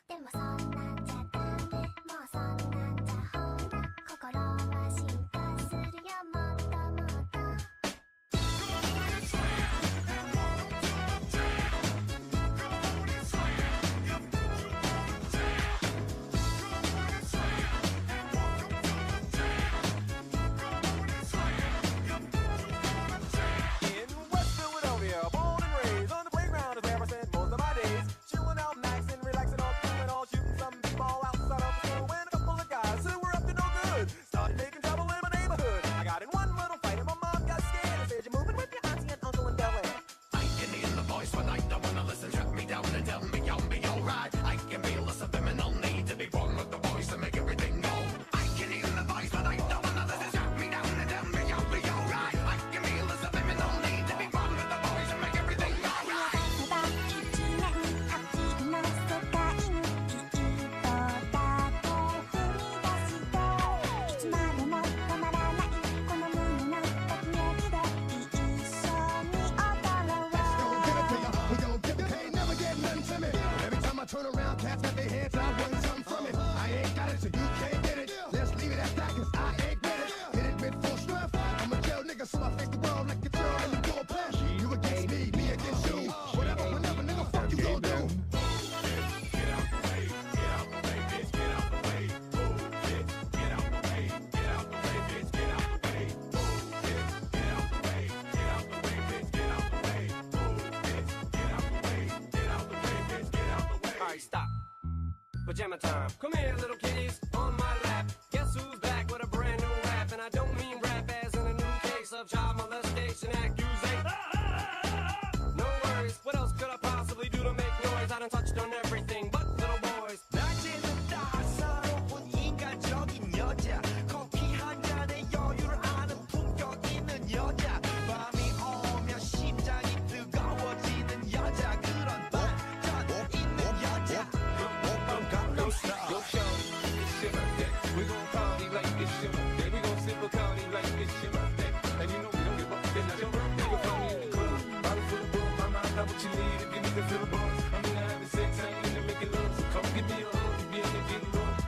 でもそんなんじゃダメもうそんなんじゃほら心は進化するよもっともっと Turn around, cats got their hands out, want something from it. I ain't got it, so you can't get it. Let's leave it at that, cause I ain't with it. Hit it with full strength. I'm a jail nigga, so I face the world like a girl in the door plan. You against me against you. Whatever, whenever, nigga, fuck you gon' do. Get out the way, get out the way, bitch, get out the way. Move, bitch, get out the way, get out the way, bitch, get out the way. Move, bitch, get out the way, get out the way, bitch, get out the way. Move, bitch, get out the way, get out the way, bitch, get out the way. Alright, stop. Pajama time. Come here, little kitties, on my lap. Guess who's back with a brand new rap? And I don't mean rap as in a new case of child molestation accusation. No worries, what else could I possibly do to make noise? I done touched on everything but little boys. 낮에는 따사로운 인간적인 여자 커피 한 잔에 여유를 아는 품격 있는 여자 밤이 오면 심장이 뜨거워지는 여자 그런 반전 있는 여자 Go show, it's your birthday. We gon' party like it's your birthday. We gon' sip a party like it's your birthday. And you know we don't give up, it's not your birthday. You can find me in the club, bottle full of booze. My mind got what you need if you need to feel the buzz. I'm gonna have a sex, I ain't into making love. So come give me a hug, you be in the getting rough.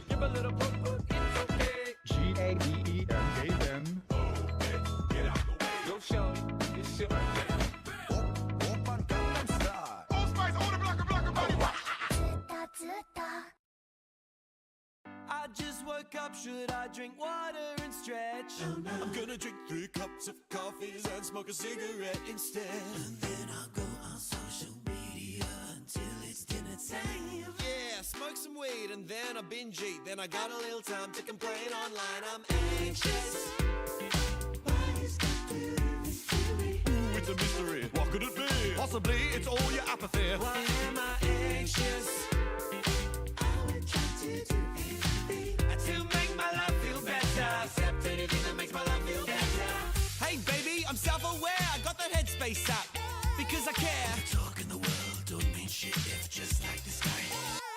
Give a little poke, it's okay. G-A-D-E-N-A-N. Get out the way. Go show, it's your birthday. 오빤 강남스타일 Old Spice, on the block, buddy. ずっと I just woke up, should I drink water and stretch? Oh, no. I'm gonna drink 3 cups of coffee and smoke a cigarette instead. And then I'll go on social media until it's dinner time. Yeah, smoke some weed and then I binge eat. Then I got a little time to complain online. I'm anxious. Why is that doing this to me? Ooh, it's a mystery. What could it be? Possibly it's all your apathy. Why am I anxious? I would try to do anything to make my life feel better. Accept anything that makes my life feel better. Hey baby, I'm self-aware. I got that headspace app because I care. Talk in the world don't mean shit if just like this guy.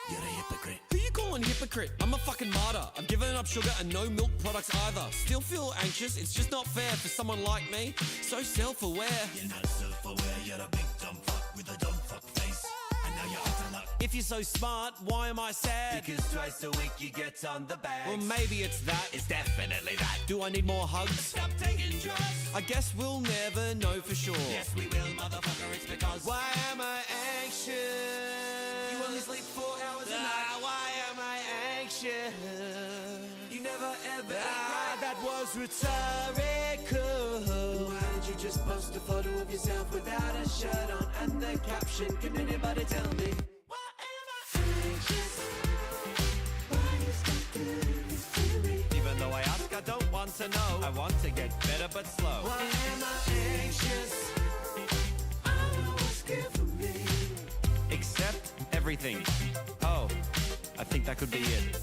You're a hypocrite. Who you calling hypocrite? I'm a fucking martyr. I've given up sugar and no milk products either. Still feel anxious. It's just not fair for someone like me. So self-aware. You're not self-aware. You're a big dumb fuck with a dumb fuck face. And now you're out of luck. If you're so smart, why am I sad? Because twice a week you get on the bag. Well, maybe it's that. It's definitely that. Do I need more hugs? Stop taking drugs. I guess we'll never know for sure. Yes, we will, motherfucker. It's because. Why am I anxious? You only sleep 4 hours a night. Why am I anxious? You never ever. That was rhetorical. Why did you just post a photo of yourself without a shirt on and the caption? Can anybody tell me? Why am I anxious? Why you still doing this to me? Even though I ask, I don't want to know. I want to get better but slow. Why am I anxious? I know what's good for me. Except everything. Oh, I think that could be it.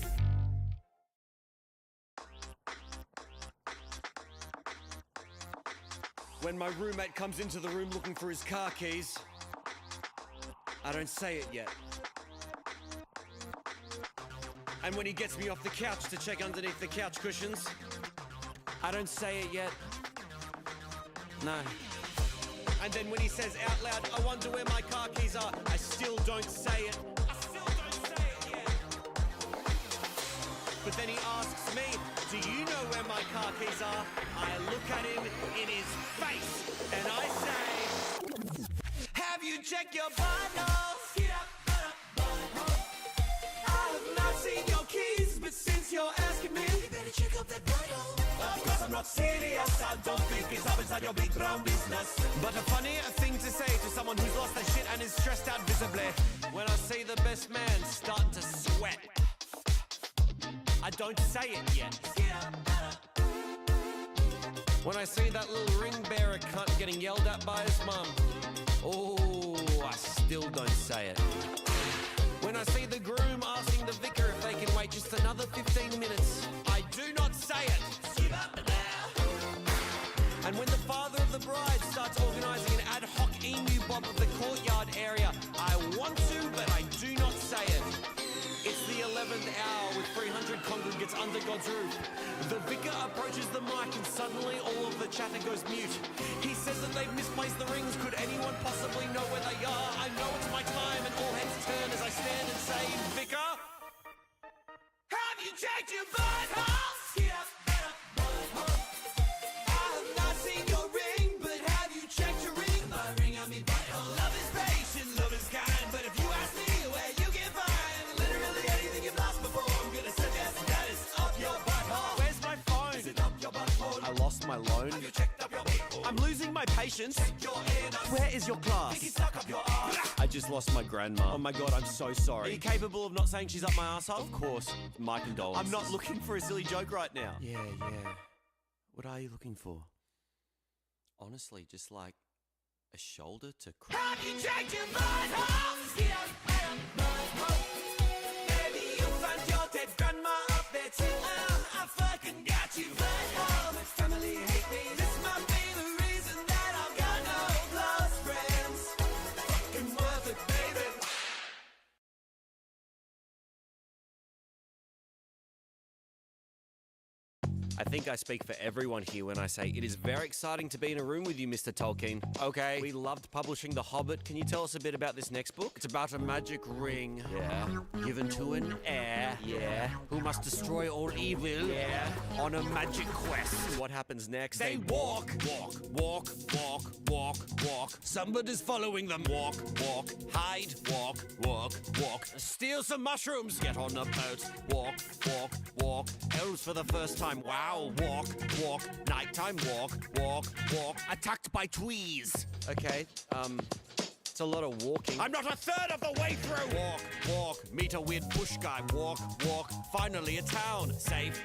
When my roommate comes into the room looking for his car keys, I don't say it yet. And when he gets me off the couch to check underneath the couch cushions, I don't say it yet. No. And then when he says out loud, I wonder where my car keys are, I still don't say it. But then he asks me, do you know where my car keys are? I look at him in his face and I say, have you checked your butthole? I have not seen your keys, but since you're asking me, you better check out that butthole. Of course I'm not serious, I don't think it's up inside your big brown business. But a funnier thing to say to someone who's lost their shit and is stressed out visibly, when I see the best man starting to sweat. I don't say it yet. When I see that little ring bearer cunt getting yelled at by his mum, oh, I still don't say it. When I see the groom asking the vicar if they can wait just another 15 minutes, I do not say it. And when the father of the bride starts organising an ad hoc emu bob of the courtyard area, I want to, but I do not say it. It's the 11th hour with 300 congregants under God's roof. The vicar approaches the mic and suddenly all of the chatter goes mute. He says that they've misplaced the rings. Could anyone possibly know where they are? I know it's my time and all heads turn as I stand and say, Vicar, have you checked your butthole? I have not seen your ring, but have you checked your ring? My ring, I mean butthole. Love is patient, love is kind, but if you ask me where you can find literally anything you've lost before, I'm gonna suggest that it's up your butthole. Where's my phone? Is it up your butthole? I lost my loan. Have you checked up your butthole? I'm losing my patience. Check your anus. Where is your class? Think it's stuck up your ass. I just lost my grandma. Oh my god, I'm so sorry. Are you capable of not saying she's up my asshole? Of course. My condolences. I'm not looking for a silly joke right now. Yeah. What are you looking for? Honestly, just like a shoulder to cry. Have you checked your butthole? Maybe you found your dead grandma up there too. I fucking got you. Butthole. My family hate me. This might be the reason that I've got no close friends. Fucking worth it, baby. I think I speak for everyone here when I say it is very exciting to be in a room with you, Mr. Tolkien. Okay, we loved publishing The Hobbit. Can you tell us a bit about this next book? It's about a magic ring. Yeah. Given to an heir. Yeah. Who must destroy all evil. Yeah. On a magic quest. What happens next? They walk. Somebody's following them. Walk. Hide. Walk. Steal some mushrooms. Get on a boat. Walk. Elves for the first time. Wow. Walk. Nighttime. Walk. Attacked by tweez. Okay, it's a lot of walking. I'm not a third of the way through. Walk. Meet a weird bush guy. Walk. Finally a town. Safe.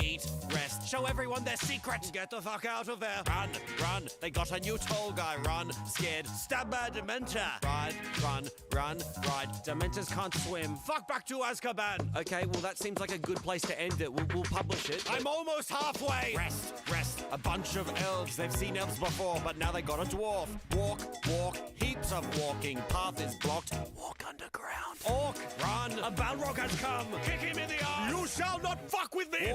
Eat. Rest. Show everyone their secret. Get the fuck out of there. Run. They got a new tall guy. Run. Scared. Stab by a Dementor. Run. Dementors can't swim. Fuck back to Azkaban. Okay, well that seems like a good place to end it. We'll publish it. I'm almost halfway. Rest. A bunch of elves. They've seen elves before, but now they got a dwarf. Walk. Heaps of walking. Path is blocked. Walk underground. Orc. Run. A Balrog has come. Kick him in the eye. You shall not fuck with me.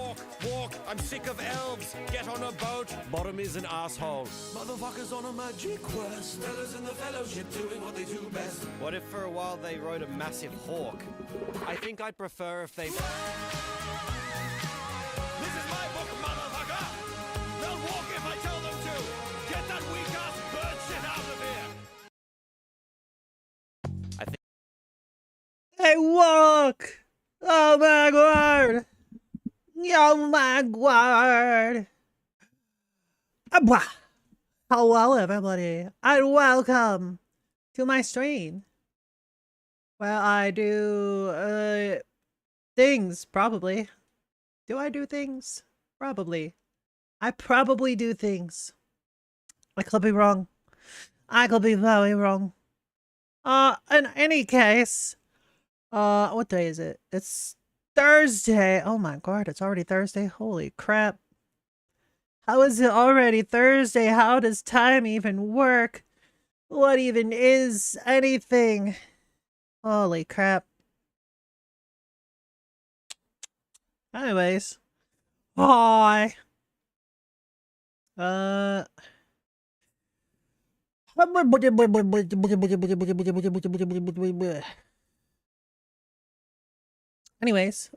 Walk. I'm sick of elves. Get on a boat. Bottom is an asshole. Motherfuckers on a magic quest. Fellas in the fellowship doing what they do best. What if for a while they rode a massive hawk? I think I'd prefer if they... This is my book, motherfucker! They'll walk if I tell them to! Get that weak-ass bird shit out of here! I think... They walk! Oh my god! Oh my god. Hello, everybody, and welcome to my stream. Where I do, things, probably. Do I do things? Probably. I probably do things. I could be wrong. I could be very wrong. In any case, what day is it? It's Thursday. Oh my god, it's already Thursday. Holy crap. How is it already Thursday? How does time even work? What even is anything? Holy crap. Anyways. Hi. Anyways,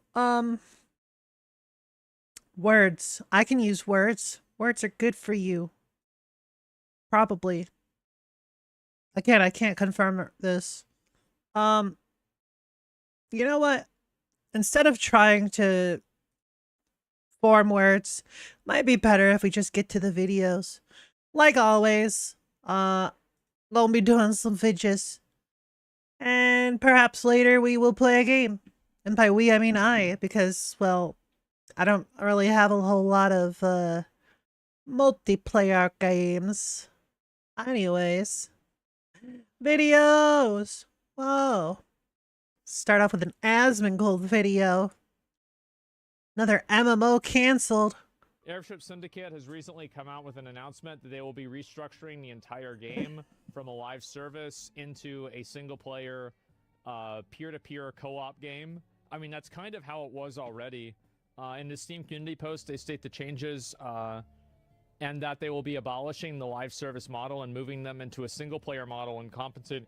words. I can use words. Words are good for you. Probably. Again, I can't confirm this. You know what? Instead of trying to form words, might be better if we just get to the videos. Like always, gonna be doing some vidges. And perhaps later we will play a game. And by we, I mean I, because, well, I don't really have a whole lot of, multiplayer games. Anyways. Videos! Whoa. Start off with an Asmongold video. Another MMO canceled. Airship Syndicate has recently come out with an announcement that they will be restructuring the entire game from a live service into a single-player, peer-to-peer co-op game. I mean, that's kind of how it was already. In the Steam community post, they state the changes, and that they will be abolishing the live service model and moving them into a single-player model and compensate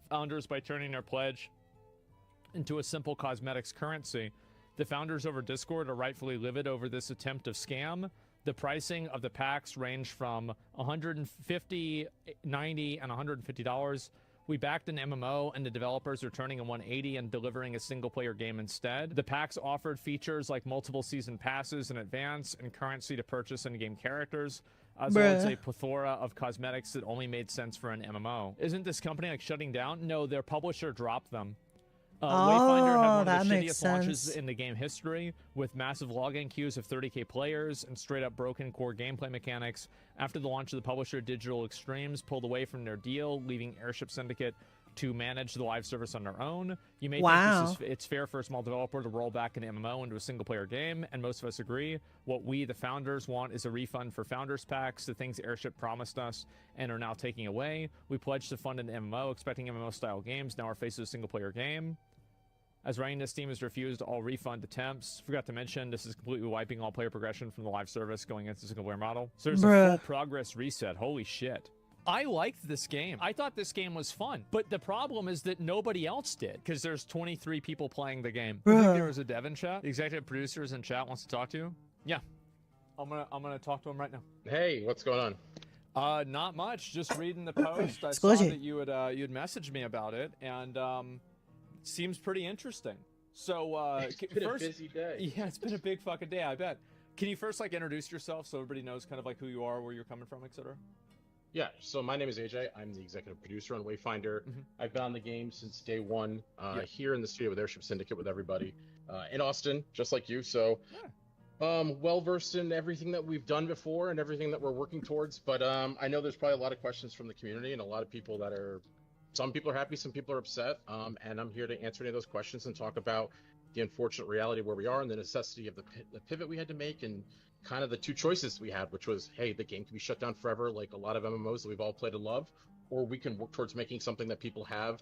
founders by turning their pledge into a simple cosmetics currency. The founders over Discord are rightfully livid over this attempt of scam. The pricing of the packs range from $150, $90, and $150. We backed an MMO, and the developers are turning a 180 and delivering a single-player game instead. The packs offered features like multiple season passes in advance and currency to purchase in-game characters, as well as a plethora of cosmetics that only made sense for an MMO. Isn't this company like shutting down? No, their publisher dropped them. Wayfinder had one of the shittiest launches in the game history, with massive login queues of 30k players and straight-up broken core gameplay mechanics. After the launch of the publisher, Digital Extremes pulled away from their deal, leaving Airship Syndicate to manage the live service on their own. You may think it's fair for a small developer to roll back an MMO into a single-player game, and most of us agree. What we, the founders, want is a refund for Founders Packs, the things Airship promised us and are now taking away. We pledged to fund an MMO, expecting MMO-style games. Now our face is a single-player game. As Readiness Team has refused all refund attempts. Forgot to mention, this is completely wiping all player progression from the live service going into the single-player model. So there's a full progress reset. Holy shit. I liked this game. I thought this game was fun. But the problem is that nobody else did, because there's 23 people playing the game. I think there was a dev in chat. The executive producers in chat wants to talk to you. Yeah. I'm gonna talk to him right now. Hey, what's going on? Not much. Just reading the post. I saw that you had messaged me about it, and seems pretty interesting. So it's been a busy day. Yeah, it's been a big fucking day, I bet. Can you first like introduce yourself so everybody knows kind of like who you are, where you're coming from, etc.? Yeah, so my name is AJ. I'm the executive producer on Wayfinder. I've been on the game since day one, here in the studio with Airship Syndicate with everybody in Austin, just like you. So well versed in everything that we've done before and everything that we're working towards. But I know there's probably a lot of questions from the community and a lot of people that are, some people are happy, some people are upset. And I'm here to answer any of those questions and talk about the unfortunate reality where we are and the necessity of the pivot we had to make, and kind of the two choices we had, which was, hey, the game can be shut down forever like a lot of MMOs that we've all played and loved, or we can work towards making something that people have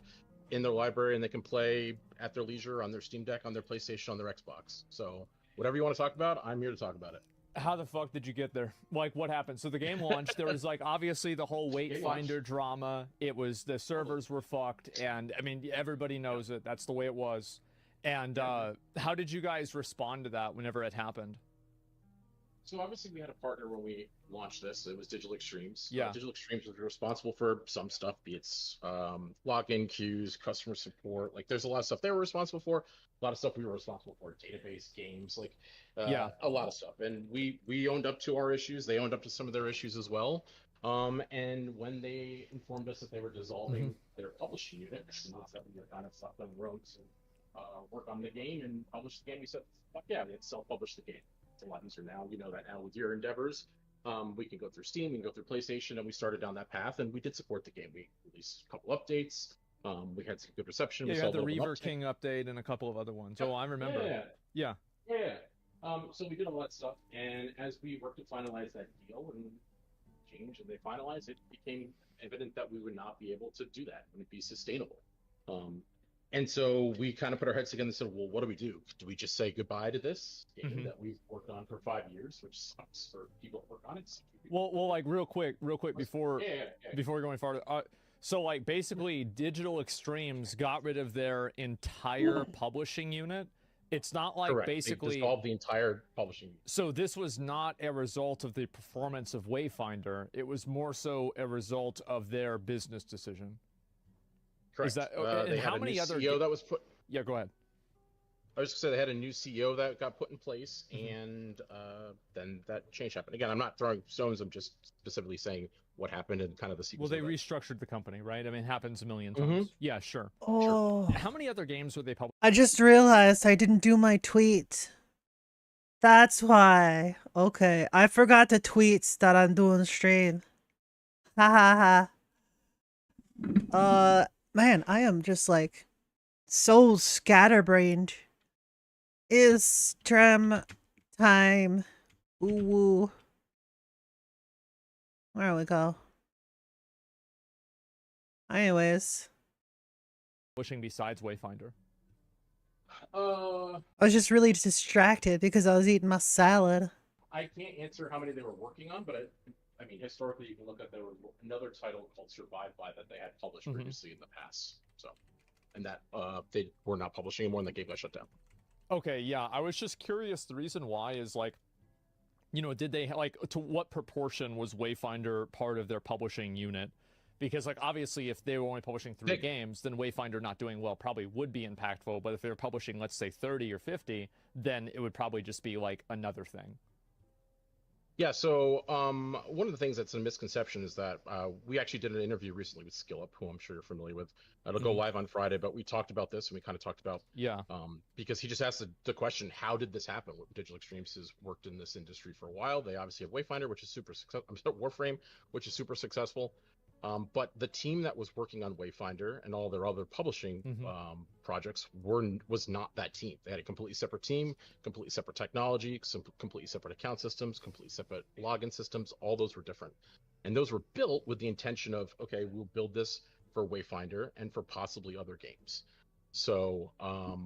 in their library and they can play at their leisure on their Steam Deck, on their PlayStation, on their Xbox. So whatever you want to talk about, I'm here to talk about it. How the fuck did you get there? Like, what happened? So the game launched, there was like obviously the whole Wayfinder drama. It was, the servers were fucked, and I mean everybody knows it. That's the way it was. And how did you guys respond to that whenever it happened? So obviously we had a partner when we launched this. It was Digital Extremes. Yeah. Digital Extremes was responsible for some stuff, be it login queues, customer support. Like there's a lot of stuff they were responsible for. A lot of stuff we were responsible for, database, games, like Yeah. a lot of stuff. And we owned up to our issues. They owned up to some of their issues as well. And when they informed us that they were dissolving their publishing unit, and that we were kind of stopped on the road to work on the game and publish the game, we said, fuck yeah, let's self-publish the game. A lot easier now. You know that now with your endeavors. We can go through Steam, we can go through PlayStation, and we started down that path, and we did support the game. We released a couple updates. We had some good reception. Yeah, we you saw had the a little Reaver uptick. King update and a couple of other ones. Oh, I remember. Yeah. Yeah. So we did all that stuff, and as we worked to finalize that deal and change, and they finalized it, became evident that we would not be able to do that. It wouldn't be sustainable. And so we kind of put our heads together and said, well, what do we do? Do we just say goodbye to this game that we've worked on for 5 years, which sucks for people that work on it? Well, like real quick before we're going farther. So like basically Digital Extremes got rid of their entire publishing unit. It's not like Correct. basically They dissolved the entire publishing unit. So this was not a result of the performance of Wayfinder. It was more so a result of their business decision. Correct. Is that, they how had a many new other CEO that was put. Yeah, go ahead. I was just gonna say they had a new CEO that got put in place, and then that change happened. Again, I'm not throwing stones. I'm just specifically saying what happened and kind of the sequence. Well, they of restructured the company, right? I mean, it happens a million times. Yeah, sure. Oh, How many other games were they publishing? I just realized I didn't do my tweet. That's why. Okay, I forgot the tweets that I'm doing stream. Ha ha ha. Man, I am just like so scatterbrained. Is stream time. Ooh woo. There we go. Anyways, Publishing besides Wayfinder. I was just really distracted because I was eating my salad. I can't answer how many they were working on, but I mean, historically, you can look at there was another title called Survive By that they had published previously in the past. So, and that they were not publishing anymore, and the game got shut down. Okay, yeah, I was just curious. The reason why is like, you know, did they like to what proportion was Wayfinder part of their publishing unit? Because like obviously, if they were only publishing 3 games, then Wayfinder not doing well probably would be impactful. But if they were publishing, let's say 30 or 50, then it would probably just be like another thing. Yeah, so one of the things that's a misconception is that we actually did an interview recently with SkillUp, who I'm sure you're familiar with. It'll go live on Friday, but we talked about this, and we kind of talked about because he just asked the question, how did this happen? Digital Extremes has worked in this industry for a while. They obviously have Wayfinder, which is super successful. Warframe, which is super successful. But the team that was working on Wayfinder and all their other publishing projects was not that team. They had a completely separate team, completely separate technology, some completely separate account systems, completely separate login systems. All those were different. And those were built with the intention of, okay, we'll build this for Wayfinder and for possibly other games. So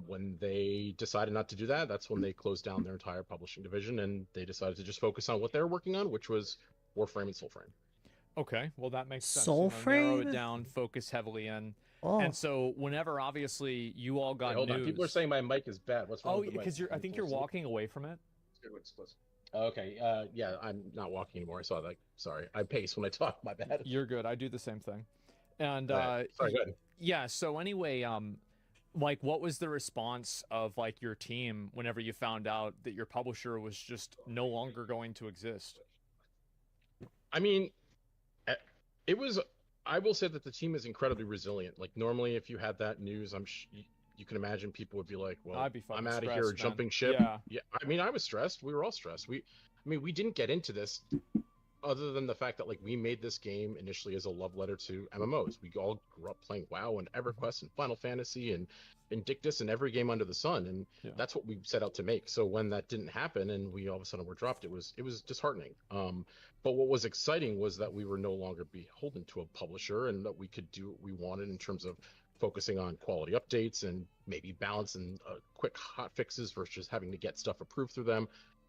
when they decided not to do that, that's when they closed down their entire publishing division, and they decided to just focus on what they were working on, which was Warframe and Soulframe. Okay, well that makes sense. Soulframe? Narrow it down, focus heavily in. And so whenever obviously you all got hold news. on, people are saying my mic is bad. What's wrong with the mic? because I think you're walking away from it. Okay, yeah, I'm not walking anymore. I saw that. Sorry, I pace when I talk. My bad. You're good. I do the same thing. And sorry, go ahead. yeah, so anyway, like what was the response of like your team whenever you found out that your publisher was just no longer going to exist? I mean, it was. I will say that the team is incredibly resilient. Like normally, if you had that news, you can imagine people would be like, "Well, I'd be I'm out of stressed, here, man. jumping ship." Yeah. I mean, I was stressed. We were all stressed. We didn't get into this other than the fact that like we made this game initially as a love letter to MMOs. We all grew up playing WoW and EverQuest and Final Fantasy and Invictus and every game under the sun, and that's what we set out to make. So when that didn't happen and we all of a sudden were dropped, it was disheartening. But what was exciting was that we were no longer beholden to a publisher, and that we could do what we wanted in terms of focusing on quality updates and maybe balance and quick hot fixes versus having to get stuff approved through them.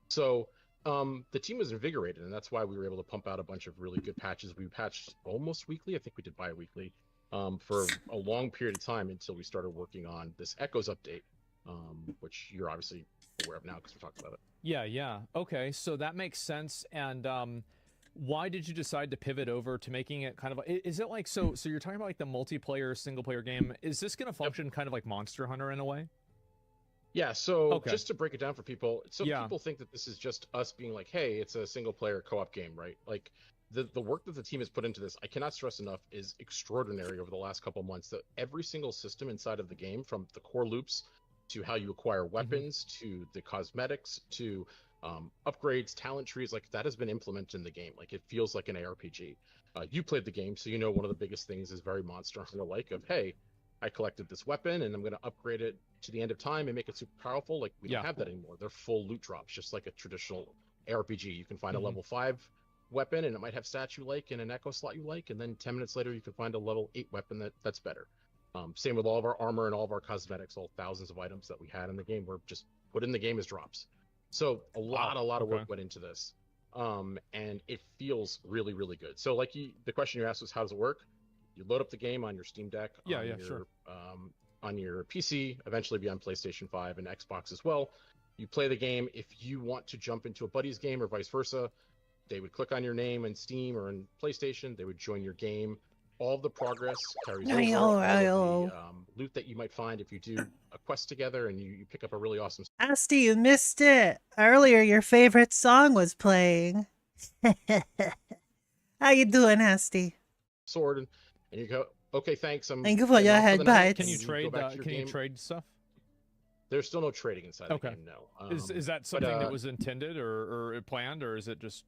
So the team was invigorated, and that's why we were able to pump out a bunch of really good patches. We patched almost weekly. I think we did bi-weekly for a long period of time until we started working on this Echoes update, which you're obviously aware of now because we're talking about it. Yeah. Okay, so that makes sense. And why did you decide to pivot over to making it kind of? Is it like so? So you're talking about like the multiplayer single player game. Is this going to function kind of like Monster Hunter in a way? Yeah, so Okay. just to break it down for people, so Yeah. people think that this is just us being like, hey, it's a single player co-op game, right? Like the work that the team has put into this, I cannot stress enough, is extraordinary over the last couple of months. That every single system inside of the game, from the core loops to how you acquire weapons to the cosmetics to upgrades, talent trees, like that has been implemented in the game. Like it feels like an ARPG. You played the game, so you know one of the biggest things is very Monster Hunter-like of, hey, I collected this weapon and I'm going to upgrade it to the end of time and make it super powerful. Like we don't have that anymore. They're full loot drops, just like a traditional RPG. You can find a level 5 weapon and it might have stats you like and an echo slot you like, and then 10 minutes later you can find a level 8 weapon that's better. Same with all of our armor and all of our cosmetics, all thousands of items that we had in the game were just put in the game as drops. So a lot of work went into this. And it feels really, really good. So like the question you asked was, how does it work? You load up the game on your Steam Deck, on your PC, eventually be on PlayStation 5 and Xbox as well. You play the game. If you want to jump into a buddy's game or vice versa, they would click on your name in Steam or in PlayStation. They would join your game. All of the progress carries over. All of the loot that you might find if you do a quest together and you pick up a really awesome. Asti, you missed it. Earlier, your favorite song was playing. How you doing, Asti? Sword, and you go, okay, thanks. Thank you for your headbutt. Can you trade? Can you trade stuff? There's still no trading inside the game. No. Is that something that was intended or planned, or is it just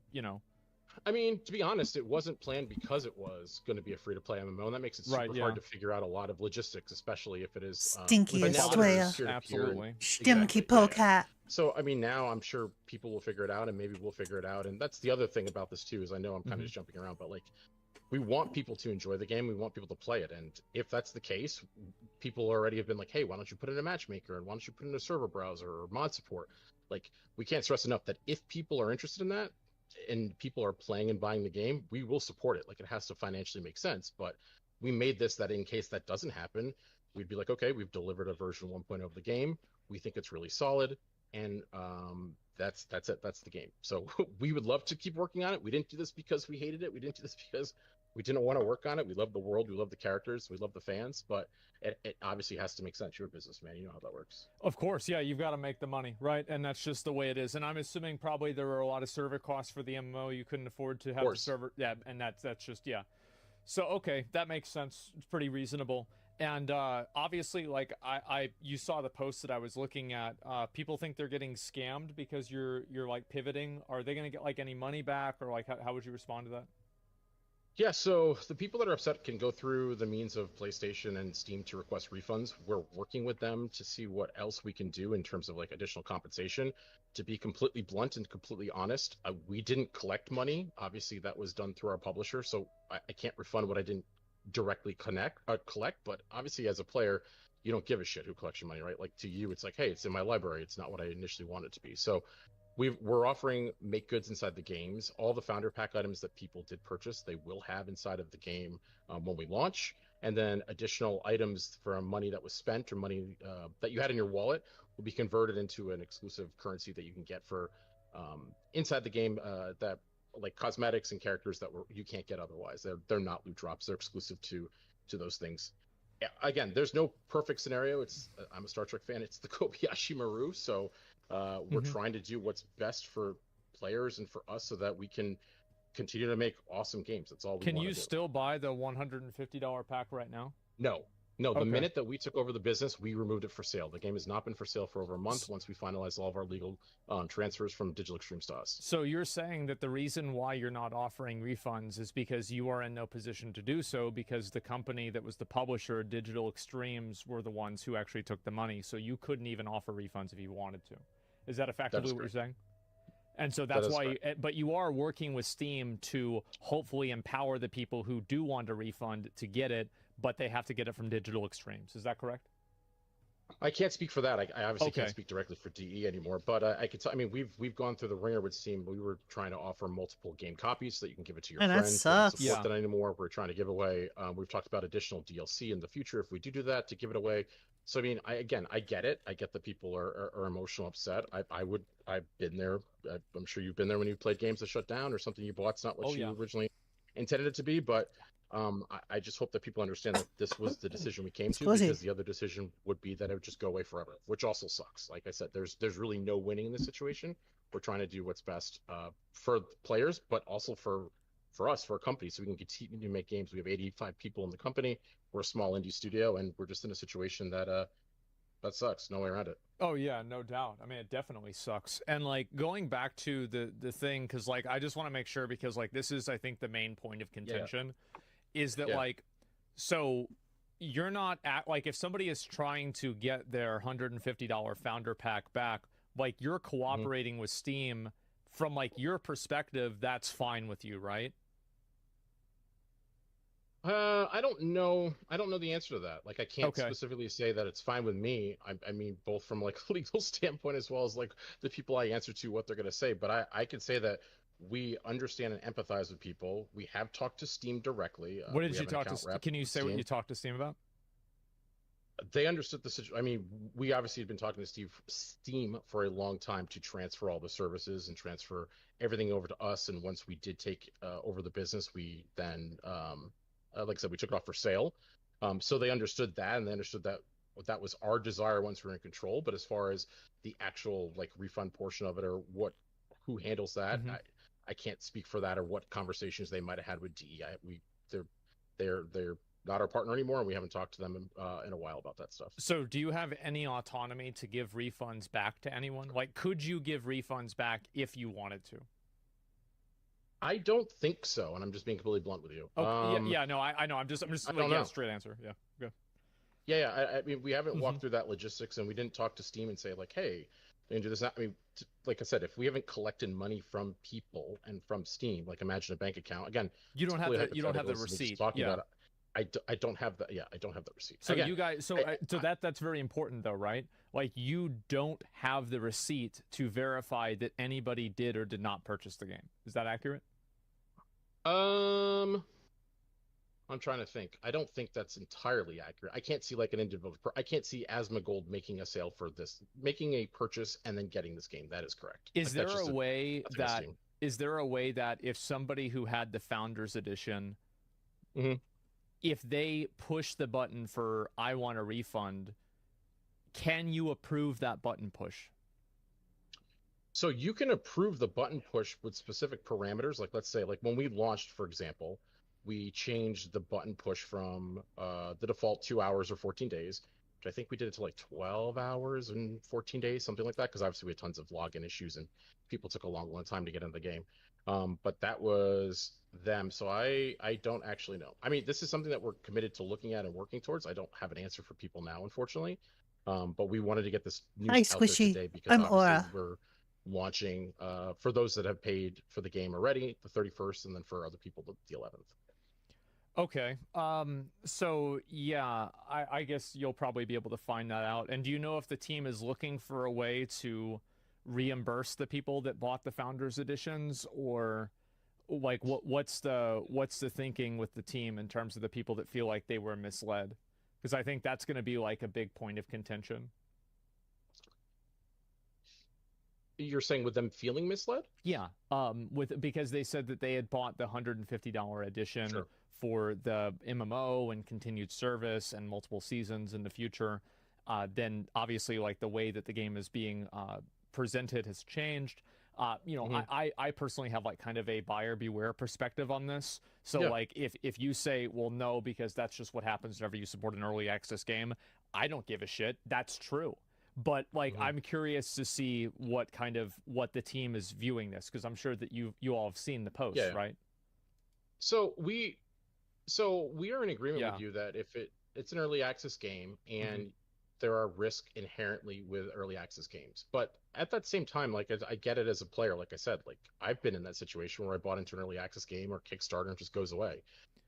I mean, to be honest, it wasn't planned because it was going to be a free-to-play MMO, and that makes it super hard to figure out a lot of logistics, especially if it is stinky as well. Absolutely. Stinky polecat. So, I mean, now I'm sure people will figure it out, and maybe we'll figure it out. And that's the other thing about this too, is I know I'm kind of just jumping around, but like, we want people to enjoy the game. We want people to play it, and if that's the case, people already have been like, hey, why don't you put in a matchmaker, and why don't you put in a server browser or mod support? Like, we can't stress enough that if people are interested in that, and people are playing and buying the game, we will support it. Like, it has to financially make sense, but we made this that in case that doesn't happen, we'd be like, okay, we've delivered a version 1.0 of the game. We think it's really solid, and that's it. That's the game. So we would love to keep working on it. We didn't do this because we hated it. We didn't do this because we didn't want to work on it. We love the world. We love the characters. We love the fans, but it obviously has to make sense. You're a businessman. You know how that works. Of course, yeah, you've got to make the money, right? And that's just the way it is. And I'm assuming probably there were a lot of server costs for the MMO. You couldn't afford to have the server. Yeah, and that's just, yeah. So, okay, that makes sense. It's pretty reasonable. And obviously, like, you saw the post that I was looking at. People think they're getting scammed because you're like pivoting. Are they going to get like any money back, or like how would you respond to that? Yeah, so the people that are upset can go through the means of PlayStation and Steam to request refunds. We're working with them to see what else we can do in terms of like additional compensation. To be completely blunt and completely honest, we didn't collect money. Obviously, that was done through our publisher, so I can't refund what I didn't directly collect. But obviously, as a player, you don't give a shit who collects your money, right? Like, to you, it's like, hey, it's in my library. It's not what I initially wanted it to be. So we're offering make goods inside the games. All the founder pack items that people did purchase, they will have inside of the game when we launch. And then additional items from money that was spent or money that you had in your wallet will be converted into an exclusive currency that you can get for inside the game, that like cosmetics and characters that you can't get otherwise. They're not loot drops. They're exclusive to those things. Yeah, again, there's no perfect scenario. I'm a Star Trek fan. It's the Kobayashi Maru, so we're trying to do what's best for players and for us so that we can continue to make awesome games. That's all we want to do. Can you still buy the $150 pack right now? No. The minute that we took over the business, we removed it for sale. The game has not been for sale for over a month once we finalized all of our legal transfers from Digital Extremes to us. So you're saying that the reason why you're not offering refunds is because you are in no position to do so, because the company that was the publisher, Digital Extremes, were the ones who actually took the money. So you couldn't even offer refunds if you wanted to. Is that effectively what you're saying? And so that's why, but you are working with Steam to hopefully empower the people who do want a refund to get it, but they have to get it from Digital Extremes. Is that correct? I can't speak for that. I obviously can't speak directly for DE anymore, but I could tell. I mean, we've gone through the ringer with Steam. We were trying to offer multiple game copies so that you can give it to your friends. That sucks. Support that anymore. We're trying to give away. We've talked about additional DLC in the future if we do that to give it away. So I mean, I get it. I get that people are emotional upset. I've been there. I'm sure you've been there when you played games that shut down or something you bought's not what Oh, you yeah. originally intended it to be. But I just hope that people understand that this was the decision we came It's to, cozy. because the other decision would be that it would just go away forever, which also sucks. Like I said, there's really no winning in this situation. We're trying to do what's best for the players, but also for us, for a company, so we can continue to make games. We have 85 people in the company. We're a small indie studio, and we're just in a situation that sucks. No way around it. Oh yeah, no doubt. I mean, it definitely sucks. And like going back to the thing, because like I just want to make sure, because like this is I think the main point of contention, is that Yeah. like, so you're not at, like, if somebody is trying to get their $150 founder pack back, like you're cooperating with Steam from like your perspective, that's fine with you, right? I don't know. I don't know the answer to that. Like, I can't Okay. specifically say that it's fine with me. I mean, both from like a legal standpoint as well as like the people I answer to, what they're going to say. But I could say that we understand and empathize with people. We have talked to Steam directly. What We did you have an talk account to? rep Can you with say what Steam. you talked to Steam about? They understood the situation. I mean, we obviously had been talking to Steam for a long time to transfer all the services and transfer everything over to us. And once we did take over the business, we then, like I said, we took it off for sale. So they understood that, and they understood that that was our desire once we were in control. But as far as the actual like refund portion of it, or who handles that, I can't speak for that, or what conversations they might have had with DEI. They're not our partner anymore, and we haven't talked to them in a while about that stuff. So do you have any autonomy to give refunds back to anyone? Like, could you give refunds back if you wanted to? I don't think so, and I'm just being completely blunt with you. Yeah, no, I know. I'm just I like, don't yeah, know. straight answer. Yeah, good. Yeah. I mean, we haven't walked through that logistics, and we didn't talk to Steam and say like, hey, they can do this. I mean, like I said, if we haven't collected money from people and from Steam, like imagine a bank account. Again, You don't have completely the, you don't have the hypothetical, so we're just receipt. talking Yeah. about it. I don't have that. Yeah, I don't have the receipt. So Again, you guys, so that's very important though, right? Like you don't have the receipt to verify that anybody did or did not purchase the game. Is that accurate? I'm trying to think. I don't think that's entirely accurate. I can't see like an individual. I can't see Asmongold making a sale for this, making a purchase and then getting this game. That is correct. Is Like, that's there just a way thing that Steam. is there a way that if somebody who had the Founders Edition, if they push the button for I want a refund, can you approve that button push? So you can approve the button push with specific parameters. Like let's say, like when we launched, for example, we changed the button push from the default 2 hours or 14 days, which I think we did it to like 12 hours and 14 days, something like that, because obviously we had tons of login issues and people took a long time to get into the game. But that was them. So I don't actually know. I mean, this is something that we're committed to looking at and working towards. I don't have an answer for people now, unfortunately. But we wanted to get this news Hi, out there Squishy. today because I'm obviously Aura. we're launching for those that have paid for the game already, the 31st, and then for other people, the 11th. Okay. So yeah, I guess you'll probably be able to find that out. And do you know if the team is looking for a way to reimburse the people that bought the Founders Editions, or like what's the thinking with the team in terms of the people that feel like they were misled? Because I think that's going to be like a big point of contention. You're saying with them feeling misled? Yeah. Because they said that they had bought the $150 edition Sure. for the MMO and continued service and multiple seasons in the future. Then obviously, like the way that the game is being presented has changed. I personally have like kind of a buyer beware perspective on this. So like if you say, well, no, because that's just what happens whenever you support an early access game, I don't give a shit. That's true. But like I'm curious to see what the team is viewing this, because I'm sure that you all have seen the post, right? So we are in agreement Yeah. with you that if it's an early access game and there are risks inherently with early access games. But at that same time, like I get it as a player, like I said, like I've been in that situation where I bought into an early access game or Kickstarter and it just goes away.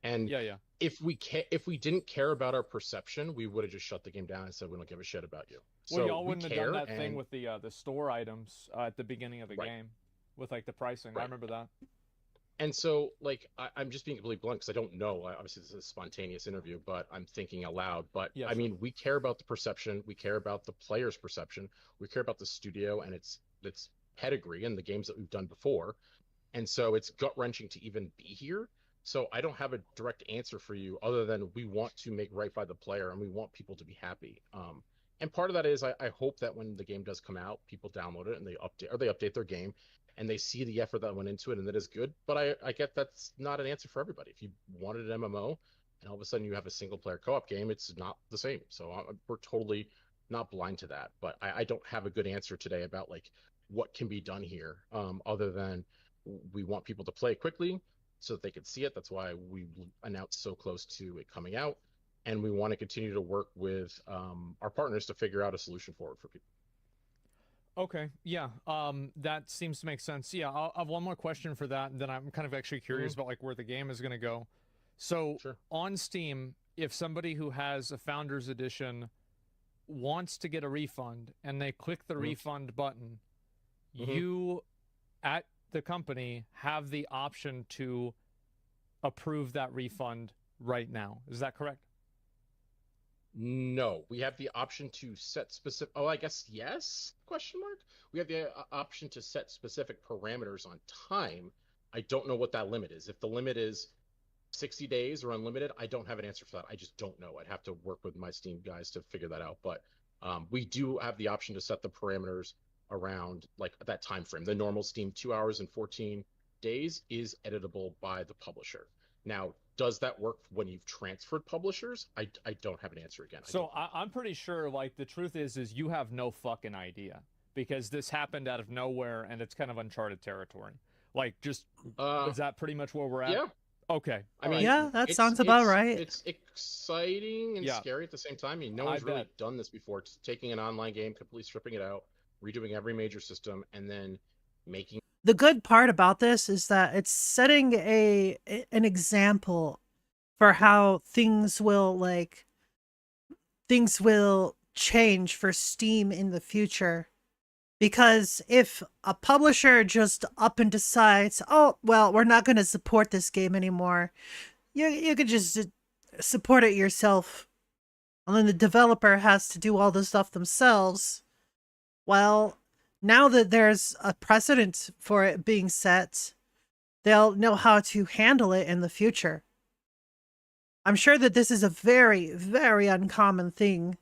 And if we didn't care about our perception, we would have just shut the game down and said we don't give a shit about you. Well, So y'all wouldn't have care done that thing and- with the store items at the beginning of the game with like the pricing. I remember that. And so, like, I'm just being completely blunt because I don't know. Obviously, this is a spontaneous interview, but I'm thinking aloud. But Yeah, I sure. mean, we care about the perception, we care about the player's perception, we care about the studio and its pedigree and the games that we've done before. And so it's gut wrenching to even be here. So I don't have a direct answer for you other than we want to make right by the player and we want people to be happy. And part of that is I hope that when the game does come out, people download it and they update their game and they see the effort that went into it and that is good. But I get that's not an answer for everybody. If you wanted an MMO and all of a sudden you have a single player co-op game, it's not the same. So we're totally not blind to that. But I don't have a good answer today about like what can be done here, other than we want people to play quickly so that they can see it. That's why we announced so close to it coming out, and we want to continue to work with our partners to figure out a solution forward for people. Okay, yeah, that seems to make sense. Yeah, I'll have one more question for that, and then I'm kind of actually curious about like where the game is going to go. So Sure. on Steam, if somebody who has a Founders Edition wants to get a refund and they click the refund button, you at the company have the option to approve that refund right now. Is that correct? No, we have the option to set specific. Oh, I guess yes? Question mark. We have the option to set specific parameters on time. I don't know what that limit is. If the limit is 60 days or unlimited, I don't have an answer for that. I just don't know. I'd have to work with my Steam guys to figure that out. But we do have the option to set the parameters around like that time frame. The normal Steam 2 hours and 14 days is editable by the publisher. Now, does that work when you've transferred publishers? I don't have an answer again. So I'm pretty sure like the truth is you have no fucking idea because this happened out of nowhere and it's kind of uncharted territory. Like just is that pretty much where we're at? Yeah. Okay. I mean, Yeah, that sounds about right. It's exciting and scary at the same time. I mean, no one's really done this before. It's taking an online game, completely stripping it out, redoing every major system, and then making. The good part about this is that it's setting an example for how things will change for Steam in the future. Because if a publisher just up and decides, oh, well, we're not going to support this game anymore, you could just support it yourself. And then the developer has to do all the stuff themselves. Well, now that there's a precedent for it being set, they'll know how to handle it in the future. I'm sure that this is a very, very uncommon thing.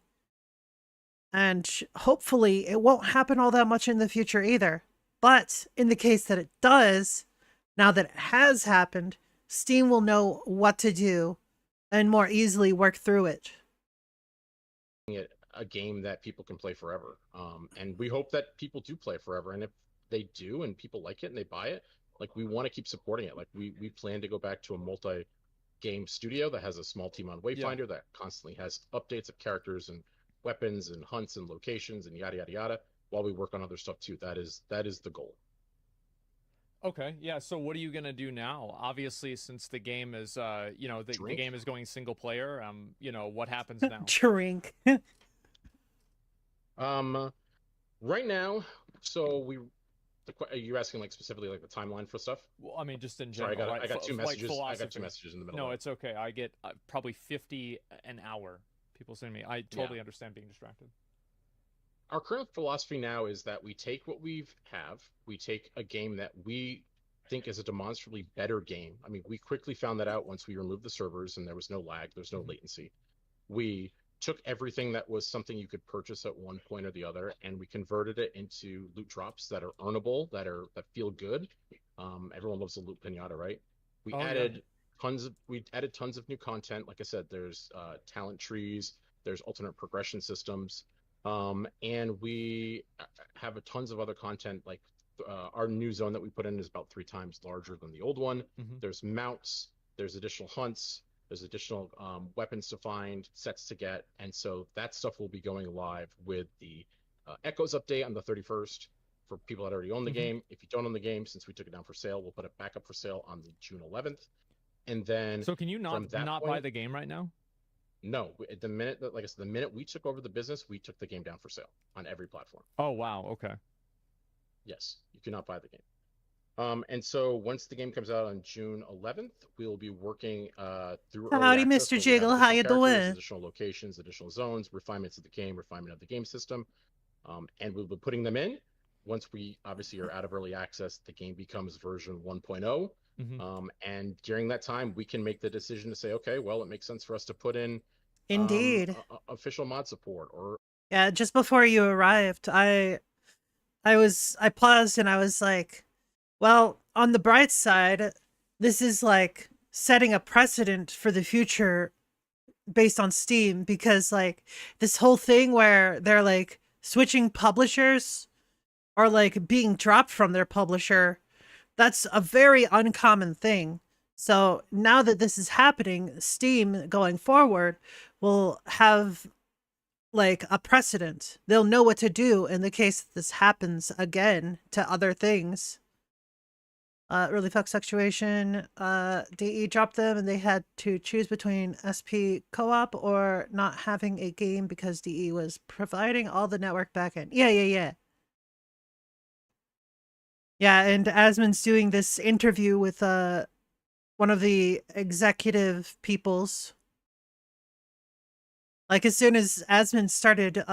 And hopefully it won't happen all that much in the future either. But in the case that it does, now that it has happened, Steam will know what to do and more easily work through it. A game that people can play forever. And we hope that people do play forever. And if they do and people like it and they buy it, like we want to keep supporting it. Like we plan to go back to a multi-game studio that has a small team on Wayfinder that constantly has updates of characters and weapons and hunts and locations and yada yada yada while we work on other stuff too. That is the goal. Okay, yeah, so what are you gonna do now? Obviously, since the game is the game is going single player, what happens now? Drink. Right now, so are you asking like specifically like the timeline for stuff? Well, I mean, just in general. Sorry, I got two messages. Like I got two messages in the middle. No, it's okay. I get probably 50 an hour. People send me. I totally understand being distracted. Our current philosophy now is that we take what we take a game that we think is a demonstrably better game. I mean, we quickly found that out once we removed the servers and there was no lag, there's no latency. We took everything that was something you could purchase at one point or the other, and we converted it into loot drops that are earnable, that feel good. Everyone loves a loot pinata, right? We added tons of new content. Like I said, there's talent trees, there's alternate progression systems, and we have tons of other content. Like our new zone that we put in is about 3 times larger than the old one. There's mounts, there's additional hunts, there's additional weapons to find, sets to get, and so that stuff will be going live with the Echoes update on the 31st for people that already own the game. If you don't own the game, since we took it down for sale, we'll put it back up for sale on the June 11th. And then so can you not buy the game right now? No, the minute we took over the business, we took the game down for sale on every platform. Oh wow, okay. Yes, you cannot buy the game. And so once the game comes out on June 11th, we will be working through early Howdy, access, Mr. where we have Jiggle. How additional you characters, doing? additional locations, additional zones, refinements of the game, refinement of the game system, and we'll be putting them in. Once we obviously are out of early access, the game becomes version 1.0. And during that time, we can make the decision to say, okay, well, it makes sense for us to put in Indeed. official mod support, or Yeah, just before you arrived, I paused and I was like, well, on the bright side, this is like setting a precedent for the future based on Steam, because like this whole thing where they're like switching publishers or like being dropped from their publisher, that's a very uncommon thing. So now that this is happening, Steam going forward will have like a precedent. They'll know what to do in the case that this happens again to other things. Really fuck situation. DE dropped them and they had to choose between SP co-op or not having a game because DE was providing all the network backend. Yeah. Yeah, and Asmon's doing this interview with one of the executive peoples. Like as soon as Asmon started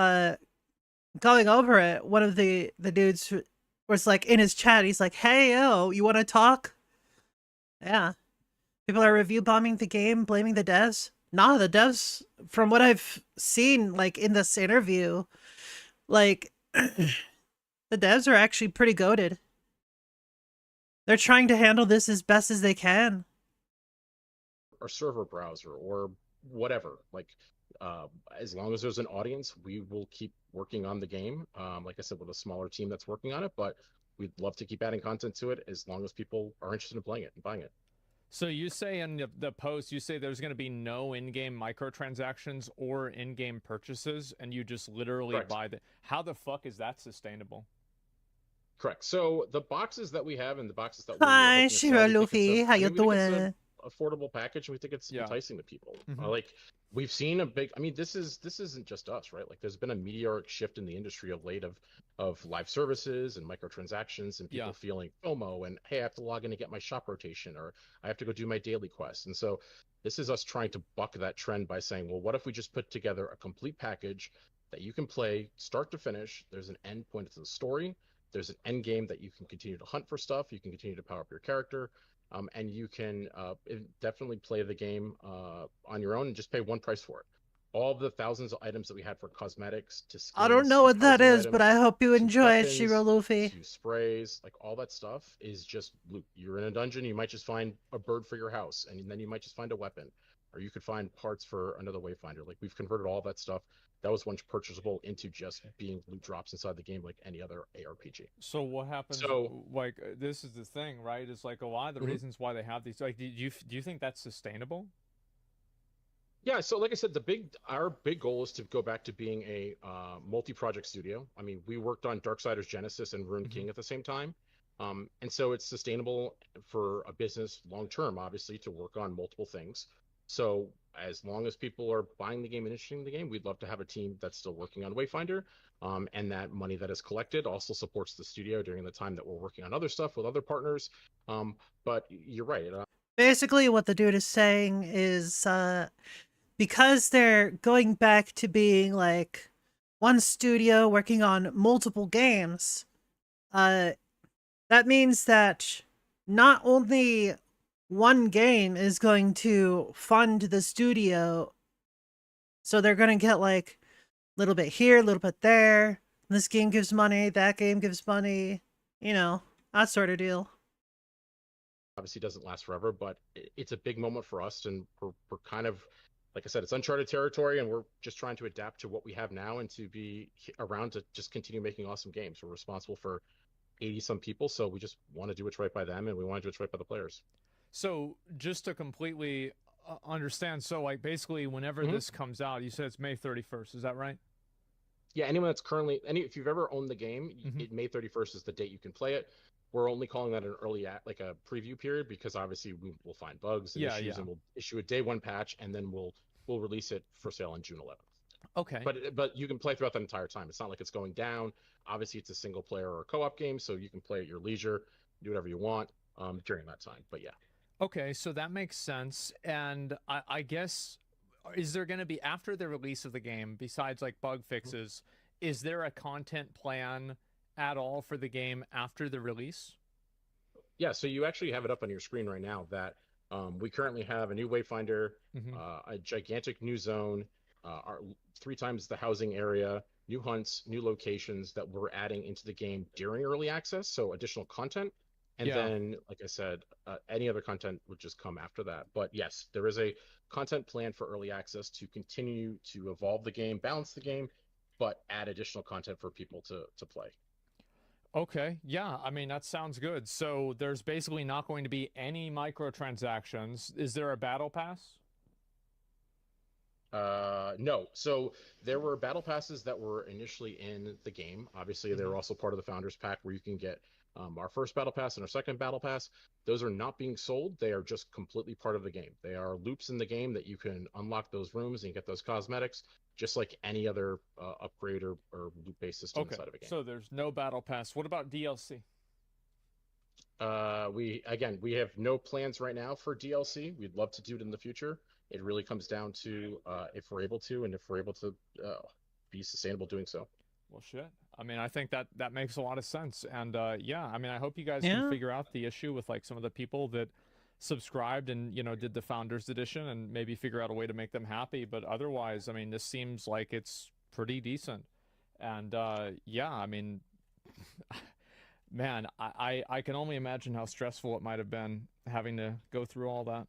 going over it, one of the dudes was like in his chat, he's like, "Hey, yo, you want to talk?" Yeah. People are review bombing the game, blaming the devs. Nah, the devs, from what I've seen, like in this interview, like the devs are actually pretty goated. They're trying to handle this as best as they can. or server browser or whatever. Like, as long as there's an audience, we will keep working on the game. Like I said, with a smaller team that's working on it, but we'd love to keep adding content to it as long as people are interested in playing it and buying it. So you say in the post, you say there's going to be no in-game microtransactions or in-game purchases, and you just literally Correct. buy the. How the fuck is that sustainable? Correct. So the boxes that we have and the boxes that Hi, we're Shiro hoping to sell, Luffy. How you we think it's doing? a affordable package, and we think it's Yeah. enticing to people. Mhm. Like, we've seen a big. I mean, this isn't just us, right? Like, there's been a meteoric shift in the industry of late of live services and microtransactions and people Yeah. feeling FOMO and, hey, I have to log in to get my shop rotation, or I have to go do my daily quest. And so this is us trying to buck that trend by saying, well, what if we just put together a complete package that you can play start to finish? There's an end point to the story. There's an end game that you can continue to hunt for stuff. You can continue to power up your character, and you can definitely play the game on your own and just pay one price for it. All of the thousands of items that we had for cosmetics to skins, I don't know what that housing is, but I items, hope you to enjoy it, weapons, Shiro Luffy. to sprays, like all that stuff is just loot. You're in a dungeon, you might just find a bird for your house, and then you might just find a weapon, or you could find parts for another wayfinder. Like, we've converted all that stuff that was once purchasable into just being loot drops inside the game like any other ARPG. So what happens? So- like, this is the thing, right? It's like a lot of the Mhm. reasons why they have these. Like, do you think that's sustainable? Yeah, so like I said, our big goal is to go back to being a multi-project studio. I mean, we worked on Darksiders Genesis and Rune King at the same time, and so it's sustainable for a business long term, obviously, to work on multiple things. So as long as people are buying the game and interested in the game, we'd love to have a team that's still working on Wayfinder, and that money that is collected also supports the studio during the time that we're working on other stuff with other partners. But you're right. Basically, what the dude is saying is because they're going back to being like one studio working on multiple games, that means that not only one game is going to fund the studio, so they're going to get like a little bit here, a little bit there. This game gives money, that game gives money, you know, that sort of deal. Obviously doesn't last forever, but it's a big moment for us, and we're kind of, like I said, it's uncharted territory, and we're just trying to adapt to what we have now and to be around to just continue making awesome games. We're responsible for 80 some people, so we just want to do what's right by them, and we want to do what's right by the players. So just to completely understand, so like basically whenever this comes out, you said it's May 31st. Is that right? Yeah, anyone that's currently if you've ever owned the game, May 31st is the date you can play it. We're only calling that an early like a preview period, because obviously we will find bugs and issues, and we'll issue a day one patch, and then we'll release it for sale on June 11th. Okay. But you can play throughout that entire time. It's not like it's going down. Obviously, it's a single player or a co-op game, so you can play at your leisure. do whatever you want during that time. But yeah. Okay, so that makes sense. And I guess, is there going to be, after the release of the game, besides like bug fixes, is there a content plan at all for the game after the release? Yeah, so you actually have it up on your screen right now that we currently have a new Wayfinder, a gigantic new zone, our 3 times the housing area, new hunts, new locations that we're adding into the game during early access, so additional content. And Yeah. then, like I said, any other content would just come after that. But yes, there is a content plan for early access to continue to evolve the game, balance the game, but add additional content for people to play. Okay, yeah, I mean, that sounds good. So there's basically not going to be any microtransactions. Is there a battle pass? No. So there were battle passes that were initially in the game. Obviously, they were also part of the Founders Pack where you can get our first battle pass and our second battle pass. Those are not being sold. They are just completely part of the game. They are loops in the game that you can unlock those rooms and get those cosmetics, just like any other upgrade or loop-based system inside of a game. So there's no battle pass. What about DLC? We have no plans right now for DLC. We'd love to do it in the future. It really comes down to if we're able to, and if we're able to be sustainable doing so. Well, shit. I mean, I think that makes a lot of sense. And yeah, I mean, I hope you guys can figure out the issue with like some of the people that subscribed and, you know, did the Founders Edition, and maybe figure out a way to make them happy. But otherwise, I mean, this seems like it's pretty decent. And yeah, I mean, man, I can only imagine how stressful it might have been having to go through all that.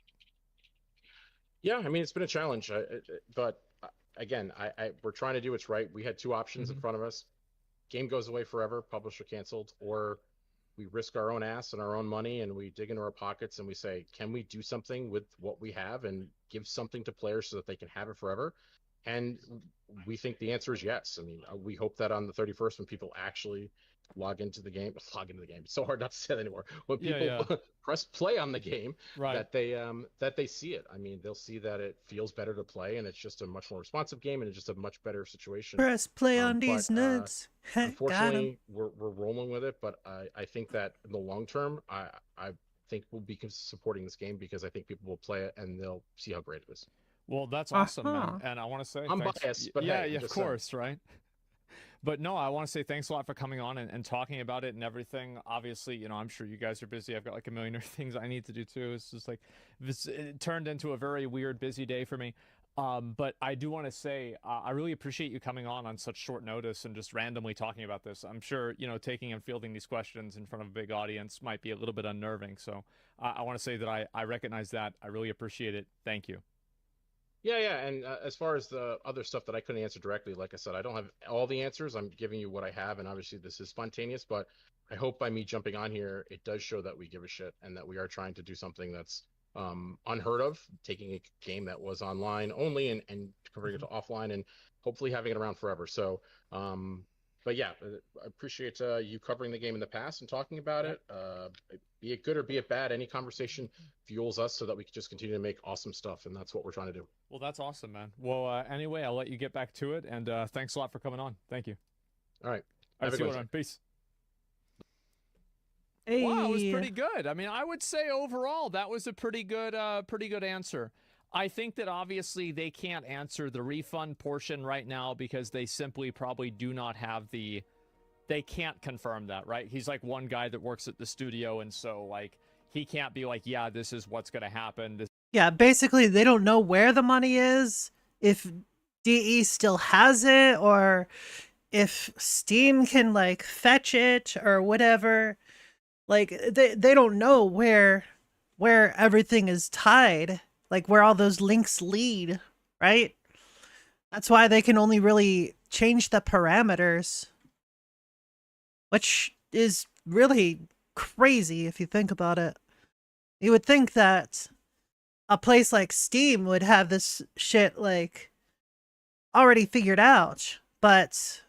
Yeah, I mean, it's been a challenge, but again, we're trying to do what's right. We had 2 options in front of us. Game goes away forever, publisher canceled, or we risk our own ass and our own money, and we dig into our pockets and we say, can we do something with what we have and give something to players so that they can have it forever? And we think the answer is yes. I mean, we hope that on the 31st, when people actually log into the game, it's so hard not to say that anymore. When people press play on the game, that they see it. I mean, they'll see that it feels better to play, and it's just a much more responsive game, and it's just a much better situation. Press play on these nuts. Unfortunately, we're rolling with it, but I think that in the long term, I think we'll be supporting this game because I think people will play it and they'll see how great it is. Well, that's awesome, man. And I want to say I'm biased, but yeah, hey, of course, right? But no, I want to say thanks a lot for coming on and talking about it and everything. Obviously, you know, I'm sure you guys are busy. I've got like a million other things I need to do too. It's just like it turned into a very weird, busy day for me. But I do want to say I really appreciate you coming on such short notice and just randomly talking about this. I'm sure, you know, taking and fielding these questions in front of a big audience might be a little bit unnerving. So I want to say that I recognize that. I really appreciate it. Thank you. Yeah, and as far as the other stuff that I couldn't answer directly, like I said, I don't have all the answers. I'm giving you what I have, and obviously this is spontaneous, but I hope by me jumping on here, it does show that we give a shit and that we are trying to do something that's unheard of, taking a game that was online only and converting it to offline and hopefully having it around forever. So, but yeah, I appreciate you covering the game in the past and talking about it. Be it good or be it bad, any conversation fuels us so that we can just continue to make awesome stuff, and that's what we're trying to do. Well, that's awesome, man. Well, anyway, I'll let you get back to it, and thanks a lot for coming on. Thank you. All right. All right, see you later. Peace. Hey. Wow, it was pretty good. I mean, I would say overall that was a pretty good answer. I think that obviously they can't answer the refund portion right now because they simply probably do not have the... They can't confirm that, right? He's like one guy that works at the studio, and so like he can't be like, yeah, this is what's going to happen. Yeah, basically they don't know where the money is, if DE still has it, or if Steam can like fetch it or whatever. Like they don't know where everything is tied, like where all those links lead, right? That's why they can only really change the parameters, which is really crazy if you think about it. You would think that a place like Steam would have this shit like already figured out, but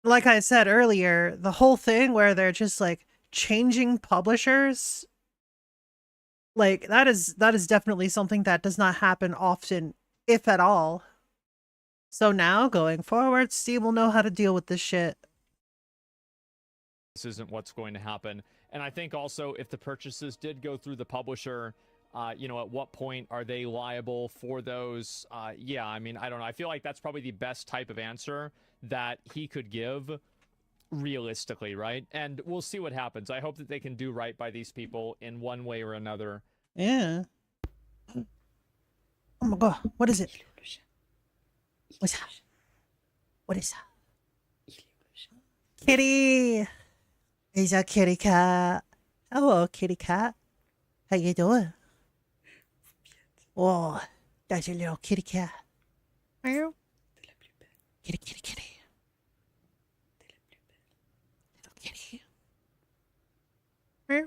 like I said earlier, the whole thing where they're just like changing publishers, like that is definitely something that does not happen often, if at all. So now going forward, Steam will know how to deal with this shit. this isn't what's going to happen. And I think also if the purchases did go through the publisher, you know, at what point are they liable for those? Yeah, I mean, I don't know. I feel like that's probably the best type of answer that he could give realistically, right? And we'll see what happens. I hope that they can do right by these people in one way or another. Yeah. Oh my god, what is it? What's that? What is that? Kitty! He's a kitty cat. Hello, kitty cat. How you doing? Oh, that's your little kitty cat. Meow. Kitty, kitty, kitty. Little kitty. Meow.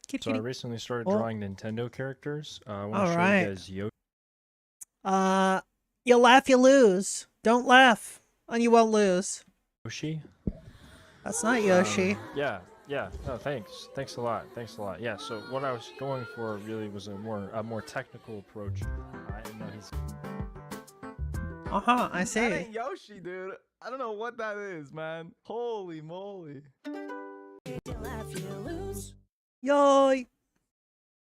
Kitty, So I kitty. recently started Oh. drawing Nintendo characters. I want to All show right. you guys Yoshi. You laugh, you lose. Don't laugh, and you won't lose. That's not Yoshi. Yeah. No, thanks. Thanks a lot. Yeah. So what I was going for really was a more technical approach. And he's I That see. ain't Yoshi, dude. I don't know what that is, man. Holy moly. Yoy.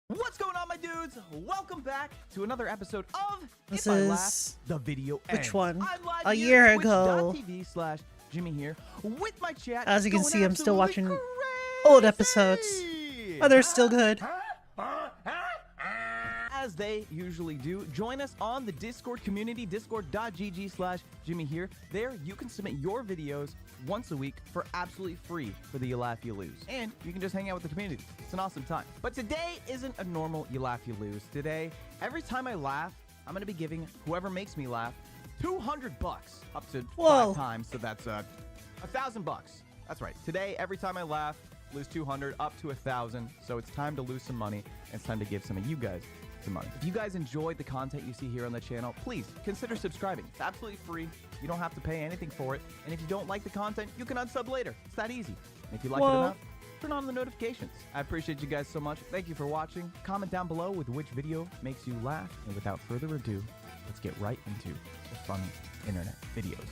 What's going on, my dudes? Welcome back to another episode of This If I Laugh, is the video which ends. one? I'm live A here year at ago. twitch.tv/Jimmy here with my chat. As you can going see, I'm still absolutely watching old episodes. crazy. Oh, they're still good. As they usually do, join us on the Discord community, discord.gg/Jimmy here. There, you can submit your videos once a week for absolutely free for the You Laugh, You Lose. And you can just hang out with the community. It's an awesome time. But today isn't a normal You Laugh, You Lose. Today, every time I laugh, I'm going to be giving whoever makes me laugh $200 up to Whoa. 5 times. So that's $1,000. That's right. Today, every time I laugh, lose 200 up to 1,000. So it's time to lose some money. And it's time to give some of you guys some money. If you guys enjoyed the content you see here on the channel, please consider subscribing. It's absolutely free. You don't have to pay anything for it. And if you don't like the content, you can unsub later. It's that easy. And if you like it Whoa. enough, turn on the notifications. I appreciate you guys so much. Thank you for watching. Comment down below with which video makes you laugh. And without further ado, let's get right into the funny internet videos.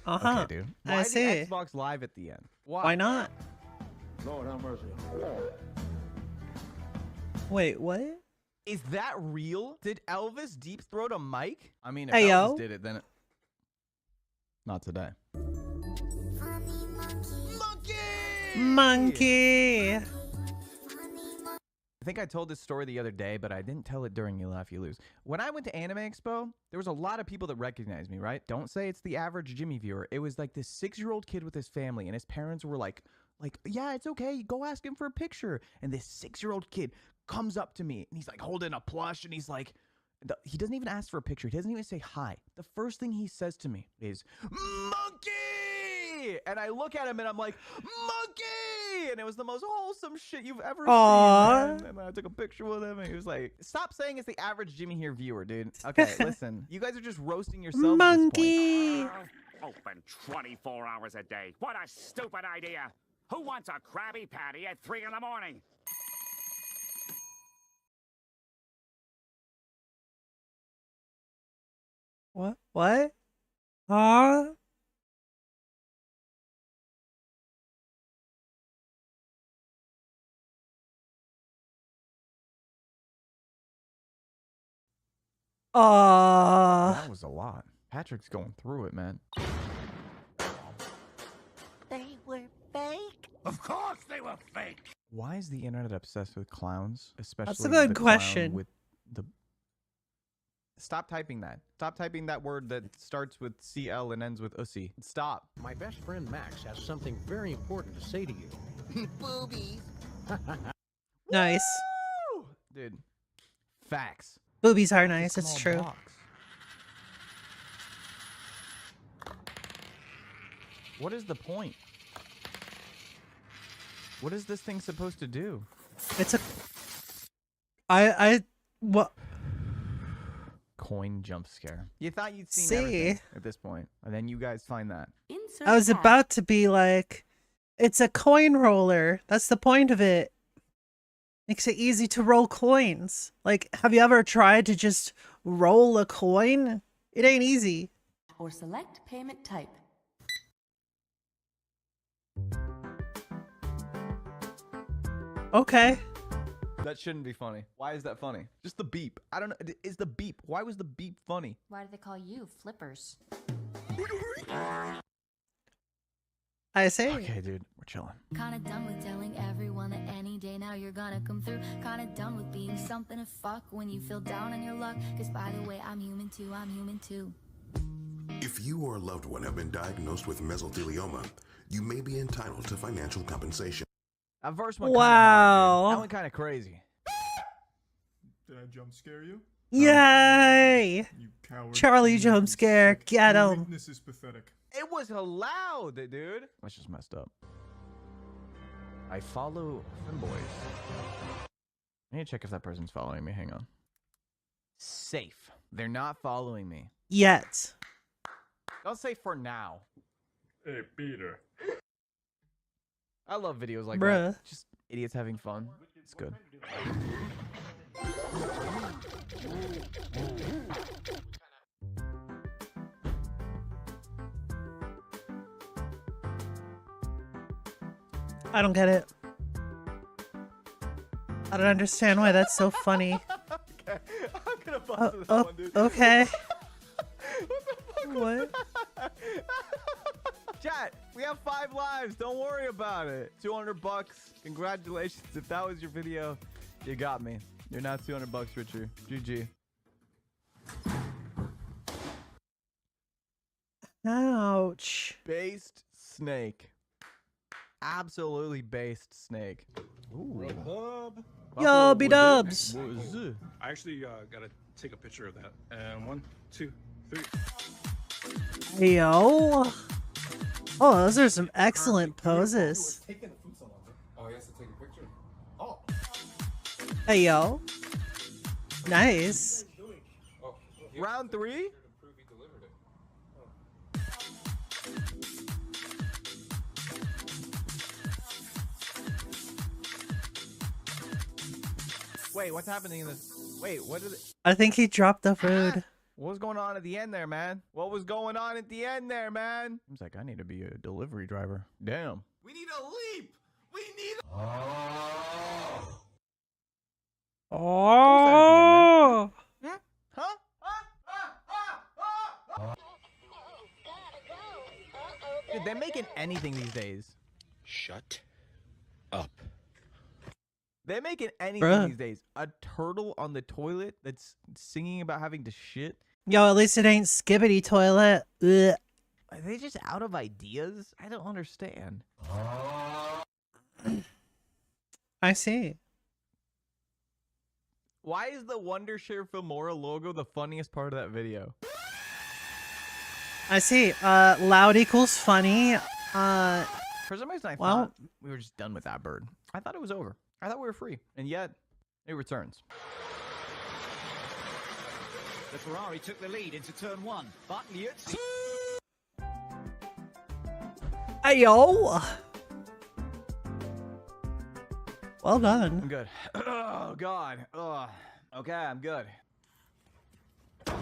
Okay, dude. I Why see. the Xbox Live at the end? Why not? Lord have mercy. Wait, what? Is that real? Did Elvis deep throat a mic? I mean, if Hey, Elvis yo. did it, then not today. Funny monkey. Monkey. I think I told this story the other day, but I didn't tell it during You Laugh, You Lose. When I went to Anime Expo, there was a lot of people that recognized me, right? Don't say it's the average Jimmy viewer. It was like this 6-year-old kid with his family, and his parents were like, yeah, it's okay. Go ask him for a picture. And this 6-year-old kid comes up to me, and he's like holding a plush, and he's like, he doesn't even ask for a picture. He doesn't even say hi. The first thing he says to me is, "Monkey!" And I look at him, and I'm like, "Monkey!" And it was the most wholesome shit you've ever Aw. seen, man. And I took a picture with him, and he was like, "Stop saying it's the average Jimmy here viewer, dude." Okay, listen. You guys are just roasting yourselves at this point. Monkey. Open 24 hours a day. What a stupid idea. Who wants a Krabby Patty at 3 in the morning? What? What? Huh? That was a lot. Patrick's going through it, man. They were fake. Of course they were fake. Why is the internet obsessed with clowns? Especially a good the clown question. With the... Stop typing that. Stop typing that word that starts with CL and ends with ussy. Stop. My best friend Max has something very important to say to you. Boobies. Nice. Woo! Dude. Facts. Boobies are nice, It's a it's small true. box. What is the point? What is this thing supposed to do? It's a... what? Coin jump scare. You thought you'd seen See? everything at this point, and then you guys find that. I was about to be like, it's a coin roller. That's the point of it. Makes it easy to roll coins. Like, have you ever tried to just roll a coin? It ain't easy. Or select payment type. Okay. That shouldn't be funny. Why is that funny? Just the beep. I don't know. Is the beep? Why was the beep funny? Why do they call you flippers? I see. Okay, dude, we're chilling. Kinda done with telling everyone that any day now you're gonna come through. Kinda done with being something to fuck when you feel down on your luck. Cause by the way, I'm human too, I'm human too. If you or a loved one have been diagnosed with mesothelioma, you may be entitled to financial compensation. That first one. Wow. That one kind of crazy. Did I jump scare you? Yay! You coward. Charlie jump scare. Get Your him. weakness is pathetic. It was loud, dude. That's just messed up. I follow Femboys. I need to check if that person's following me. Hang on. Safe. They're not following me. Yet. I'll say for now. Hey, Peter. I love videos like Bruh. that. Just idiots having fun. It's good. I don't get it. I don't understand why that's so funny. Okay. I'm gonna bust this one, dude. Okay. What the fuck? What? Chat, we have 5 lives. Don't worry about it. $200. Congratulations. If that was your video, you got me. You're now $200 richer. GG. Ouch. Based snake. Absolutely based snake. Ooh. Yo, B-dubs. I actually gotta take a picture of that. And 1, 2, 3. Yo. Oh, those are some excellent poses. Oh, he has to take a picture. Oh. Hey, yo. Nice. Round 3? Wait, what's happening in this? Wait, what did it? I think he dropped the food. What was going on at the end there, man? What was going on at the end there, man? Seems like I need to be a delivery driver. Damn. We need a leap. We need. Oh. Huh? Dude, they're making anything these days. Shut up. They're making anything Bruh. these days. A turtle on the toilet that's singing about having to shit. Yo, at least it ain't Skibbity Toilet. Ugh. Are they just out of ideas? I don't understand. I see. Why is the Wondershare Filmora logo the funniest part of that video? I see. Loud equals funny. For some reason, I Well- thought we were just done with that bird. I thought it was over. I thought we were free. And yet, it returns. The Ferrari took the lead into turn 1, but Liuzzi... Hey, yo. Well I'm done. good. Oh, God. Ugh. Okay, I'm good. No,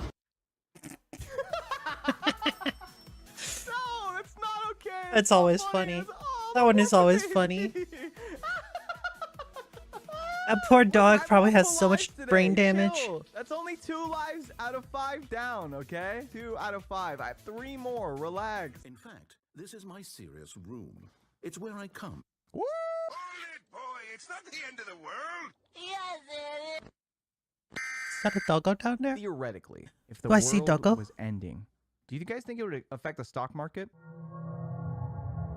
that's not okay. That's always funny. That one is always funny. That poor dog probably has so much brain damage. Chill. That's only 2 lives out of 5 down, okay? 2 out of 5. I have 3 more. Relax. In fact, this is my serious room. It's where I come. Woo! Hold it, boy. It's not the end of the world. Yes, it is. Is that a doggo down there? Theoretically, if the Do I see world Doggo? was ending, do you guys think it would affect the stock market?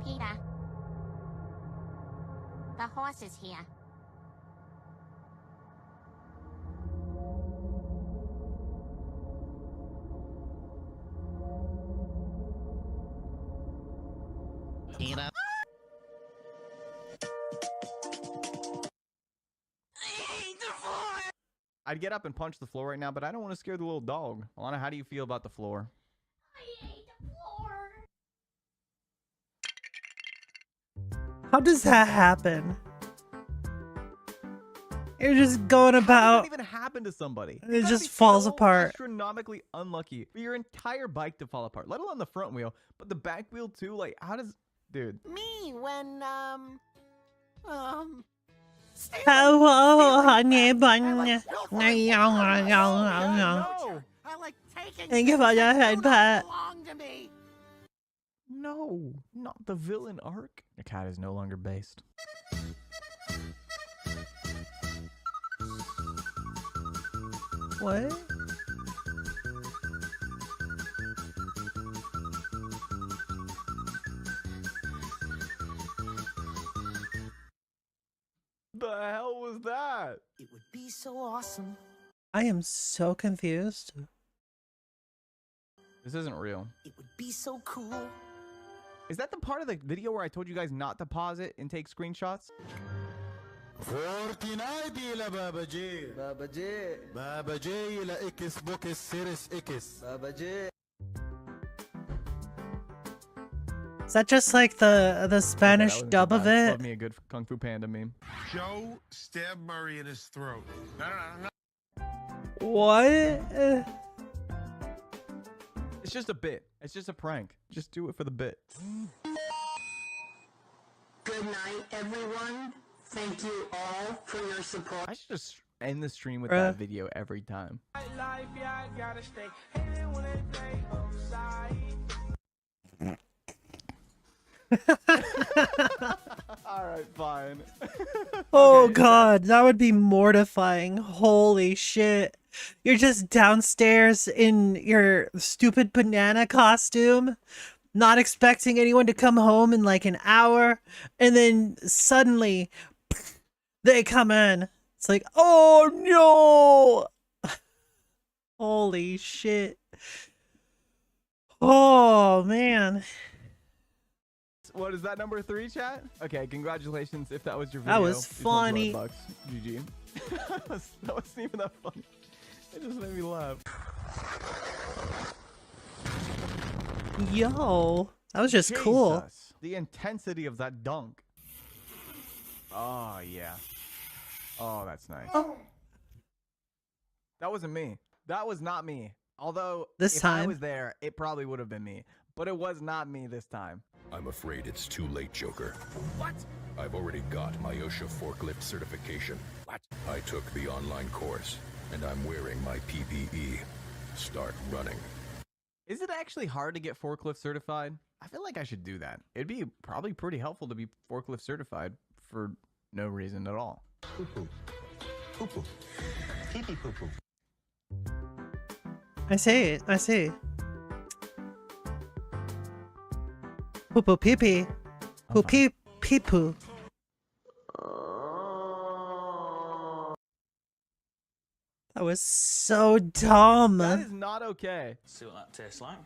Peter. The horse is here. Peter. I'd get up and punch the floor right now, but I don't want to scare the little dog. Alana, how do you feel about the floor? I hate the floor. How does that happen? You're just going How does about. that even happen to somebody? It You gotta just be falls so apart. Astronomically unlucky for your entire bike to fall apart, let alone the front wheel, but the back wheel too. Like, how does, dude? Me when Oh, honey bun. I like taking Think things about your that head, do not Pat. belong to me. No, not the villain arc. The cat is no longer based. What? The hell was that? It would be so awesome. I am so confused. This isn't real. It would be so cool. Is that the part of the video where I told you guys not to pause it and take screenshots? فورتنايتي لبابا جي بابا جي بابا جي لإكس بوكس سيرس إكس بابا جي. Is that just like the Spanish dub of it? Love me a good Kung Fu Panda meme. Joe stabbed Murray in his throat. No. What? It's just a bit. It's just a prank. Just do it for the bit. Good night, everyone. Thank you all for your support. I should just end the stream with Bruh. that video every time. Alright, fine. Oh Okay, god, that would be mortifying. Holy shit. You're just downstairs in your stupid banana costume, not expecting anyone to come home in like an hour, and then suddenly they come in. It's like, oh no! Holy shit. Oh man. What is that, number 3, chat? Okay, congratulations if that was your video. That was These ones funny. $100. GG. that wasn't even that funny. It just made me laugh. Yo, that was just cool. Jesus. The intensity of that dunk. Oh, yeah. Oh, that's nice. Oh. That wasn't me. That was not me. Although, This if I time. was there, it probably would have been me. But it was not me this time. I'm afraid it's too late, Joker. What? I've already got my OSHA forklift certification. What? I took the online course, and I'm wearing my PPE. Start running. Is it actually hard to get forklift certified? I feel like I should do that. It'd be probably pretty helpful to be forklift certified for no reason at all. Poo-poo. Poo-poo. Pee-pee poo-poo. I see. I see. Poo poo pee pee. Poo pee pee poo. That was so dumb. That is not okay. See what that tastes like.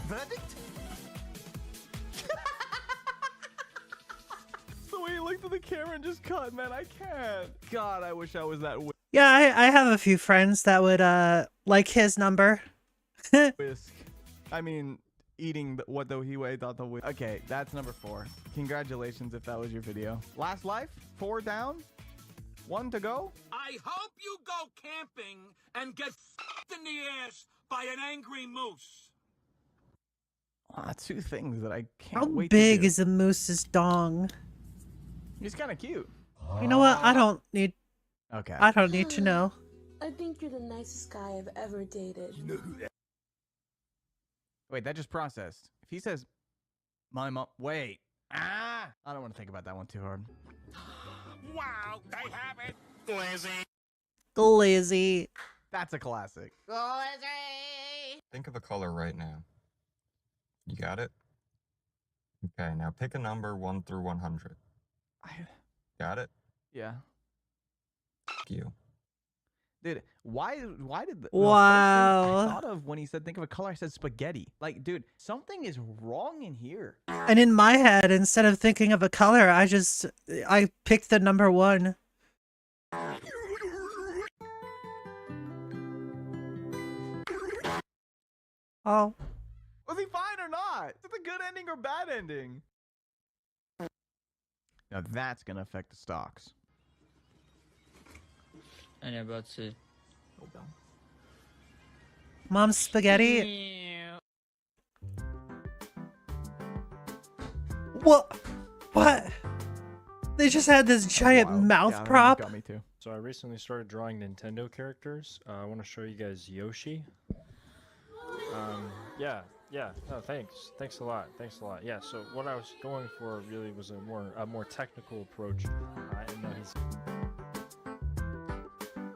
Verdict? The way he looked at the camera and just cut, man, I can't. God, I wish I was that Yeah, I have a few friends that would like his number. whisk. I mean, eating what the he thought the whisk. Okay, that's number 4. Congratulations if that was your video. Last life, 4 down, 1 to go. I hope you go camping and get f***ed in the ass by an angry moose. 2 things that I can't How wait big to do. is a moose's dong? He's kind of cute. You know what? I don't need. Okay. I don't need to know. I think you're the nicest guy I've ever dated. Wait, that just processed. If he says, my mom, wait. I don't want to think about that one too hard. Wow, they have it. Glizzy. Glizzy. That's a classic. Glizzy. Think of a color right now. You got it? Okay, now pick a number 1 through 100. Got it? Yeah. F you. Dude, why did the Wow. first thing I thought of when he said think of a color, I said spaghetti. Like, dude, something is wrong in here. And in my head, instead of thinking of a color, I picked the number 1. Oh. Was he fine or not? Is it a good ending or bad ending? Now that's gonna affect the stocks. And you're about to. Mom spaghetti. What? What? They just had this giant Wild. mouth Yeah, that prop. got me too. So I recently started drawing Nintendo characters. I want to show you guys Yoshi. Yeah. No, thanks a lot. Yeah. So what I was going for really was a more technical approach. I know he's.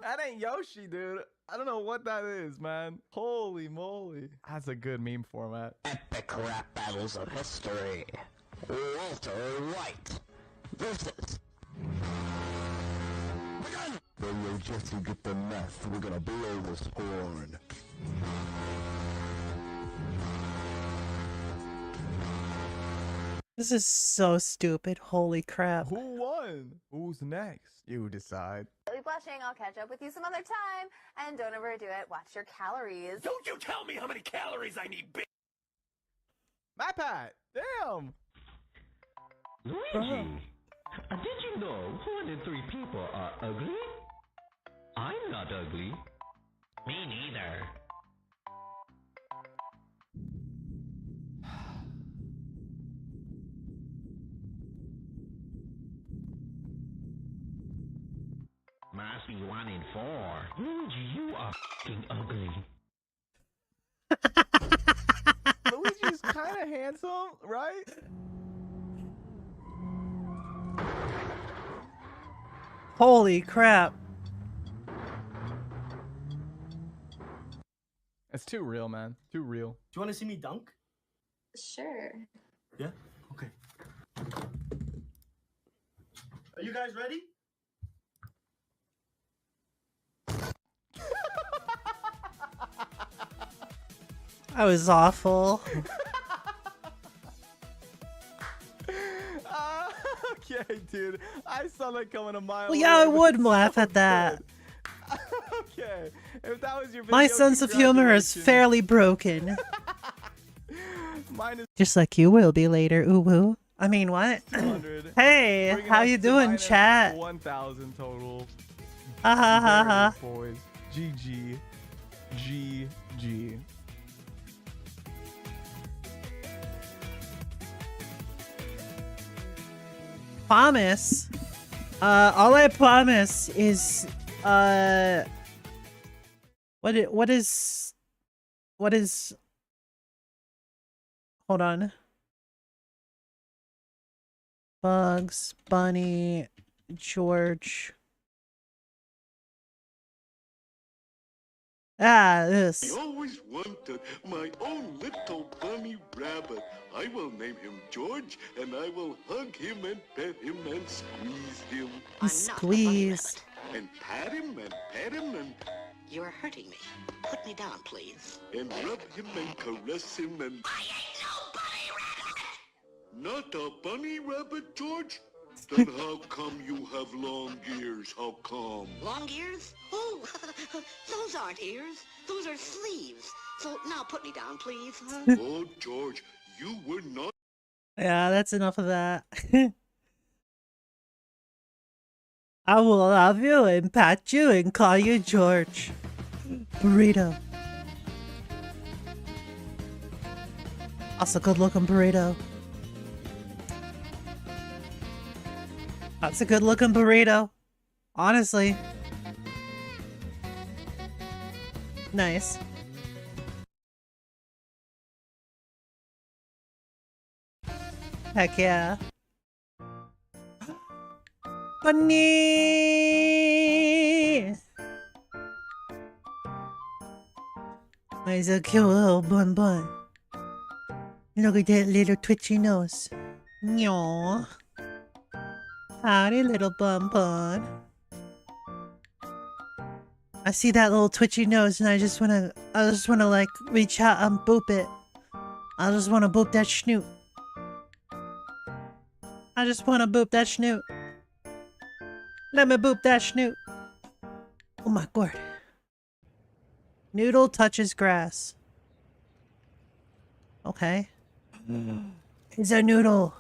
That ain't Yoshi, dude. I don't know what that is, man. Holy moly. That's a good meme format. Epic rap battles of history. Walter White versus. Then you'll just get the meth. We're gonna blow this horn. This is so stupid. Holy crap. Who won? Who's next? You decide. Really blushing, I'll catch up with you some other time. And don't overdo it. Watch your calories. Don't you tell me how many calories I need, bitch! My Pat! Damn! Luigi, did you know 1 in 3 people are ugly? I'm not ugly. Me neither. Must be 1 in 4. Luigi, you are f***ing ugly. Luigi's kind of handsome, right? Holy crap. It's too real, man. Too real. Do you want to see me dunk? Sure. Yeah? Okay. Are you guys ready? That was awful. Okay, dude. I saw that coming a mile Well, yeah, I away. would laugh at that. Okay. If that was your video, My sense of humor is congratulations. fairly broken. Mine is Just like you will be later, ooh woo. I mean, what? 200. Hey, Bringing how us you to doing, minus chat? 1,000 total. Ha ha ha There it ha. is, boys. GG. GG. Promise. All I promise is, what is, hold on. Bugs, Bunny, George. This. I always wanted my own little bunny rabbit. I will name him George, and I will hug him and pet him and squeeze him. Squeeze. And pat him and pet him and... You're hurting me. Put me down, please. And rub him and caress him and... I ain't no bunny rabbit! Not a bunny rabbit, George? Then how come you have long ears? How come? Long ears? Oh, those aren't ears. Those are sleeves. So now put me down, please. Oh, George, you were not... Yeah, that's enough of that. I will love you and pat you and call you George. Burrito. Also good looking burrito. That's a good looking burrito. Honestly. Nice. Heck yeah. Bunny! He's a cute little bun bun. Look at that little twitchy nose. Nyah. Howdy, little bun bun. I see that little twitchy nose and I just wanna like reach out and boop it. I just wanna boop that snoot. I just wanna boop that snoot. Let me boop that snoot. Oh my god. Noodle touches grass. Okay. It's a noodle.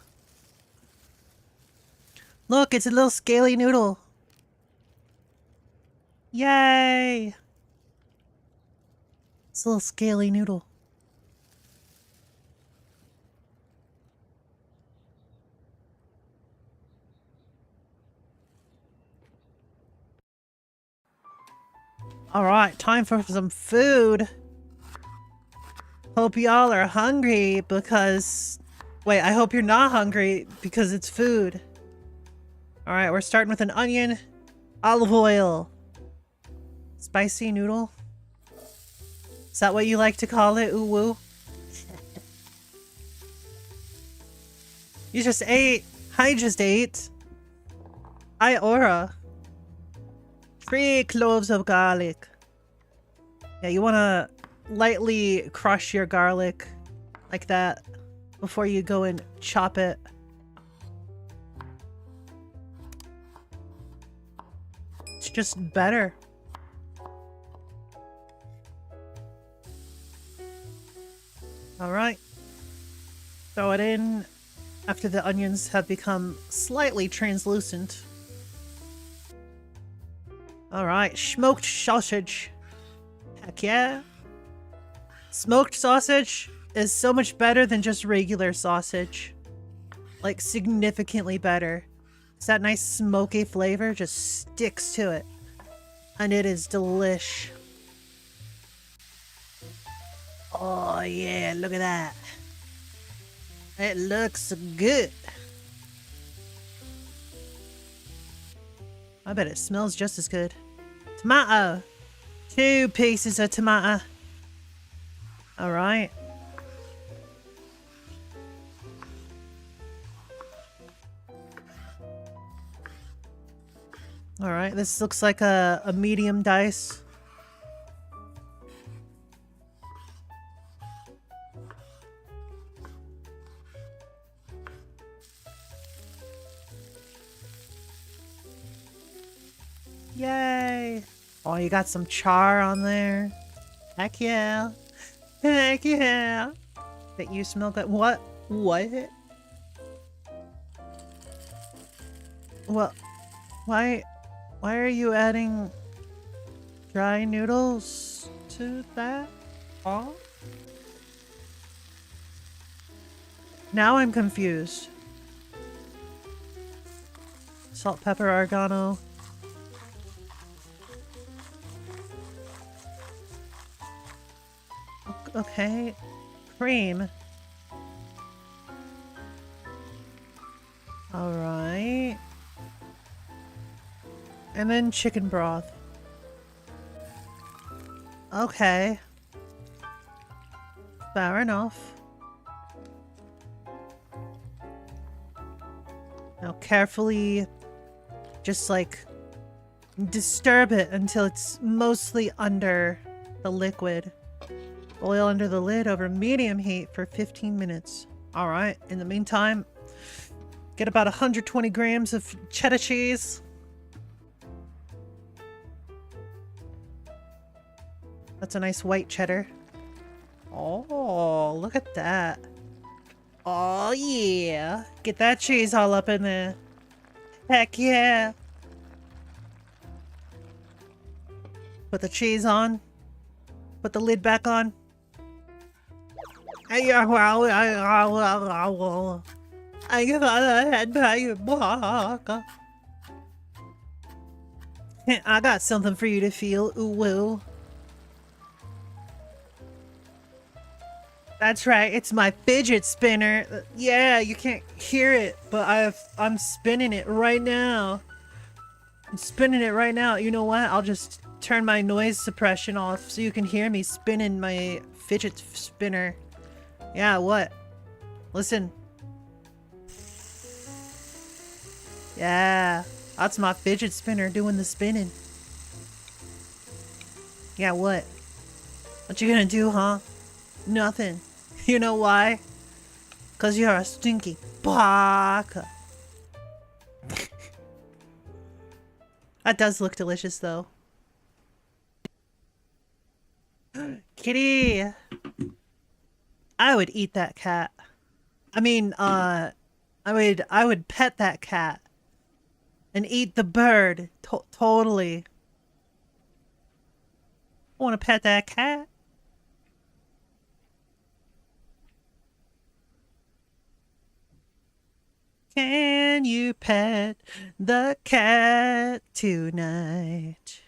Look, it's a little scaly noodle. Yay! It's a little scaly noodle. Alright, time for some food. Hope y'all are hungry because... Wait, I hope you're not hungry because it's food. Alright, we're starting with an onion, olive oil, spicy noodle. Is that what you like to call it, ooh woo? You just ate. I just ate. I aura. 3 cloves of garlic. Yeah, you want to lightly crush your garlic like that before you go and chop it. It's just better. Alright. Throw it in after the onions have become slightly translucent. Alright, smoked sausage. Heck yeah. Smoked sausage is so much better than just regular sausage. Like, significantly better. It's that nice smoky flavor just sticks to it. And it is delish. Oh yeah, look at that. It looks good. I bet it smells just as good. Tomato. 2 pieces of tomato. Alright. Alright, this looks like a medium dice. Yay! Oh, you got some char on there. Heck yeah. Heck yeah. That you smell good. What? What? Well, why are you adding dry noodles to that? Oh? Now I'm confused. Salt, pepper, oregano. Okay. Cream. Alright. And then chicken broth. Okay. Fair enough. Now carefully just like disturb it until it's mostly under the liquid. Boil under the lid over medium heat for 15 minutes. Alright, in the meantime, get about 120 grams of cheddar cheese. That's a nice white cheddar. Oh, look at that. Oh yeah. Get that cheese all up in there. Heck yeah. Put the cheese on. Put the lid back on. I got a head by your block. I got something for you to feel, ooh woo. That's right, it's my fidget spinner. Yeah, you can't hear it, but I'm spinning it right now. I'm spinning it right now. You know what? I'll just turn my noise suppression off so you can hear me spinning my fidget spinner. Yeah, what? Listen. Yeah, that's my fidget spinner doing the spinning. Yeah, what? What you gonna do, huh? Nothing. You know why? 'Cause you're a stinky baka. That does look delicious, though. Kitty! I would eat that cat. I mean, I would pet that cat. and eat the bird. Totally. I want to pet that cat. Can you pet the cat tonight?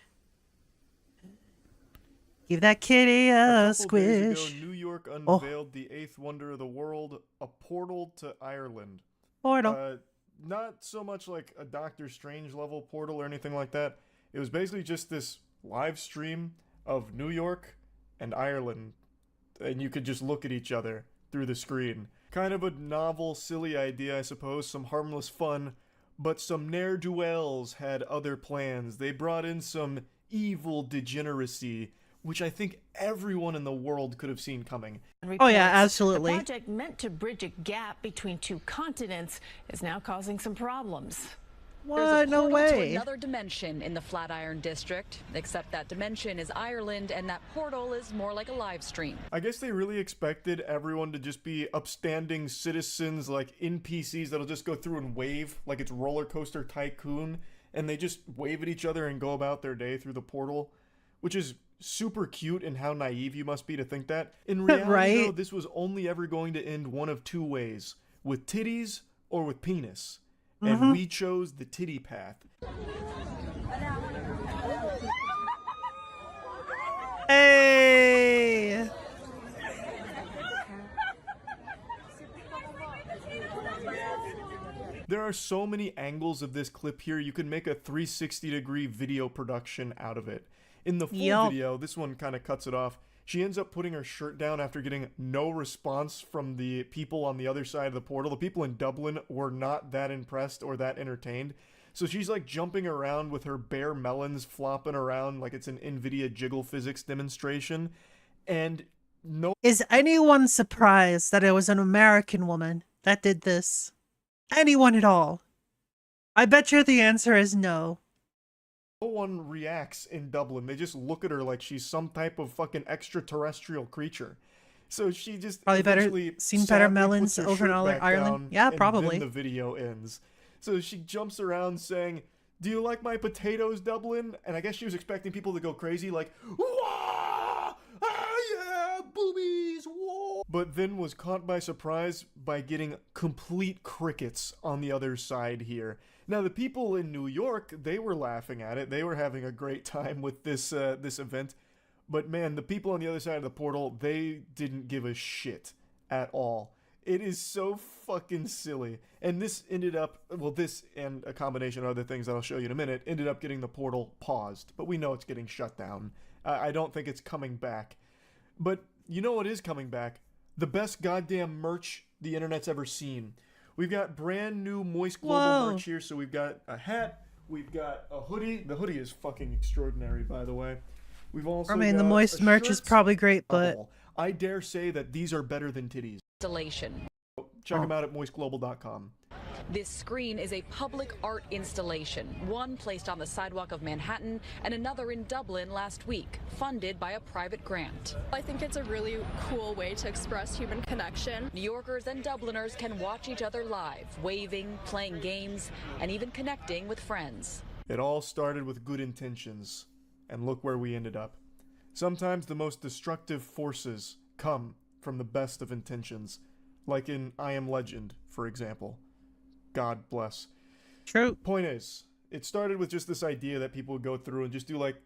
Give that kitty a couple days squish. ago, New York Oh. unveiled the eighth wonder of the world, a portal to Ireland. Portal. Not so much like a Doctor Strange level portal or anything like that. It was basically just this live stream of New York and Ireland, and you could just look at each other through the screen. Kind of a novel, silly idea, I suppose, some harmless fun, but some ne'er-do-wells had other plans. They brought in some evil degeneracy, which I think everyone in the world could have seen coming. Oh yeah, absolutely. The project meant to bridge a gap between two continents is now causing some problems. What? No To way. another dimension in the Flatiron District, except that dimension is Ireland and that portal is more like a live stream. I guess they really expected everyone to just be upstanding citizens, like NPCs that'll just go through and wave like it's Roller Coaster Tycoon, and they just wave at each other and go about their day through the portal, which is super cute. And how naive you must be to think that. In reality, Right? though, this was only ever going to end one of two ways: with titties or with penis. And we chose the titty path. Hey! There are so many angles of this clip here, you could make a 360-degree video production out of it. In the full Yup. video, this one kind of cuts it off. She ends up putting her shirt down after getting no response from the people on the other side of the portal. The people in Dublin were not that impressed or that entertained. So she's like jumping around with her bare melons flopping around like it's an NVIDIA jiggle physics demonstration. And no... Is anyone surprised that it was an American woman that did this? Anyone at all? I bet you the answer is no. No one reacts in Dublin. They just look at her like she's some type of fucking extraterrestrial creature. So she just Probably better eventually seen better sadly melons puts her over in shirt back Ireland. down, Yeah, and probably. then the video ends. So she jumps around saying, "Do you like my potatoes, Dublin?" And I guess she was expecting people to go crazy like, "Wah! Ah, yeah, boobies, whoa!" But then was caught by surprise by getting complete crickets on the other side here. Now, the people in New York, they were laughing at it. They were having a great time with this this event. But man, the people on the other side of the portal, they didn't give a shit at all. It is so fucking silly. And this ended up, well, this and a combination of other things that I'll show you in a minute, ended up getting the portal paused. But we know it's getting shut down. I don't think it's coming back. But you know what is coming back? The best goddamn merch the internet's ever seen. We've got brand new Moist Global merch here. So we've got a hat, we've got a hoodie. The hoodie is fucking extraordinary, by the way. We've also I mean, the got Moist a merch is shirt, probably great, a but ball. I dare say that these are better than titties. Installation. Check them out at moistglobal.com. This screen is a public art installation, one placed on the sidewalk of Manhattan and another in Dublin last week, funded by a private grant. I think it's a really cool way to express human connection. New Yorkers and Dubliners can watch each other live, waving, playing games, and even connecting with friends. It all started with good intentions, and look where we ended up. Sometimes the most destructive forces come from the best of intentions, like in I Am Legend, for example. God bless. True. Point is, it started with just this idea that people would go through and just do like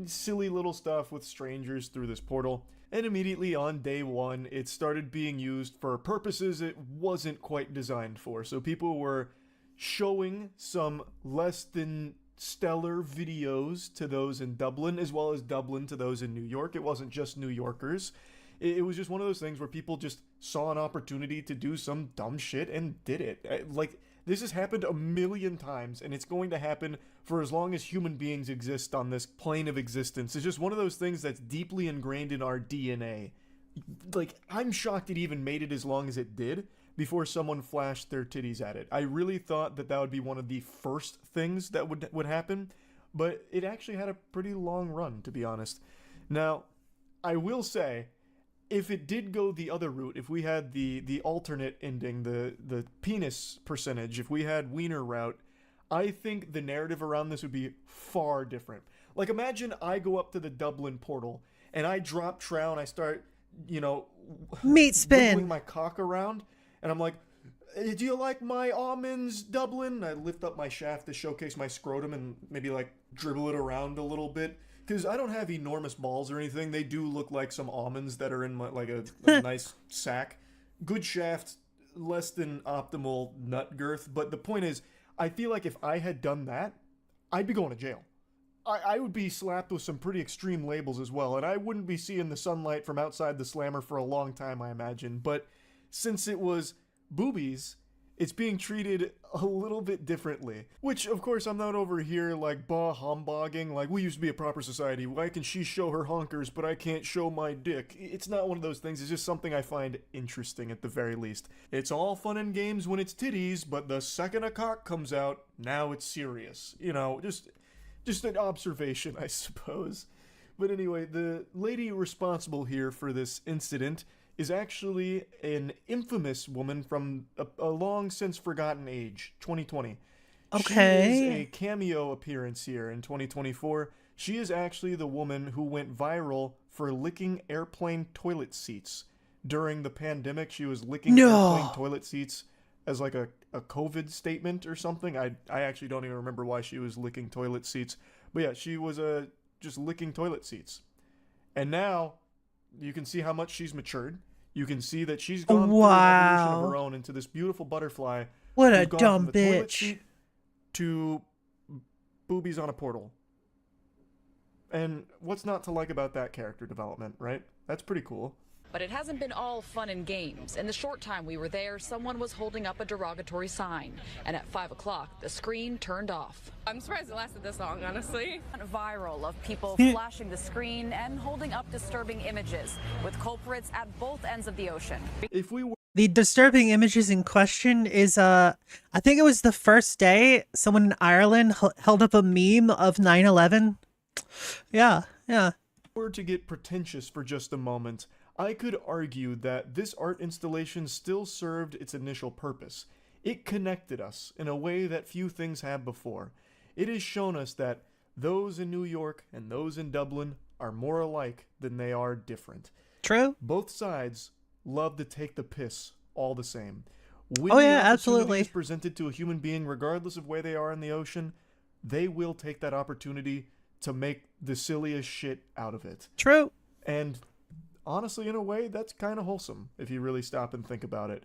silly little stuff with strangers through this portal, and immediately on day one, it started being used for purposes it wasn't quite designed for. So people were showing some less than stellar videos to those in Dublin, as well as Dublin to those in New York. It wasn't just New Yorkers. It was just one of those things where people just saw an opportunity to do some dumb shit and did it. Like, this has happened a million times, and it's going to happen for as long as human beings exist on this plane of existence. It's just one of those things that's deeply ingrained in our DNA. Like, I'm shocked it even made it as long as it did before someone flashed their titties at it. I really thought that that would be one of the first things that would happen, but it actually had a pretty long run, to be honest. Now, I will say, if it did go the other route, if we had the alternate ending, the penis percentage, if we had wiener route, I think the narrative around this would be far different. Like, imagine I go up to the Dublin portal and I drop trow and I start, you know, meat spin, wiggling my cock around, and I'm like, do you like my almonds, Dublin? I lift up my shaft to showcase my scrotum and maybe like dribble it around a little bit. Because I don't have enormous balls or anything. They do look like some almonds that are in my, like a nice sack. Good shaft, less than optimal nut girth. But the point is, I feel like if I had done that, I'd be going to jail. I would be slapped with some pretty extreme labels as well. And I wouldn't be seeing the sunlight from outside the slammer for a long time, I imagine. But since it was boobies, it's being treated a little bit differently. Which, of course, I'm not over here like humbugging, like, we used to be a proper society. Why can she show her honkers, but I can't show my dick? It's not one of those things. It's just something I find interesting at the very least. It's all fun and games when it's titties, but the second a cock comes out, now it's serious. You know, just an observation, I suppose. But anyway, the lady responsible here for this incident is actually an infamous woman from a long since forgotten age, 2020. Okay. She is a cameo appearance here in 2024. She is actually the woman who went viral for licking airplane toilet seats. During the pandemic, she was licking airplane toilet seats as like a COVID statement or something. I actually don't even remember why she was licking toilet seats. But yeah, she was just licking toilet seats. And now you can see how much she's matured. You can see that she's gone through an evolution of her own into this beautiful butterfly. What a who's gone dumb from the toilet bitch. seat to boobies on a portal. And what's not to like about that character development, right? That's pretty cool. But it hasn't been all fun and games. In the short time we were there, someone was holding up a derogatory sign. And at 5 o'clock, the screen turned off. I'm surprised it lasted this long, honestly. Viral of people flashing the screen and holding up disturbing images, with culprits at both ends of the ocean. If we were The disturbing images in question is, I think it was the first day someone in Ireland held up a meme of 9/11. Yeah. were to get pretentious for just a moment, I could argue that this art installation still served its initial purpose. It connected us in a way that few things have before. It has shown us that those in New York and those in Dublin are more alike than they are different. True. Both sides love to take the piss all the same. When Oh, the yeah, opportunity absolutely. is presented to a human being, regardless of where they are in the ocean, they will take that opportunity to make the silliest shit out of it. True. And honestly, in a way, that's kind of wholesome if you really stop and think about it.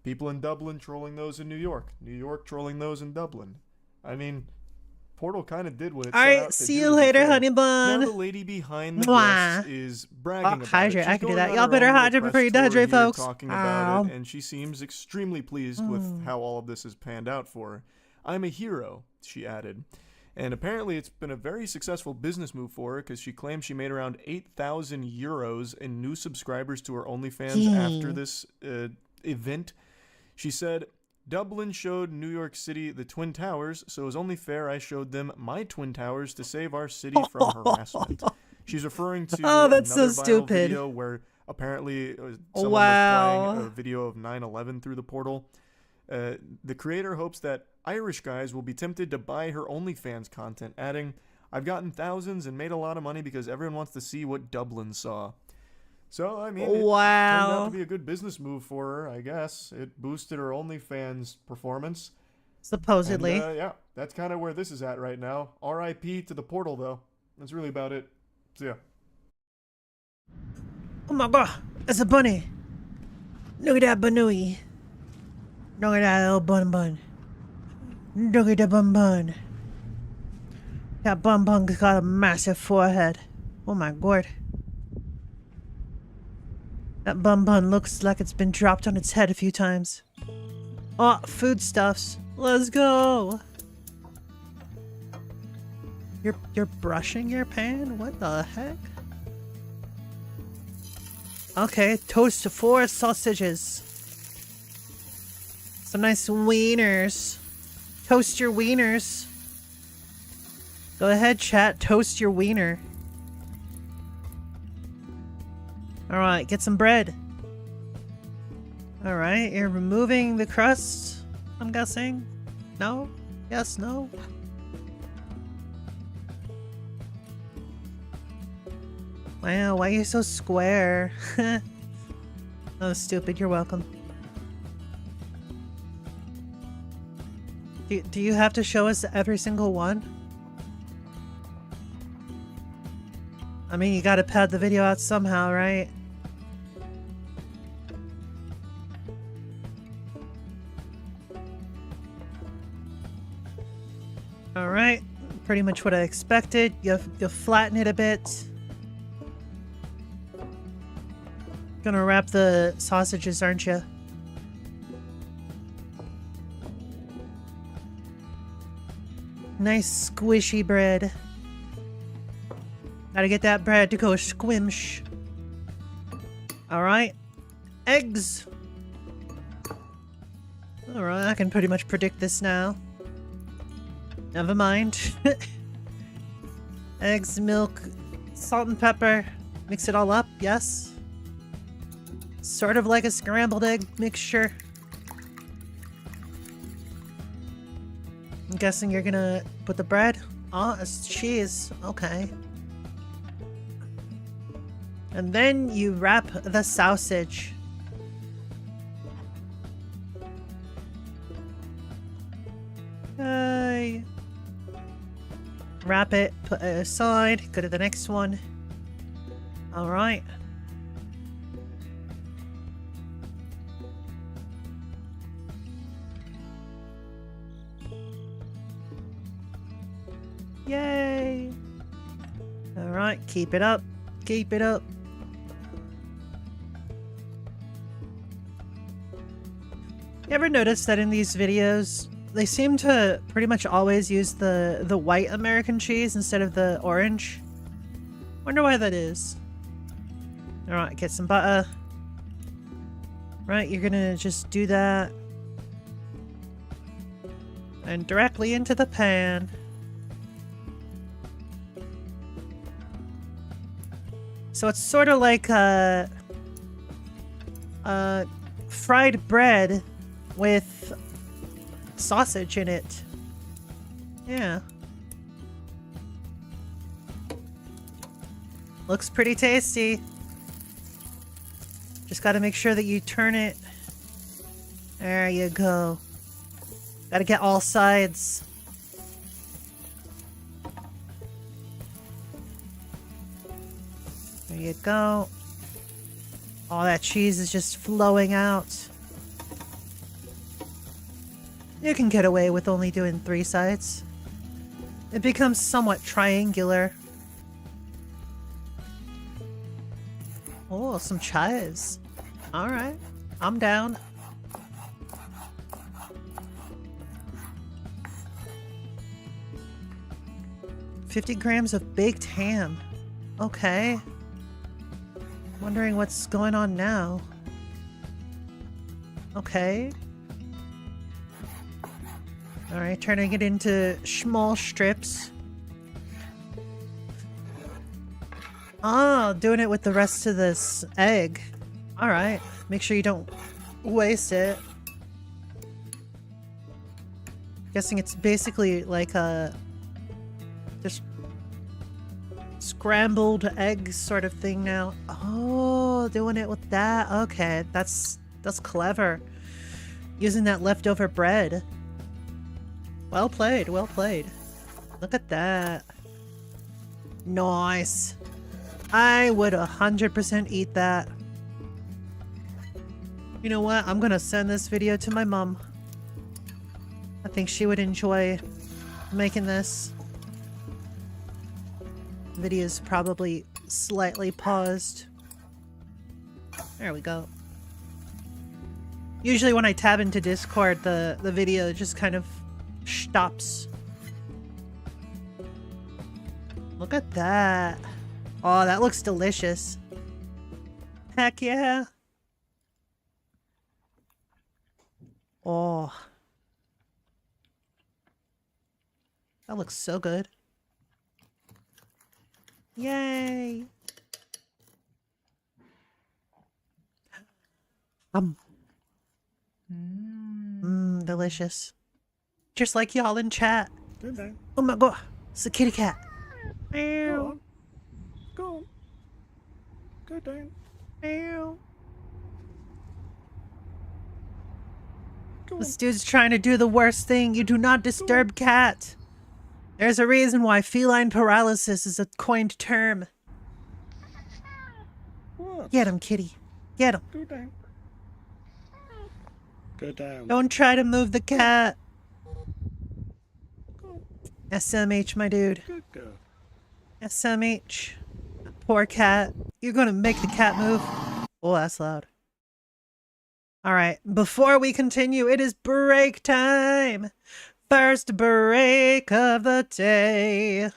People in Dublin trolling those in New York. New York trolling those in Dublin. I mean, Portal kind of did what it set Alright, out to see do, you to be later, fair. honey bun. Now the lady behind the Mwah. breasts is bragging about hydrate. it. I She's can do going that. on Y'all her better own little hydrate before you press tour dehydrate, here, folks. talking about Ow. it, and she seems extremely pleased with how all of this has panned out for her. I'm a hero, she added. And apparently it's been a very successful business move for her because she claims she made around 8,000 euros in new subscribers to her OnlyFans after this event. She said, Dublin showed New York City the Twin Towers, so it was only fair I showed them my Twin Towers to save our city from harassment. She's referring to Oh, that's so another viral stupid. video where apparently someone Wow. was playing a video of 9/11 through the portal. The creator hopes that Irish guys will be tempted to buy her OnlyFans content, adding, I've gotten thousands and made a lot of money because everyone wants to see what Dublin saw. So, I mean, it turned out to be a good business move for her, I guess. It boosted her OnlyFans performance. Supposedly. And, yeah, that's kind of where this is at right now. R.I.P. to the portal, though. That's really about it. So, yeah. Oh my god, it's a bunny. Look at that banooey. Look at that little bun. Look at the bun. That bun's got a massive forehead. Oh my god. That bun looks like it's been dropped on its head a few times. Oh, foodstuffs. Let's go. You're brushing your pan? What the heck? Okay, toast 4 sausages. Some nice wieners. Toast your wieners. Go ahead, chat. Toast your wiener. Alright, get some bread. Alright, you're removing the crust, I'm guessing? No? Yes, no? Wow, why are you so square? Oh, stupid, you're welcome. Do you have to show us every single one? I mean, you gotta pad the video out somehow, right? Alright, pretty much what I expected. You'll flatten it a bit. Gonna wrap the sausages, aren't you? Nice squishy bread. Gotta get that bread to go squimsh. Alright. Eggs! Alright, I can pretty much predict this now. Never mind. Eggs, milk, salt and pepper. Mix it all up, yes. Sort of like a scrambled egg mixture. I'm guessing you're gonna put the bread? Oh, it's cheese. Okay. And then you wrap the sausage. Okay. Wrap it, put it aside, go to the next one. Alright. Yay! Alright, keep it up. Keep it up. You ever notice that in these videos, they seem to pretty much always use the white American cheese instead of the orange? Wonder why that is. Alright, get some butter. Right, you're gonna just do that. And directly into the pan. So it's sort of like fried bread with sausage in it. Yeah. Looks pretty tasty. Just gotta make sure that you turn it. There you go. Gotta get all sides. There you go. All that cheese is just flowing out. You can get away with only doing 3 sides. It becomes somewhat triangular. Oh, some chives. Alright, I'm down. $50 grams of baked ham. Okay. Wondering what's going on now. Okay. Alright, turning it into small strips. Oh, doing it with the rest of this egg. Alright, make sure you don't waste it. Guessing it's basically like a just scrambled egg sort of thing now. Oh, doing it with that. Okay, that's clever. Using that leftover bread. Well played, well played. Look at that. Nice. I would 100% eat that. You know what? I'm gonna send this video to my mom. I think she would enjoy making this. Video's probably slightly paused. There we go. Usually when I tab into Discord, the video just kind of stops. Look at that. Oh, that looks delicious. Heck yeah. Oh. That looks so good. Yay. Delicious. Just like y'all in chat. Good day. Oh my god, it's a kitty cat. Go Meow. on. Go on. Good day. Meow. This dude's trying to do the worst thing. You do not disturb cat. There's a reason why feline paralysis is a coined term. What? Get him, kitty. Get him. Good day. Good down. Don't try to move the cat. SMH, my dude. Good girl. SMH. Poor cat. You're gonna make the cat move. Oh, that's loud. Alright, before we continue, it is break time. First break of the day.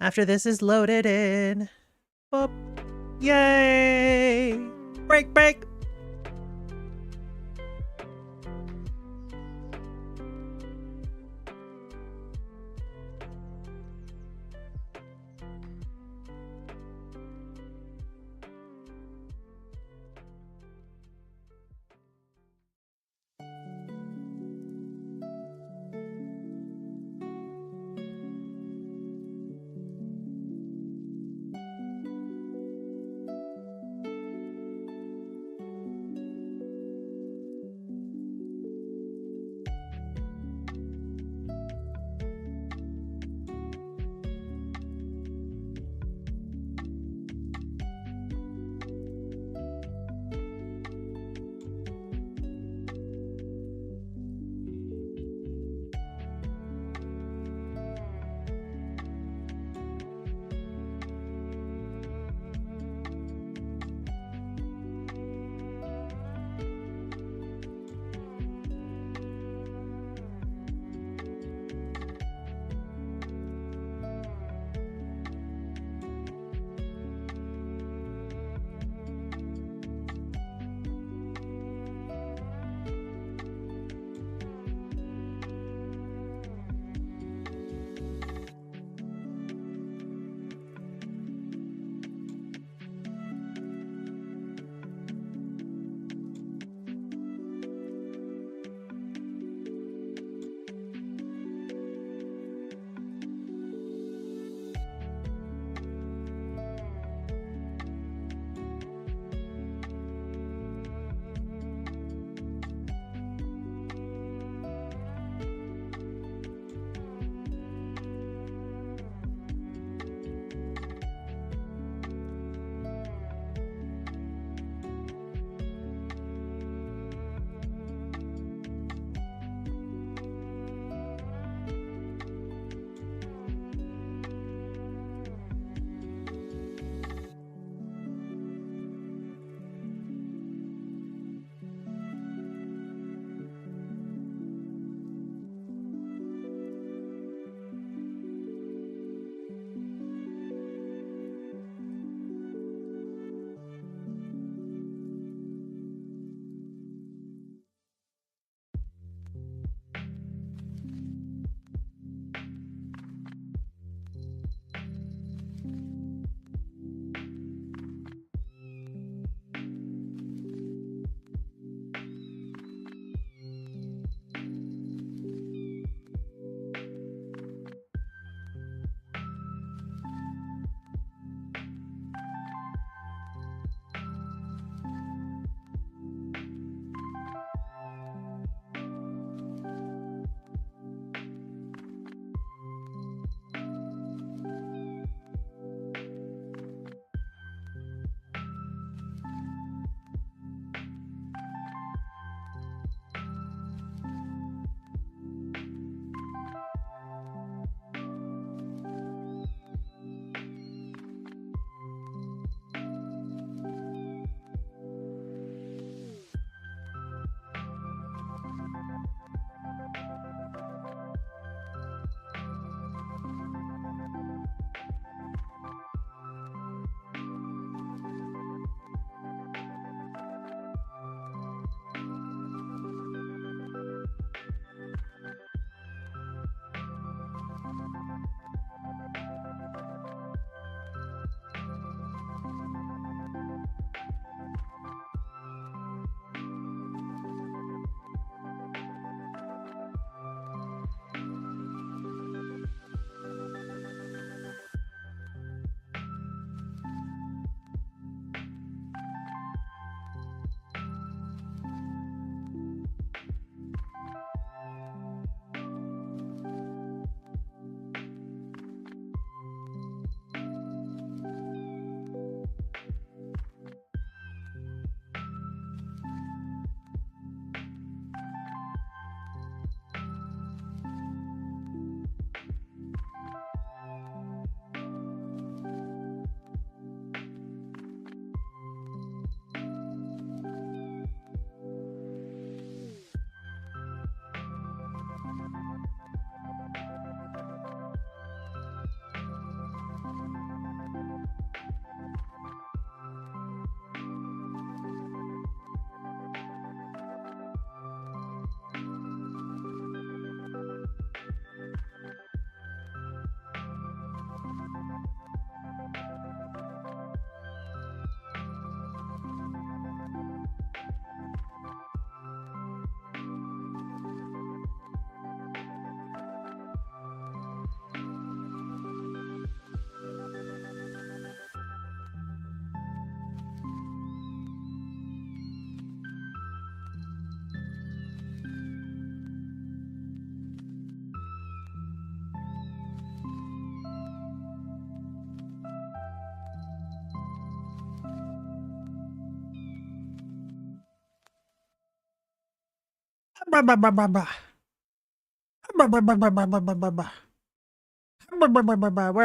After this is loaded in. Boop. Yay! Break, break! We're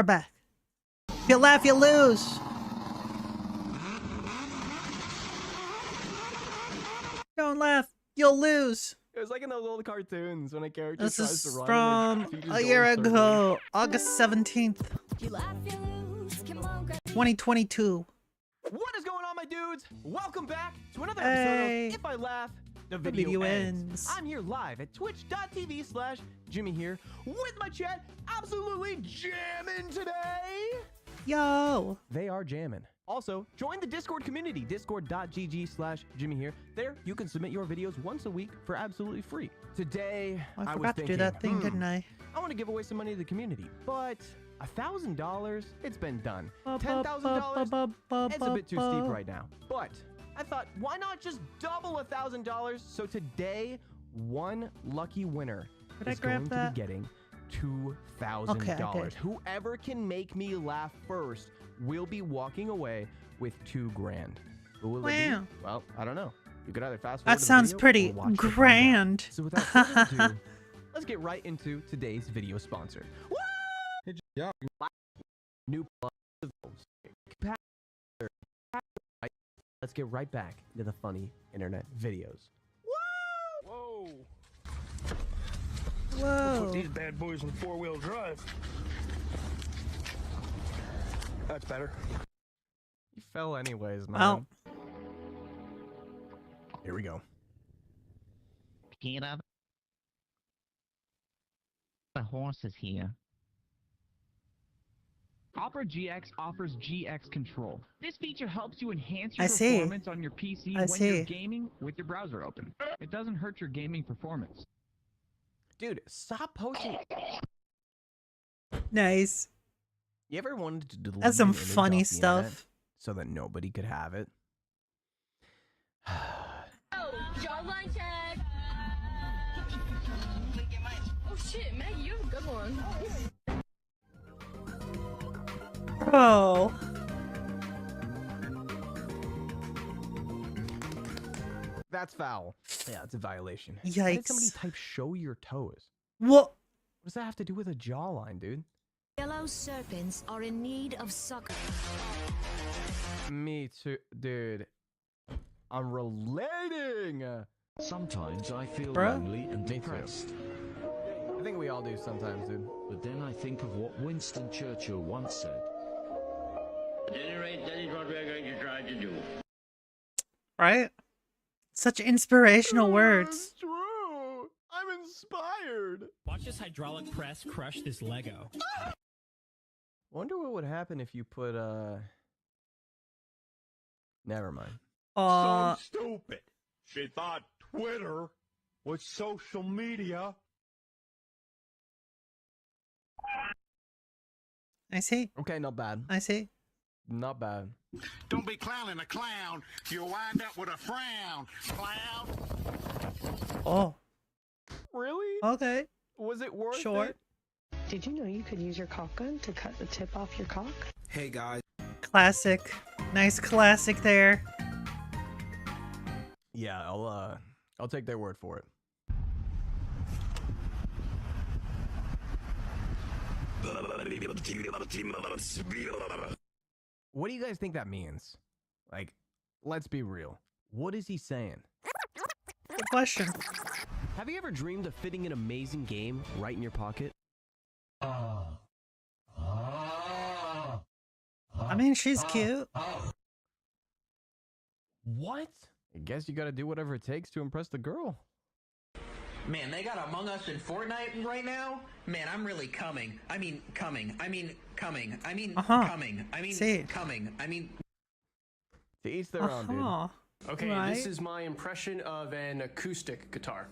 back. If you laugh, you lose. Don't laugh, you'll lose. It was like in those old cartoons when a character This tries to is run. from a year ago, August 17th, 2022. What is going on, my dudes? Welcome back to another Hey. episode of If I Laugh, the The video, video ends. ends. I'm here live at twitch.tv/Jimmy here with my chat absolutely jamming today. Yo. They are jamming. Also, join the Discord community, discord.gg/Jimmy here. There, you can submit your videos once a week for absolutely free. Today, I was forgot to thinking, do that thing, didn't I? I want to give away some money to the community, but $1,000, it's been done. $10,000, it's a bit too steep right now. But I thought, why not just double $1,000? So today, one lucky winner is going to be getting $2,000. Okay, I did. Whoever can make me laugh first will be walking away with $2,000. Who will it be? Wow. Well, I don't know. You could either fast forward That to the sounds video pretty or watch to find out. grand. So without further ado, let's get right into today's video sponsor. Woo! New Let's get right back into the funny internet videos. Whoa! Whoa. Put these bad boys in four-wheel drive. That's better. You fell anyways, man. Well. Here we go. Peter, the horse is here. Opera GX offers GX Control. This feature helps you enhance your I see. performance on your PC I when you're see. gaming with your browser open. It doesn't hurt your gaming performance. Dude, stop posting. Nice. You ever wanted to delete That's some an image funny off the internet stuff. so that nobody could have it? Oh, jawline check. Oh shit, Maggie, you have a good one. Bro. That's foul. Yeah, it's a violation. Why did somebody Yikes. type show your toes? What? What does that have to do with a jawline, dude? Yellow serpents are in need of succor. Me too, dude. I'm relating. Sometimes I feel Bruh? lonely and Me too. depressed. I think we all do sometimes, dude. But then I think of what Winston Churchill once said. At any rate, that is what we're going to try to do. Right? Such inspirational words. True. I'm inspired. Watch this hydraulic press crush this Lego. Wonder what would happen if you put Never mind. So stupid. She thought Twitter was social media. I see. Okay, not bad. I see. Not bad. Don't be clowning a clown. You'll wind up with a frown. Clown. Oh. Really? Okay. Was it worth Sure. it? Did you know you could use your cock gun to cut the tip off your cock? Hey guys. Classic. Nice classic there. Yeah, I'll take their word for it. What do you guys think that means? Like, let's be real. What is he saying? Good question. Have you ever dreamed of fitting an amazing game right in your pocket? I mean, she's cute. What? I guess you gotta do whatever it takes to impress the girl. Man, they got Among Us in Fortnite right now? Man, I'm really coming. I mean, coming. I mean, coming. I mean, coming. I mean, See. coming. I mean... To each their own, dude. Okay, Right. this is my impression of an acoustic guitar.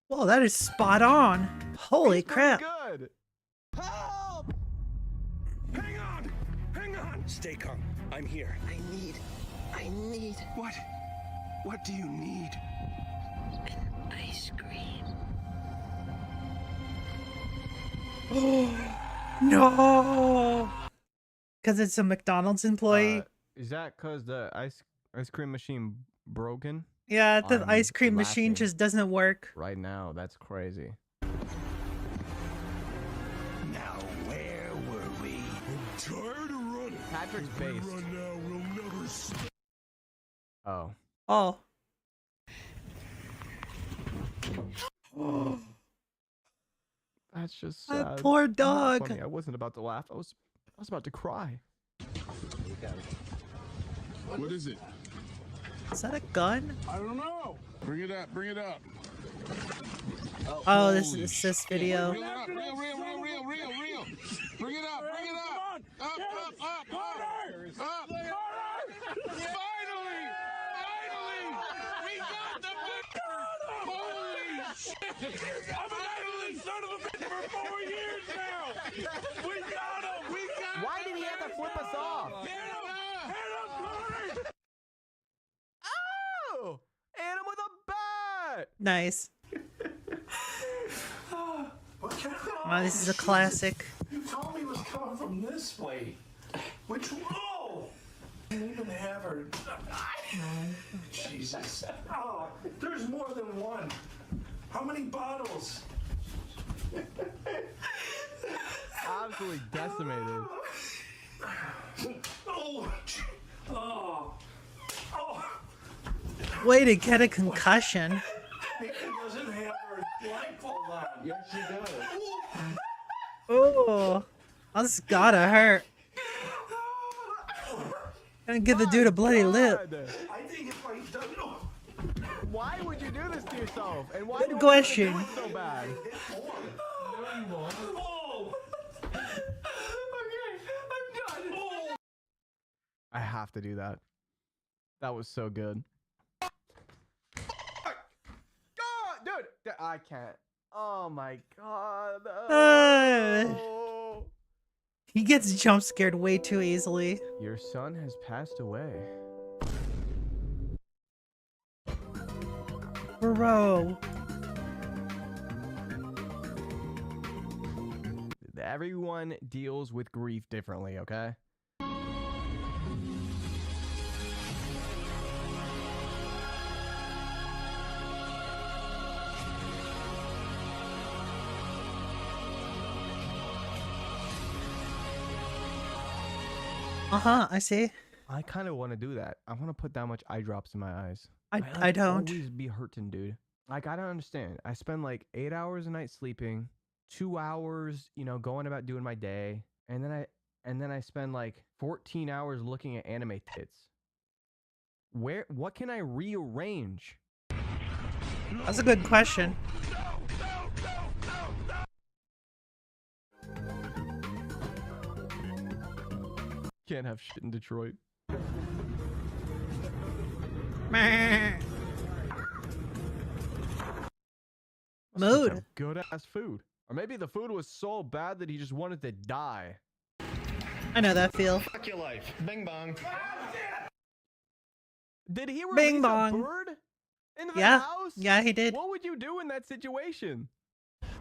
Whoa, that is spot on. Holy crap. Good. Help! Hang on! Hang on! Stay calm. I'm here. I need. What? What do you need? Ice cream. No. Because it's a McDonald's employee. Is that because the ice cream machine broken? Yeah, the I'm ice cream machine laughing just doesn't work. right now. That's crazy. Now where were we? I'm tired of running. Patrick's If we based. run now, we'll never stop. Oh. Oh. That's just That sad. poor Not dog. funny. I wasn't about to laugh. I was about to cry. What is it? Is that a gun? I don't know. Bring it up. Bring it up. Oh, this is this video. Reel it up. Reel. Bring it up. Bring it up. Up. Finally! We got the victor! Holy shit! I've been son of a bitch for 4 years now! We got him! Why did he have to flip us off? Oh! Hit him with a bat! Nice. Oh, this is a classic. You told me it was coming from this way. Which whoa! I didn't even have her. Jesus. Oh, there's more than one. How many bottles? Absolutely decimated. Oh. Way to get a concussion. Nikki doesn't have her blindfold on. Yes, she does. Oh, this gotta hurt. Gonna give the dude a bloody lip. I think if I don't know. Why would you do this to yourself? And why Good do you question. do it so bad? I have to do that. That was so good. Dude, I can't. Oh my god. He gets jump scared way too easily. Your son has passed away. Bro. Everyone deals with grief differently, okay? Uh-huh, I see. I kind of want to do that. I want to put that much eye drops in my eyes. I don't. Always be hurting, dude. Like, I don't understand. I spend like 8 hours a night sleeping, 2 hours, you know, going about doing my day, and then I spend like 14 hours looking at anime tits. What can I rearrange? That's a good question. Can't have shit in Detroit. Mood. Good ass food. Or maybe the food was so bad that he just wanted to die. I know that feel. Fuck your life. Bing bong. Did he release Bing a bong. bird into the Yeah. house? Yeah, he did. What would you do in that situation?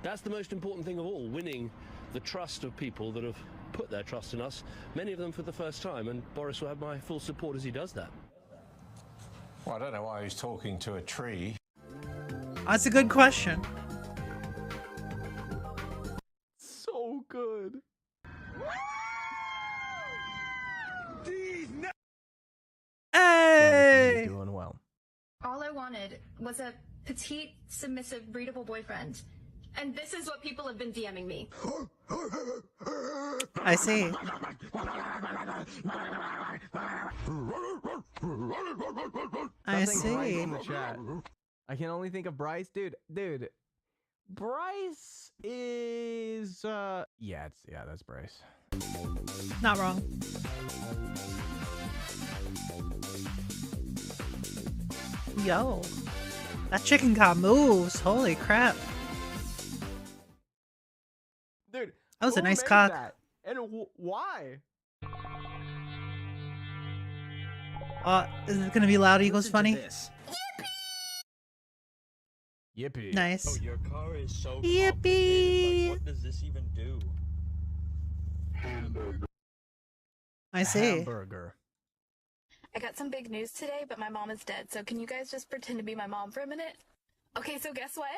That's the most important thing of all, winning the trust of people that have put their trust in us, many of them for the first time, and Boris will have my full support as he does that. Well, I don't know why he's talking to a tree. That's a good question. So good. Hey! Doing well. All I wanted was a petite, submissive, readable boyfriend. And this is what people have been DMing me. I see. I Something Bryce see. in the chat. I can only think of Bryce. Dude. Bryce is yeah, that's Bryce. Not wrong. Yo. That chicken got moves. Holy crap. Dude, That was a who nice made cock. that? And why? Is it gonna be Loud Eagles funny? Yippee. Nice. Oh, your car is so Yippee. complicated. Like, what does this even do? I see. Hamburger. I got some big news today, but my mom is dead. So can you guys just pretend to be my mom for a minute? Okay, so guess what?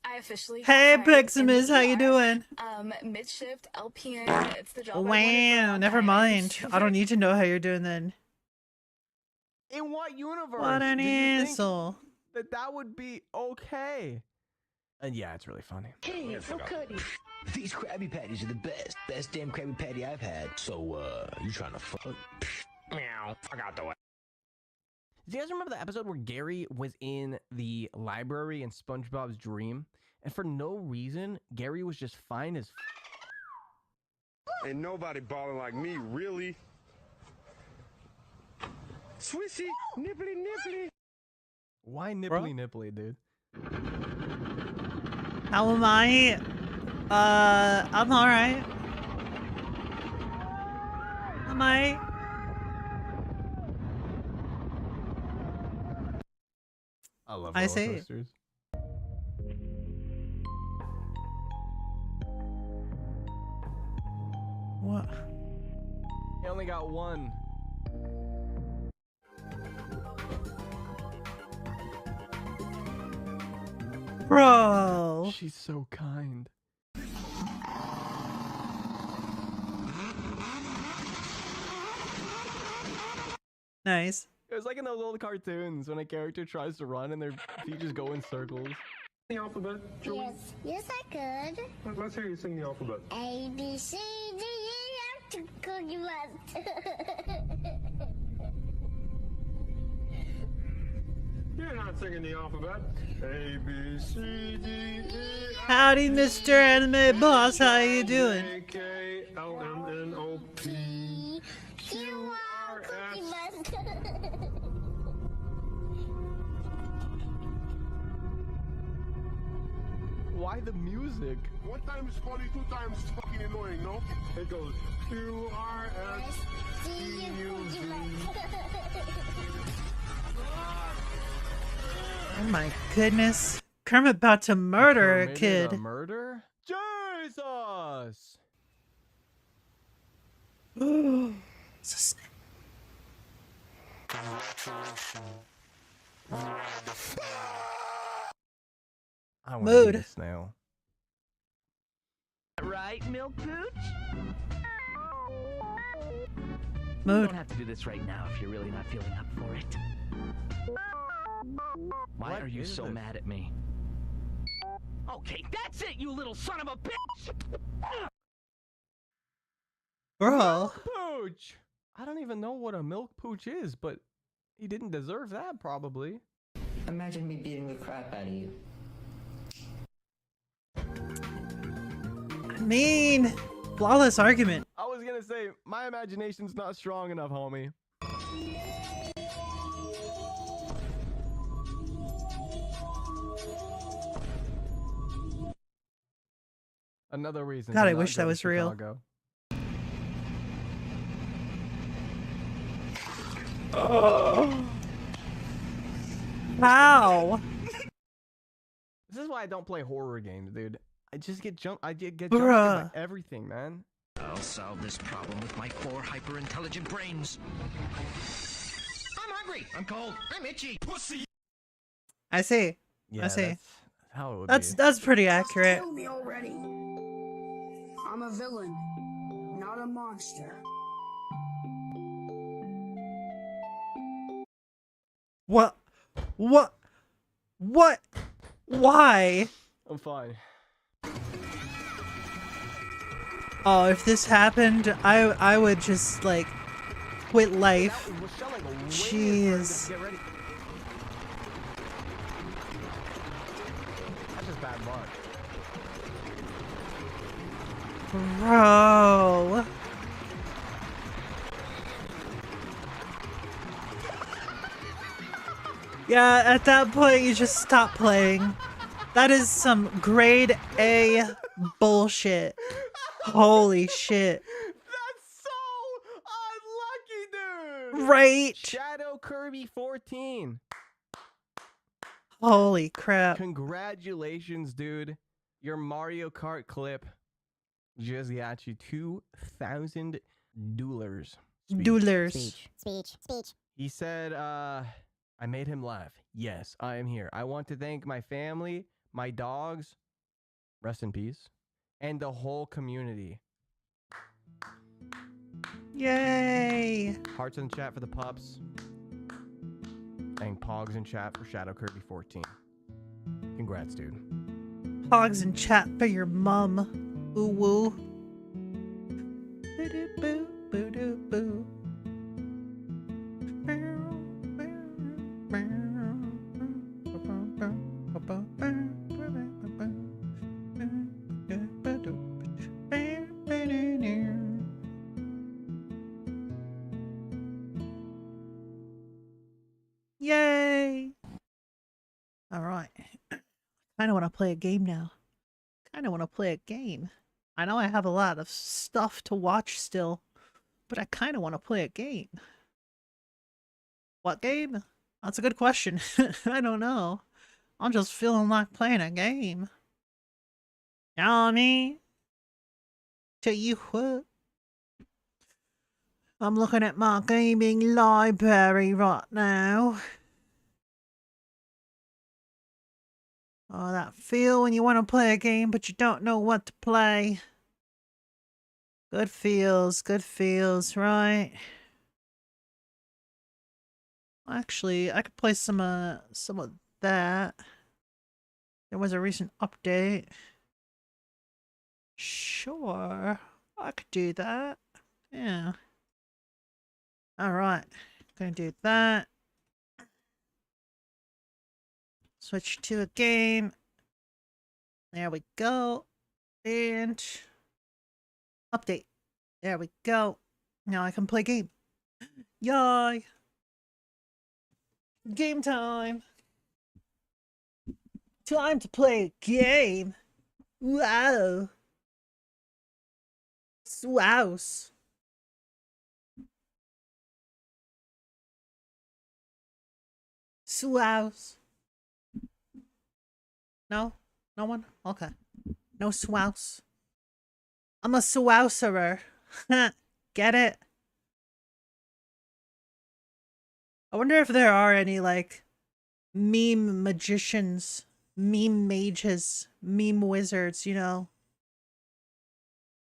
I officially got Hey, hired in Piximus, the how you ER. doing? Mid-shift LPN. It's the job I wanted Wow, forever, never and I'm mind. super I don't need to know how you're doing then. In what universe? What an do you think asshole. that would be okay? And yeah, it's really funny. Hey, no cutties. These Krabby Patties are the best. Best damn Krabby Patty I've had. So, you trying to fuck? Meow. I got the way. Do you guys remember the episode where Gary was in the library in SpongeBob's dream? And for no reason, Gary was just fine as Ain't nobody balling like me, really. Swishy, nipply, nipply. Why nipply nipply, dude? How am I? I'm alright. Am I? I love I roller see. coasters. What? He only got one. Bro. She's so kind. Nice. It was like in those old cartoons when a character tries to run and their feet just go in circles. The alphabet, Joey? Yes, I could. Let's hear you sing the alphabet. A, B, C, D, E, F, G, Cookie Monster. You're not singing the alphabet. A, B, C, D, E, F, Howdy, Mr. Anime Boss. How you doing? A, K, L, M, N, O, P, Q, R, S. Why the music? One time is funny, two times is fucking annoying, no? It goes Q, R, S, T, U, V. Oh my goodness. Kermit about to murder a Committed kid. a murder? Jesus! It's a snake. I want to Mood. be a snail. Right, Milk Pooch? You Mood. don't have to do this right now if you're really not feeling up for it. Why What are you is so this? mad at me? Okay, that's it, you little son of a bitch! Bro. Pooch! I don't even know what a milk pooch is, but he didn't deserve that, probably. Imagine me beating the crap out of you. I mean, flawless argument. I was gonna say, my imagination's not strong enough, homie. Another reason. God, to I not wish go that to was real. Chicago. Wow. This is why I don't play horror games, dude. I just get jumped. I get jumped Bruh. by everything, man. I'll solve this problem with my 4 hyper-intelligent brains. I'm hungry. I'm cold. I'm itchy. Pussy. I see. Yeah, I see. that's how it would That's be. pretty accurate. Kill me already. I'm a villain, not a monster. What? What? What? Why? I'm fine. Oh, if this happened, I would just like quit life. Jeez. Get ready. That's just bad luck. Bro. Yeah, at that point you just stop playing. That is some grade A bullshit. Holy shit. That's so unlucky, dude. Right? Shadow Kirby 14. Holy crap. Congratulations, dude. Your Mario Kart clip just got you $2,000. Doolars. Speech. He said, I made him laugh. Yes, I am here. I want to thank my family, my dogs, rest in peace, and the whole community. Yay! Hearts in the chat for the pups. And pogs in chat for Shadow Kirby 14. Congrats, dude. Hogs in chat for your mum. Ooh woo. Boo boo boo boo. Yay! All right. Kind of want to play a game now. Kind of want to play a game. I know I have a lot of stuff to watch still, but I kind of want to play a game. What game? That's a good question. I don't know. I'm just feeling like playing a game. You know what I mean? Tell you what. I'm looking at my gaming library right now. Oh, that feel when you want to play a game, but you don't know what to play. Good feels, right? Actually, I could play some of that. There was a recent update. Sure, I could do that. Yeah. Alright, gonna do that. Switch to a game. There we go. And update. There we go. Now I can play game. Yay! Game time! Time to play a game! Wow! Swouse! Swouse! No? No one? Okay. No swouse. I'm a swouserer. Get it? I wonder if there are any, like, meme magicians, meme mages, meme wizards, you know?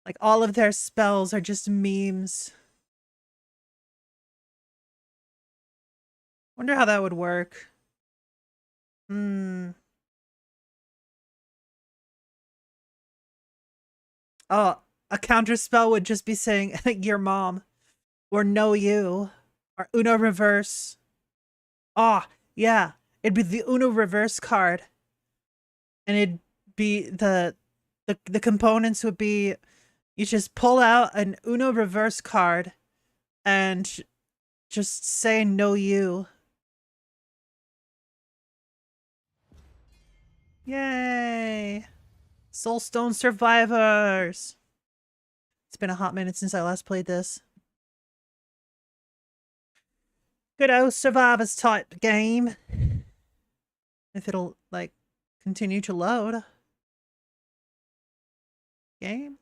Like, all of their spells are just memes. Wonder how that would work. Oh, a counter spell would just be saying, your mom. Or know you. Or Uno reverse. Oh, yeah. It'd be the Uno reverse card. And it'd be the components would be, you just pull out an Uno reverse card and just say know you. Yay! Soulstone Survivors! It's been a hot minute since I last played this. Good old Survivors type game. If it'll, like, continue to load. Game?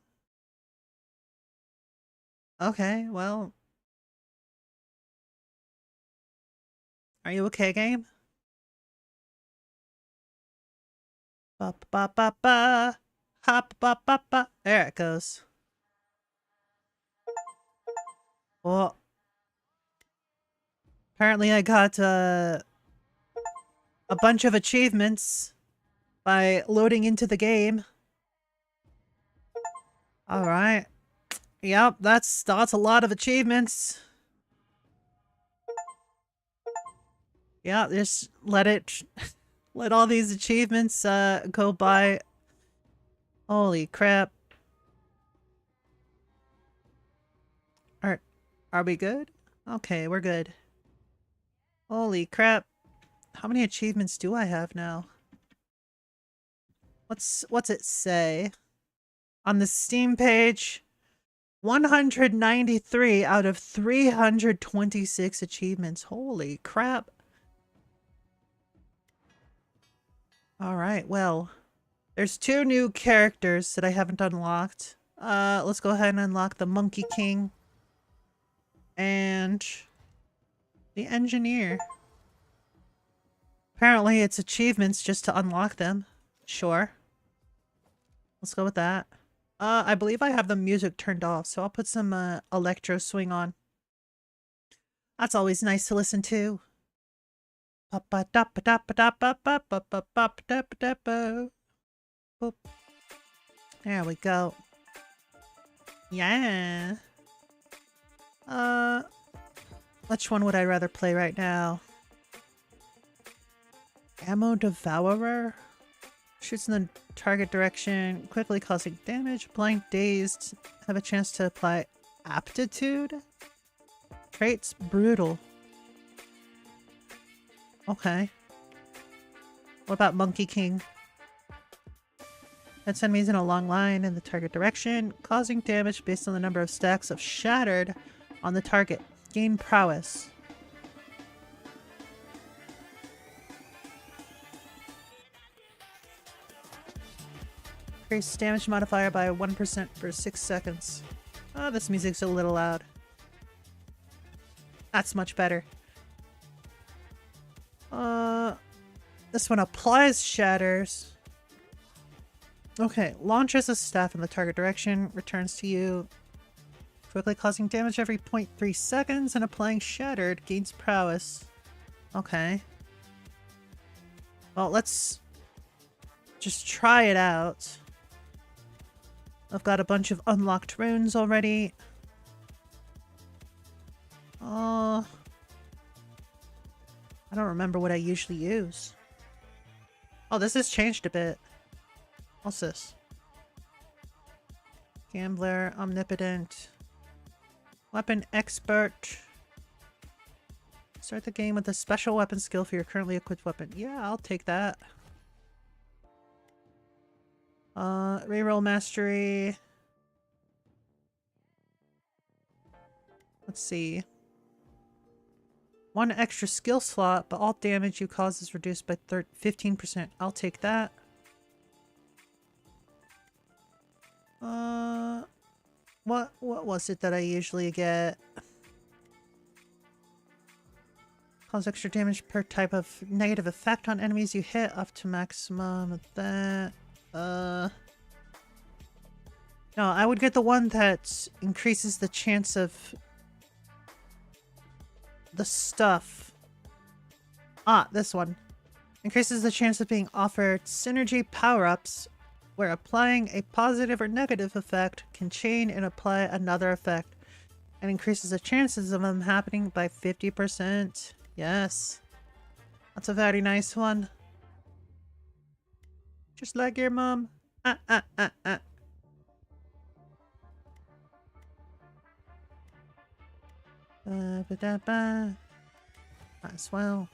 Okay, well. Are you okay, game? Ba ba ba ba. Hop ba ba ba. There it goes. Well, apparently I got a bunch of achievements by loading into the game. All right. Yep, that's a lot of achievements. Yeah, just let all these achievements go by. Holy crap. Are we good? Okay, we're good. Holy crap. How many achievements do I have now? What's it say? On the Steam page, 193 out of 326 achievements. Holy crap. Alright, well, there's 2 new characters that I haven't unlocked. Let's go ahead and unlock the Monkey King and The engineer. Apparently it's achievements just to unlock them. Sure. Let's go with that. I believe I have the music turned off, so I'll put some electro swing on. That's always nice to listen to. There we go. Yeah. Which one would I rather play right now? Ammo Devourer? Shoots in the target direction, quickly causing damage. Applying dazed. Have a chance to apply aptitude? Traits brutal. Okay. What about Monkey King? Hits enemies in a long line in the target direction, causing damage based on the number of stacks of shattered on the target. Gain prowess. Increase damage modifier by 1% for 6 seconds. Oh, this music's a little loud. That's much better. This one applies shatters. Okay, launches a staff in the target direction, returns to you, quickly causing damage every 0.3 seconds, and applying shattered gains prowess. Okay. Well, let's just try it out. I've got a bunch of unlocked runes already. I don't remember what I usually use. Oh, this has changed a bit. What's this? Gambler, Omnipotent, Weapon Expert. Start the game with a special weapon skill for your currently equipped weapon. Yeah, I'll take that. Reroll Mastery. Let's see. 1 extra skill slot, but all damage you cause is reduced by 15%. I'll take that. What was it that I usually get? Cause extra damage per type of negative effect on enemies you hit, up to maximum of that. No, I would get the one that increases the chance of the stuff. This one. Increases the chance of being offered synergy power-ups where applying a positive or negative effect can chain and apply another effect, and increases the chances of them happening by 50%. Yes. That's a very nice one. Just like your mom. Might as well.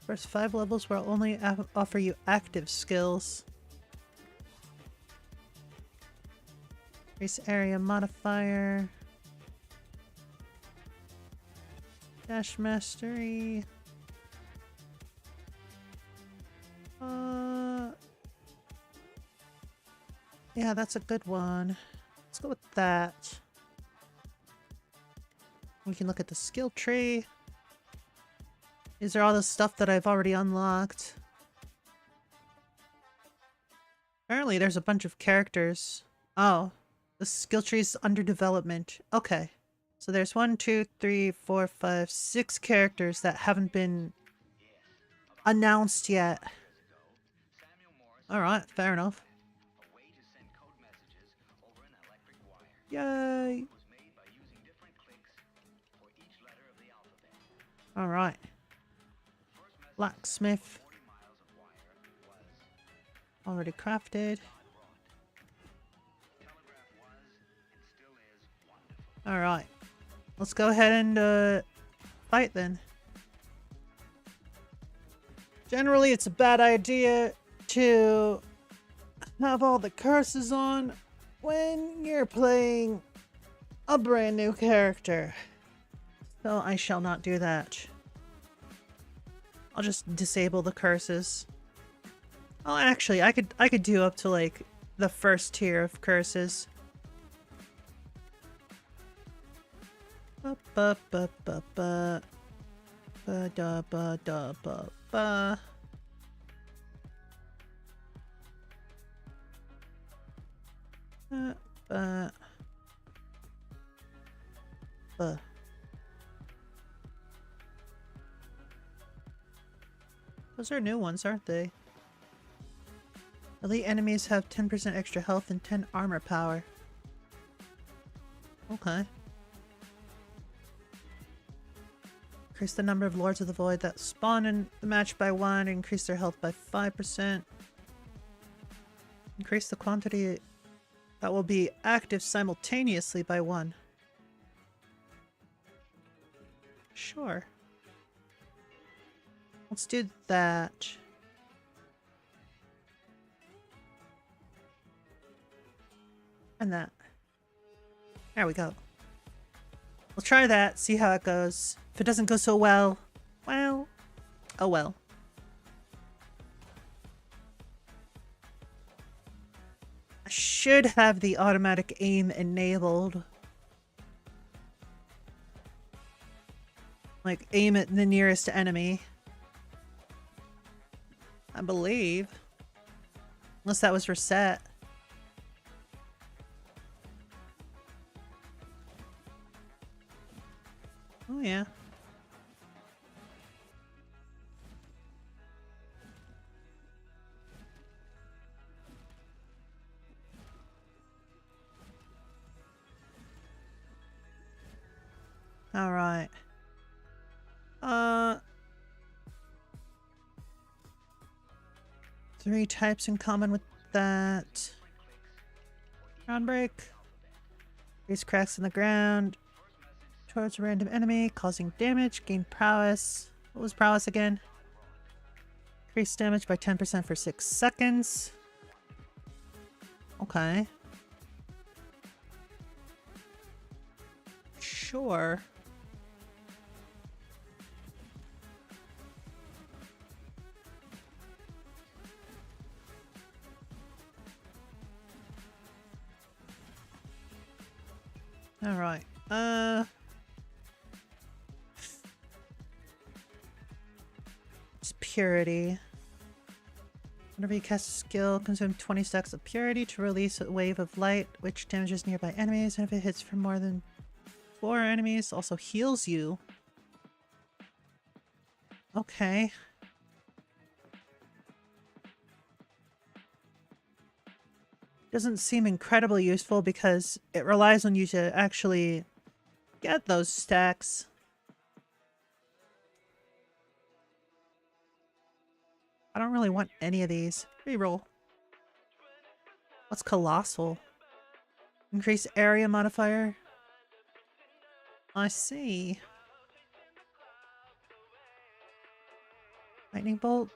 First 5 levels will only offer you active skills. Increase area modifier. Dash mastery. Yeah, that's a good one. Let's go with that. We can look at the skill tree. These are all the stuff that I've already unlocked. Apparently there's a bunch of characters. Oh, the skill tree is under development. Okay. So there's 1, 2, 3, 4, 5, 6 characters that haven't been announced yet. Alright, fair enough. Yay! Alright. Blacksmith. Already crafted. Alright. Let's go ahead and fight then. Generally, it's a bad idea to have all the curses on when you're playing a brand new character. So I shall not do that. I'll just disable the curses. Oh, actually, I could do up to like the first tier of curses. Ba ba ba ba ba ba da ba da ba ba. Ba. Those are new ones, aren't they? Elite enemies have 10% extra health and 10 armor power. Okay. Increase the number of Lords of the Void that spawn in the match by 1. Increase their health by 5%. Increase the quantity that will be active simultaneously by 1. Sure. Let's do that. And that. There we go. We'll try that, see how it goes. If it doesn't go so well, well, oh well. I should have the automatic aim enabled. Like, aim at the nearest enemy. I believe. Unless that was reset. Oh yeah. All right. 3 types in common with that. Ground break. These cracks in the ground towards a random enemy, causing damage. Gain prowess. What was prowess again? Increase damage by 10% for 6 seconds. Okay. Sure. All right. It's purity. Whenever you cast a skill, consume 20 stacks of purity to release a wave of light, which damages nearby enemies, and if it hits for more than 4 enemies, also heals you. Okay. Doesn't seem incredibly useful because it relies on you to actually get those stacks. I don't really want any of these. Reroll. What's colossal? Increase area modifier. I see. Lightning bolt.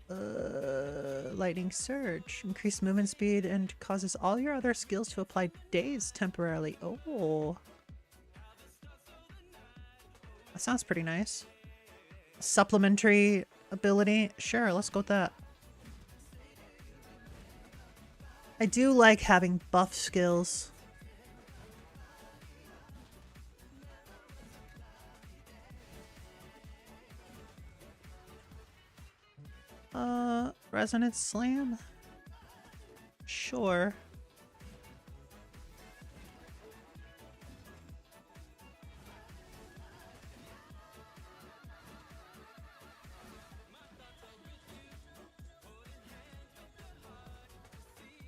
Lightning surge. Increase movement speed and causes all your other skills to apply daze temporarily. Oh. That sounds pretty nice. Supplementary ability. Sure, let's go with that. I do like having buff skills. Resonance slam? Sure.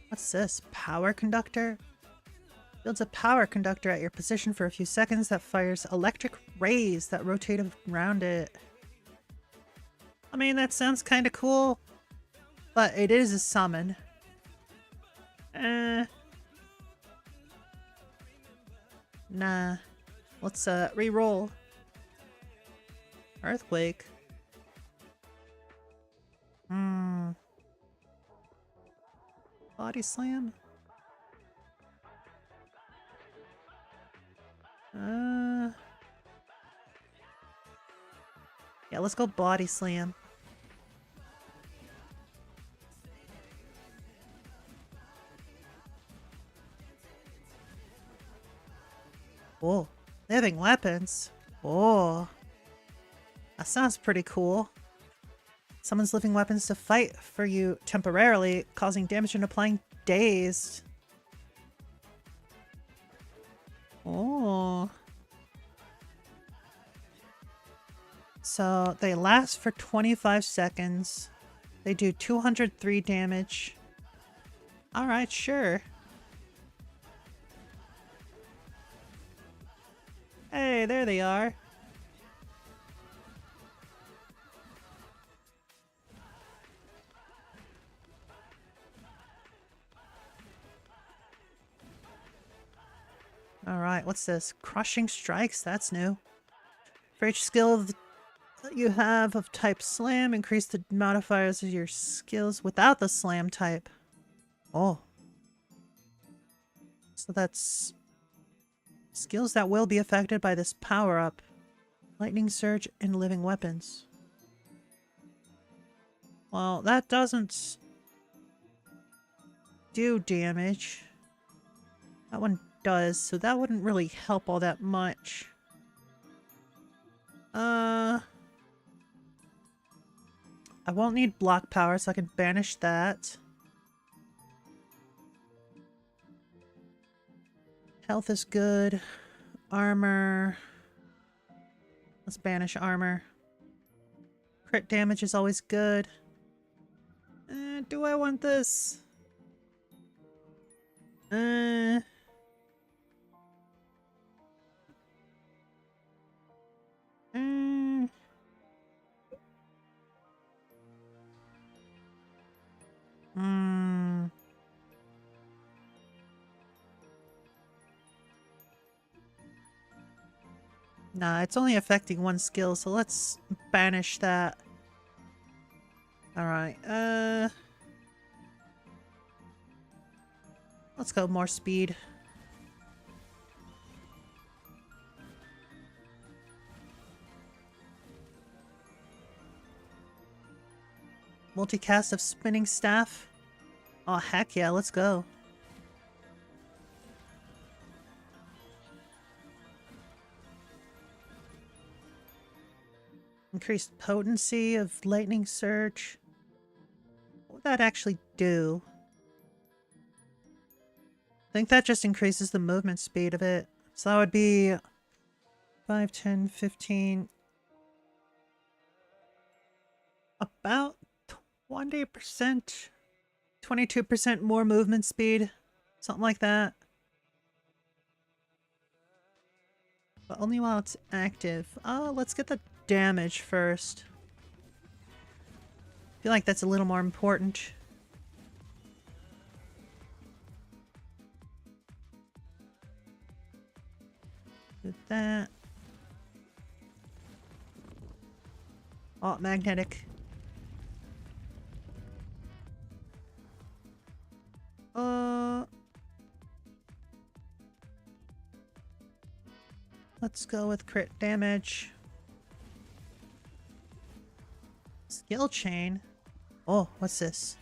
What's this? Power conductor? Builds a power conductor at your position for a few seconds that fires electric rays that rotate around it. I mean, that sounds kind of cool, but it is a summon. Nah. Let's re-roll. Earthquake. Body slam. Yeah, let's go body slam. Oh, living weapons. Oh, that sounds pretty cool. Summons living weapons to fight for you temporarily, causing damage and applying dazed. Oh. So they last for 25 seconds. They do 203 damage. Alright, sure. Hey, there they are. Alright, what's this? Crushing strikes? That's new. For each skill that you have of type slam, increase the modifiers of your skills without the slam type. Oh. So that's skills that will be affected by this power-up. Lightning Surge and Living Weapons. Well, that doesn't do damage. That one does, so that wouldn't really help all that much. I won't need block power, so I can banish that. Health is good. Armor. Let's banish armor. Crit damage is always good. Do I want this? Nah, it's only affecting one skill, so let's banish that. Alright, let's go more speed. Multicast of Spinning Staff. Oh, heck yeah, let's go. Increased potency of Lightning Surge. What would that actually do? I think that just increases the movement speed of it. So that would be 5, 10, 15. About 20%. 22% more movement speed. Something like that. But only while it's active. Let's get the damage first. I feel like that's a little more important. Do that. Oh, magnetic. Let's go with crit damage. Skill chain. Oh, what's this?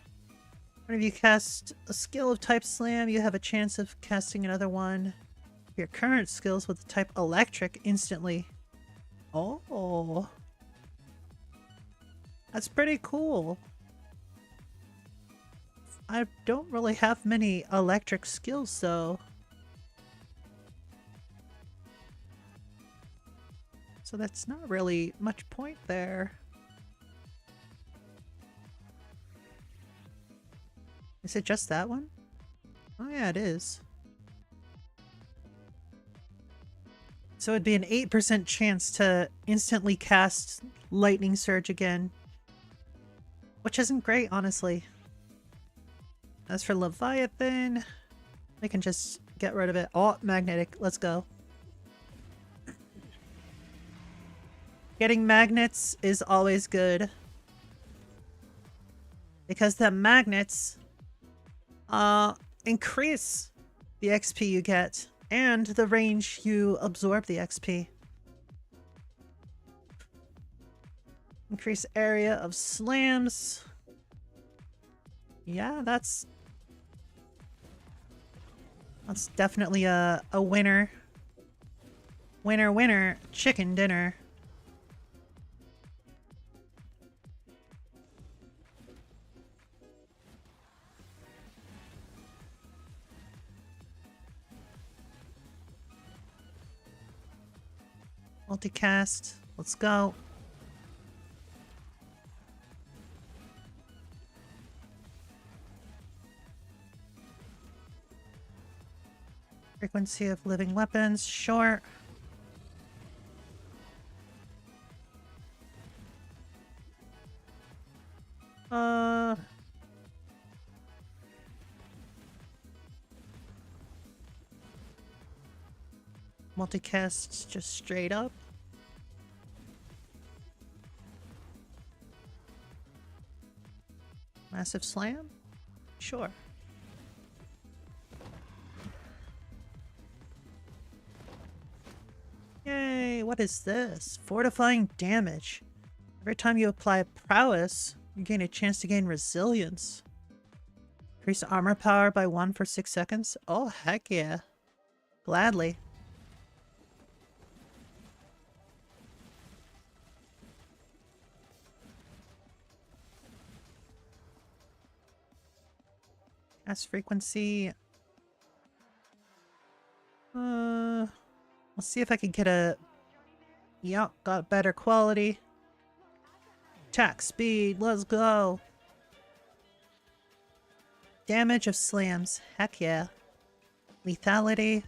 Whenever you cast a skill of type slam, you have a chance of casting another one. Your current skills with the type electric instantly. Oh. That's pretty cool. I don't really have many electric skills though. So that's not really much point there. Is it just that one? Oh yeah, it is. So it'd be an 8% chance to instantly cast Lightning Surge again. Which isn't great, honestly. As for Leviathan, we can just get rid of it. Oh, magnetic. Let's go. Getting magnets is always good. Because the magnets increase the XP you get and the range you absorb the XP. Increase area of slams. Yeah, that's definitely a winner. Winner, winner, chicken dinner. Multicast. Let's go. Frequency of living weapons. Short. Multicast just straight up. Massive slam? Sure. Yay, what is this? Fortifying damage. Every time you apply prowess, you gain a chance to gain resilience. Increase armor power by 1 for 6 seconds? Oh, heck yeah. Gladly. Cast frequency. Let's see if I can get a... Yup, got better quality. Attack speed, let's go. Damage of slams, heck yeah. Lethality.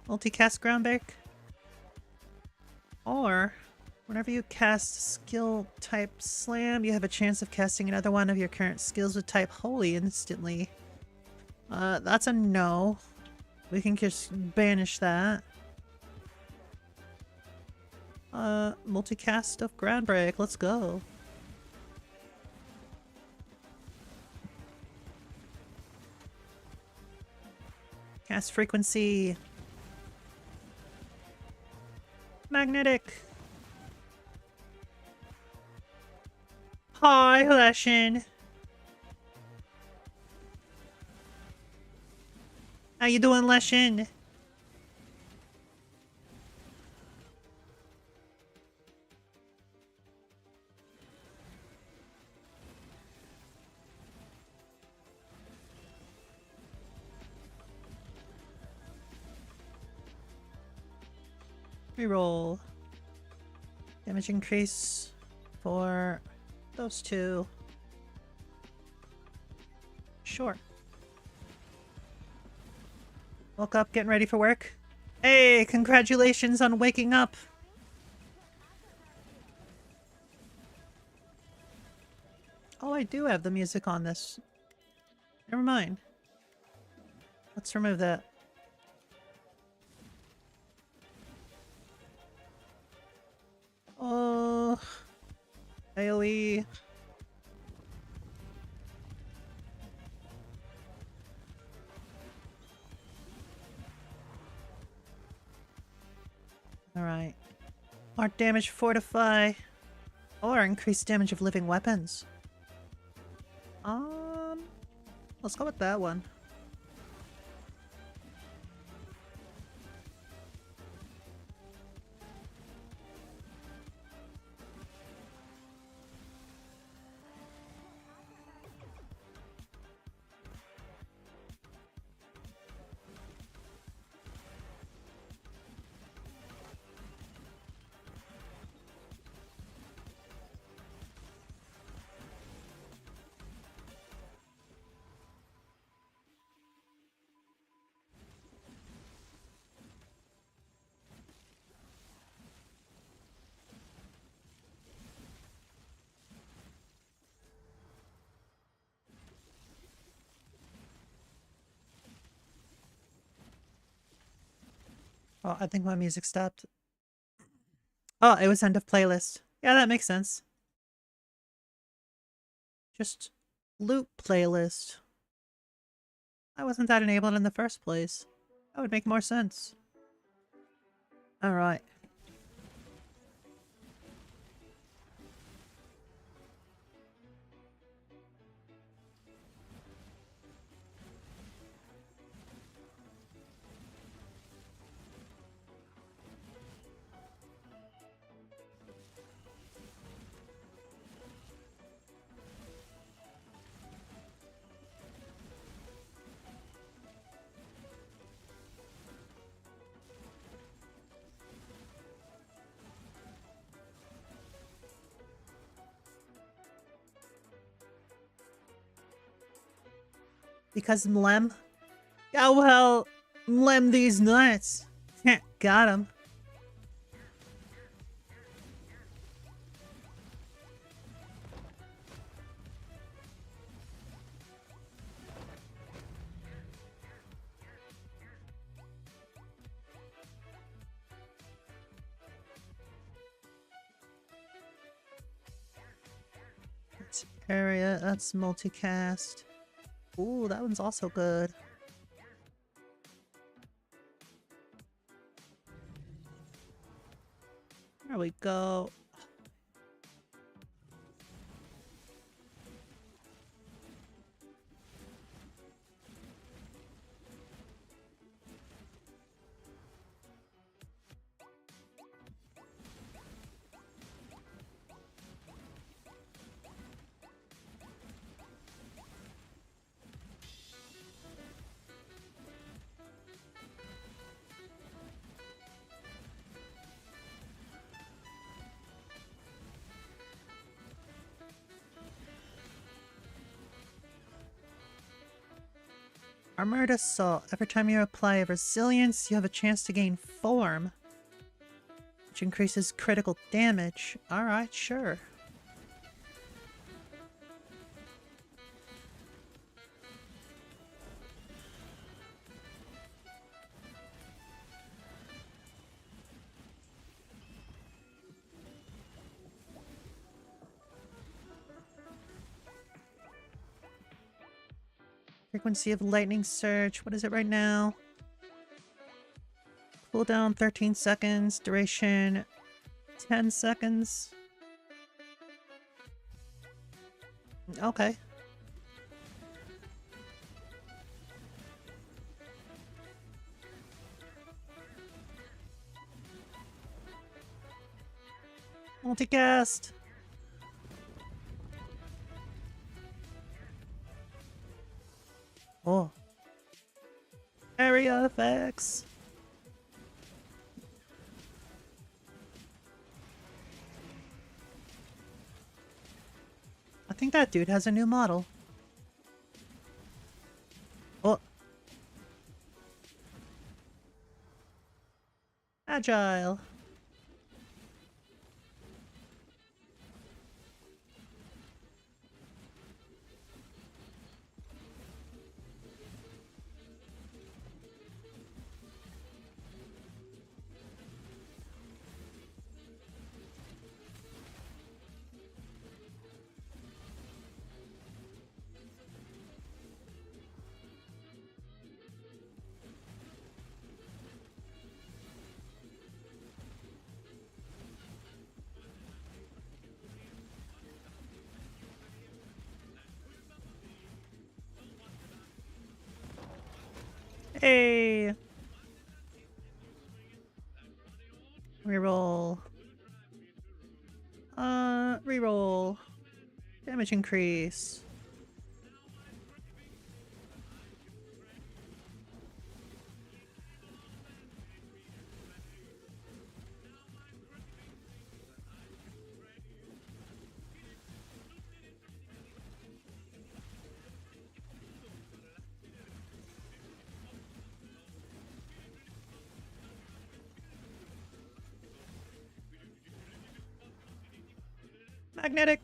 Multicast groundbreak. Or, whenever you cast skill type slam, you have a chance of casting another one of your current skills with type holy instantly. That's a no. We can just banish that. Multicast of groundbreak, let's go. Cast frequency. Magnetic. Hi, Leshin. How you doing, Leshin? Reroll. Damage increase for those two. Sure. Woke up, getting ready for work. Hey, congratulations on waking up. Oh, I do have the music on this. Never mind. Let's remove that. Oh, AoE. Alright. More damage fortify. Or increase damage of living weapons. Let's go with that one. Oh, I think my music stopped. Oh, it was end of playlist. Yeah, that makes sense. Just loop playlist. Why wasn't that enabled in the first place? That would make more sense. Alright. Because Mlem? Oh well, Mlem these nuts. Got him. That's area, that's multicast. Ooh, that one's also good. There we go. Armored Assault. Every time you apply a resilience, you have a chance to gain form, which increases critical damage. Alright, sure. Frequency of lightning surge. What is it right now? Cooldown 13 seconds. Duration 10 seconds. Okay. Multicast. Oh. Area effects. I think that dude has a new model. Oh. Agile. Hey. Reroll. Reroll. Damage increase. Magnetic.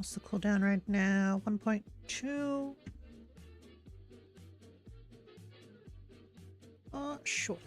What's the cooldown right now? 1.2. Sure.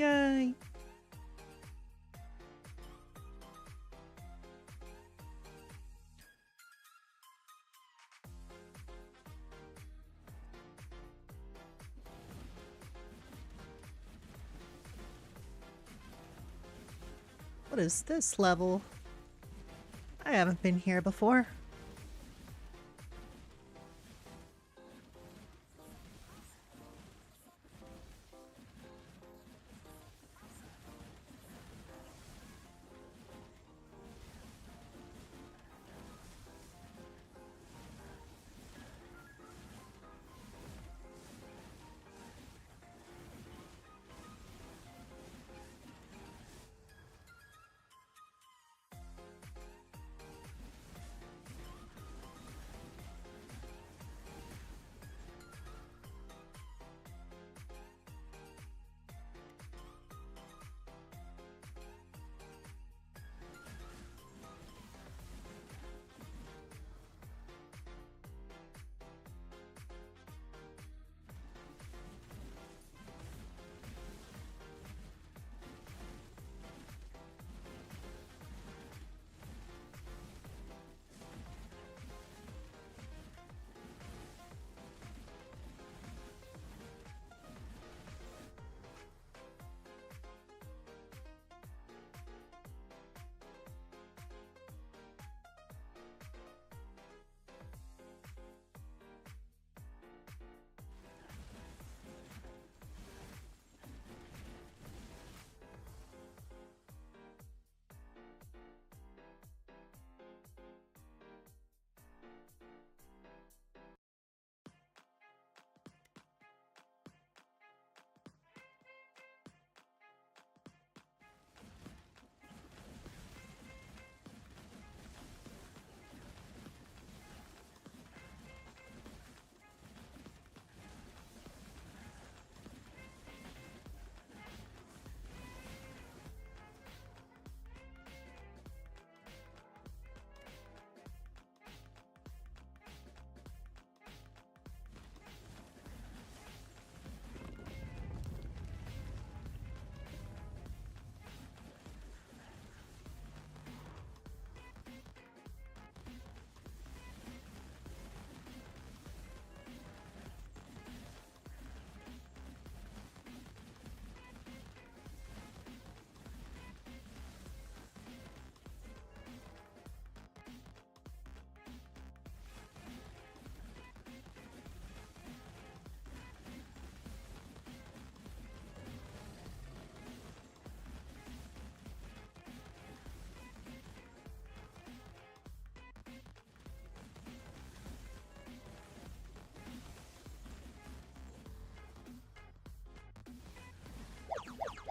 Yay. What is this level? I haven't been here before.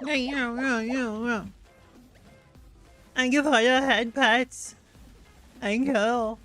Yeah. Thank you for your head pets. Thank you.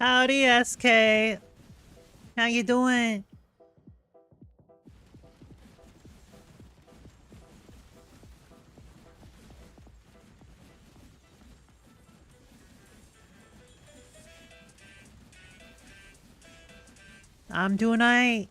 Howdy, SK. How you doing? I'm doing alright.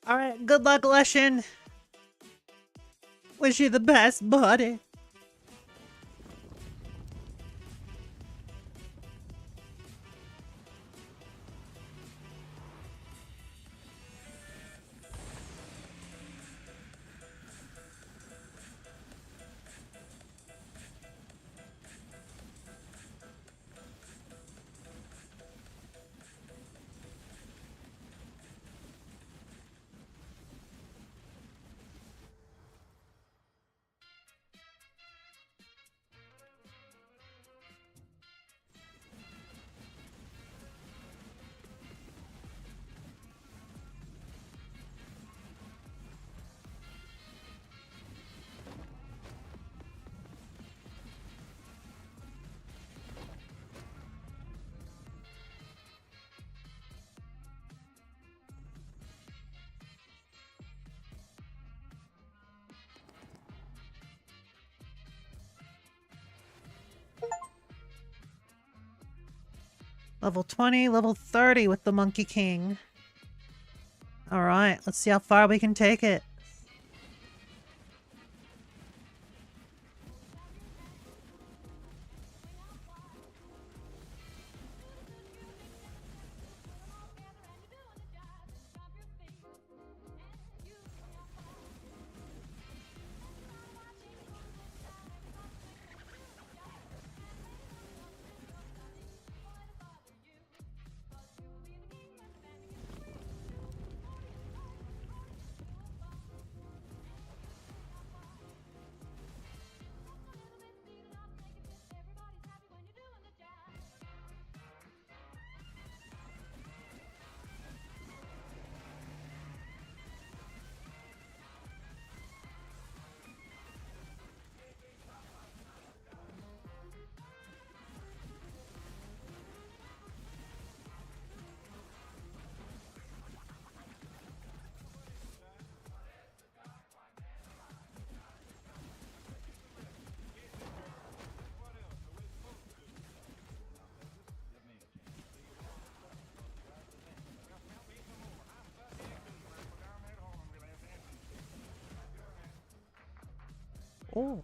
Alright, good luck, Lushin. Wish you the best, buddy. Level 20, level 30 with the Monkey King. Alright, let's see how far we can take it. Oh.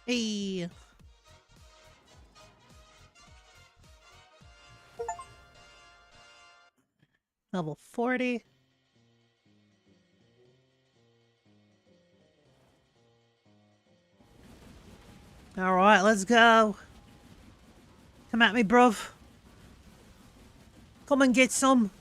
Hey. Level 40. Alright, let's go. Come at me, bruv. Come and get some.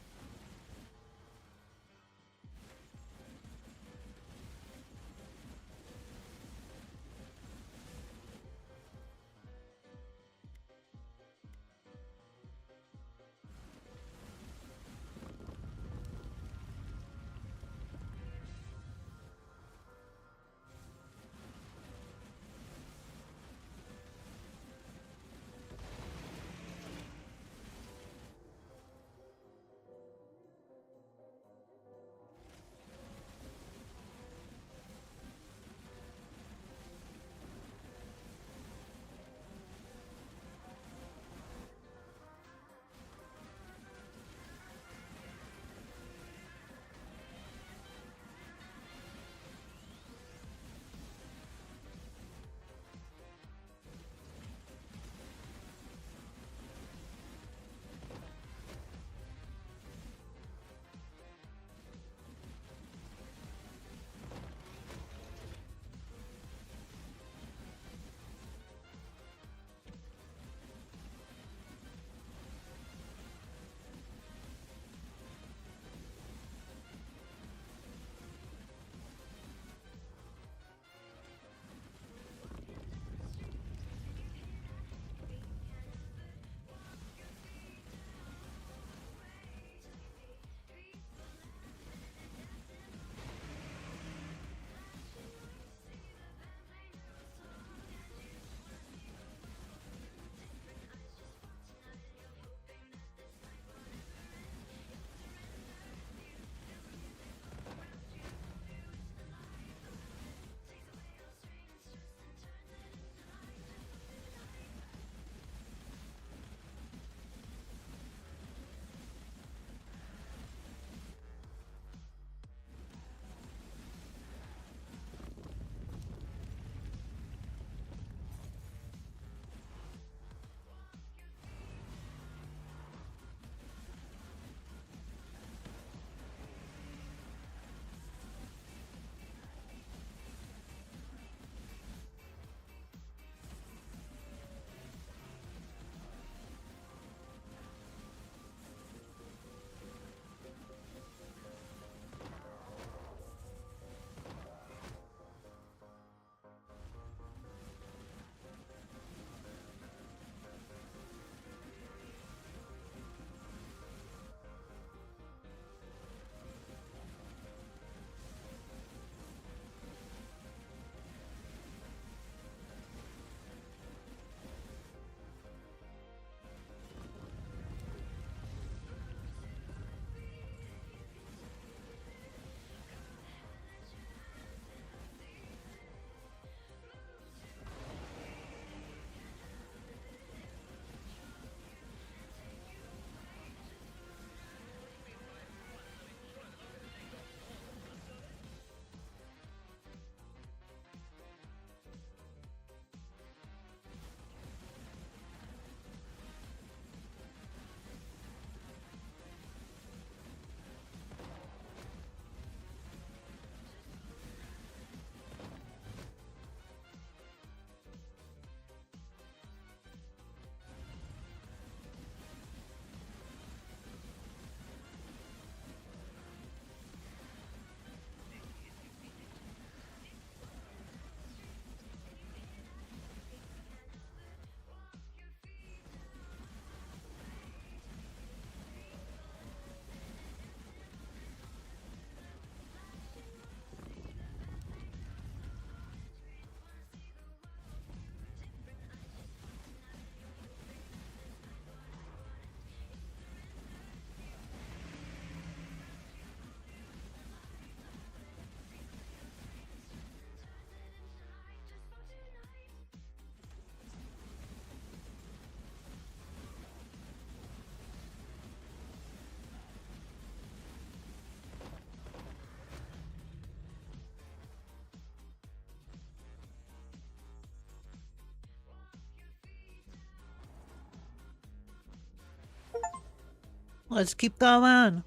Let's keep going.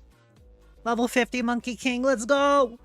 Level 50 Monkey King, let's go!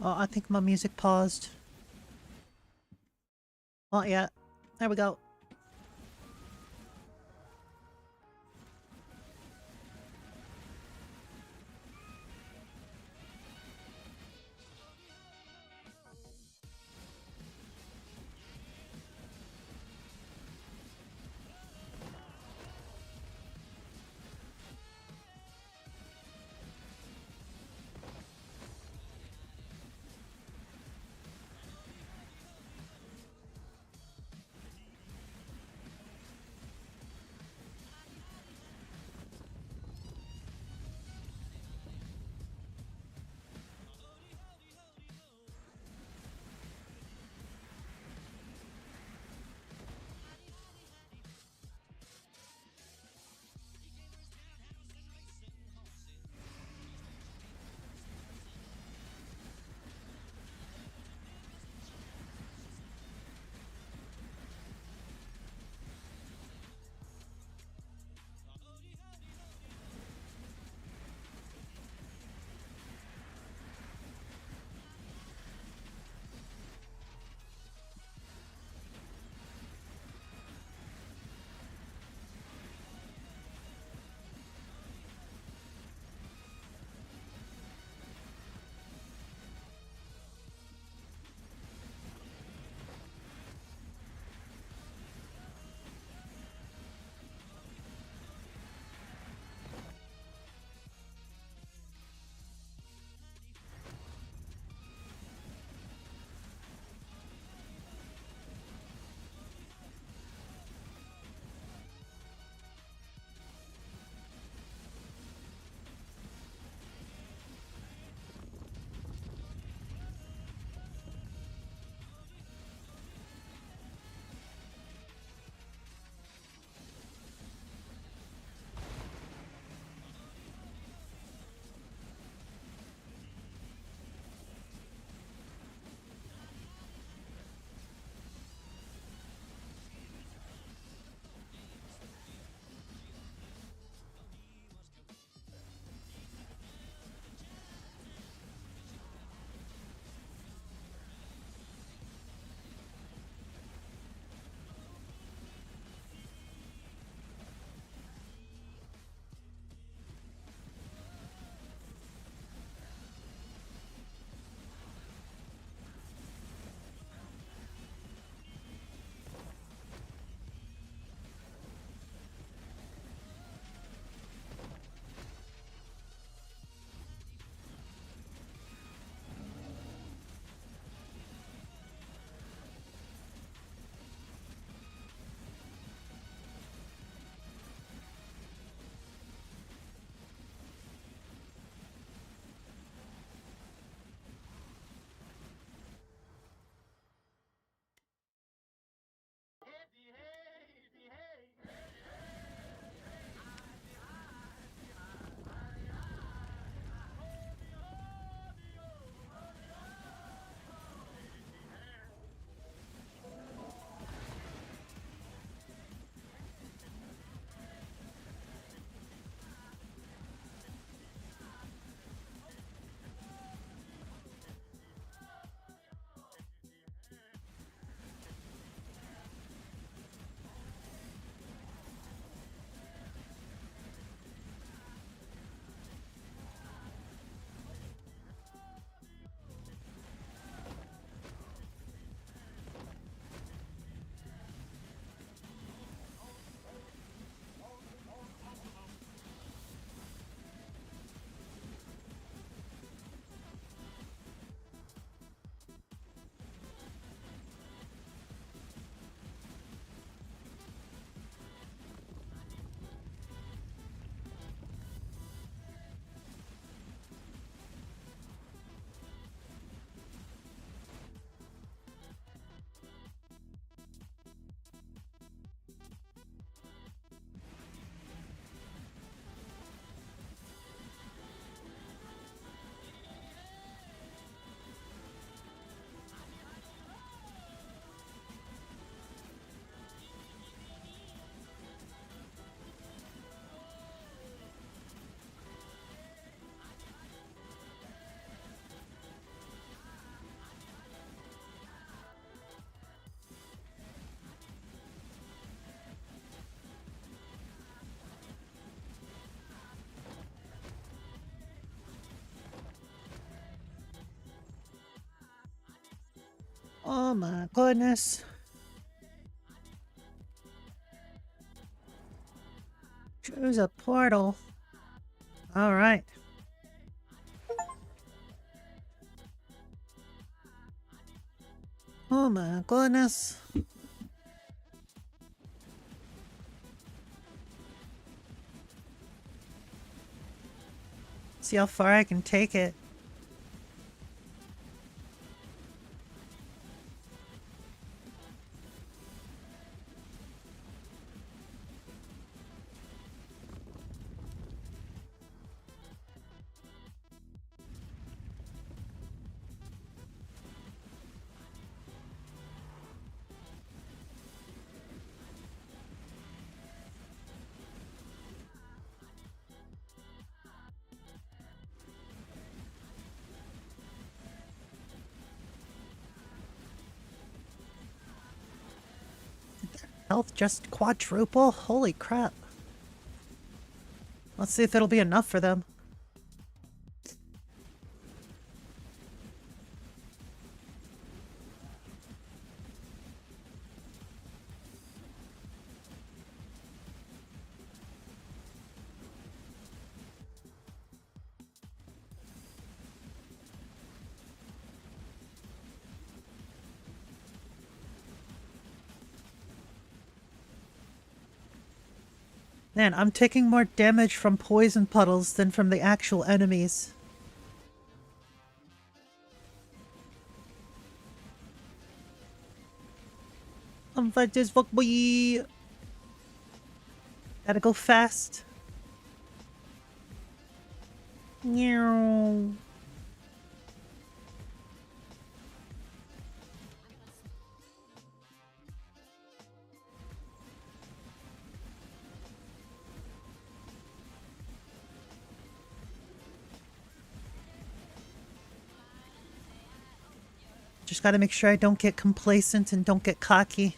Oh, I think my music paused. Not yet. There we go. Oh my goodness. Choose a portal. Alright. Oh my goodness. See how far I can take it. Health just quadruple? Holy crap. Let's see if it'll be enough for them. Man, I'm taking more damage from poison puddles than from the actual enemies. I'm fat as fuck, boy. Gotta go fast. Meow. Just gotta make sure I don't get complacent and don't get cocky.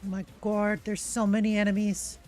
Oh my god, there's so many enemies.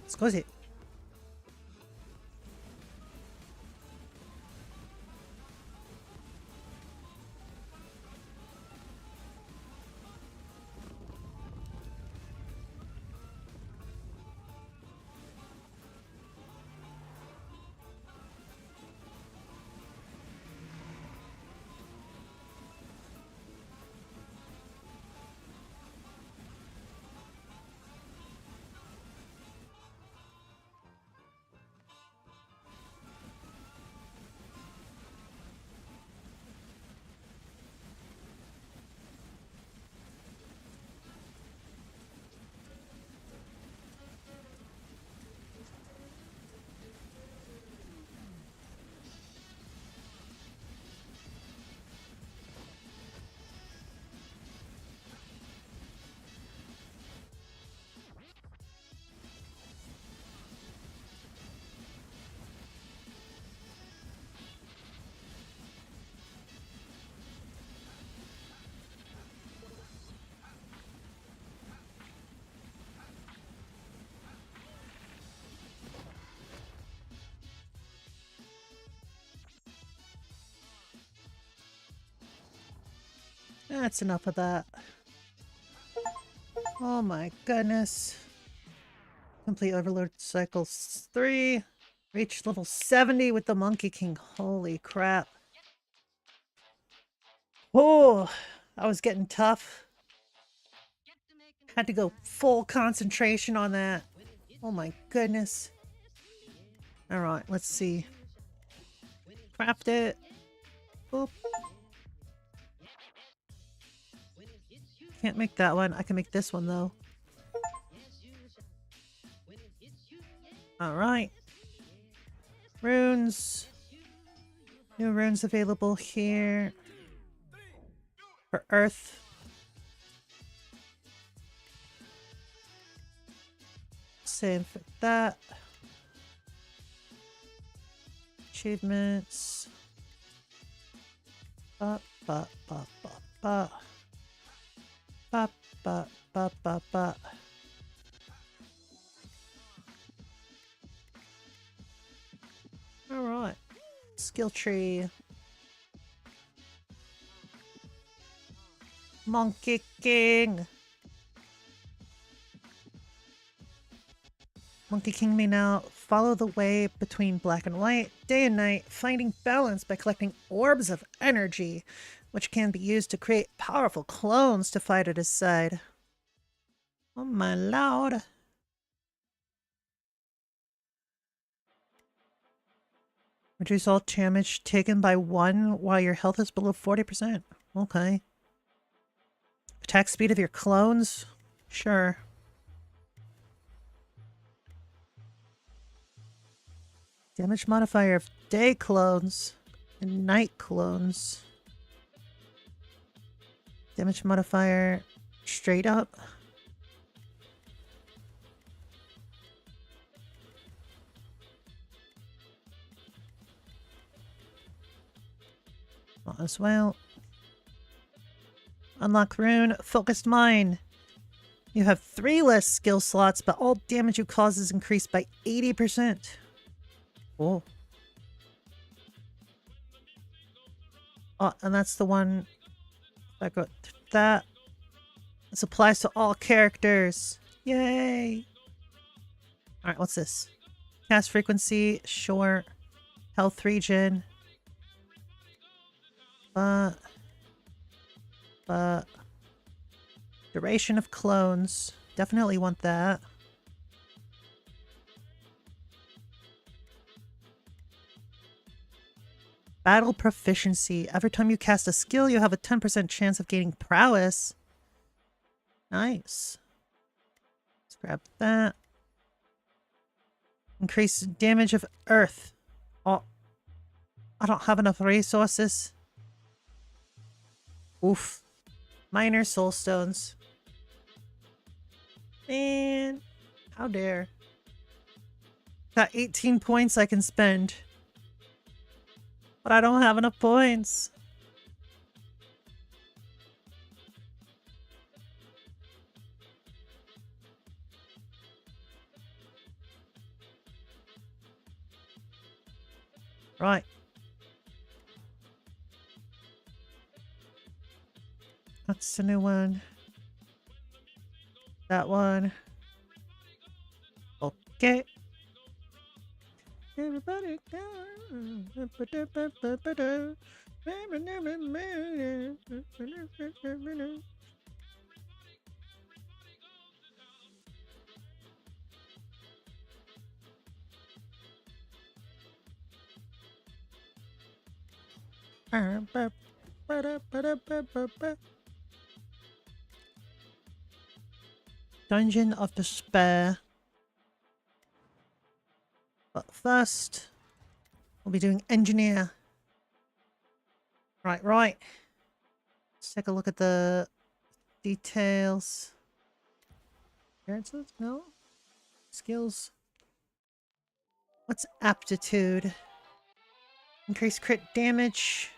Scusi. That's enough of that. Oh my goodness. Complete overload cycles 3. Reached level 70 with the Monkey King. Holy crap. Oh, that was getting tough. Had to go full concentration on that. Oh my goodness. Alright, let's see. Craft it. Boop. Can't make that one. I can make this one though. Alright. Runes. New runes available here. For Earth. Same for that. Achievements. Ba ba ba ba ba. Ba ba ba ba ba. Alright. Skill tree. Monkey King. Monkey King may now follow the way between black and white, day and night, finding balance by collecting orbs of energy, which can be used to create powerful clones to fight at his side. Oh my lord. Reduce all damage taken by 1 while your health is below 40%. Okay. Attack speed of your clones? Sure. Damage modifier of day clones and night clones. Damage modifier straight up. Not as well. Unlock rune, focused mind. You have 3 less skill slots, but all damage you cause is increased by 80%. Oh. Oh, and that's the one. I got that. This applies to all characters. Yay! Alright, what's this? Cast frequency, short. Health regen. Duration of clones. Definitely want that. Battle proficiency. Every time you cast a skill, you have a 10% chance of gaining prowess. Nice. Let's grab that. Increase damage of earth. Oh, I don't have enough resources. Oof. Minor soul stones. Man, how dare. Got 18 points I can spend. But I don't have enough points. Right. That's the new one. That one. Okay. Everybody down. Dungeon of Despair. But first, we'll be doing Engineer. Right. Let's take a look at the details. Appearances? No. Skills. What's Aptitude? Increase crit damage.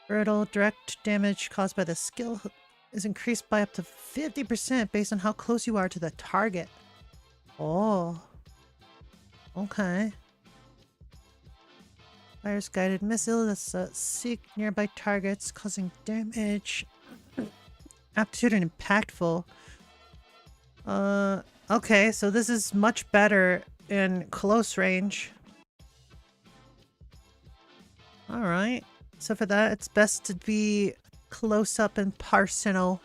Brutal direct damage caused by the skill is increased by up to 50% based on how close you are to the target. Oh. Okay. Fires guided missile that's seek nearby targets causing damage. Aptitude and impactful. Okay, so this is much better in close range. Alright. So for that, it's best to be close up and personal.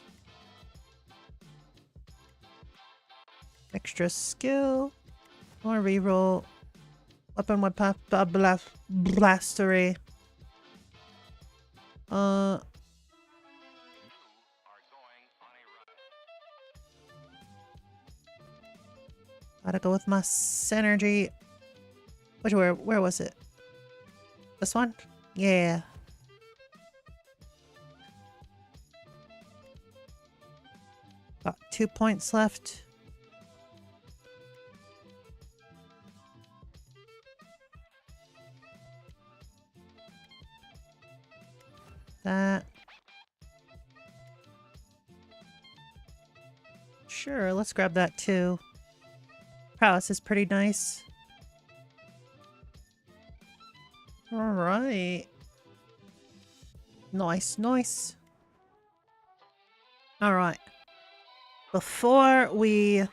Extra skill. More reroll. Weapon with blastery. Gotta go with my synergy. Where was it? This one? Yeah. Got 2 points left. That. Sure, let's grab that too. Prowess is pretty nice. Alright. Nice, nice. Alright. Before we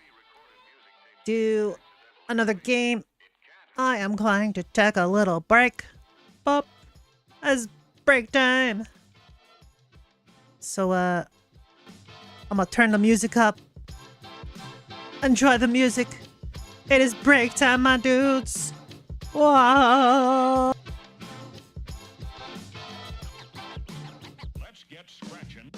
do another game, I am going to take a little break. Bop. It's break time. So, I'm gonna turn the music up. Enjoy the music. It is break time, my dudes. Whoa. Let's get scratching.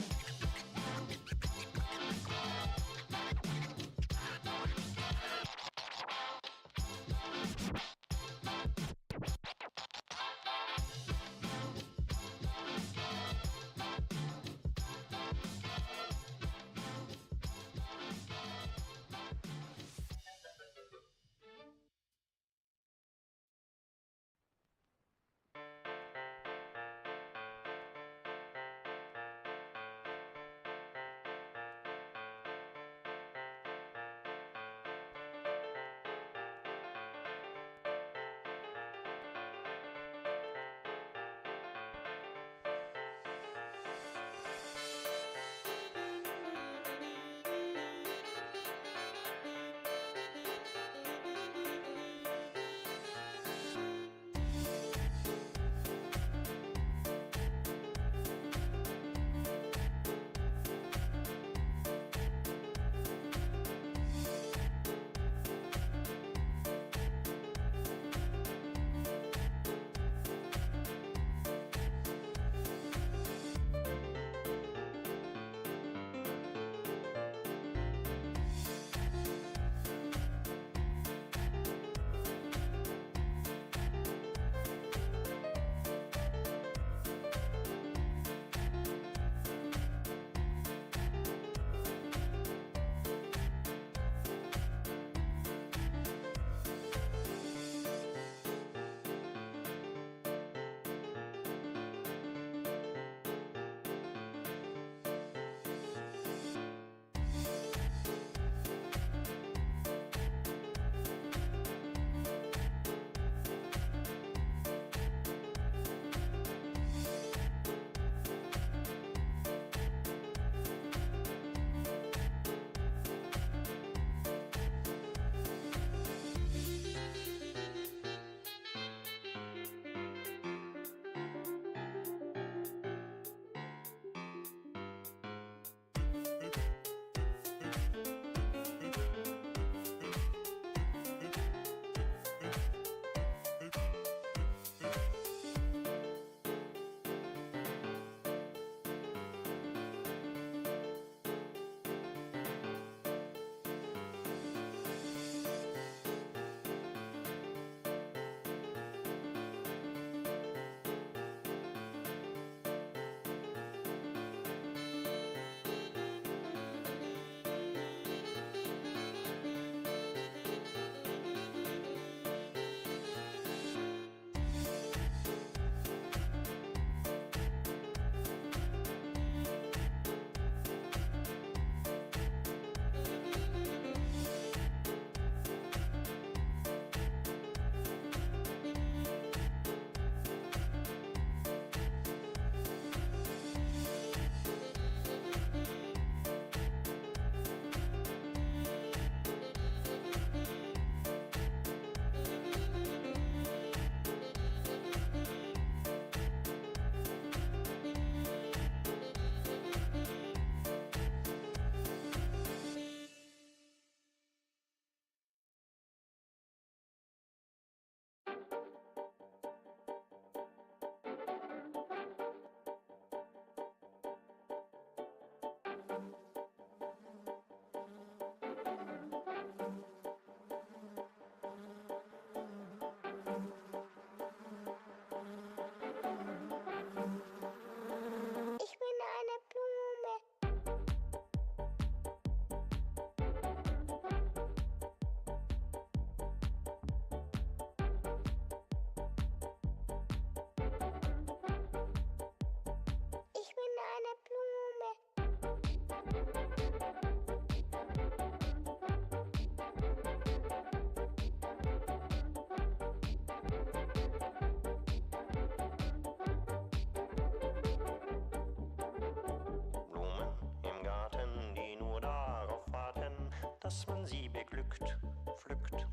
dass man sie beglückt, pflückt.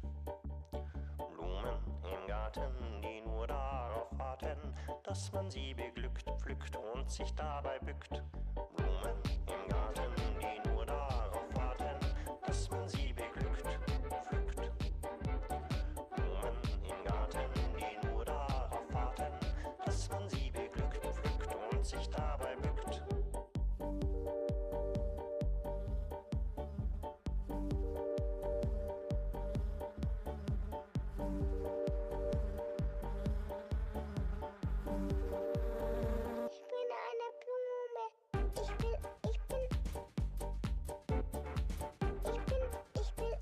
Blumen im Garten, die nur darauf warten, dass man sie beglückt, pflückt und sich dabei bückt. Blumen im Garten, die nur darauf warten, dass man sie beglückt, pflückt. Blumen im Garten, die nur darauf warten, dass man sie beglückt, pflückt und sich dabei bückt. Ich bin eine Blume. Ich bin. Ich bin. Ich bin.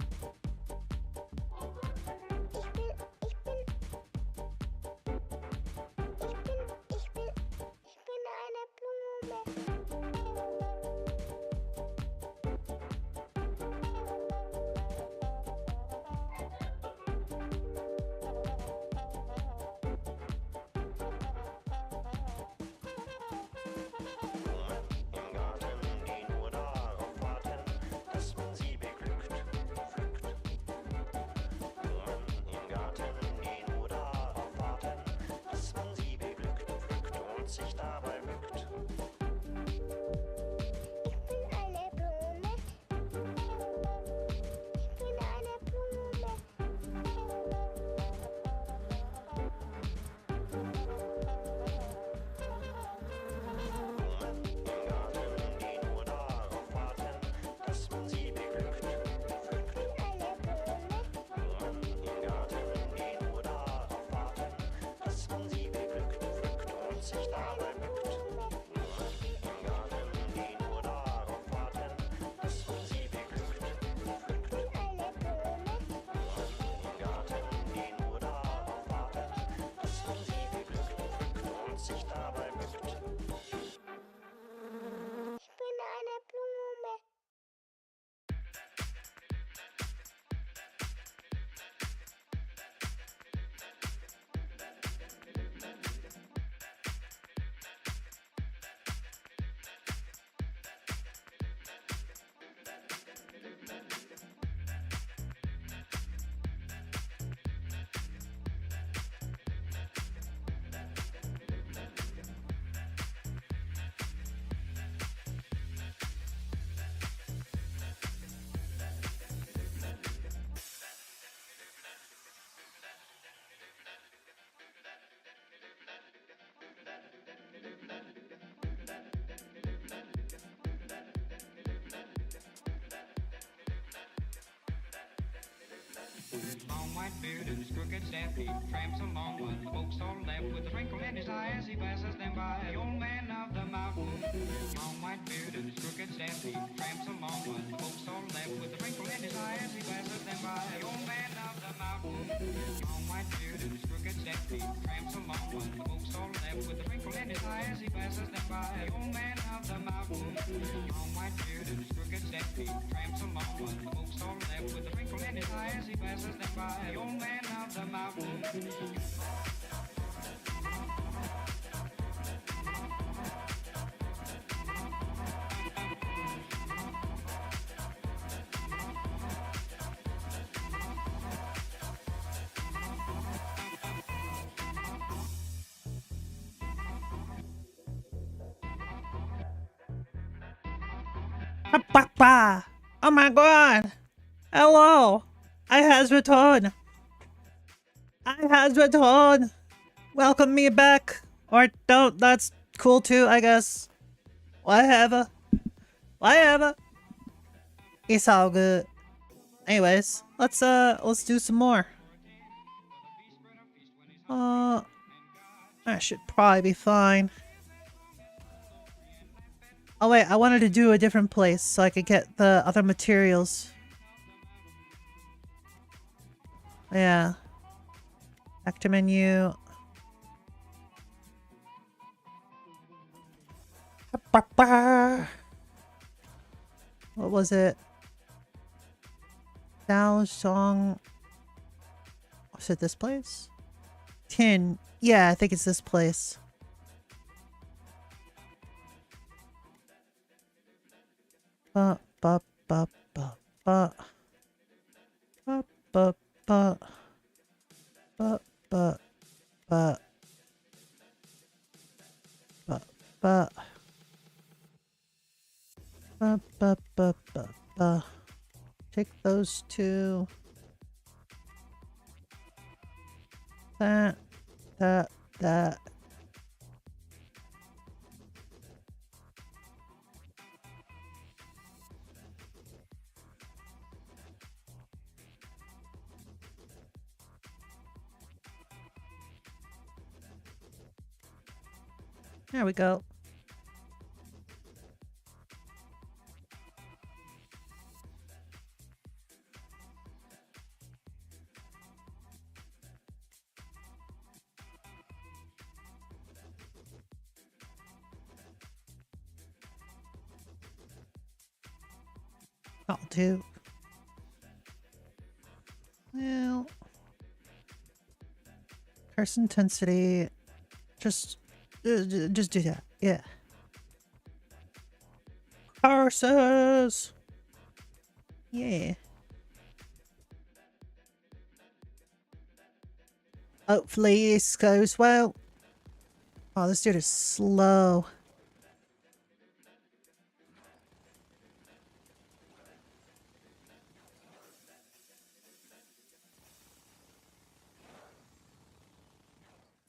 eine Blume. Im Garten, die nur darauf warten, dass man sie beglückt, pflückt. Blumen im Garten, die nur darauf warten, dass man sie beglückt, pflückt und sich dabei bückt. Ich bin eine Blume. Ich bin eine Blume. Im Garten, die nur darauf warten, dass man sie beglückt, pflückt. Blumen im Garten, die nur darauf warten, dass man sie beglückt, pflückt und sich dabei bückt. Blumen im Garten, die nur darauf warten, dass man sie beglückt, pflückt. Blumen im Garten, die nur darauf warten, dass man sie beglückt, pflückt und sich dabei bückt. Ich bin eine Blume. Long white beard and his crooked staff, he tramps along with folks all left with a twinkle in his eye as he passes them by. The old man of the mountain. Long white beard and his crooked staff, he tramps along with folks all left with a twinkle in his eye as he passes them by. The old man of the mountain. Long white beard and his crooked staff, he tramps along with folks all left with a twinkle in his eye as he passes them by. The old man of the mountain. Long white beard and his crooked staff, he tramps along with folks all left with a twinkle in his eye as he passes them by. The old man of the mountain. Oh my god! Hello! I has returned! I has returned! Welcome me back! Or don't, that's cool too, I guess. Whatever. Whatever. It's all good. Anyways, let's do some more. That should probably be fine. Oh wait, I wanted to do a different place so I could get the other materials. Yeah. Back to menu. What was it? Dao Song. Was it this place? Tin. Yeah, I think it's this place. Ba ba ba ba ba. but, but, but, but, but, but, but, but. Take those two. That. There we go. I'll do. Well, curse intensity. Just do that. Yeah. Curses. Yeah. Hopefully this goes well. Oh, this dude is slow.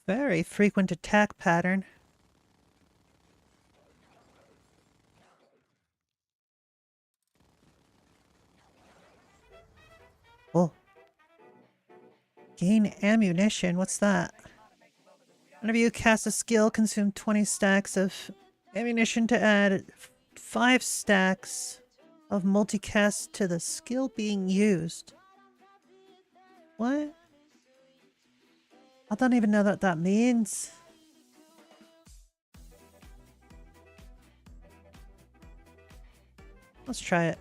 Very frequent attack pattern. Oh. Gain ammunition. What's that? Whenever you cast a skill, consume 20 stacks of ammunition to add 5 stacks of multicast to the skill being used. What? I don't even know what that means. Let's try it.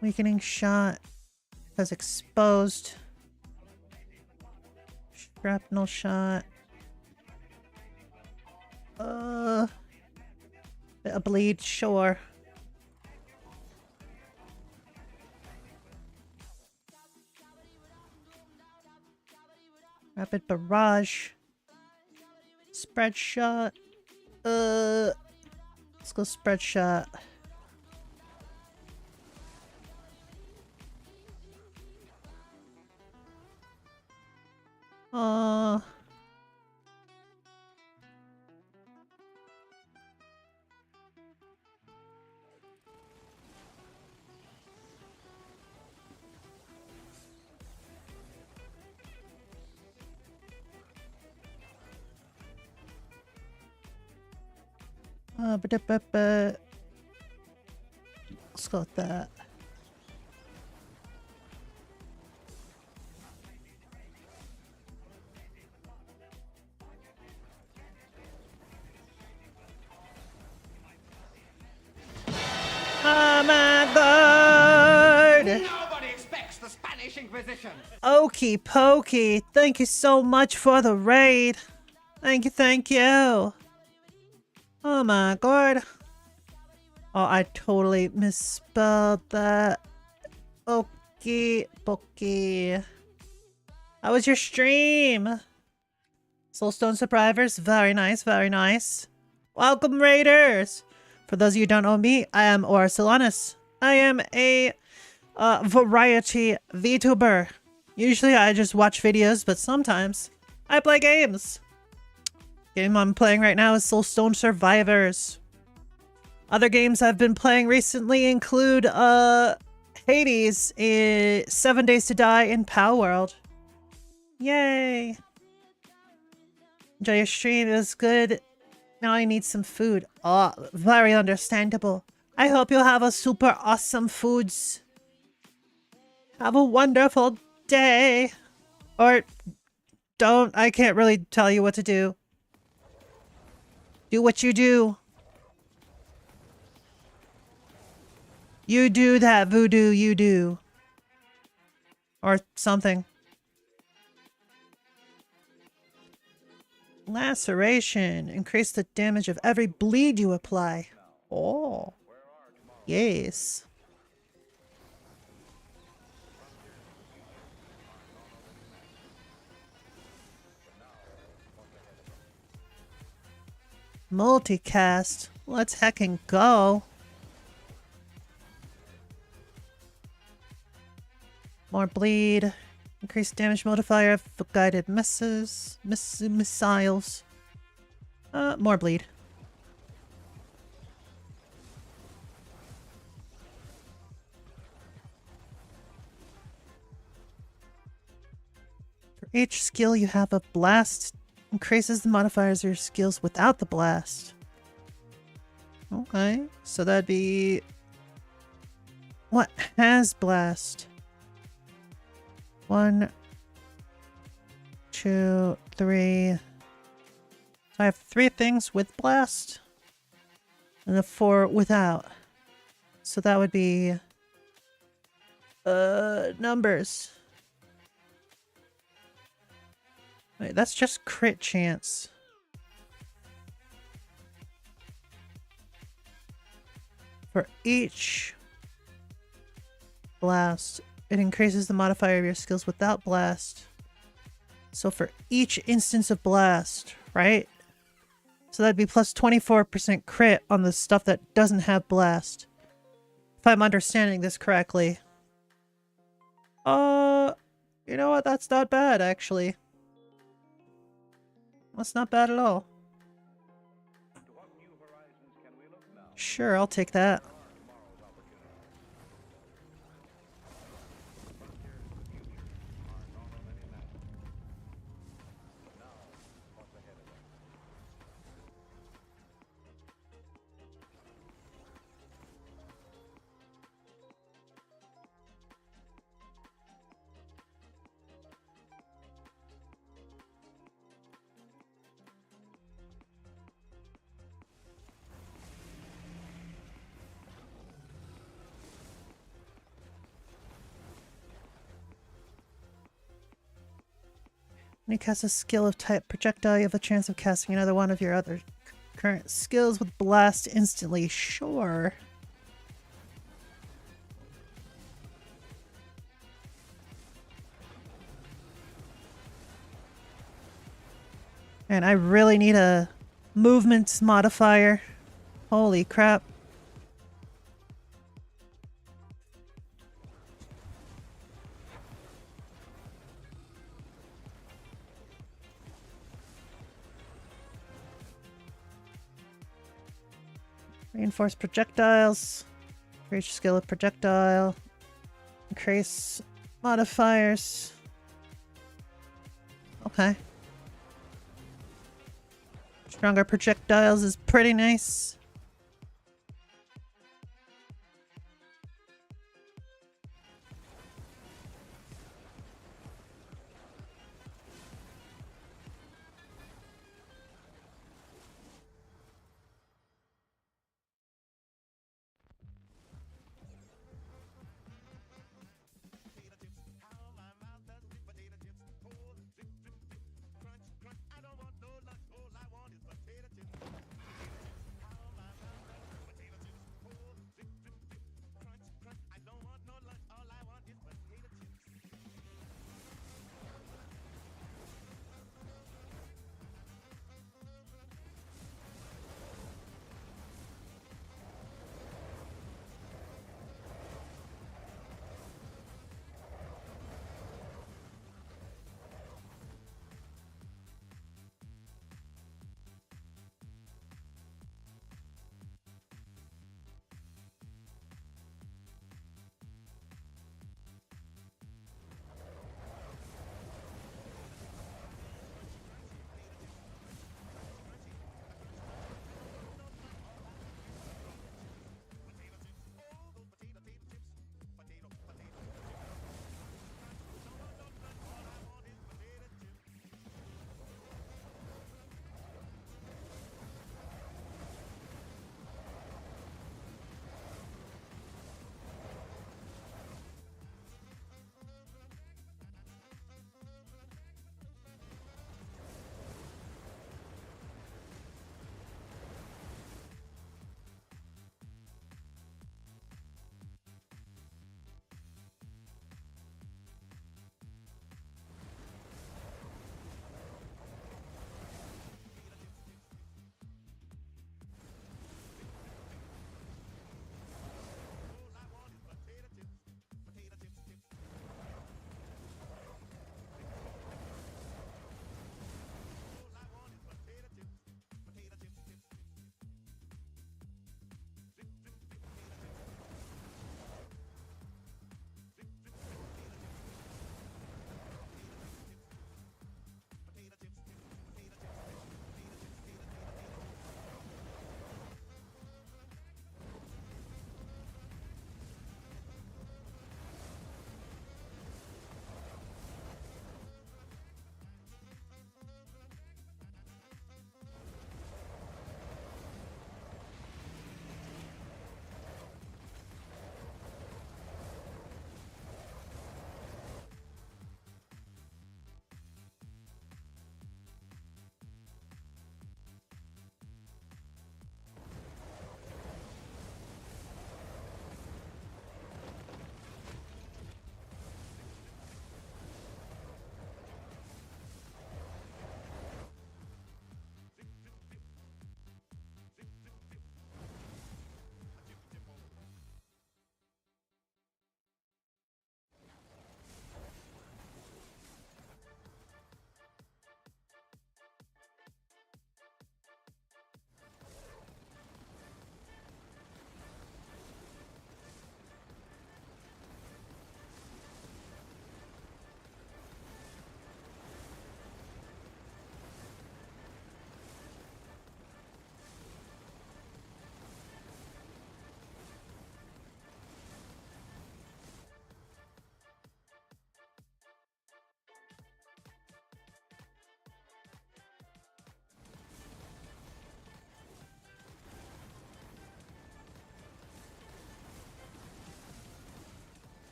Weakening shot has exposed. Shrapnel shot. A bleed, sure. Rapid barrage. Spread shot. Let's go spread shot. Let's go with that. Oh my god! Nobody expects the Spanish Inquisition. Okie pokey. Thank you so much for the raid. Thank you, thank you. Oh my god. Oh, I totally misspelled that. Okie pokey. How was your stream? Soulstone survivors, very nice, very nice. Welcome, raiders! For those of you who don't know me, I am Orsilanus. I am a variety VTuber. Usually I just watch videos, but sometimes I play games. Game I'm playing right now is Soulstone Survivors. Other games I've been playing recently include Hades, 7 Days to Die in Pow World. Yay! Enjoy your stream, it was good. Now I need some food. Oh, very understandable. I hope you have a super awesome foods. Have a wonderful day. Or don't. I can't really tell you what to do. Do what you do. You do that voodoo you do. Or something. Laceration. Increase the damage of every bleed you apply. Oh. Yes. Multicast. Let's heckin' go. More bleed. Increased damage modifier of guided missiles. More bleed. For each skill you have a blast, increases the modifiers of your skills without the blast. Okay, so that'd be... What has blast? 1, 2, 3. So I have 3 things with blast and a 4 without. So that would be numbers. Wait, that's just crit chance. For each blast, it increases the modifier of your skills without blast. So for each instance of blast, right? So that'd be plus 24% crit on the stuff that doesn't have blast. If I'm understanding this correctly. You know what? That's not bad, actually. That's not bad at all. Sure, I'll take that. When you cast a skill of type projectile, you have a chance of casting another one of your other current skills with blast instantly. Sure. And I really need a movement modifier. Holy crap. Reinforce projectiles. Increase skill of projectile. Increase modifiers. Okay. Stronger projectiles is pretty nice.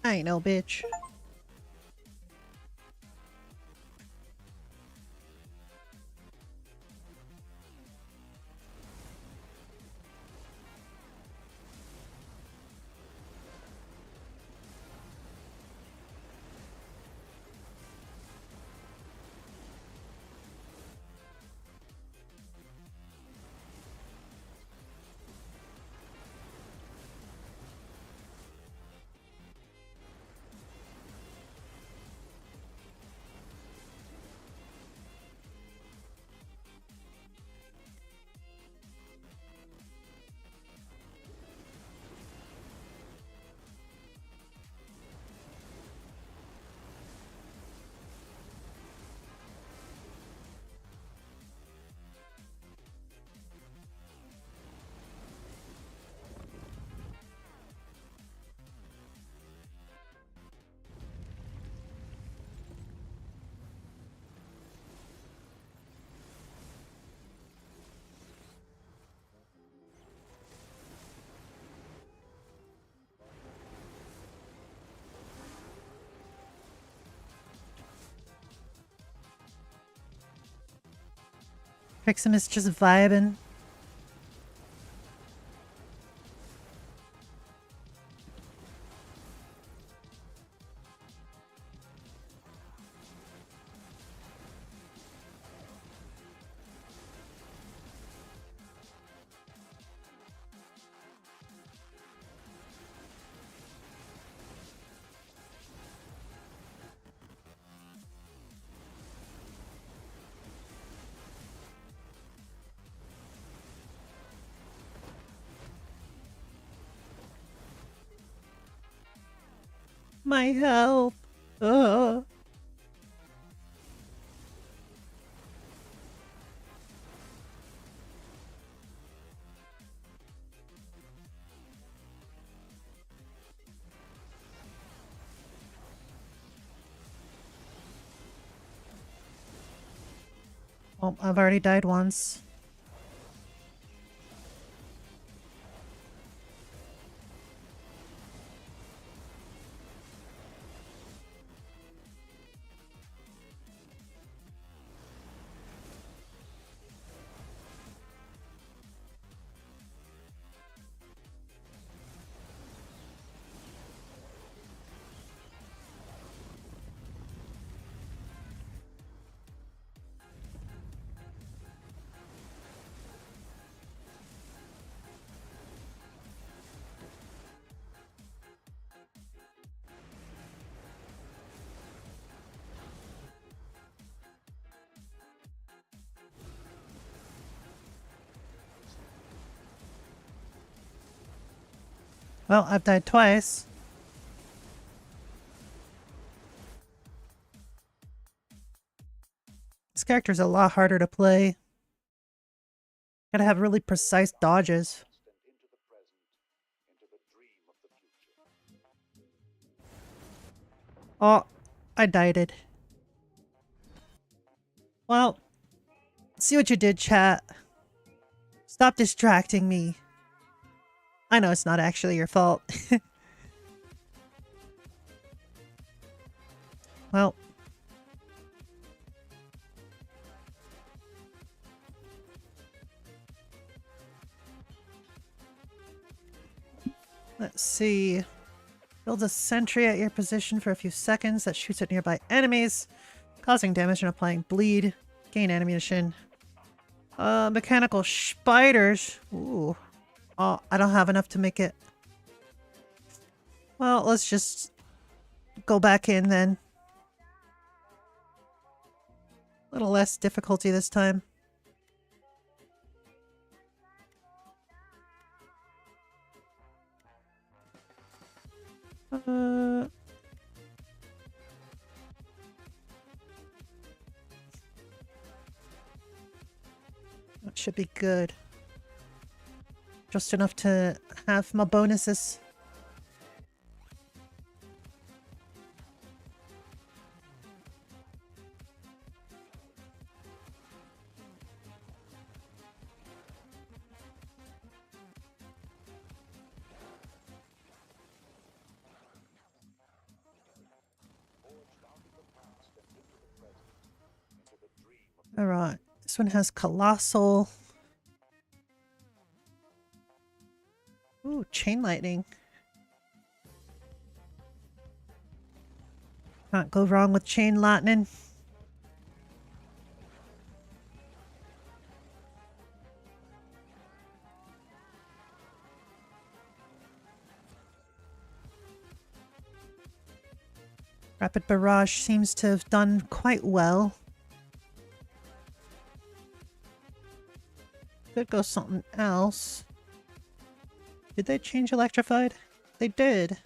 I ain't no bitch. Piximus just vibing. My help. Well, I've already died once. Well, I've died twice. This character's a lot harder to play. Gotta have really precise dodges. Oh, I died it. Well, see what you did, chat. Stop distracting me. I know it's not actually your fault. Well. Let's see. Build a sentry at your position for a few seconds that shoots at nearby enemies, causing damage and applying bleed. Gain ammunition. Mechanical spiders. Ooh. Oh, I don't have enough to make it. Well, let's just go back in then. A little less difficulty this time. That should be good. Just enough to have my bonuses. Alright, this one has Colossal. Ooh, Chain Lightning. Can't go wrong with Chain Lightning. Rapid Barrage seems to have done quite well. Could go something else. Did they change Electrified? They did.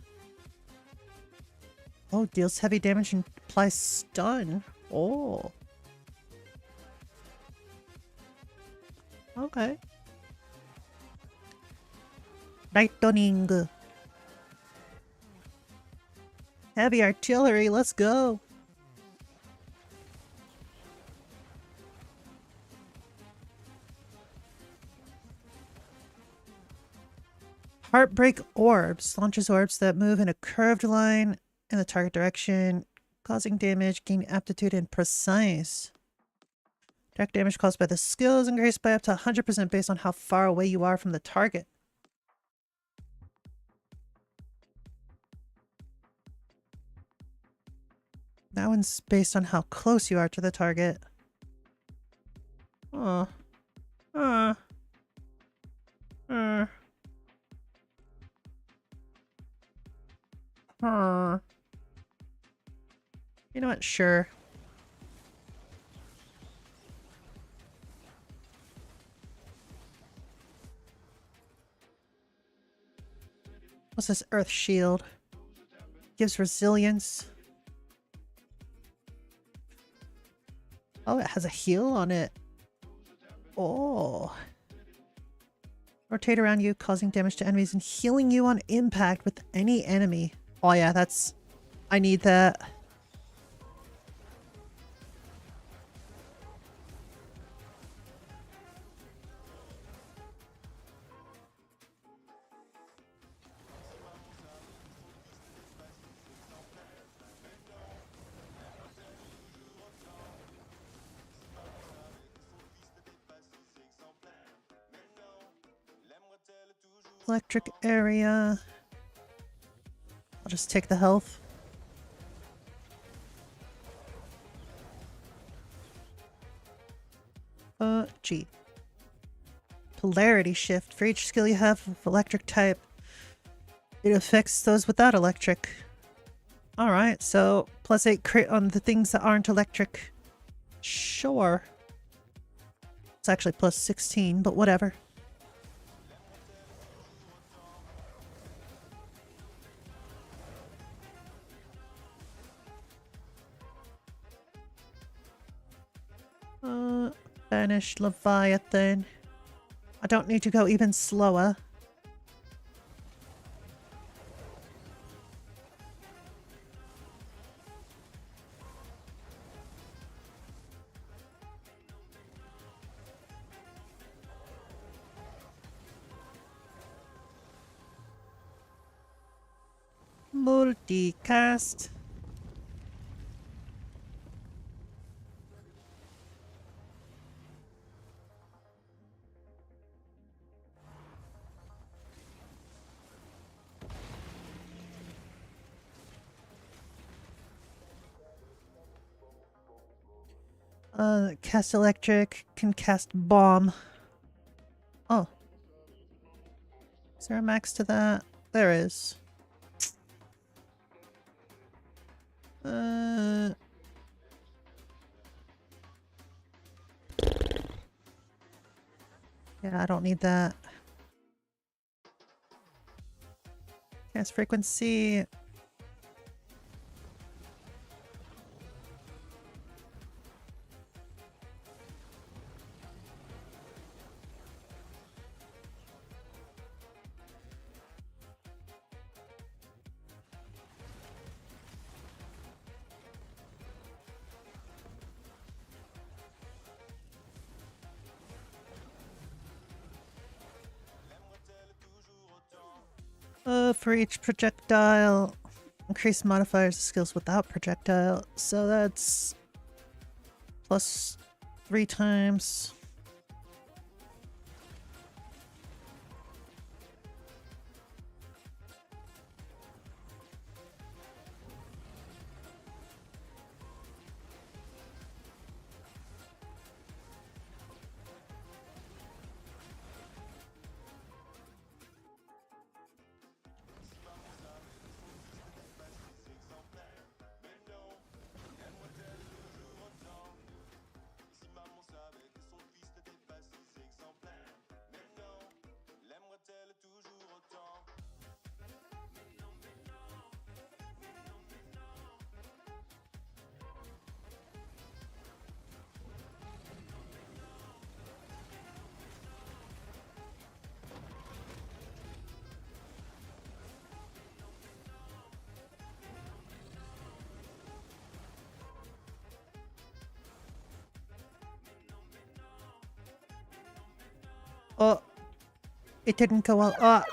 Oh, deals heavy damage and applies stun. Oh. Okay. Lightning. Heavy artillery, let's go. Heartbreak Orbs. Launches orbs that move in a curved line in the target direction, causing damage, gain aptitude, and precise. Direct damage caused by the skill is increased by up to 100% based on how far away you are from the target. That one's based on how close you are to the target. Oh. Huh. You know what? Sure. What's this Earth Shield? Gives resilience. Oh, it has a heal on it. Oh. Rotate around you, causing damage to enemies and healing you on impact with any enemy. Oh yeah, that's... I need that. Electric area. I'll just take the health. G. Polarity shift. For each skill you have of electric type, it affects those without electric. Alright, so +8 crit on the things that aren't electric. Sure. It's actually +16, but whatever. Banish Leviathan. I don't need to go even slower. Multicast. Cast electric, can cast bomb. Oh. Is there a max to that? There is. Yeah, I don't need that. Cast frequency. For each projectile, increase modifiers of skills without projectile. So that's plus 3 times. Oh, it didn't go well.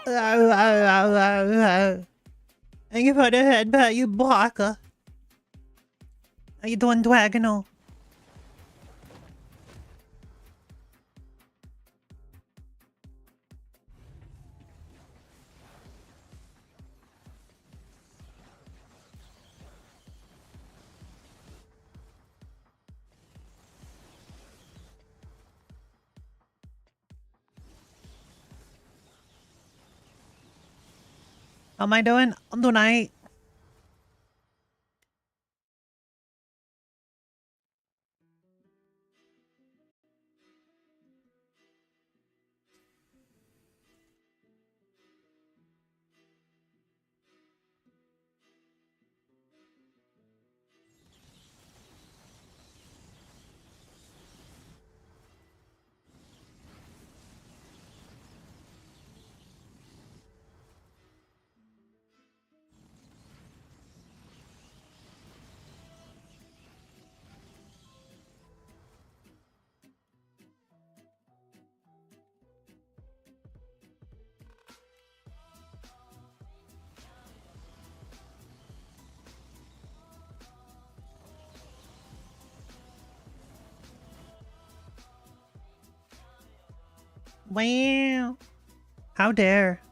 And you put a headbutt, you blocker. Are you doing diagonal? How am I doing tonight? Wow. How dare.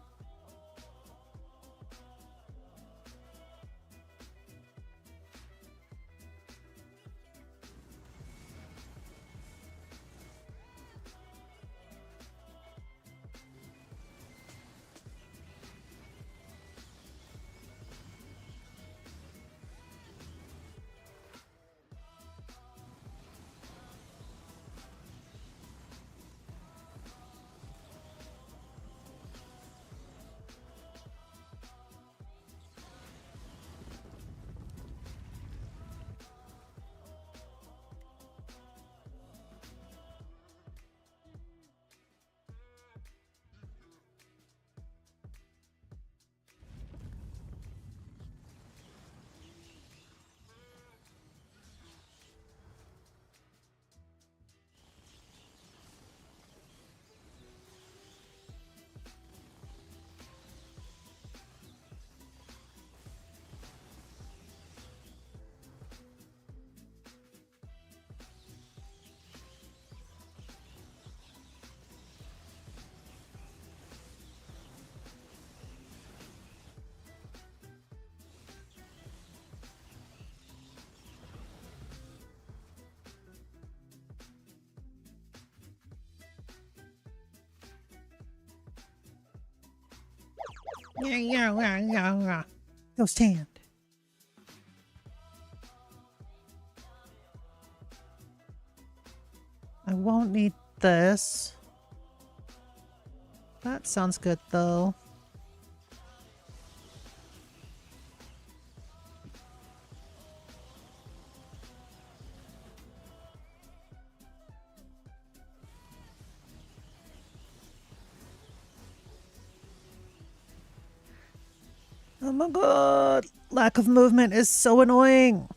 Yeah. Go stand. I won't need this. That sounds good though. Oh my god! Lack of movement is so annoying!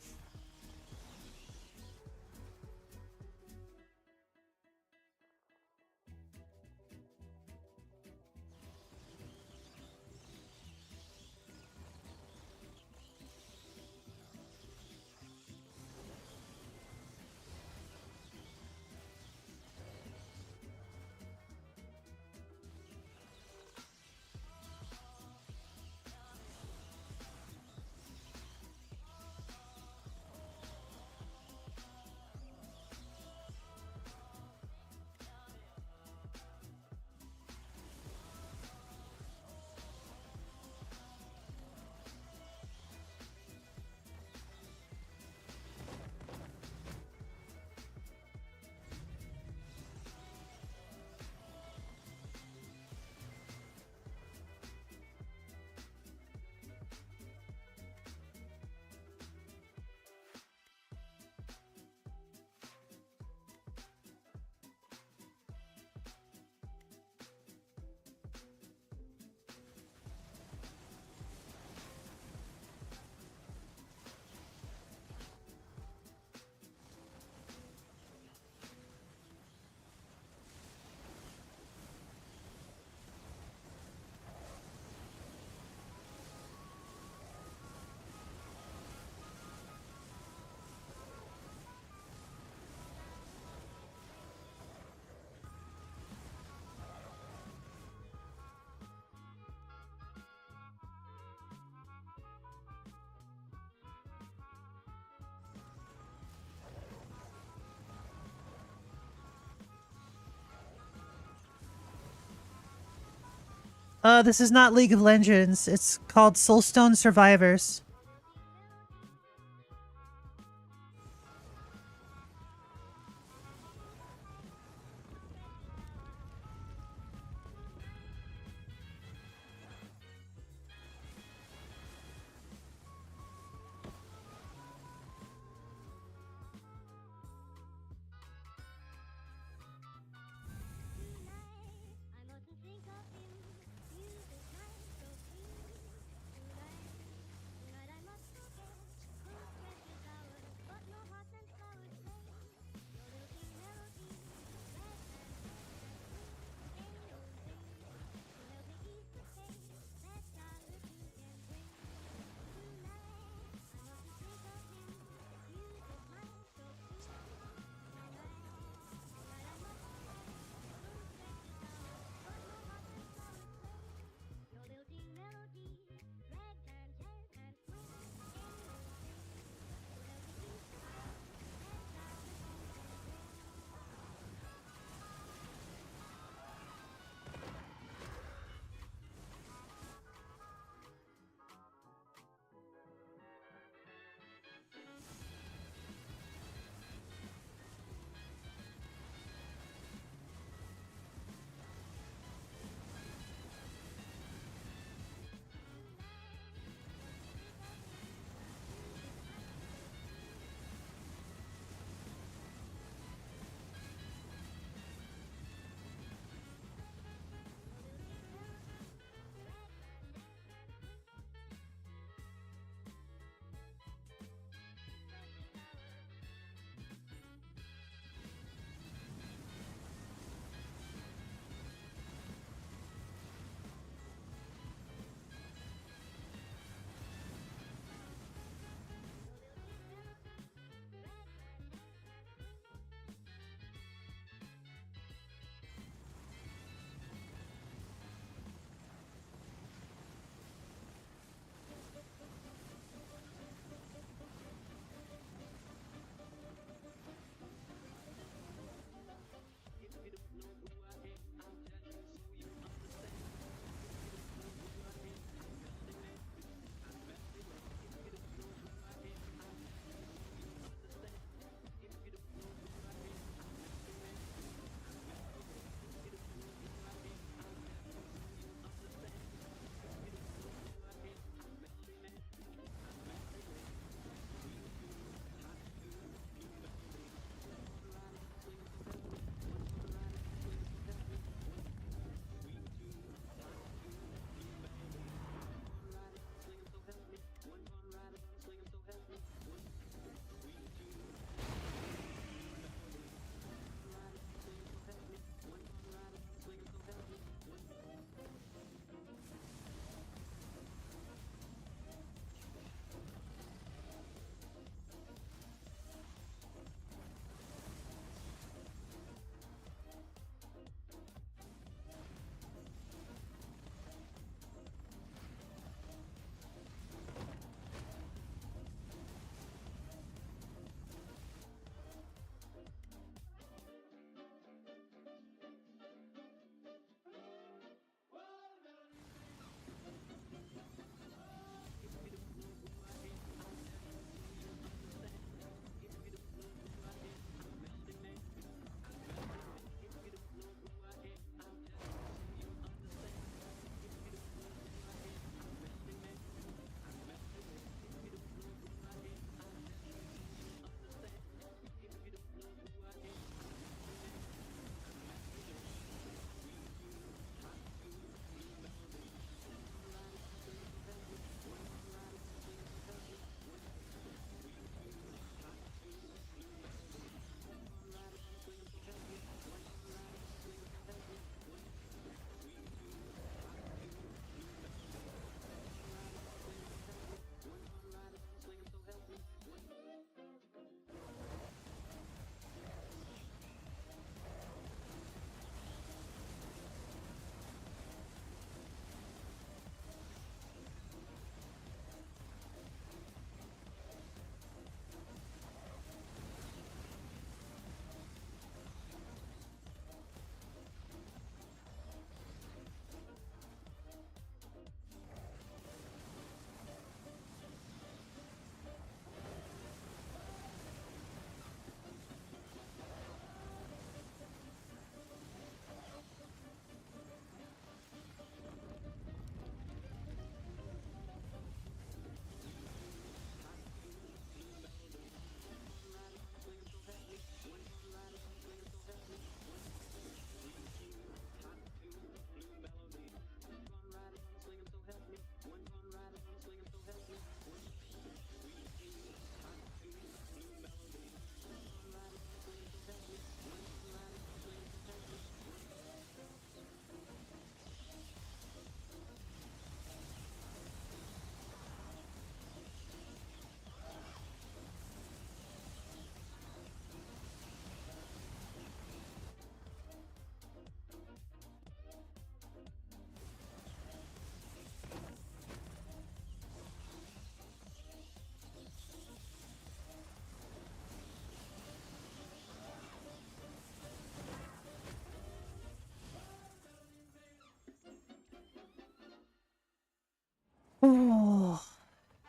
This is not League of Legends. It's called Soulstone Survivors.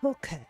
Okay.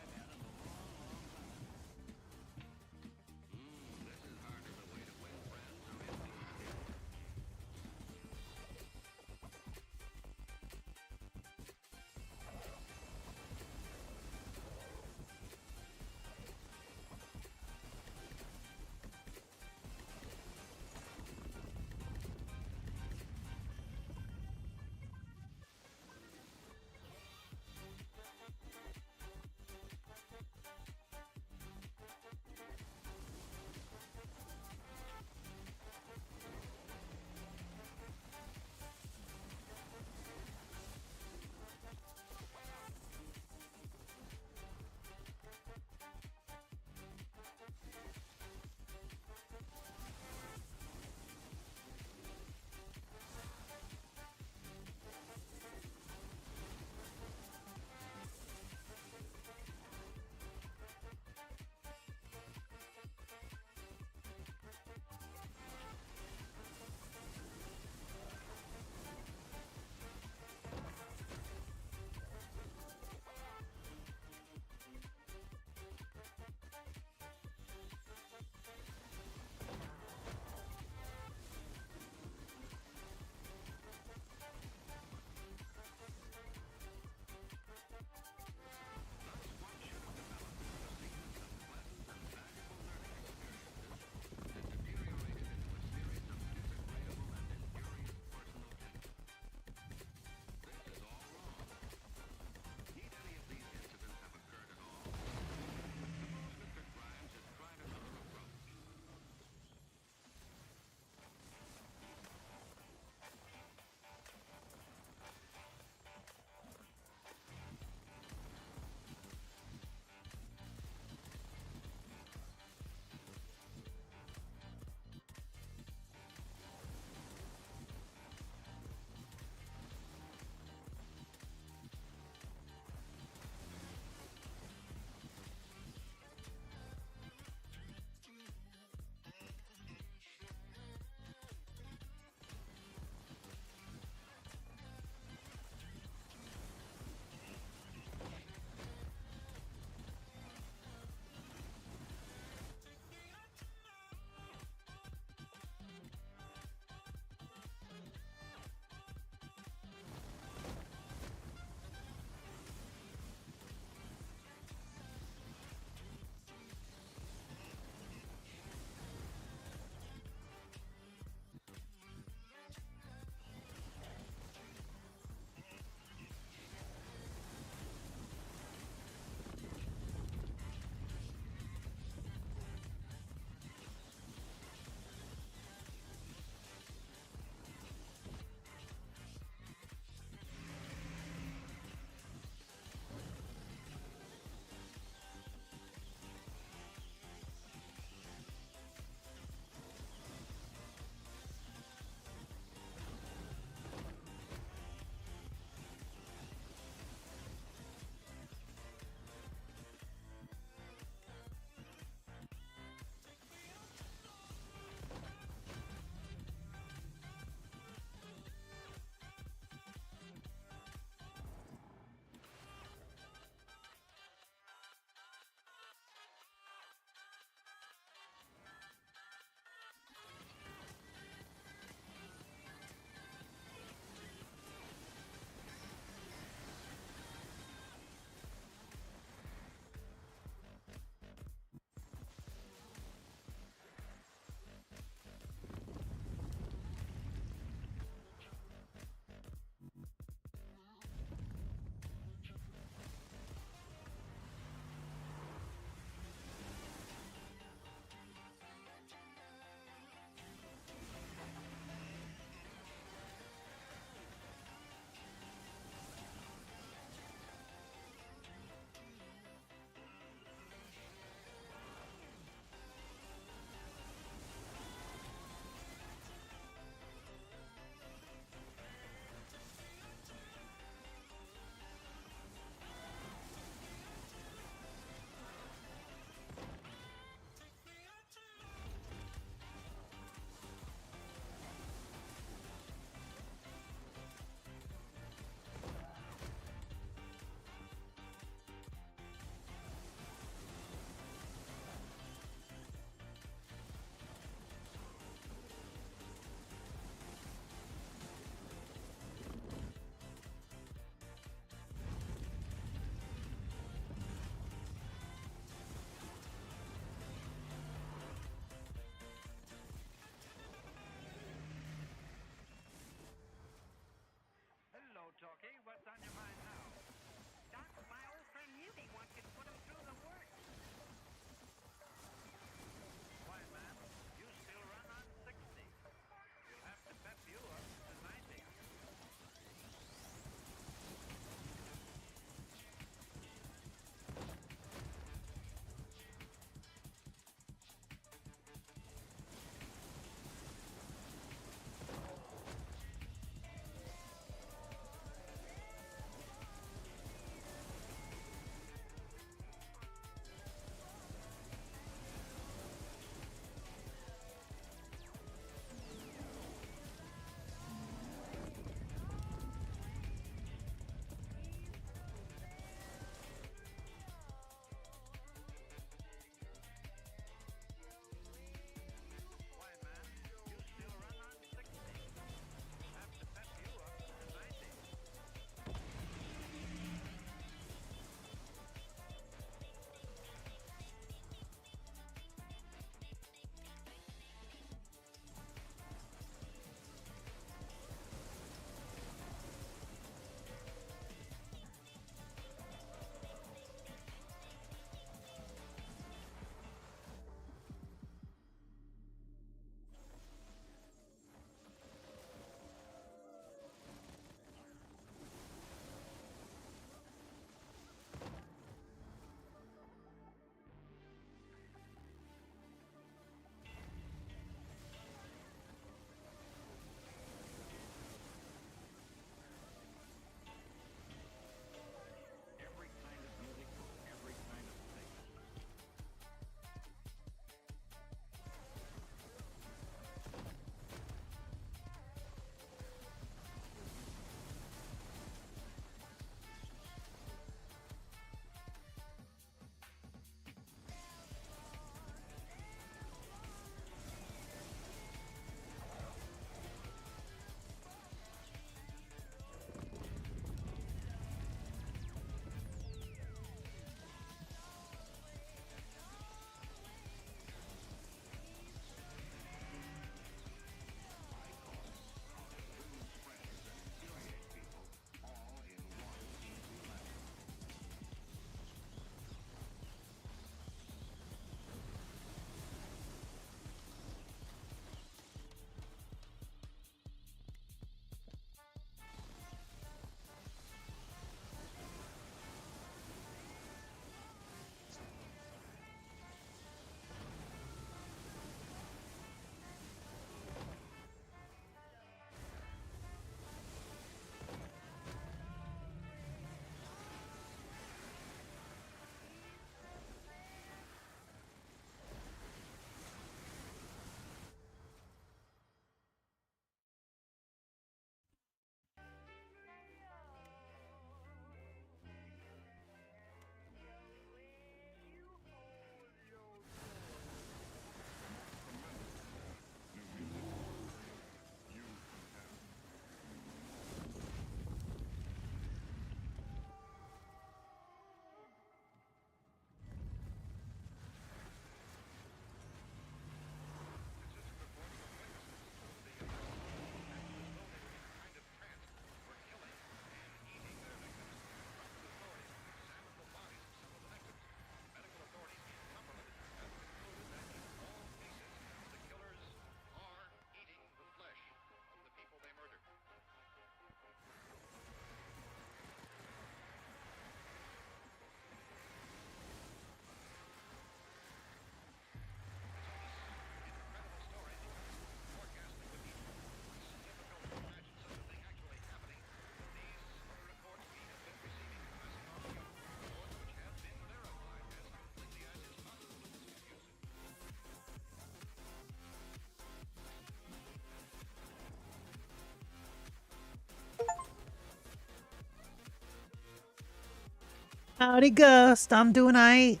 Howdy, Ghost. I'm doing alright.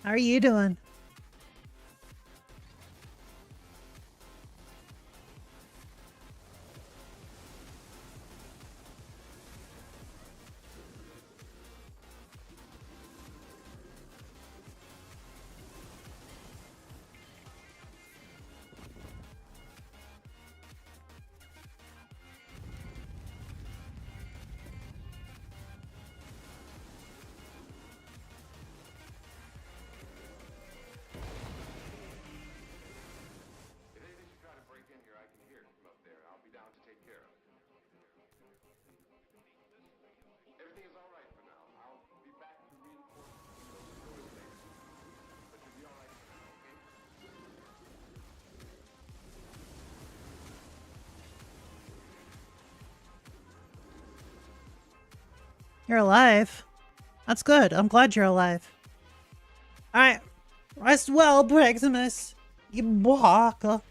How are you doing? You're alive. That's good. I'm glad you're alive. Alright. Rest well, Breximus. You walker.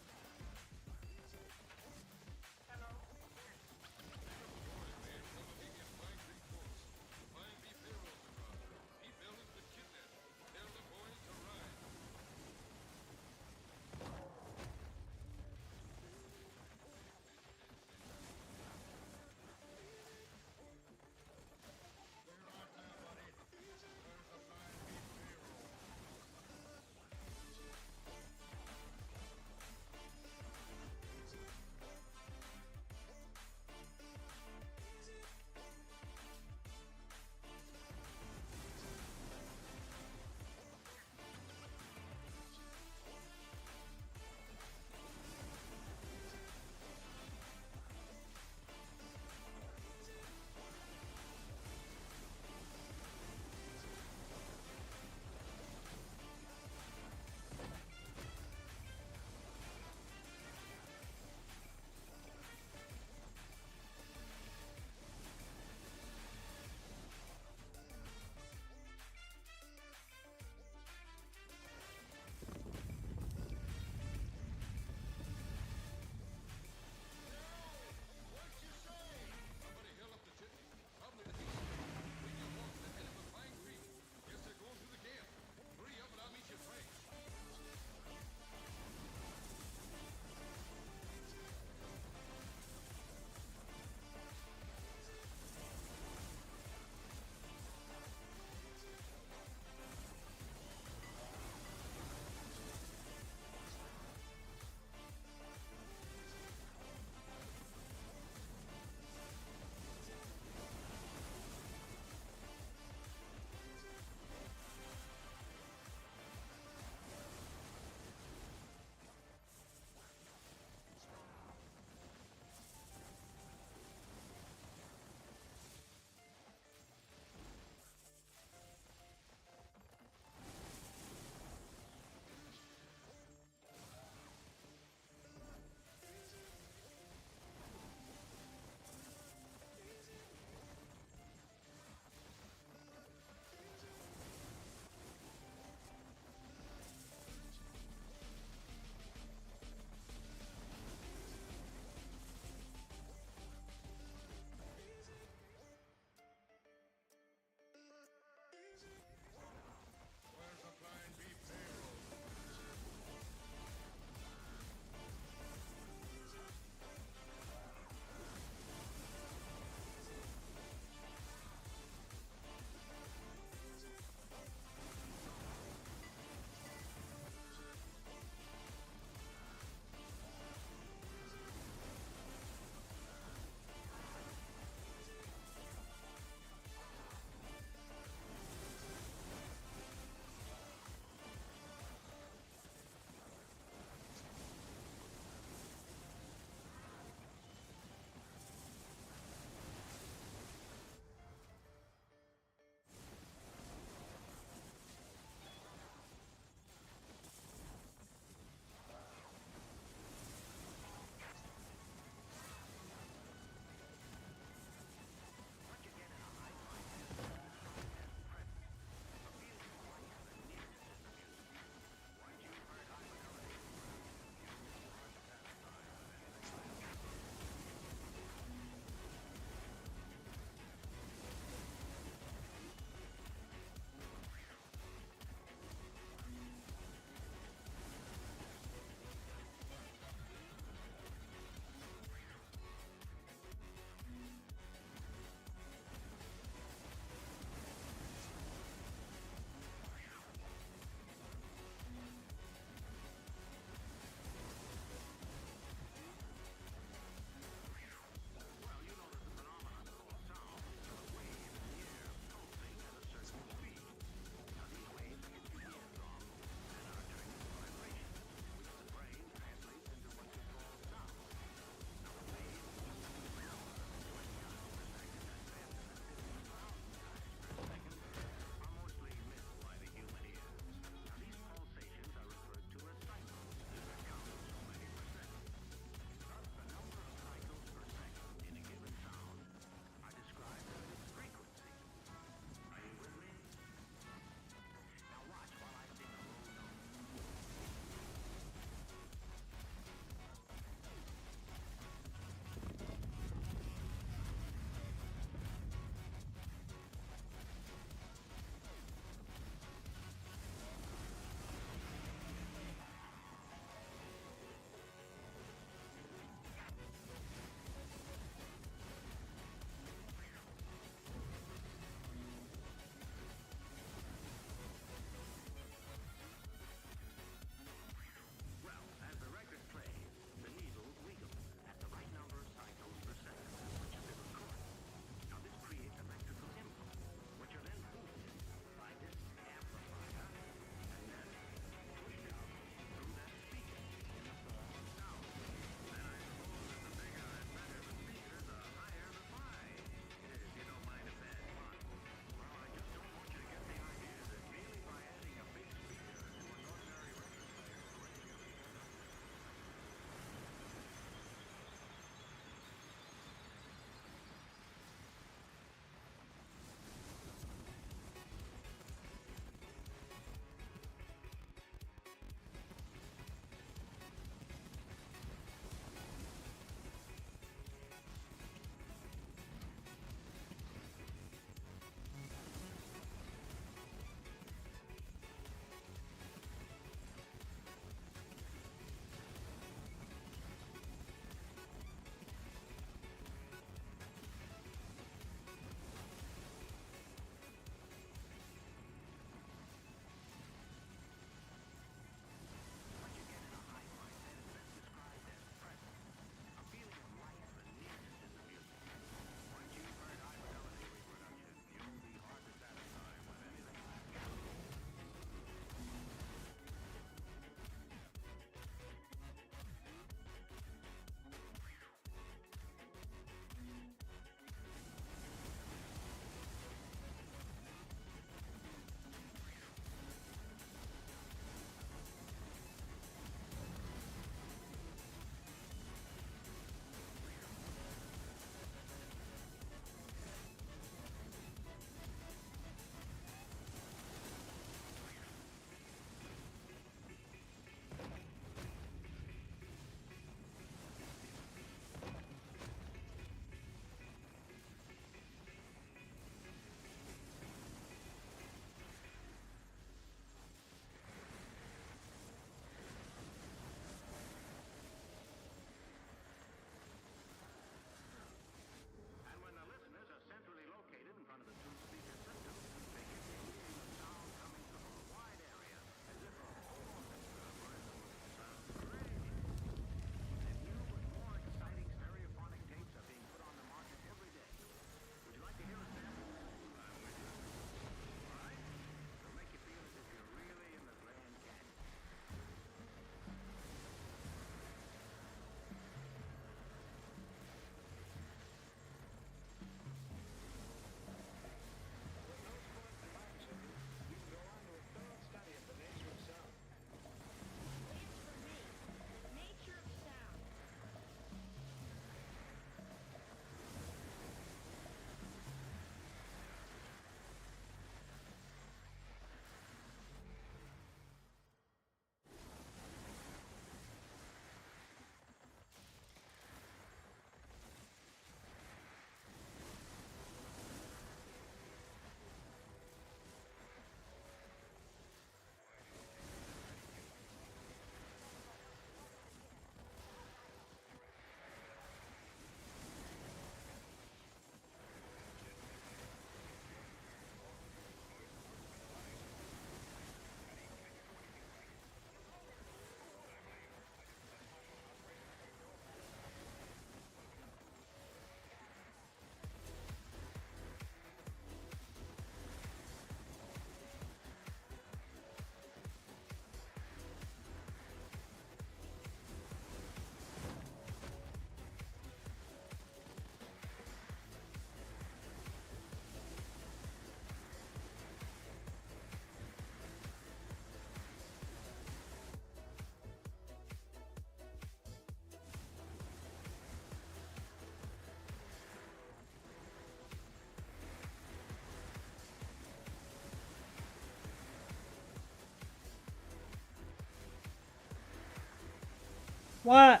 What?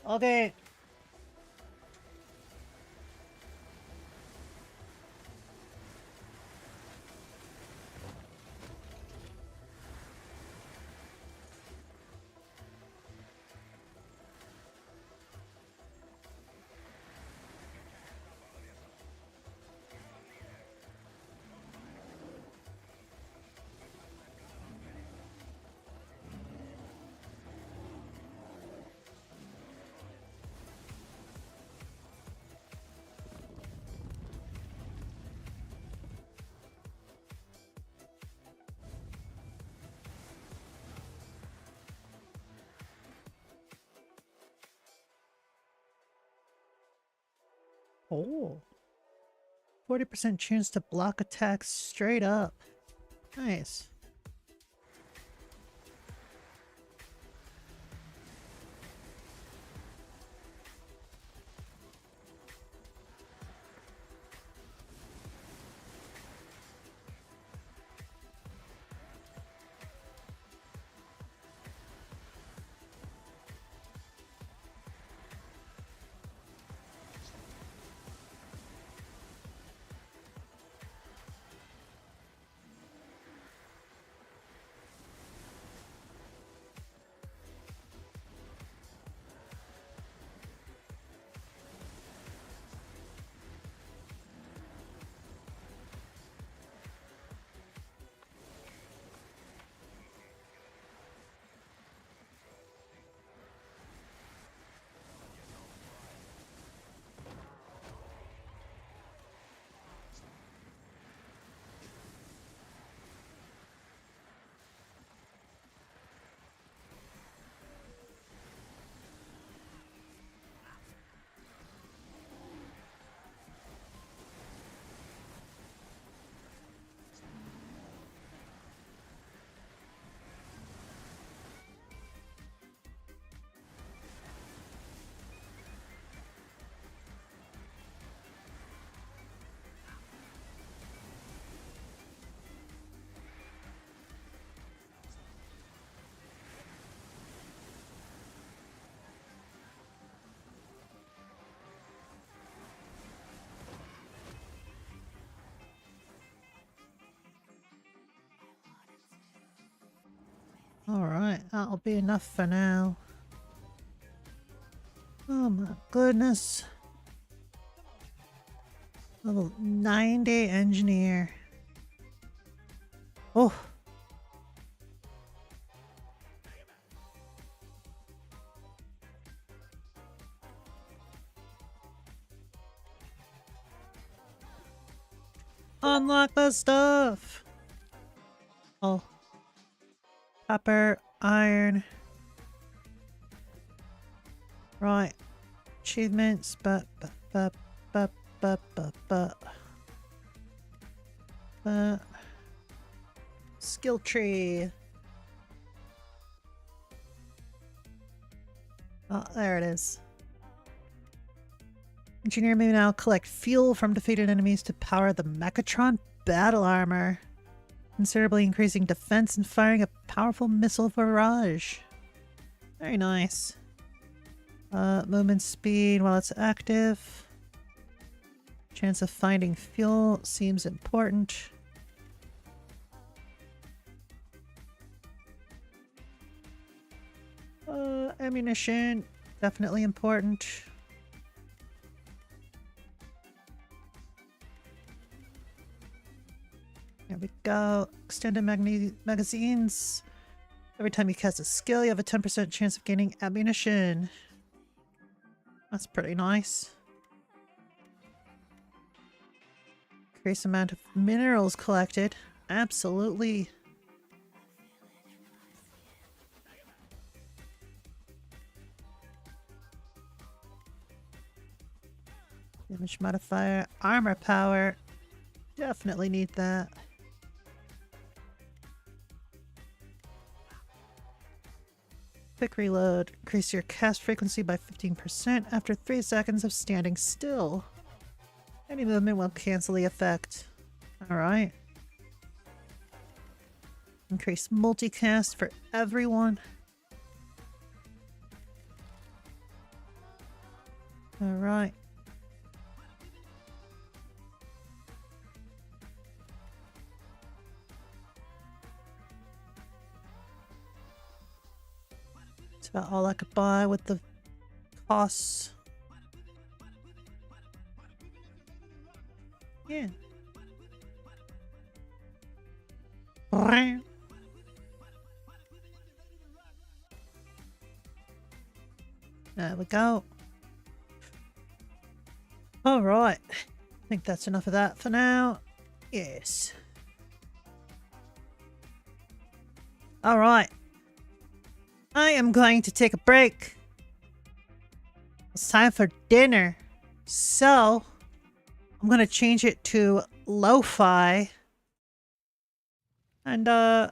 Okay. Oh. 40% chance to block attacks straight up. Nice. Alright, that'll be enough for now. Oh my goodness. Level 90 engineer. Oh. Unlock the stuff. Oh. Copper, iron. Right. Achievements, but. Skill tree. Oh, there it is. Engineer may now collect fuel from defeated enemies to power the Mechatron battle armor, considerably increasing defense and firing a powerful missile barrage. Very nice. Movement speed while it's active. Chance of finding fuel seems important. Ammunition, definitely important. There we go. Extended magazines. Every time you cast a skill, you have a 10% chance of gaining ammunition. That's pretty nice. Increase amount of minerals collected. Absolutely. Damage modifier. Armor power. Definitely need that. Quick reload. Increase your cast frequency by 15% after 3 seconds of standing still. Any movement will cancel the effect. Alright. Increase multicast for everyone. All right. It's about all I could buy with the costs. Yeah. There we go. All right. I think that's enough of that for now. Yes. All right. I am going to take a break. It's time for dinner. So, I'm going to change it to lo-fi. And,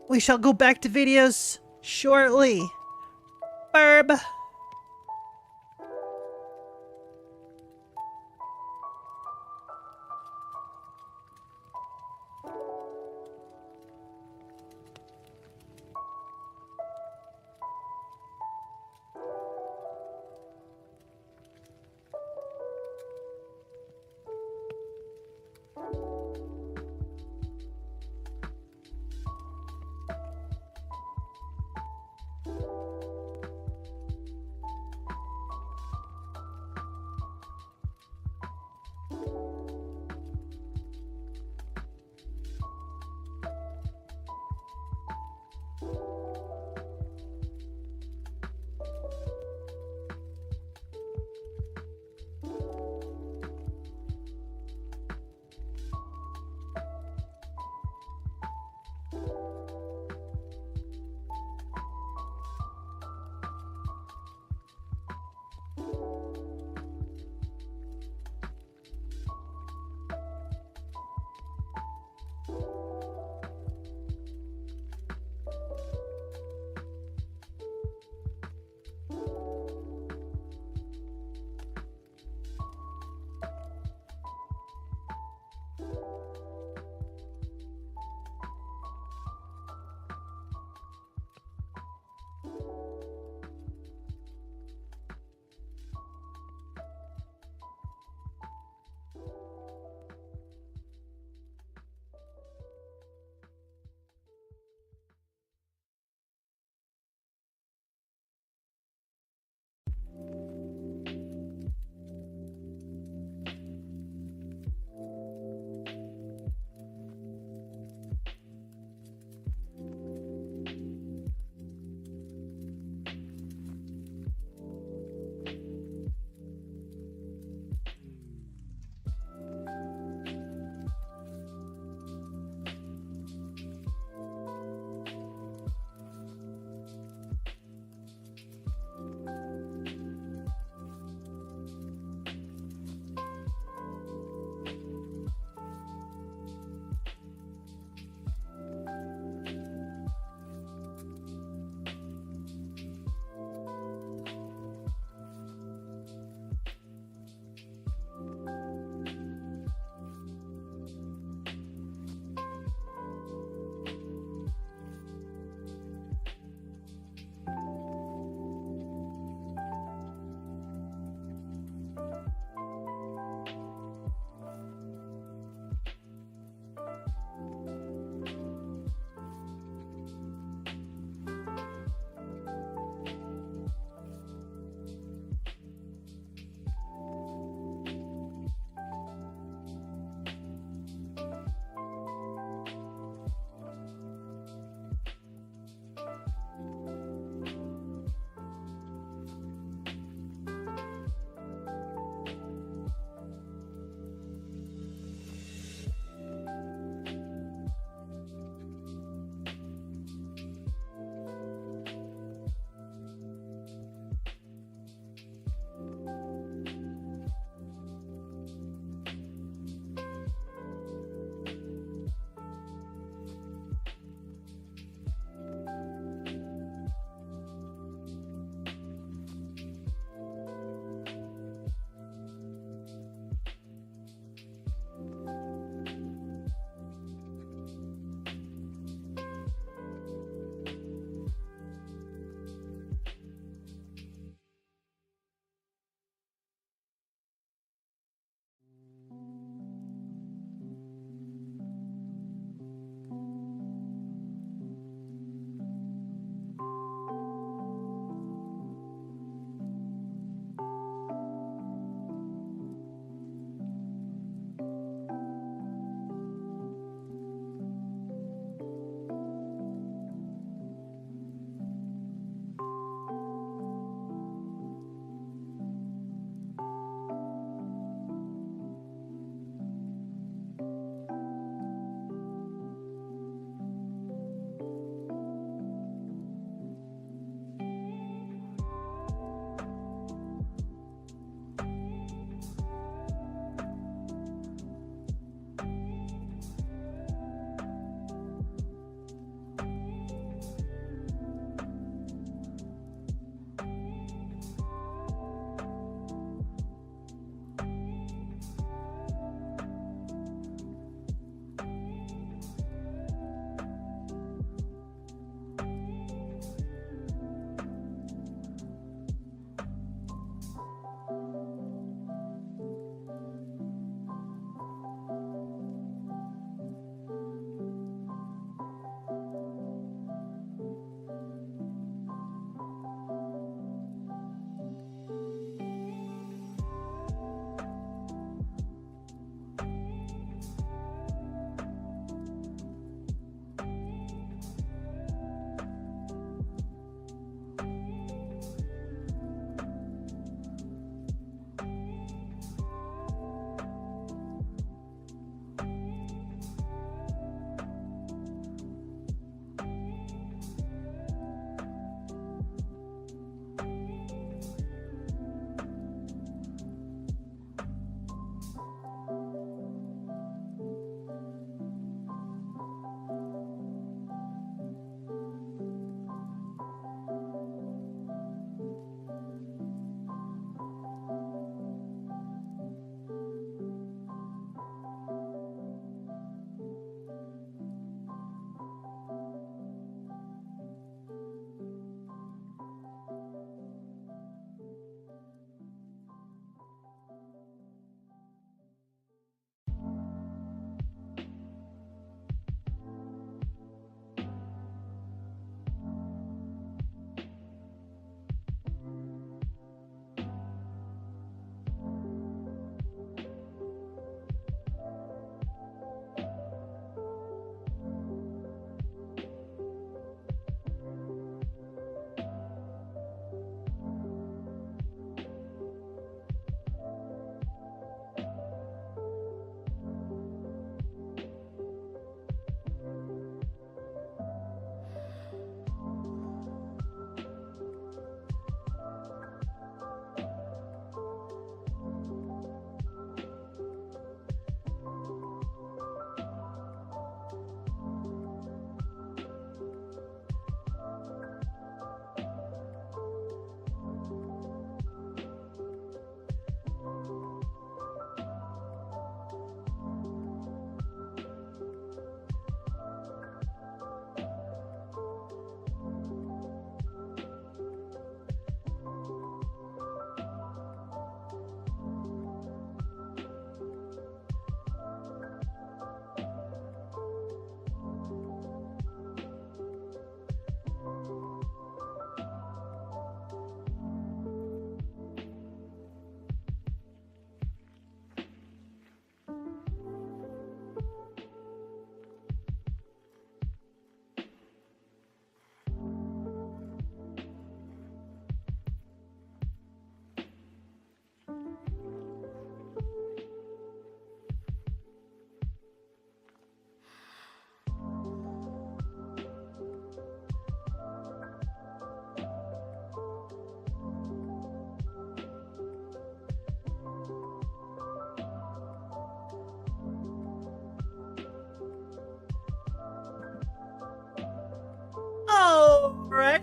we shall go back to videos shortly. Burb.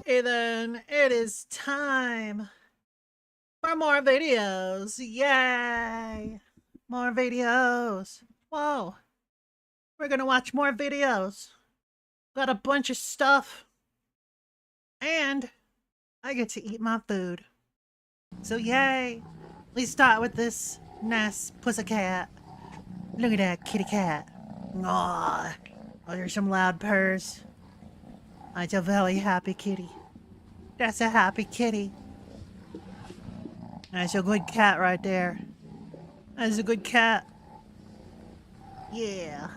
Okay, then it is time for more videos. Yay! More videos. Whoa. We're gonna watch more videos. Got a bunch of stuff. And I get to eat my food. So yay! Let's start with this nice pussycat. Look at that kitty cat. Aww. Oh, there's some loud purrs. That's a very happy kitty. That's a happy kitty. That's a good cat right there. That's a good cat. Yeah.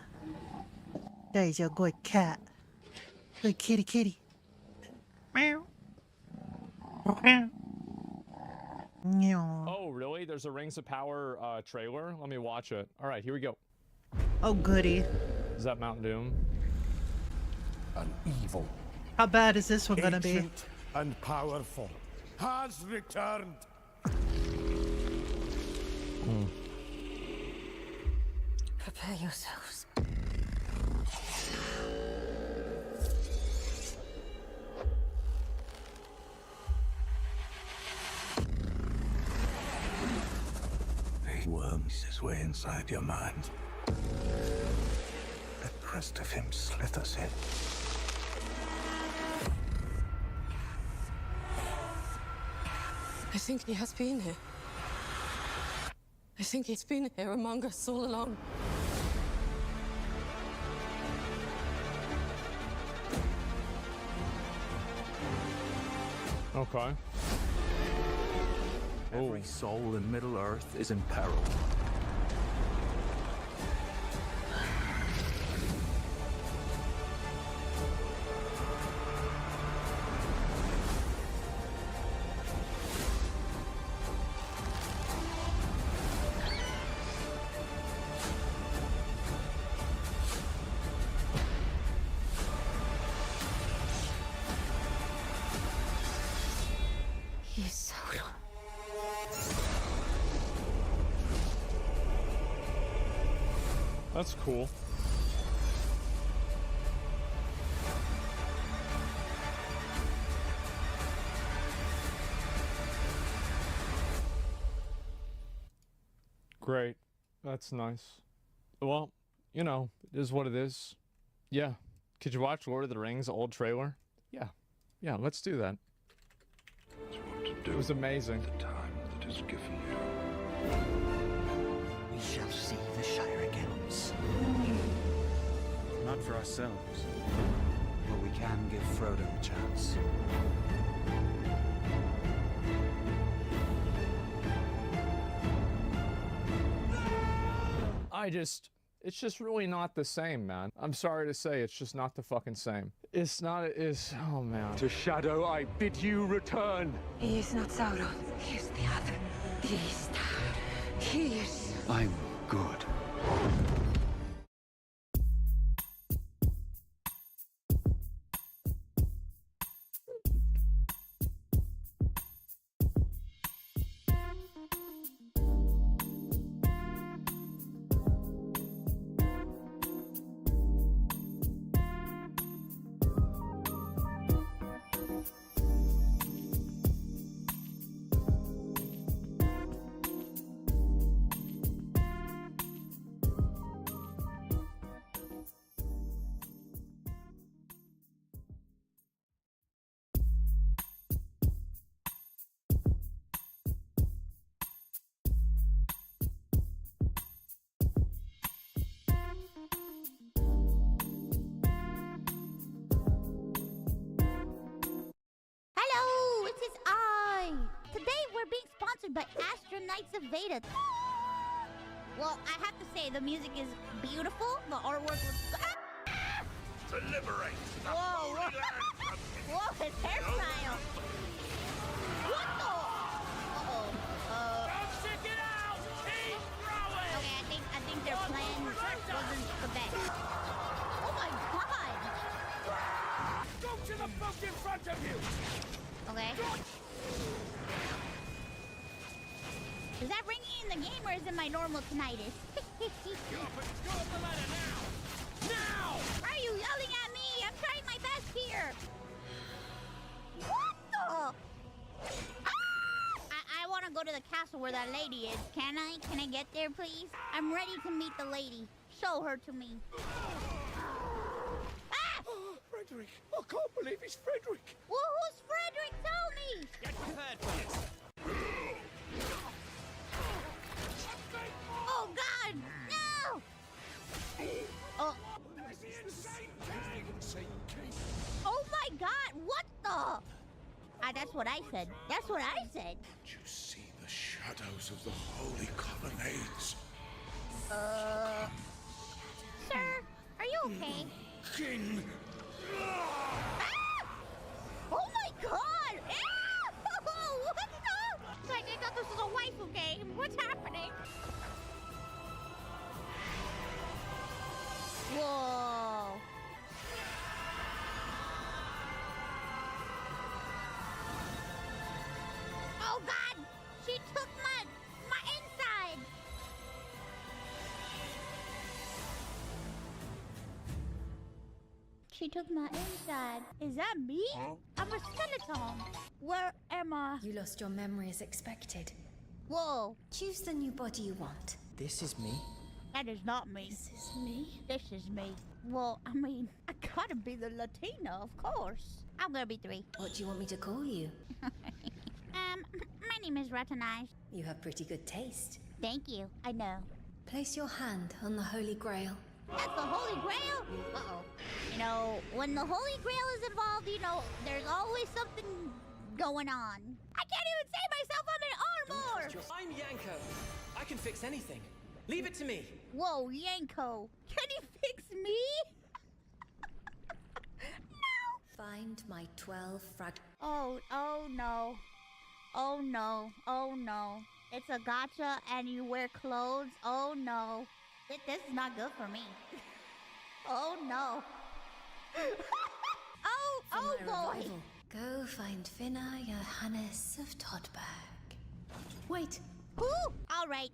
There's a good cat. Good kitty kitty. Meow. Meow. Oh, really? There's a Rings of Power trailer? Let me watch it. All right, here we go. Oh, goody. Is that Mount Doom? An evil, How bad is this one gonna be? ancient and powerful has returned. Prepare yourselves. He worms his way inside your mind. The crest of him slithers in. I think he has been here. I think he's been here among us all along. Okay. Every soul in Middle-earth is in peril. He's solo. That's cool. Great. That's nice. Well, you know, it is what it is. Yeah. Could you watch Lord of the Rings old trailer? Yeah. Yeah, let's do that. It was amazing. The time that is given you. We shall see the Shire Gelms. Not for ourselves, but we can give Frodo a chance. It's just really not the same, man. I'm sorry to say, it's just not the fucking same. It's not, oh man. To Shadow I bid you return. He is not Sauron. He is the other beast. He is... I'm good. Hello, it is I. Today we're being sponsored by Astro Knights of Veda. Well, I have to say the music is beautiful. The artwork looks. To liberate the Whoa! Whoa! His hairstyle. What the? Don't stick it out! Keep throwing! Okay, I think their plan wasn't the best. Oh my god! Go to the book in front of you! Okay. Is that ringing in the game or is it my normal tinnitus? Go up the ladder now! Now! Why are you yelling at me? I'm trying my best here. I want to go to the castle where that lady is. Can I? Can I get there, please? I'm ready to meet the lady. Show her to me. Ah! Oh, Frederick! I can't believe it's Frederick! Well, who's Frederick? Tell me! Get prepared for this. Oh, God! No! Oh. Oh, my God! What the? That's what I said. That's what I said. You see the shadows of the holy colonnades. Sir, are you okay? King! Ah! Oh my God! Ah! What the? Like, I thought this was a waifu game. What's happening? Whoa. Oh God! She took my inside. She took my inside. Is that me? I'm a skeleton. Where am I? You lost your memory as expected. Whoa. Choose the new body you want. This is me. That is not me. This is me. This is me. Well, I mean, I gotta be the Latina, of course. I'm gonna be 3. What do you want me to call you? My name is Ratanaj. You have pretty good taste. Thank you. I know. Place your hand on the Holy Grail. That's the Holy Grail? Uh-oh. You know, when the Holy Grail is involved, you know, there's always something going on. I can't even save myself, I'm in armor! I'm Yanko. I can fix anything. Leave it to me. Whoa, Yanko. Can you fix me? No! Find my 12 Oh no. Oh no. Oh no. It's a gacha and you wear clothes. Oh no. This is not good for me. Oh no. oh boy. Revival. Go find Finna Johannes of Todberg. Wait. Who? All right.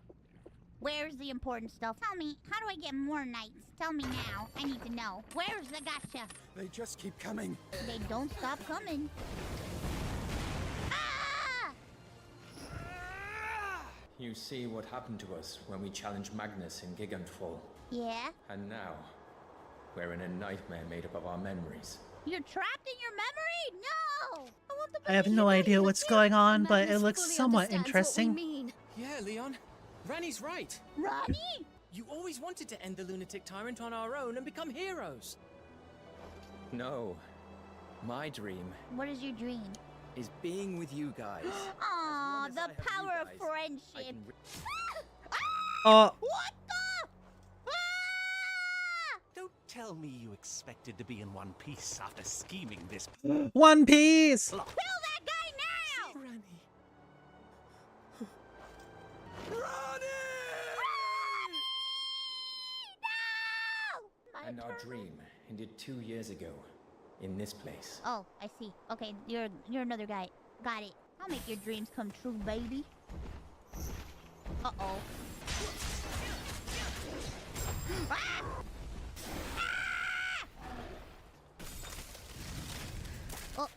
Where's the important stuff? Tell me, how do I get more knights? Tell me now. I need to know. Where's the gacha? They just keep coming. They don't stop coming. Ah! You see what happened to us when we challenged Magnus in Gigantfall. Yeah? And now, we're in a nightmare made up of our memories. You're trapped in your memory? No! I have no idea what's going on, but it looks somewhat interesting. Yeah, Leon. Ranni's right. Ranni? You always wanted to end the lunatic tyrant on our own and become heroes. No. My dream What is your dream? is being with you guys. Aw, the power of friendship. Oh. What the? Don't tell me you expected to be in one piece after scheming this. One Piece! Kill that guy now! Ranni. And our dream ended 2 years ago, in this place. Oh, I see. Okay, you're another guy. Got it. I'll make your dreams come true, baby. Uh-oh. Ah! Ah! Oh.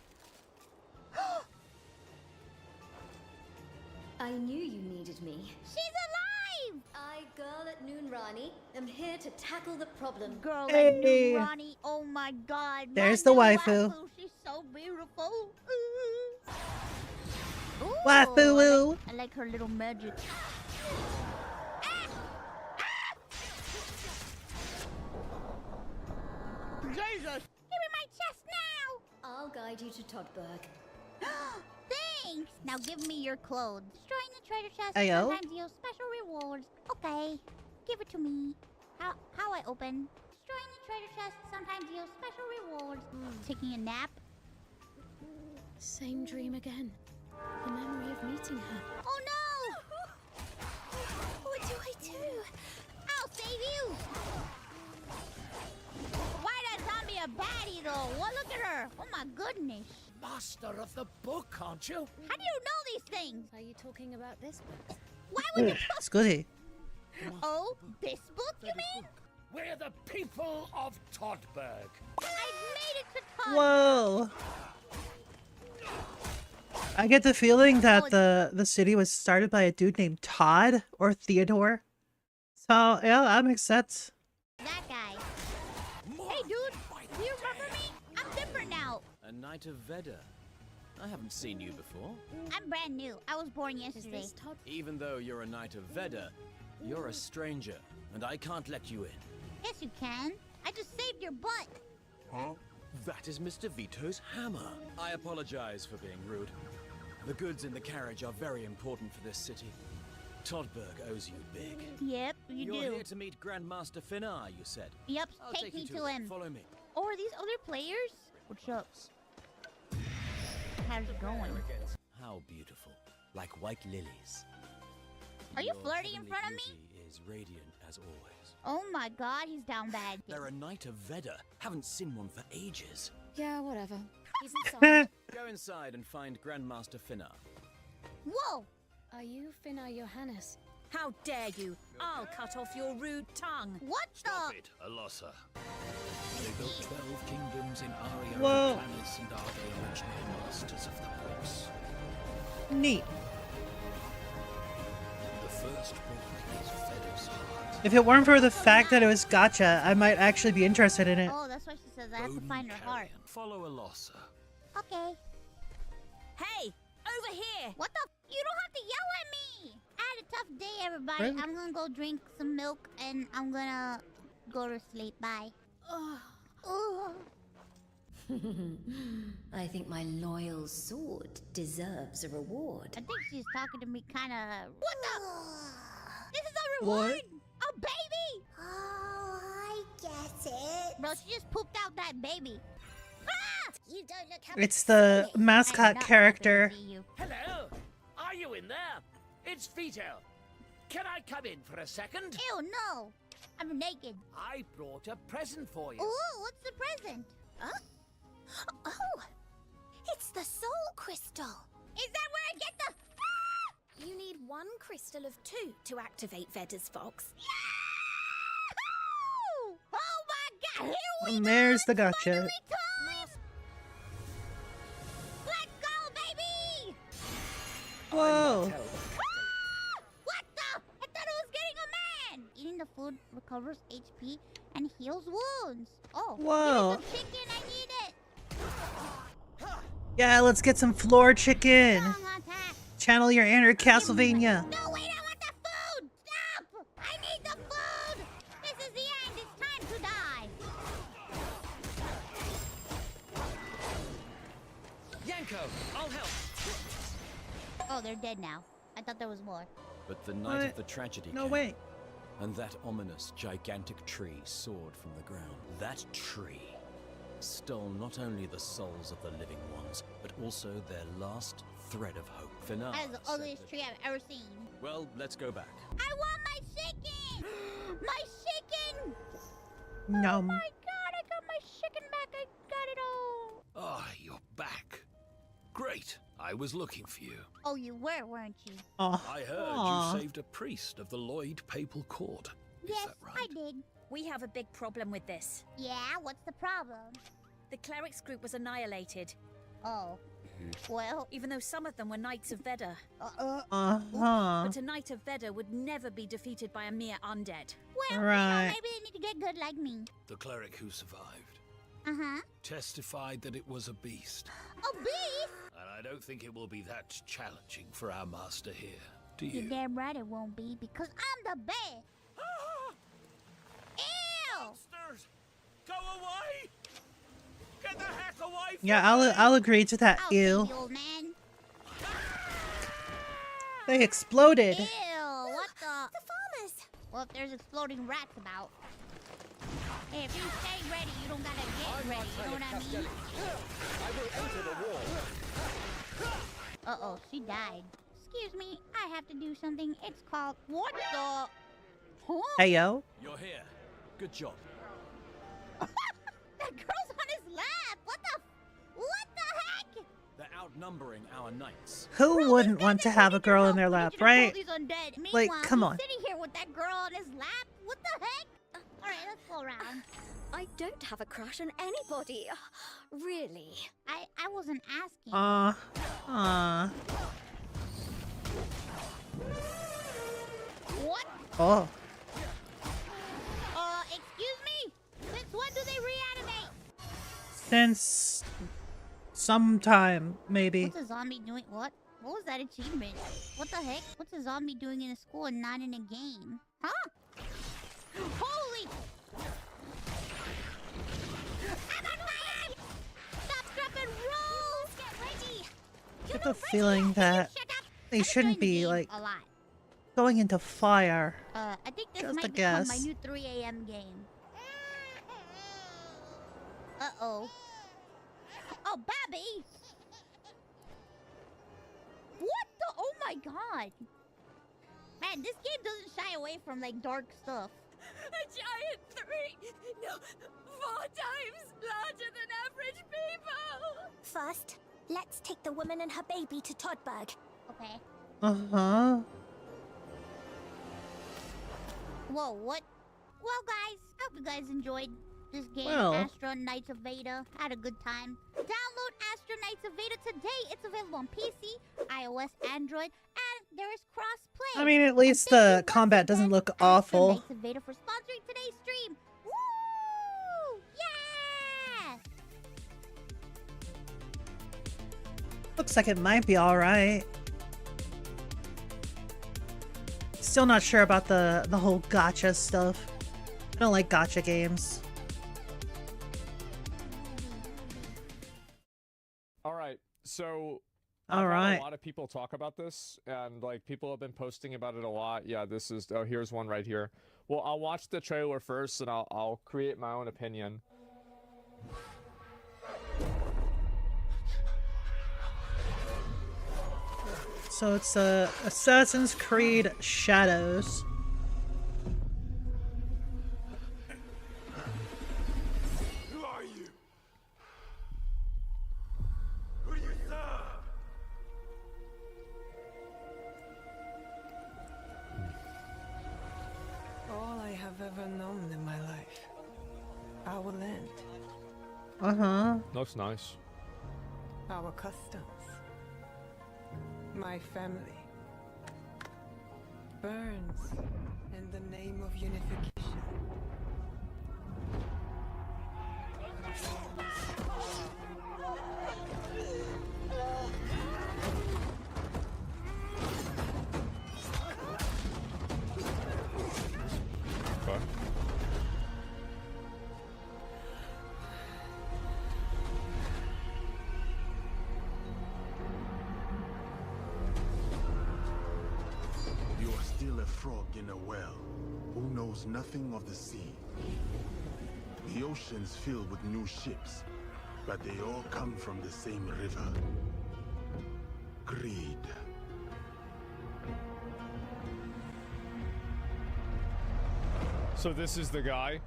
I knew you needed me. She's alive! I, girl at noon Ranni, am here to tackle the problem. Girl at Hey. noon Ranni. Oh my God. There's my the new waifu. She's so beautiful. Ooh, Waifu. I like her little magic. Jesus! Give me my chest now! I'll guide you to Todberg. Thanks! Now give me your clothes. Destroying the treasure chest Ayo. sometimes yields special rewards. Okay, give it to me. How I open? Destroying the treasure chest sometimes yields special rewards. Taking a nap? Same dream again. The memory of meeting her. Oh no! What do I do? I'll save you! Why that zombie a baddie though? Well, look at her! Oh my goodness! Master of the book, aren't you? How do you know these things? Are you talking about this book? Why would you Scooty. Oh, this book you mean? We're the people of Todberg. I made it to Todd. Whoa. I get the feeling that the city was started by a dude named Todd or Theodore. So yeah, that makes sense. That guy. Hey, dude. Do you remember me? I'm different now. A Knight of Veda. I haven't seen you before. I'm brand new. I was born yesterday. Even though you're a Knight of Veda, you're a stranger, and I can't let you in. Yes, you can. I just saved your butt. Huh? That is Mr. Vito's hammer. I apologize for being rude. The goods in the carriage are very important for this city. Todberg owes you big. Yep, you You're do. here to meet Grandmaster Finar, you said. Yep, I'll take me you to him. Follow me. Oh, are these other players? What's up? How's it going? How beautiful, like white lilies. Are you Your flirting in heavenly front of me? beauty is radiant as always. Oh my god, he's down bad. They're a Knight of Veda. Haven't seen one for ages. Yeah, whatever. He's inside. Go inside and find Grandmaster Finar. Whoa! Are you Finar Johannes? How dare you? I'll cut off your rude tongue. What Stop it, Alossa. They built 12 kingdoms in Aria Whoa. and Planis and are the original masters of the books. Neat. The first book is Veda's heart. If it weren't for the fact that it was gacha, I might actually be interested in it. Oh, that's why she says I have to find her heart. Follow Alossa. Okay. Hey, over here. What the? You don't have to yell at me. I had a tough day, everybody. Really? I'm gonna go drink some milk and I'm gonna go to sleep. Bye. Ugh. I think my loyal sword deserves a reward. I think she's talking to me kind of. What the? This is a reward? What? A baby? Oh, I get it. Bro, she just pooped out that baby. Ah! You don't look It's the mascot I'm not character. happy to see you. Hello! Are you in there? It's Vito. Can I come in for a second? Ew, no. I'm naked. I brought a present for you. Ooh, what's the present? Huh? Oh, it's the soul crystal. Is that where I get the... Ah! You need 1 crystal of 2 to activate Veda's fox. Yahoo! Oh my god, here we And go! there's the It's gotcha. finally time! Let's go, baby! Whoa. What the? I thought it was getting a man! Eating the food recovers HP and heals wounds. Oh, Whoa. give me some chicken, I need it! Yeah, let's get some floor chicken. Strong attack. Channel your inner Castlevania. No, wait, I want the food! Stop! I need the food! This is the end, it's time to die! Yanko, I'll help. Oh, they're dead now. I thought there was more. But the night What? of the tragedy No came, way. and that ominous, gigantic tree soared from the ground. That tree stole not only the souls of the living ones, but also their last thread of hope. Finar That is the said ugliest that- tree I've ever seen. Well, let's go back. I want my chicken! My chicken! Nom. My god, I got my chicken back. I got it all. Ah, you're back. Great. I was looking for you. Oh, you were, weren't you? Oh. I heard Aw. you saved a priest of the Lloyd Papal Court. Is Yes, that right? I did. We have a big problem with this. Yeah, what's the problem? The clerics group was annihilated, Oh. Well, even though some of them were Knights of Veda. Uh-huh. But a Knight of Veda would never be defeated by a mere undead. well, Right. maybe they need to get good like me. The cleric who survived Uh-huh. testified that it was a beast. A beef? And I don't think it will be that challenging for our master here. Do You're you? damn right it won't be, because I'm the best. Ew! Monsters! Go away! Get the heck away from Yeah, me! I'll agree to that. I'll save Ew. you, old man. They exploded. Ew, what the? The farmers. Well, if there's exploding rats about. Hey, if you stay ready, you don't gotta get ready, you know what I mean? I will enter the wall. Uh-oh, she died. Excuse me, I have to do something. It's called... What the... Huh? Hey, yo. You're here. Good job. That girl's on his lap! What the heck? They're outnumbering our knights. Who wouldn't want to have a girl in their lap, right? He's undead. Like, Meanwhile, come he's on. sitting here with that girl on his lap. What the heck? Alright, let's go around. I don't have a crush on anybody. Really. I wasn't asking. What? Oh. Excuse me? Since when do they reanimate? Since sometime, maybe. What's a zombie doing? What? What was that achievement? What the heck? What's a zombie doing in a school and not in a game? Huh? Holy! I'm on fire! Stop, drop, and roll! Get ready! I get the feeling that they shouldn't be, like, a lot. going into fire. I think this Just might a become guess. my new 3 a.m. game. Uh-oh. Oh, Bobby! What the? Oh my god! Man, this game doesn't shy away from, like, dark stuff. A giant 4 times larger than average people. First, let's take the woman and her baby to Toddberg. Okay. Uh-huh. Whoa, what? Well, guys, I hope you guys enjoyed this game, Well. Astro Knights of Veda. Had a good time. Download Astro Knights of Veda today. It's available on PC, iOS, Android, and there is cross-play. I mean, at least the combat doesn't look Astro awful. Knights of Veda for sponsoring today's stream. Woo! Yeah! Looks like it might be alright. Still not sure about the whole gacha stuff. I don't like gacha games. All right, so All I've had right. a lot of people talk about this, and like people have been posting about it a lot. Yeah, this is here's one right here. Well, I'll watch the trailer first, and I'll create my own opinion. So it's Assassin's Creed Shadows. Who are you? Who do you serve? All I have ever known in my life. Our land, Uh-huh. Looks nice. our customs, my family. Burns in the name of unification. Okay. You are still a frog in a well who knows nothing of the sea. The ocean's filled with new ships, but they all come from the same river. Greed. So this is the guy.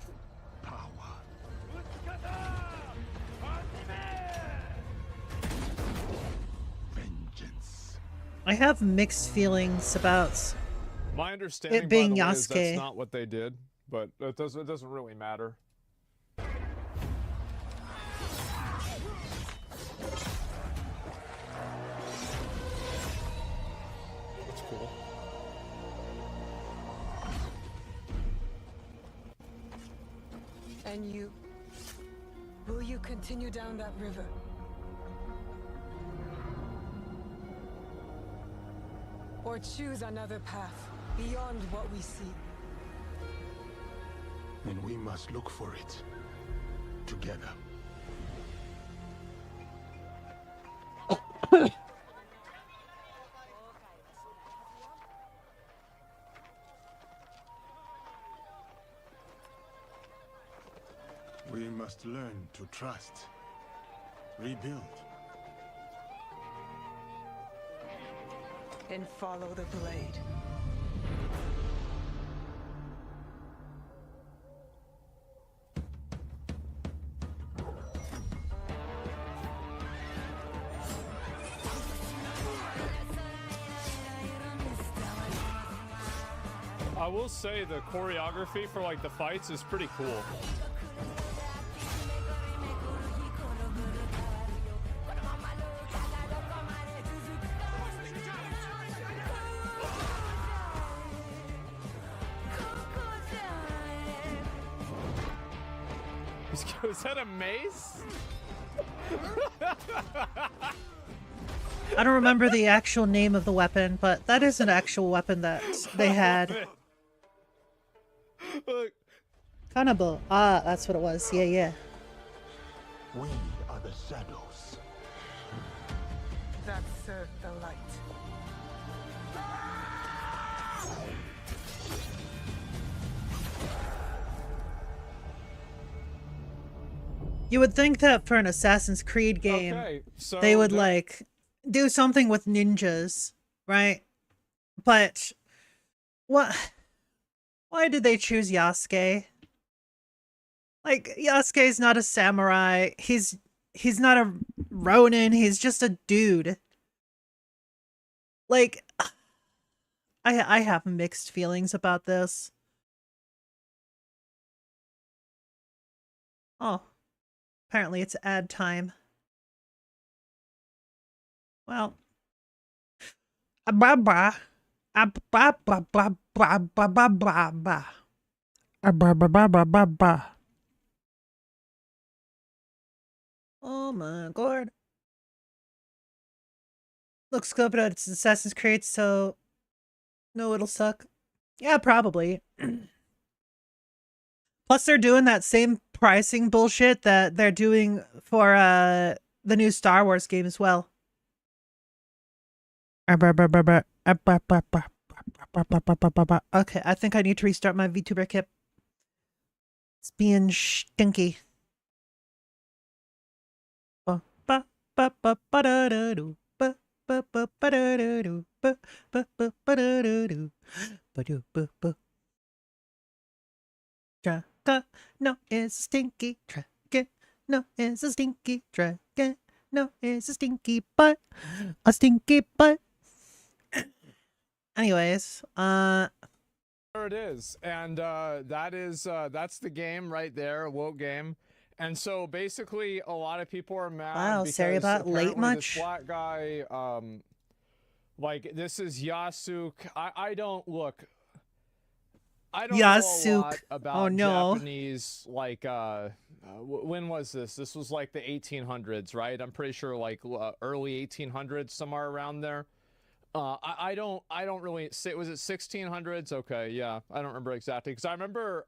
I have mixed feelings about My understanding it being by the way, is Yasuke. that's not what they did, but it doesn't really matter. That's cool. And you? Will you continue down that river? Or choose another path beyond what we see? And we must look for it together. We must learn to trust, rebuild. And follow the blade. I will say the choreography for like the fights is pretty cool. Is that a mace? I don't remember the actual name of the weapon, but that is an actual weapon that they had. Kanabo. Ah, that's what it was. Yeah, yeah. We are the shadows. That served the light. You would think that for an Assassin's Creed game, Okay, so they would like do something with ninjas, right? But what? Why did they choose Yasuke? Like, Yasuke's not a samurai. He's not a Ronin. He's just a dude. Like, I have mixed feelings about this. Oh, apparently it's ad time. Well, oh my god. Looks good, but it's Assassin's Creed, so no, it'll suck. Yeah, probably. Plus, they're doing that same pricing bullshit that they're doing for the new Star Wars game as well. Okay, I think I need to restart my VTuber kit. It's being stinky. No, it's a stinky dragon. No, it's a stinky dragon. No, it's a stinky butt. A stinky butt. Anyways, there it is, and that's the game right there, woke game. And so basically, a lot of people are mad. Wow, because sorry about late apparently much. This black guy, like this is Yasuke. I don't look. I don't know a lot about Japanese, like, when was this? This was like the 1800s, right? I'm pretty sure like early 1800s, somewhere around there. I don't really say, was it 1600s? Okay, yeah, I don't remember exactly, because I remember,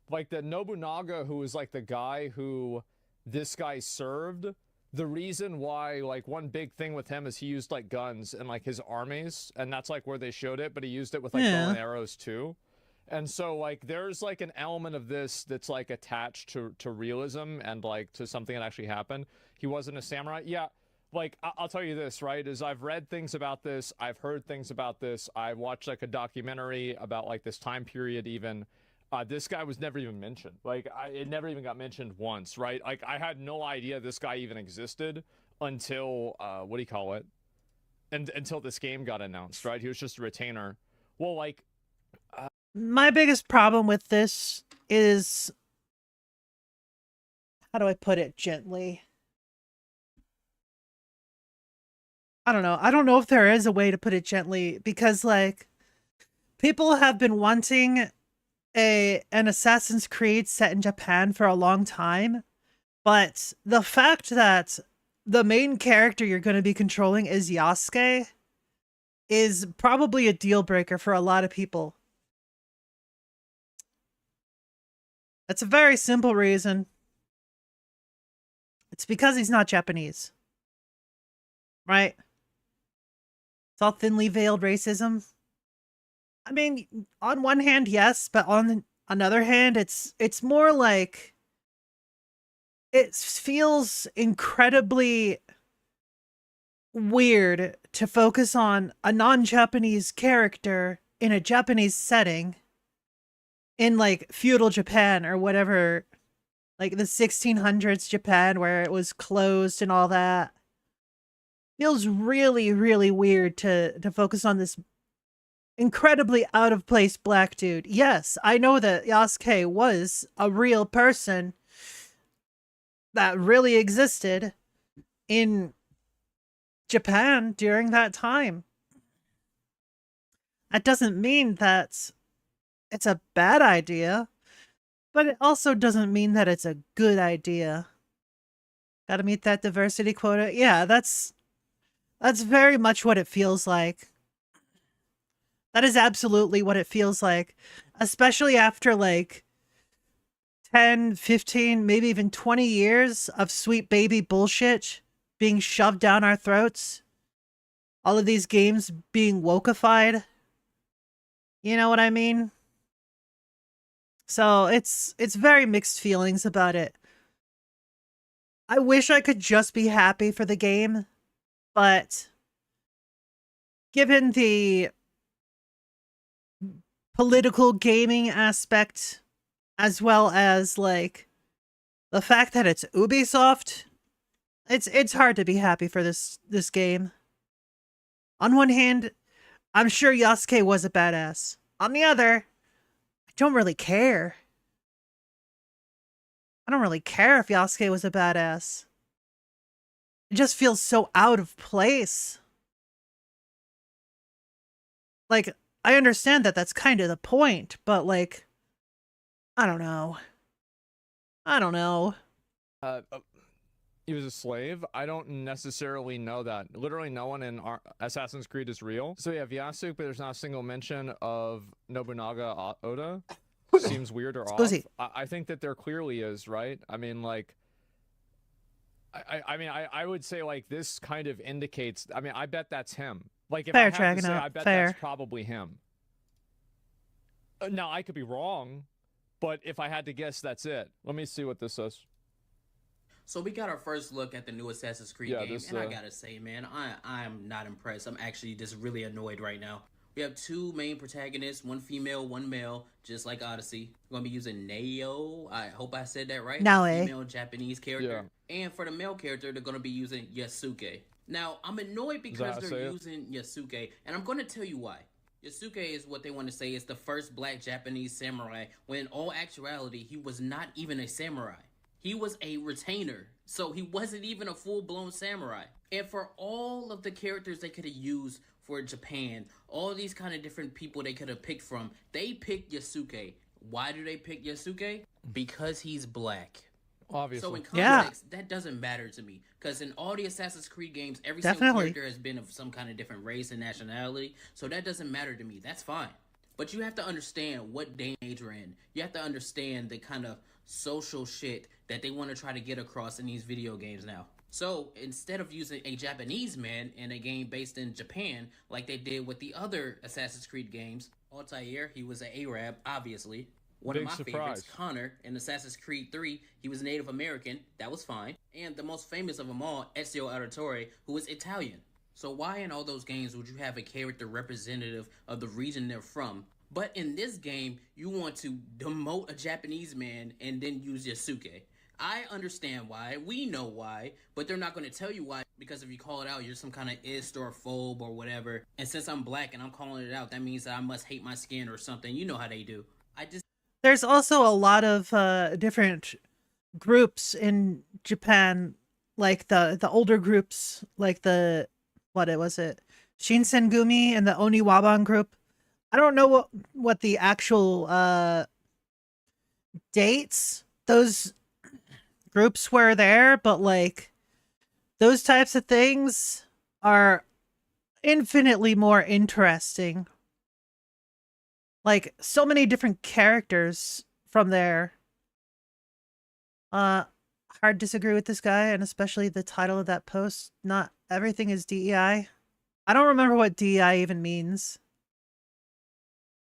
like the Nobunaga, who was like the guy who this guy served. The reason why, like, one big thing with him is he used like guns and like his armies, and that's like where they showed it, but he used it with like bow and arrows too. And so like there's like an element of this that's like attached to realism and like to something that actually happened. He wasn't a samurai. Yeah, like I'll tell you this, right, is I've read things about this, I've heard things about this, I watched like a documentary about like this time period even. This guy was never even mentioned. Like, it never even got mentioned once, right? Like, I had no idea this guy even existed until, what do you call it? Until this game got announced, right? He was just a retainer. Well, like... my biggest problem with this is... how do I put it gently? I don't know. I don't know if there is a way to put it gently, because, like, people have been wanting an Assassin's Creed set in Japan for a long time, but the fact that the main character you're going to be controlling is Yasuke is probably a deal breaker for a lot of people. That's a very simple reason. It's because he's not Japanese. Right? It's all thinly veiled racism. I mean, on one hand, yes, but on another hand, it's more like it feels incredibly weird to focus on a non-Japanese character in a Japanese setting in like feudal Japan or whatever, like the 1600s Japan where it was closed and all that. Feels really, really weird to focus on this incredibly out of place black dude. Yes, I know that Yasuke was a real person that really existed in Japan during that time. That doesn't mean that it's a bad idea, but it also doesn't mean that it's a good idea. Gotta meet that diversity quota. Yeah, that's very much what it feels like. That is absolutely what it feels like. Especially after like 10, 15, maybe even 20 years of sweet baby bullshit being shoved down our throats. All of these games being wokeified. You know what I mean? So it's very mixed feelings about it. I wish I could just be happy for the game, but given the political gaming aspect, as well as like the fact that it's Ubisoft, it's hard to be happy for this game. On one hand, I'm sure Yasuke was a badass. On the other, I don't really care. I don't really care if Yasuke was a badass. It just feels so out of place. Like, I understand that that's kind of the point, but like, I don't know. He was a slave? I don't necessarily know that. Literally no one in Assassin's Creed is real. So yeah, Vyasuk, but there's not a single mention of Nobunaga Oda. Seems weird or off. I think that there clearly is, right? I mean, like, I would say like this kind of indicates. I mean, I bet that's him. Like, if I have to say, I bet that's probably him. Now I could be wrong, but if I had to guess, that's it. Let me see what this says. So we got our first look at the new Assassin's Creed game, and I gotta say, man, I'm not impressed. I'm actually just really annoyed right now. We have two main protagonists, one female, one male, just like Odyssey. We're gonna be using MEOW. I hope I said that right. Female Japanese character. Yeah. And for the male character, they're gonna be using Yasuke. Now, I'm annoyed because they're using Yasuke, and I'm gonna tell you why. Yasuke is what they want to say is the first black Japanese samurai, when in all actuality, he was not even a samurai. He was a retainer, so he wasn't even a full-blown samurai. And for all of the characters they could have used for Japan, all these kind of different people they could have picked from, they picked Yasuke. Why do they pick Yasuke? Because he's black. Obviously. So in context, that doesn't matter to me. Because in all the Assassin's Creed games, every single character has been of some kind of different race and nationality. So that doesn't matter to me. That's fine. But you have to understand what day and age we're in. You have to understand the kind of social shit that they want to try to get across in these video games now. So instead of using a Japanese man in a game based in Japan, like they did with the other Assassin's Creed games, Altair, he was an Arab, obviously. One of my favorites, Connor, in Assassin's Creed 3, he was Native American. That was fine. And the most famous of them all, Ezio Auditore, who was Italian. So why in all those games would you have a character representative of the region they're from? But in this game, you want to demote a Japanese man and then use Yasuke. I understand why. We know why. But they're not going to tell you why. Because if you call it out, you're some kind of ist or phobe or whatever. And since I'm black and I'm calling it out, that means that I must hate my skin or something. You know how they do. There's also a lot of different groups in Japan, like the older groups, like the, what was it? Shinsengumi and the Oniwaban group. I don't know what the actual dates those groups were there, but like those types of things are infinitely more interesting. Like so many different characters from there. Hard disagree with this guy, and especially the title of that post. Not everything is DEI. I don't remember what DEI even means.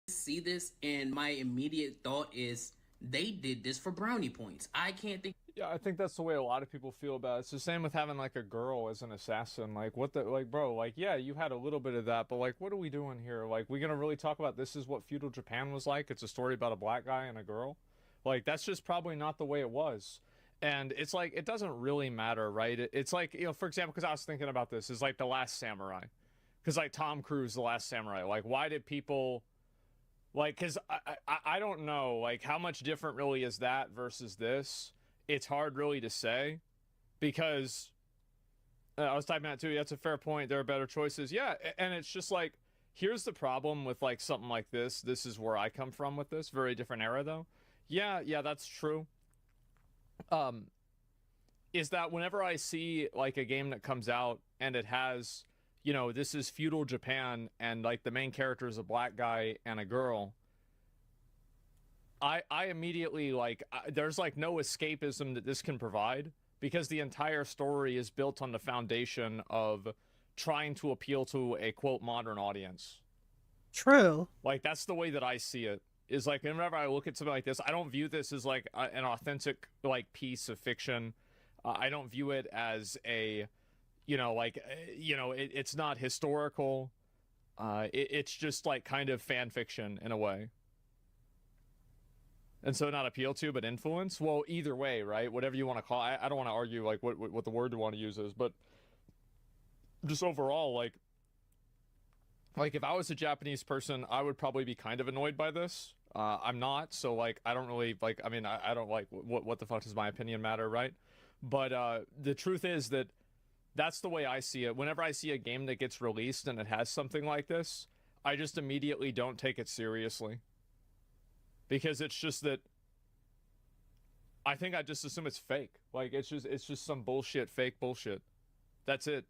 See this, and my immediate thought is they did this for brownie points. I can't think. Yeah, I think that's the way a lot of people feel about it. It's the same with having like a girl as an assassin. Like, what the, like, bro, like, yeah, you had a little bit of that, but like, what are we doing here? Like, we gonna really talk about this is what feudal Japan was like? It's a story about a black guy and a girl. Like, that's just probably not the way it was. And it's like, it doesn't really matter, right? It's like, you know, for example, because I was thinking about this, is like The Last Samurai. Because like Tom Cruise, The Last Samurai, like why did people like? Because I don't know like how much different really is that versus this. It's hard really to say because I was typing that too. That's a fair point. There are better choices. Yeah, and it's just like here's the problem with like something like this. This is where I come from with this. Very different era though. Yeah, that's true. Is that whenever I see like a game that comes out and it has, you know, this is feudal Japan and like the main character is a black guy and a girl, I immediately like there's like no escapism that this can provide because the entire story is built on the foundation of trying to appeal to a quote modern audience. True. Like that's the way that I see it. Is like whenever I look at something like this, I don't view this as like an authentic like piece of fiction. I don't view it as a, you know, like, you know, it's not historical. It's just like kind of fan fiction in a way. And so not appeal to, but influence. Well, either way, right? Whatever you want to call it. I don't want to argue like what the word you want to use is, but just overall, like if I was a Japanese person, I would probably be kind of annoyed by this. I'm not, so like I don't really like. I mean, I don't like what the fuck does my opinion matter, right? But the truth is that that's the way I see it. Whenever I see a game that gets released and it has something like this, I just immediately don't take it seriously. Because it's just that I think I just assume it's fake. Like it's just some bullshit, fake bullshit. That's it.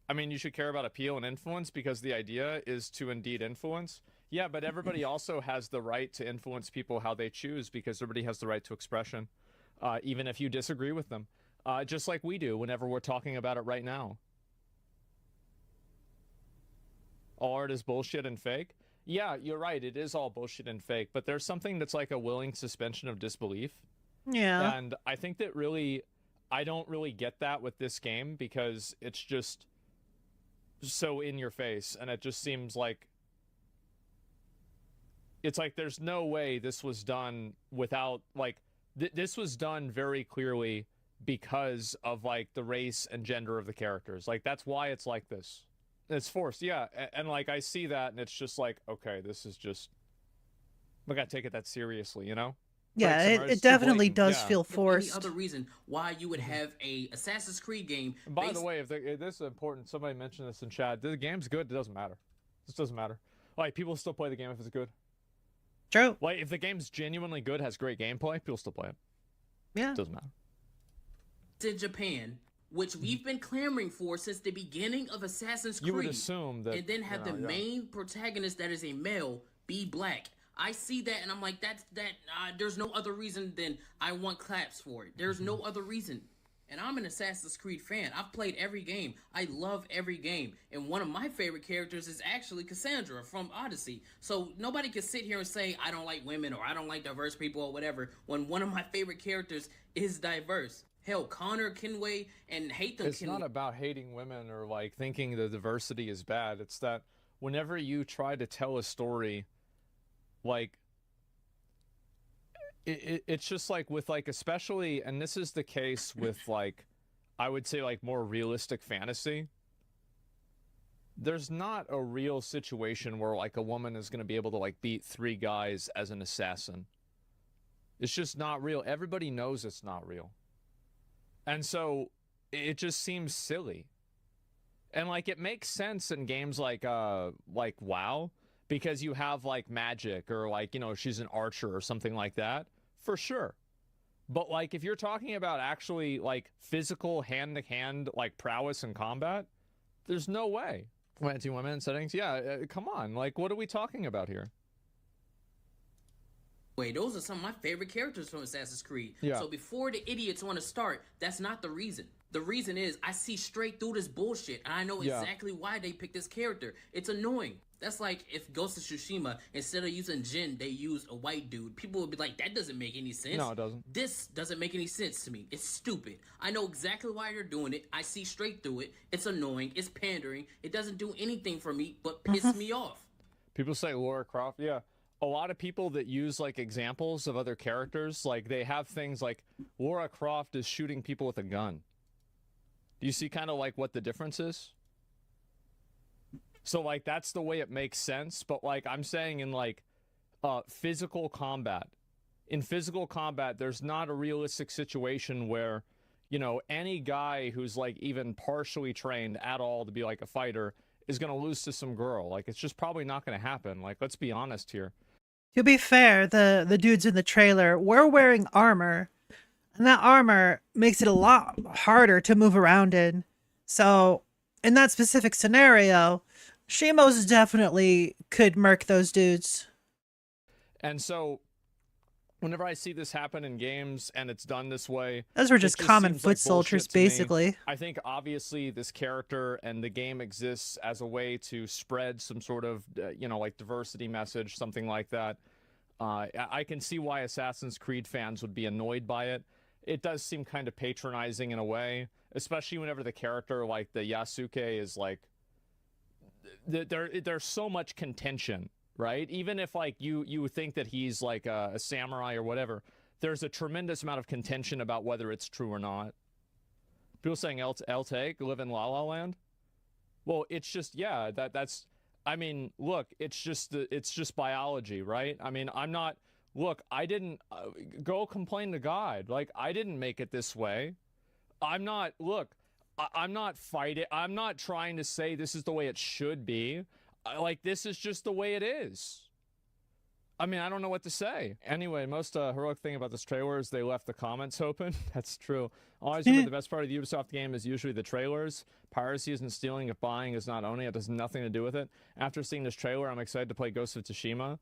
I mean, you should care about appeal and influence because the idea is to indeed influence. Yeah, but everybody also has the right to influence people how they choose because everybody has the right to expression, even if you disagree with them. Just like we do whenever we're talking about it right now. All art is bullshit and fake. Yeah, you're right. It is all bullshit and fake, but there's something that's like a willing suspension of disbelief. Yeah. And I think that really, I don't really get that with this game because it's just so in your face. And it just seems like, it's like there's no way this was done without, like, this was done very clearly because of, like, the race and gender of the characters. Like, that's why it's like this. It's forced, yeah, and like I see that, and it's just like, okay, this is just, we gotta take it that seriously, you know? Yeah, it definitely does feel forced. Any other reason why you would have a Assassin's Creed game? By the way, if this is important, somebody mentioned this in chat. The game's good. It doesn't matter. This doesn't matter. Like people still play the game if it's good. True. Like if the game's genuinely good, has great gameplay, people still play it. Yeah, it doesn't matter. To Japan, which we've been clamoring for since the beginning of Assassin's Creed. You would assume that, and then have the main protagonist that is a male be black. I see that and I'm like, there's no other reason than I want claps for it. There's no other reason. And I'm an Assassin's Creed fan. I've played every game. I love every game. And one of my favorite characters is actually Cassandra from Odyssey. So nobody can sit here and say, I don't like women or I don't like diverse people or whatever, when one of my favorite characters is diverse. Hell, Connor Kenway and hate them. It's not about hating women or like thinking the diversity is bad. It's that whenever you try to tell a story, like it's just like with like especially, and this is the case with like I would say like more realistic fantasy. There's not a real situation where like a woman is going to be able to like beat 3 guys as an assassin. It's just not real. Everybody knows it's not real. And so it just seems silly. And like it makes sense in games like WoW because you have like magic or like, you know, she's an archer or something like that, for sure. But like if you're talking about actually like physical hand-to-hand like prowess in combat, there's no way. Anti-women settings, yeah, come on. Like what are we talking about here? Wait, those are some of my favorite characters from Assassin's Creed. Yeah. So before the idiots want to start, that's not the reason. The reason is I see straight through this bullshit, and I know exactly why they picked this character. It's annoying. That's like if Ghost of Tsushima, instead of using Jin, they use a white dude. People would be like, that doesn't make any sense. No, it doesn't. This doesn't make any sense to me. It's stupid. I know exactly why they're doing it. I see straight through it. It's annoying. It's pandering. It doesn't do anything for me but piss me off. People say Lara Croft, yeah. A lot of people that use like examples of other characters, like they have things like Lara Croft is shooting people with a gun. Do you see kind of like what the difference is? So, like, that's the way it makes sense. But, like, I'm saying in, like, physical combat. In physical combat, there's not a realistic situation where, you know, any guy who's, like, even partially trained at all to be, like, a fighter is going to lose to some girl. Like, it's just probably not going to happen. Like, let's be honest here. To be fair, the dudes in the trailer were wearing armor, and that armor makes it a lot harder to move around in. So, in that specific scenario, she most definitely could murk those dudes. And so, whenever I see this happen in games and it's done this way, those were just common seems foot like soldiers, bullshit to me. basically. I think obviously this character and the game exists as a way to spread some sort of, you know, like diversity message, something like that. I can see why Assassin's Creed fans would be annoyed by it. It does seem kind of patronizing in a way, especially whenever the character like the Yasuke is like, there's so much contention. Right? Even if, like, you think that he's, like, a samurai or whatever, there's a tremendous amount of contention about whether it's true or not. People saying El-Take, live in La La Land? Well, it's just, yeah, that's... I mean, look, it's just biology, right? I mean, I'm not... Look, I didn't... go complain to God. Like, I didn't make it this way. I'm not... Look, I'm not fighting... I'm not trying to say this is the way it should be. Like, this is just the way it is. I mean, I don't know what to say. Anyway, most heroic thing about this trailer is they left the comments open. That's true. Always remember the best part of the Ubisoft game is usually the trailers. Piracy isn't stealing if buying is not owning. It has nothing to do with it. After seeing this trailer, I'm excited to play Ghost of Tsushima.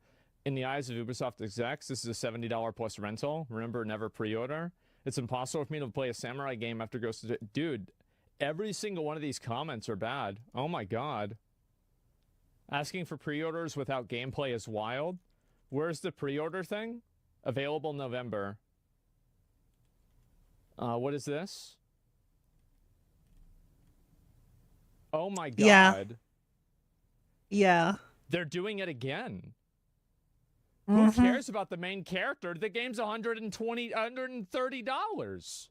In the eyes of Ubisoft execs, this is a $70 plus rental. Remember, never pre-order. It's impossible for me to play a samurai game after Ghost of... Dude, every single one of these comments are bad. Oh my god. Asking for pre-orders without gameplay is wild. Where's the pre-order thing? Available November. What is this? Oh my god. Yeah. They're doing it again. Who cares about the main character? The game's $130.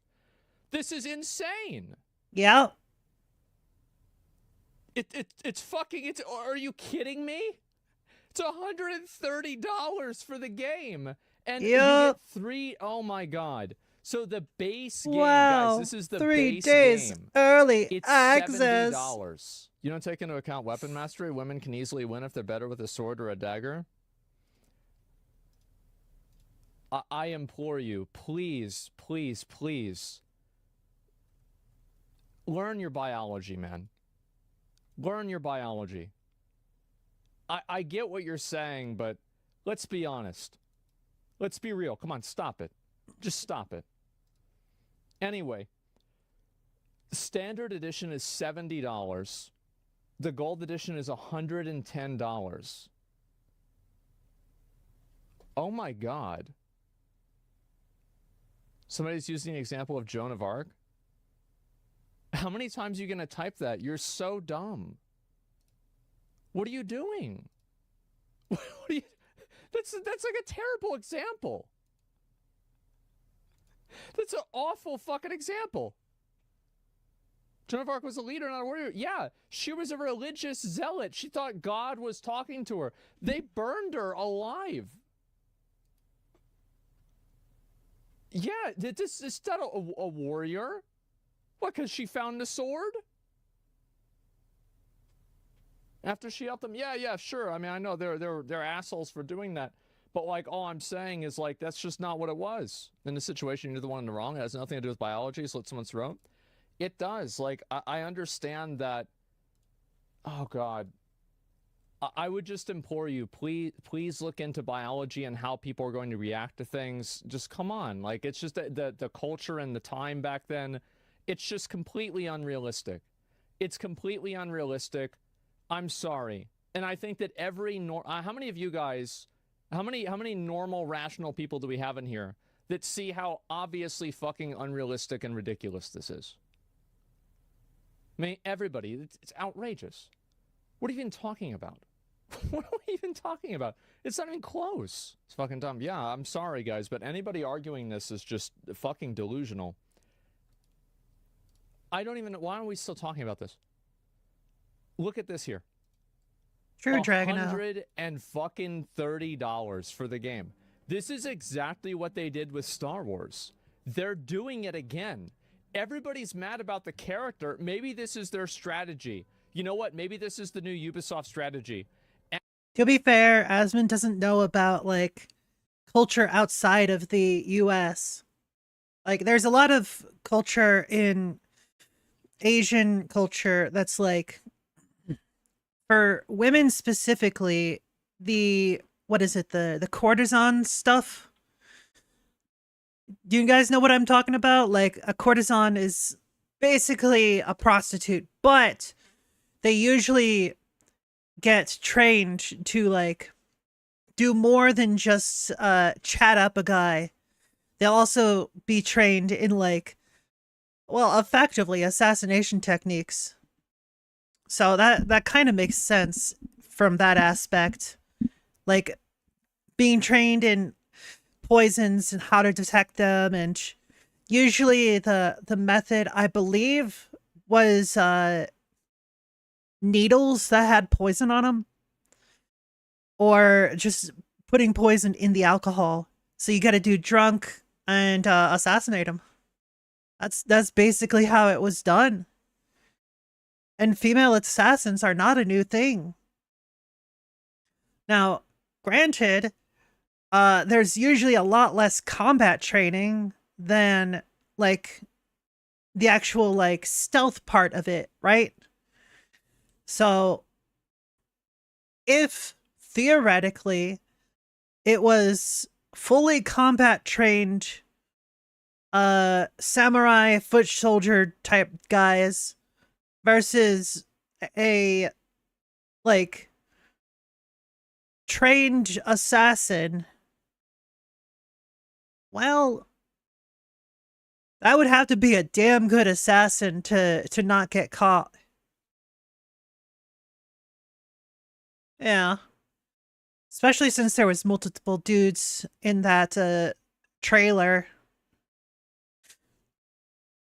This is insane. Yeah. It's fucking, are you kidding me? It's $130 for the game. And you get 3, oh my god. So the base game, guys, this is the 3 base days game. early It's access. $70. You don't take into account weapon mastery? Women can easily win if they're better with a sword or a dagger? I implore you, please, please, please. Learn your biology, man. Learn your biology. I get what you're saying, but let's be honest. Let's be real. Come on, stop it. Just stop it. Anyway, the standard edition is $70. The gold edition is $110. Oh my god. Somebody's using the example of Joan of Arc. How many times are you going to type that? You're so dumb. What are you doing? What are you... That's like a terrible example. That's an awful fucking example. Joan of Arc was a leader, not a warrior. Yeah, she was a religious zealot. She thought God was talking to her. They burned her alive. Yeah, this is not a warrior. What, because she found a sword? After she helped them? Yeah, sure. I mean, I know they're assholes for doing that. But, like, all I'm saying is, like, that's just not what it was. In this situation, you're the one in the wrong. It has nothing to do with biology, slit someone's throat. It does. Like, I understand that. Oh, God. I would just implore you, please look into biology and how people are going to react to things. Just come on. Like, it's just the culture and the time back then. It's just completely unrealistic. It's completely unrealistic. I'm sorry. And I think that how many of you guys, how many normal, rational people do we have in here that see how obviously fucking unrealistic and ridiculous this is? I mean, everybody. It's outrageous. What are you even talking about? What are we even talking about? It's not even close. It's fucking dumb. Yeah, I'm sorry, guys, but anybody arguing this is just fucking delusional. I don't even know. Why are we still talking about this? Look at this here. True, Dragono. $130 for the game. This is exactly what they did with Star Wars. They're doing it again. Everybody's mad about the character. Maybe this is their strategy. You know what? Maybe this is the new Ubisoft strategy. To be fair, Asmund doesn't know about, like, culture outside of the US. Like, there's a lot of culture in Asian culture that's, like, for women specifically, the, what is it, the courtesan stuff? Do you guys know what I'm talking about? Like, a courtesan is basically a prostitute, but they usually get trained to, like, do more than just chat up a guy. They'll also be trained in, like, well, effectively assassination techniques. So that kind of makes sense from that aspect. Like, being trained in poisons and how to detect them, and usually the method, I believe, was needles that had poison on them, or just putting poison in the alcohol. So you got to do drunk and assassinate them. That's basically how it was done. And female assassins are not a new thing. Now, granted, there's usually a lot less combat training than, like, the actual, like, stealth part of it, right? So, if theoretically it was fully combat trained samurai foot soldier type guys versus a, like, trained assassin, well, that would have to be a damn good assassin to not get caught. Yeah. Especially since there was multiple dudes in that trailer.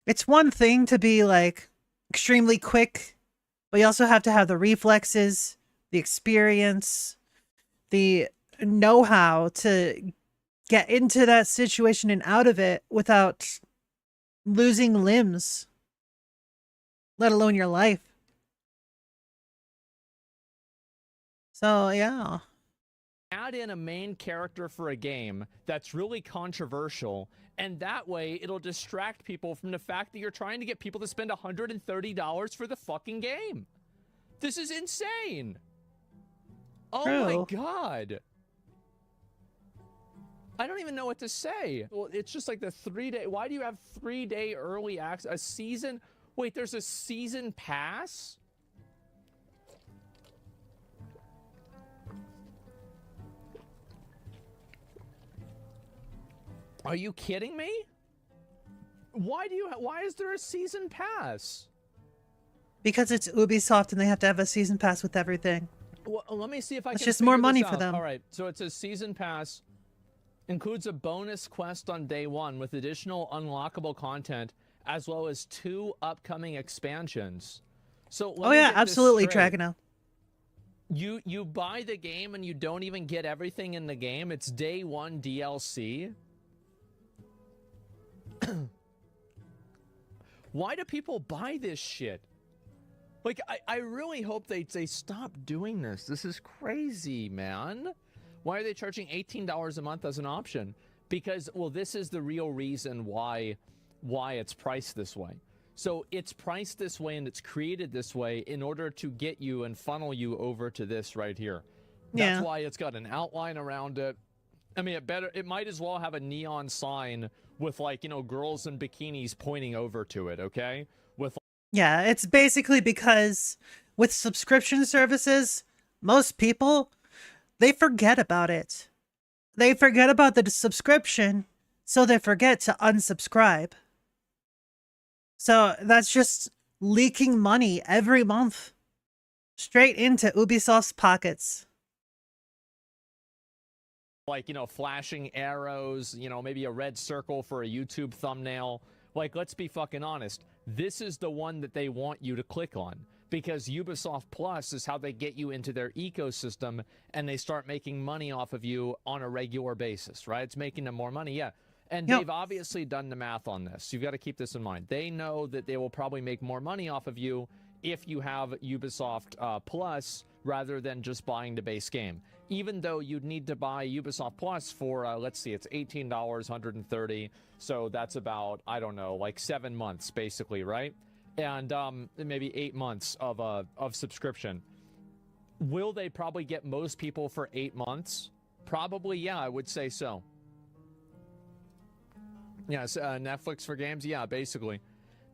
It's one thing to be, like, extremely quick, but you also have to have the reflexes, the experience, the know-how to get into that situation and out of it without losing limbs, let alone your life. So, yeah. Add in a main character for a game that's really controversial, and that way it'll distract people from the fact that you're trying to get people to spend $130 for the fucking game. This is insane. Oh my god. I don't even know what to say. Well, it's just like the 3-day. Why do you have 3-day early access? A season? Wait, there's a season pass? Are you kidding me? Why is there a season pass? Because it's Ubisoft and they have to have a season pass with everything. Well, let me see if I can. It's just more figure money this for out. them. All right, so it's a season pass, includes a bonus quest on day 1 with additional unlockable content, as well as 2 upcoming expansions. So Oh yeah, absolutely, Dragono. You buy the game and you don't even get everything in the game. It's day 1 DLC. Why do people buy this shit? Like, I really hope they stop doing this. This is crazy, man. Why are they charging $18 a month as an option? Because, well, this is the real reason why it's priced this way. So it's priced this way and it's created this way in order to get you and funnel you over to this right here. That's why it's got an outline around it. I mean, it might as well have a neon sign with, like, you know, girls in bikinis pointing over to it, okay? With Yeah, it's basically because with subscription services, most people, they forget about it. They forget about the subscription, so they forget to unsubscribe. So that's just leaking money every month straight into Ubisoft's pockets. Like, you know, flashing arrows, you know, maybe a red circle for a YouTube thumbnail. Like, let's be fucking honest. This is the one that they want you to click on. because Ubisoft Plus is how they get you into their ecosystem and they start making money off of you on a regular basis, right? It's making them more money, yeah. And they've obviously done the math on this. You've got to keep this in mind. They know that they will probably make more money off of you if you have Ubisoft Plus rather than just buying the base game. Even though you'd need to buy Ubisoft Plus for, let's see, it's $18, $130. So that's about, I don't know, like 7 months, basically, right? And maybe 8 months of subscription. Will they probably get most people for 8 months? Probably, yeah, I would say so. Yes, Netflix for games? Yeah, basically.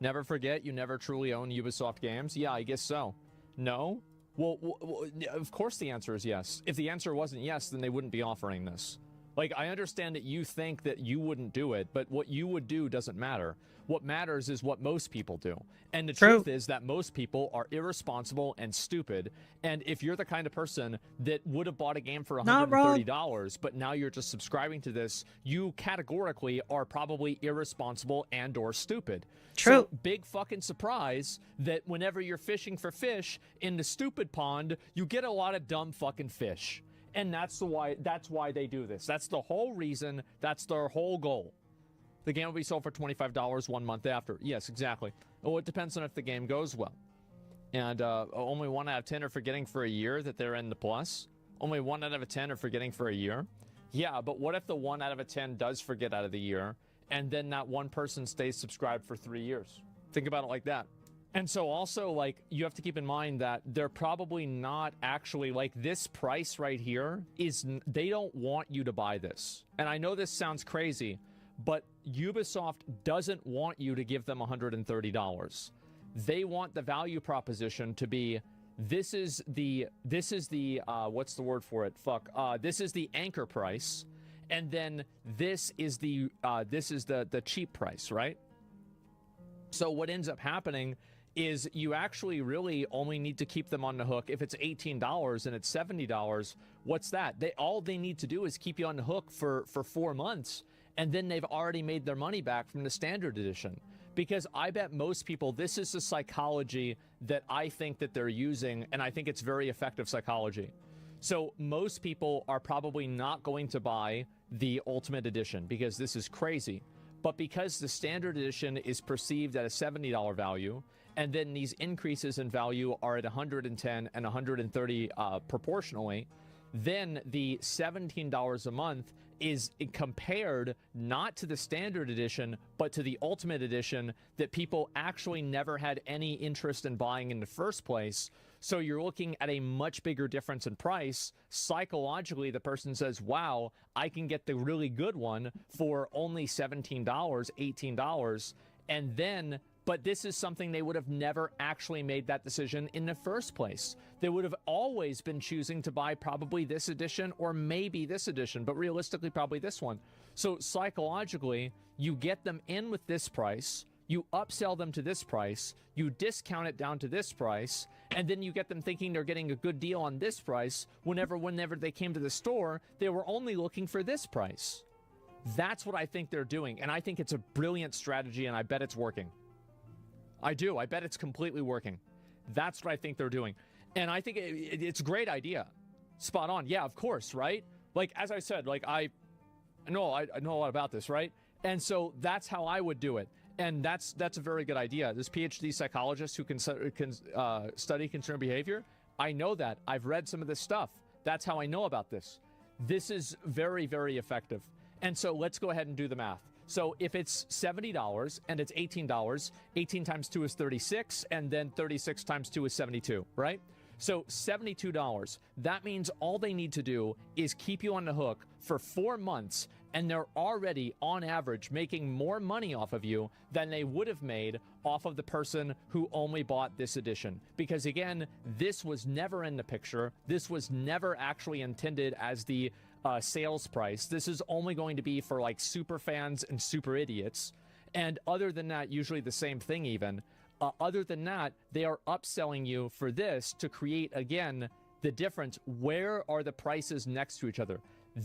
Never forget, you never truly own Ubisoft games? Yeah, I guess so. No? Well, of course the answer is yes. If the answer wasn't yes, then they wouldn't be offering this. Like, I understand that you think that you wouldn't do it, but what you would do doesn't matter. What matters is what most people do. And the truth is that most people are irresponsible and stupid. And if you're the kind of person that would have bought a game for $130, but now you're just subscribing to this, you categorically are probably irresponsible and or stupid. True. So, big fucking surprise that whenever you're fishing for fish in the stupid pond, you get a lot of dumb fucking fish. And that's why they do this. That's the whole reason. That's their whole goal. The game will be sold for $25 1 month after. Yes, exactly. Well, it depends on if the game goes well. And only 1 out of 10 are forgetting for a year that they're in the plus. Only 1 out of 10 are forgetting for a year. Yeah, but what if the 1 out of 10 does forget out of the year, and then that one person stays subscribed for 3 years? Think about it like that. And so also, like, you have to keep in mind that they're probably not actually, like, this price right here is, they don't want you to buy this. And I know this sounds crazy, but Ubisoft doesn't want you to give them $130. They want the value proposition to be, this is the what's the word for it? This is the anchor price, and then this is the cheap price, right? So what ends up happening is you actually really only need to keep them on the hook. If it's $18 and it's $70, what's that? All they need to do is keep you on the hook for 4 months, and then they've already made their money back from the standard edition. Because I bet most people, this is the psychology that I think that they're using, and I think it's very effective psychology. So most people are probably not going to buy the Ultimate Edition because this is crazy. But because the standard edition is perceived at a $70 value, and then these increases in value are at 110 and 130 proportionally, then the $17 a month is compared not to the standard edition, but to the ultimate edition that people actually never had any interest in buying in the first place. So you're looking at a much bigger difference in price. Psychologically, the person says, wow, I can get the really good one for only $17, $18. And then, but this is something they would have never actually made that decision in the first place. They would have always been choosing to buy probably this edition or maybe this edition, but realistically, probably this one. So psychologically, you get them in with this price, you upsell them to this price, you discount it down to this price, and then you get them thinking they're getting a good deal on this price whenever they came to the store, they were only looking for this price. That's what I think they're doing, and I think it's a brilliant strategy, and I bet it's working. I do. I bet it's completely working. That's what I think they're doing. And I think it's a great idea. Spot on. Yeah, of course, right? Like, as I said, like, I know a lot about this, right? And so that's how I would do it. And that's a very good idea. This PhD psychologist who can study consumer behavior, I know that. I've read some of this stuff. That's how I know about this. This is very, very effective. And so let's go ahead and do the math. So if it's $70 and it's $18, 18 times 2 is 36, and then 36 times 2 is 72, right? So $72. That means all they need to do is keep you on the hook for 4 months, and they're already, on average, making more money off of you than they would have made off of the person who only bought this edition. Because again, this was never in the picture. This was never actually intended as the sales price. This is only going to be for like super fans and super idiots. And other than that, usually the same thing even. Other than that, they are upselling you for this to create, again, the difference. Where are the prices next to each other?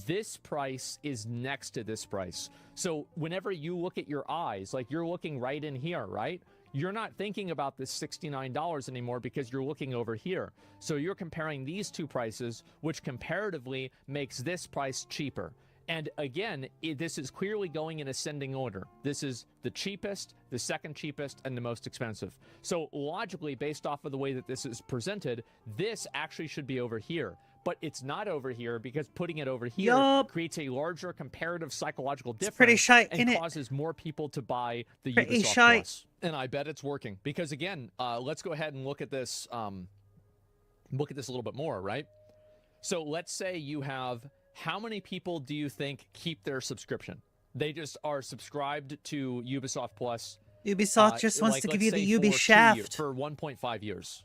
This price is next to this price. So whenever you look at your eyes, like you're looking right in here, right? you're not thinking about this $69 anymore because you're looking over here. So you're comparing these two prices, which comparatively makes this price cheaper. And again, this is clearly going in ascending order. This is the cheapest, the second cheapest, and the most expensive. So logically, based off of the way that this is presented, this actually should be over here. But it's not over here because putting it over here creates a larger comparative psychological difference pretty shy, and innit? causes more people to buy the Pretty Ubisoft shy. Plus. And I bet it's working because again, let's go ahead and look at this. Look at this a little bit more, right? So let's say you have, how many people do you think keep their subscription? They just are subscribed to Ubisoft Plus. Ubisoft just wants like, to give let's you say the Ubi for 2 shaft. years, for 1.5 years.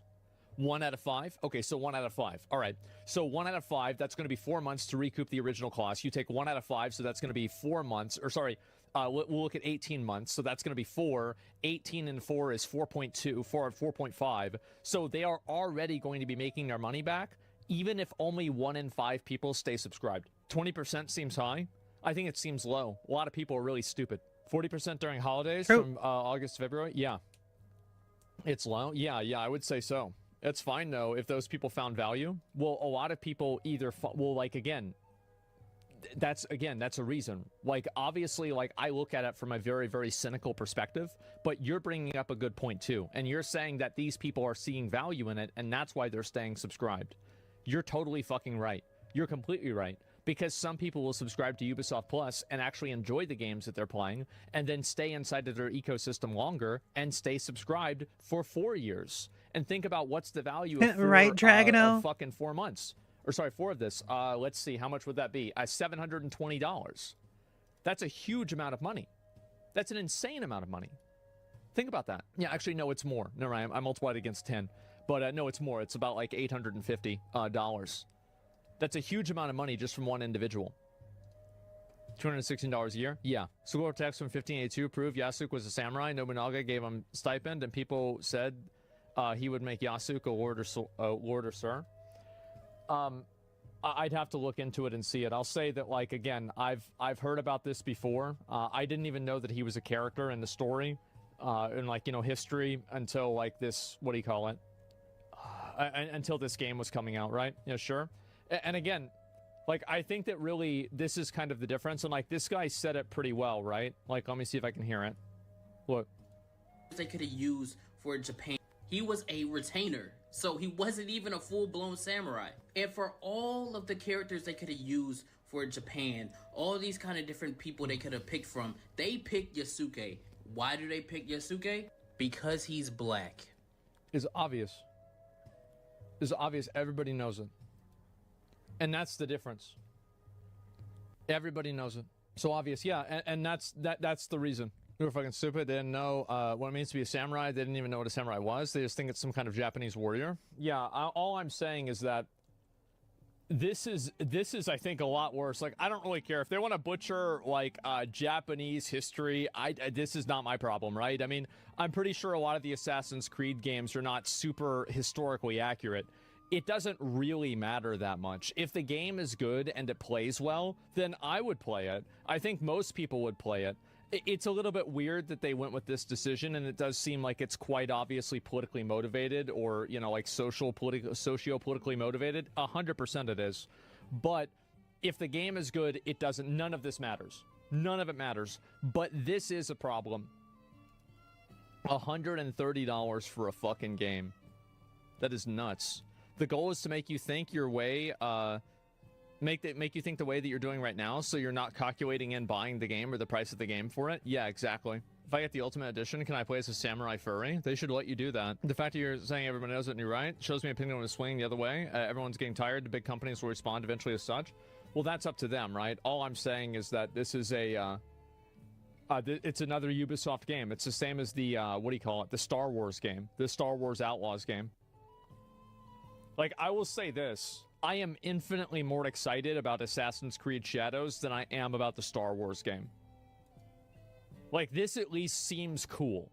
1 out of 5? Okay, so 1 out of 5. All right. So 1 out of 5, that's going to be 4 months to recoup the original cost. You take 1 out of 5, so that's going to be 4 months. Or sorry, we'll look at 18 months. So that's going to be 4. 18 and 4 is 4.2, 4.5. So they are already going to be making their money back, even if only 1 in 5 people stay subscribed. 20% seems high. I think it seems low. A lot of people are really stupid. 40% during holidays from August to February? Yeah. It's low? Yeah, I would say so. It's fine, though, if those people found value. Well, a lot of people either... well, like, again, that's a reason. Like, obviously, like, I look at it from a very, very cynical perspective, but you're bringing up a good point, too. And you're saying that these people are seeing value in it, and that's why they're staying subscribed. You're totally fucking right. You're completely right. Because some people will subscribe to Ubisoft Plus and actually enjoy the games that they're playing, and then stay inside of their ecosystem longer and stay subscribed for 4 years. And think about what's the value of Right, Dragano? of fucking 4 months. Or sorry, 4 of this. Let's see, how much would that be? $720. That's a huge amount of money. That's an insane amount of money. Think about that. Yeah, actually, no, it's more. No, right, I multiplied against 10. But no, it's more. It's about like $850. That's a huge amount of money just from one individual. $216 a year? Yeah. School text from 1582 proved Yasuke was a samurai. Nobunaga gave him stipend, and people said he would make Yasuke a lord or sir. I'd have to look into it and see it. I'll say that, like, again, I've heard about this before. I didn't even know that he was a character in the story, in, like, you know, history until, like, this, what do you call it? Until this game was coming out, right? Yeah, sure. And again, like, I think that really this is kind of the difference. And, like, this guy said it pretty well, right? Like, let me see if I can hear it. Look. They could have used for Japan. He was a retainer, so he wasn't even a full-blown samurai. And for all of the characters they could have used for Japan, all these kind of different people they could have picked from, they picked Yasuke. Why do they pick Yasuke? Because he's black. It's obvious. It's obvious. Everybody knows it. And that's the difference. Everybody knows it. So obvious, yeah, and that's the reason. They were fucking stupid. They didn't know what it means to be a samurai. They didn't even know what a samurai was. They just think it's some kind of Japanese warrior. Yeah, all I'm saying is that this is I think a lot worse. Like, I don't really care if they want to butcher like Japanese history. This is not my problem, right? I mean, I'm pretty sure a lot of the Assassin's Creed games are not super historically accurate. It doesn't really matter that much. If the game is good and it plays well, then I would play it. I think most people would play it. It's a little bit weird that they went with this decision, and it does seem like it's quite obviously politically motivated, or, you know, like socio-politically motivated. 100% it is. But if the game is good, it doesn't. None of this matters. None of it matters. But this is a problem. $130 for a fucking game. That is nuts. The goal is to make you think your way, make you think the way that you're doing right now, so you're not calculating in buying the game or the price of the game for it. Yeah, exactly. If I get the Ultimate Edition, can I play as a samurai furry? They should let you do that. The fact that you're saying everyone knows it and you're right shows me a pendulum is swinging the other way. Everyone's getting tired. The big companies will respond eventually as such. Well, that's up to them, right? All I'm saying is that this is a it's another Ubisoft game. It's the same as the what do you call it? The Star Wars game, the Star Wars Outlaws game. Like, I will say this, I am infinitely more excited about Assassin's Creed Shadows than I am about the Star Wars game. Like, this at least seems cool.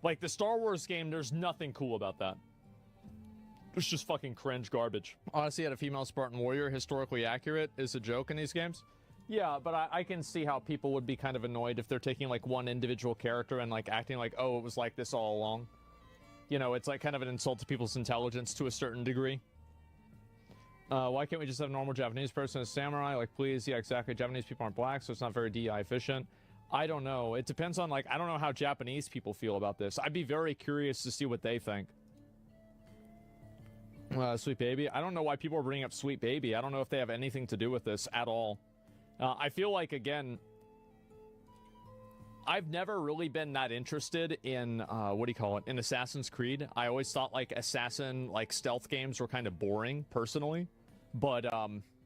Like, the Star Wars game, there's nothing cool about that. It's just fucking cringe garbage. Honestly, had a female Spartan warrior historically accurate is a joke in these games. Yeah, but I can see how people would be kind of annoyed if they're taking like one individual character and like acting like, oh, it was like this all along. You know, it's like kind of an insult to people's intelligence to a certain degree. Why can't we just have a normal Japanese person as samurai? Like, please, yeah, exactly. Japanese people aren't black, so it's not very DI efficient. I don't know. It depends on, like, I don't know how Japanese people feel about this. I'd be very curious to see what they think. Sweet Baby. I don't know why people are bringing up Sweet Baby. I don't know if they have anything to do with this at all. I feel like, again, I've never really been that interested in, what do you call it, in Assassin's Creed. I always thought, like, assassin, like, stealth games were kind of boring, personally. But,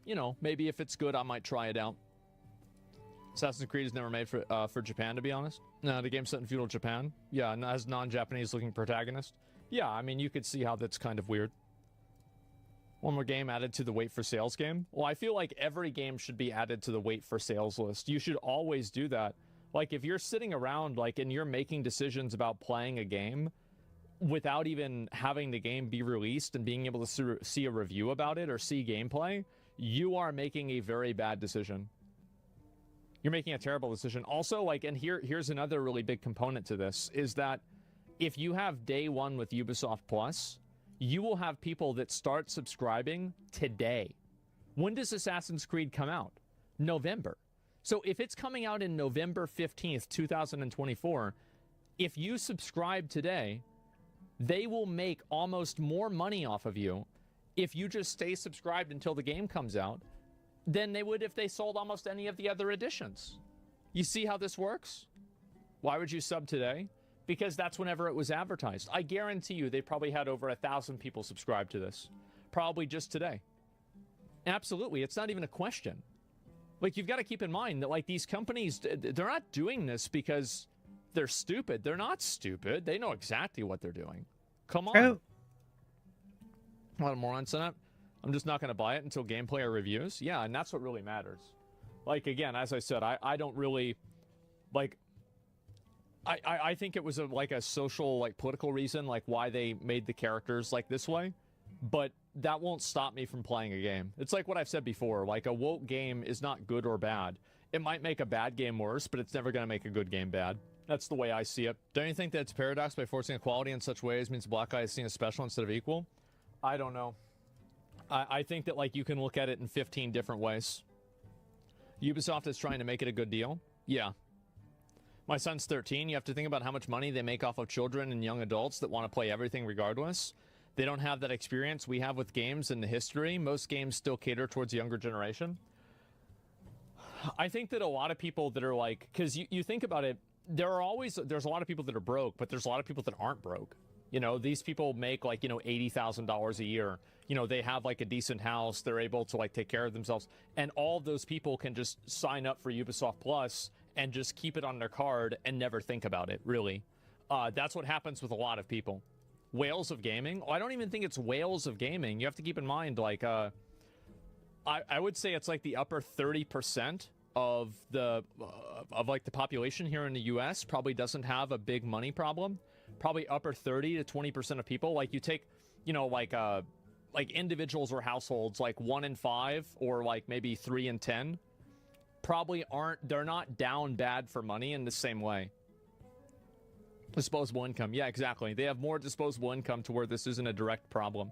you know, maybe if it's good, I might try it out. Assassin's Creed is never made for Japan, to be honest. No, the game's set in feudal Japan. Yeah, and has non-Japanese looking protagonist. Yeah, I mean, you could see how that's kind of weird. One more game added to the wait for sales game. Well, I feel like every game should be added to the wait for sales list. You should always do that. Like, if you're sitting around, like, and you're making decisions about playing a game without even having the game be released and being able to see a review about it or see gameplay, you are making a very bad decision. You're making a terrible decision. Also, like, and here's another really big component to this, is that if you have day one with Ubisoft Plus, you will have people that start subscribing today. When does Assassin's Creed come out? November. So if it's coming out in November 15th, 2024, if you subscribe today, they will make almost more money off of you if you just stay subscribed until the game comes out than they would if they sold almost any of the other editions. You see how this works? Why would you sub today? Because that's whenever it was advertised. I guarantee you they probably had over 1,000 people subscribe to this. Probably just today. Absolutely, it's not even a question. Like, you've got to keep in mind that, like, these companies, they're not doing this because they're stupid. They're not stupid. They know exactly what they're doing. Come on. True. A lot of morons in it. I'm just not going to buy it until gameplay or reviews. Yeah, and that's what really matters. Like, again, as I said, I don't really, like, I think it was like a social, like, political reason, like, why they made the characters like this way. But that won't stop me from playing a game. It's like what I've said before. Like, a woke game is not good or bad. It might make a bad game worse, but it's never going to make a good game bad. That's the way I see it. Don't you think that it's a paradox by forcing equality in such ways means a black guy is seen as special instead of equal? I don't know. I think that, like, you can look at it in 15 different ways. Ubisoft is trying to make it a good deal. Yeah. My son's 13. You have to think about how much money they make off of children and young adults that want to play everything regardless. They don't have that experience we have with games in the history. Most games still cater towards the younger generation. I think that a lot of people that are like, because you think about it, there's a lot of people that are broke, but there's a lot of people that aren't broke. You know, these people make, like, you know, $80,000 a year. You know, they have, like, a decent house. They're able to, like, take care of themselves. And all of those people can just sign up for Ubisoft Plus and just keep it on their card and never think about it, really. That's what happens with a lot of people. Whales of gaming? Oh, I don't even think it's whales of gaming. You have to keep in mind, like, I would say it's like the upper 30% of the like the population here in the US probably doesn't have a big money problem. Probably upper 30 to 20% of people. Like, you take, you know, like individuals or households, like 1 in 5 or like maybe 3 in 10 probably they're not down bad for money in the same way. Disposable income. Yeah, exactly. They have more disposable income to where this isn't a direct problem.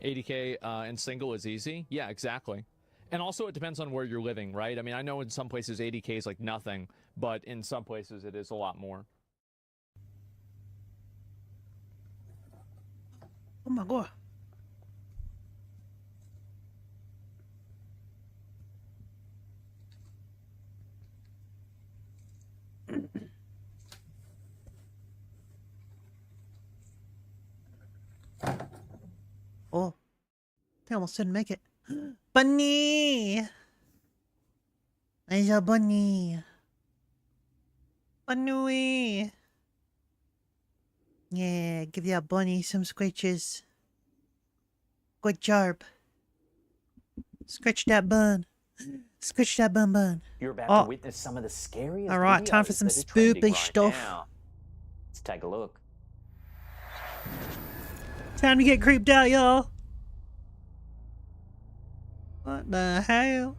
80K and single is easy. Yeah, exactly. And also it depends on where you're living, right? I mean, I know in some places 80K is like nothing, but in some places it is a lot more. Oh my god. Oh, they almost didn't make it. Bunny! There's a bunny. Bunny! Yeah, give that bunny some scratches. Good job. Scratch that bun. Scratch that bun. You're about to witness some of the scariest. Alright, time for some spoopy stuff. Now. Let's take a look. Time to get creeped out, y'all. What the hell?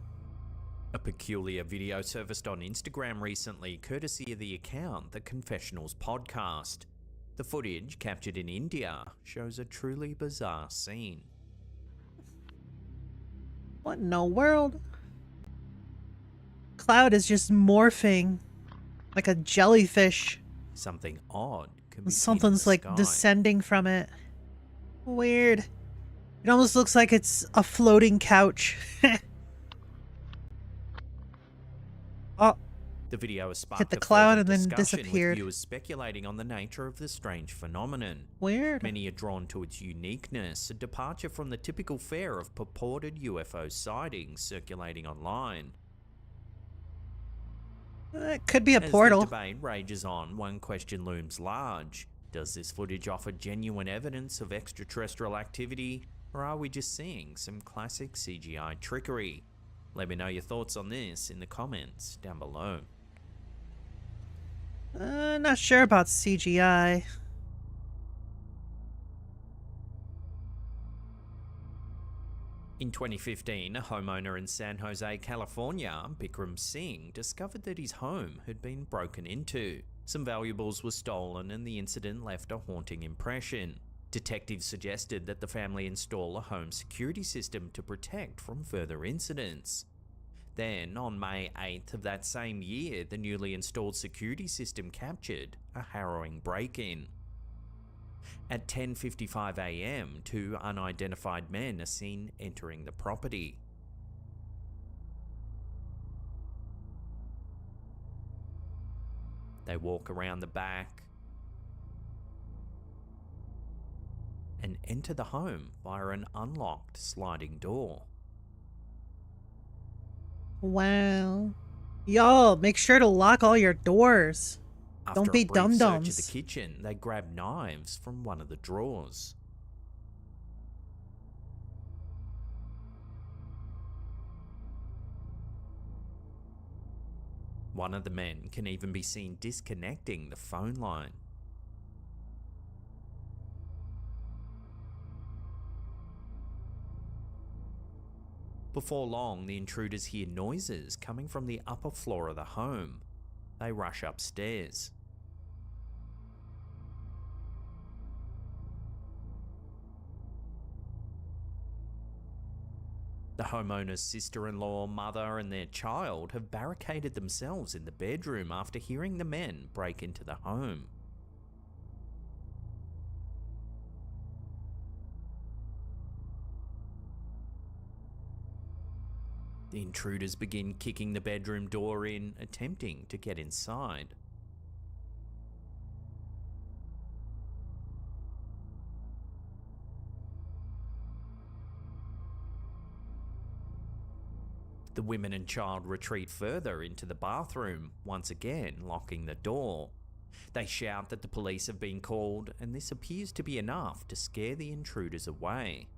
A peculiar video surfaced on Instagram recently, courtesy of the account The Confessionals Podcast. The footage, captured in India, shows a truly bizarre scene. What in the world? Cloud is just morphing like a jellyfish. Something odd can be Something's seen in like the sky. descending from it. Weird. It almost looks like it's a floating couch. Oh. The video has sparked Hit the a cloud further and then discussion, disappeared. with viewers speculating on the nature of the strange phenomenon. Weird. Many are drawn to its uniqueness, a departure from the typical fare of purported UFO sightings circulating online. It could be a As portal. the debate rages on, one question looms large. Does this footage offer genuine evidence of extraterrestrial activity, or are we just seeing some classic CGI trickery? Let me know your thoughts on this in the comments down below. Not sure about CGI. In 2015, a homeowner in San Jose, California, Bikram Singh, discovered that his home had been broken into. Some valuables were stolen and the incident left a haunting impression. Detectives suggested that the family install a home security system to protect from further incidents. Then, on May 8th of that same year, the newly installed security system captured a harrowing break-in. At 10:55 a.m., two unidentified men are seen entering the property. They walk around the back and enter the home via an unlocked sliding door. Wow. Y'all, make sure to lock all your doors. Don't be After a brief search of dum-dums. the kitchen, they grab knives from one of the drawers. One of the men can even be seen disconnecting the phone line. Before long, the intruders hear noises coming from the upper floor of the home. They rush upstairs. The homeowner's sister-in-law, mother, and their child have barricaded themselves in the bedroom after hearing the men break into the home. The intruders begin kicking the bedroom door in, attempting to get inside. The women and child retreat further into the bathroom, once again locking the door. They shout that the police have been called, and this appears to be enough to scare the intruders away.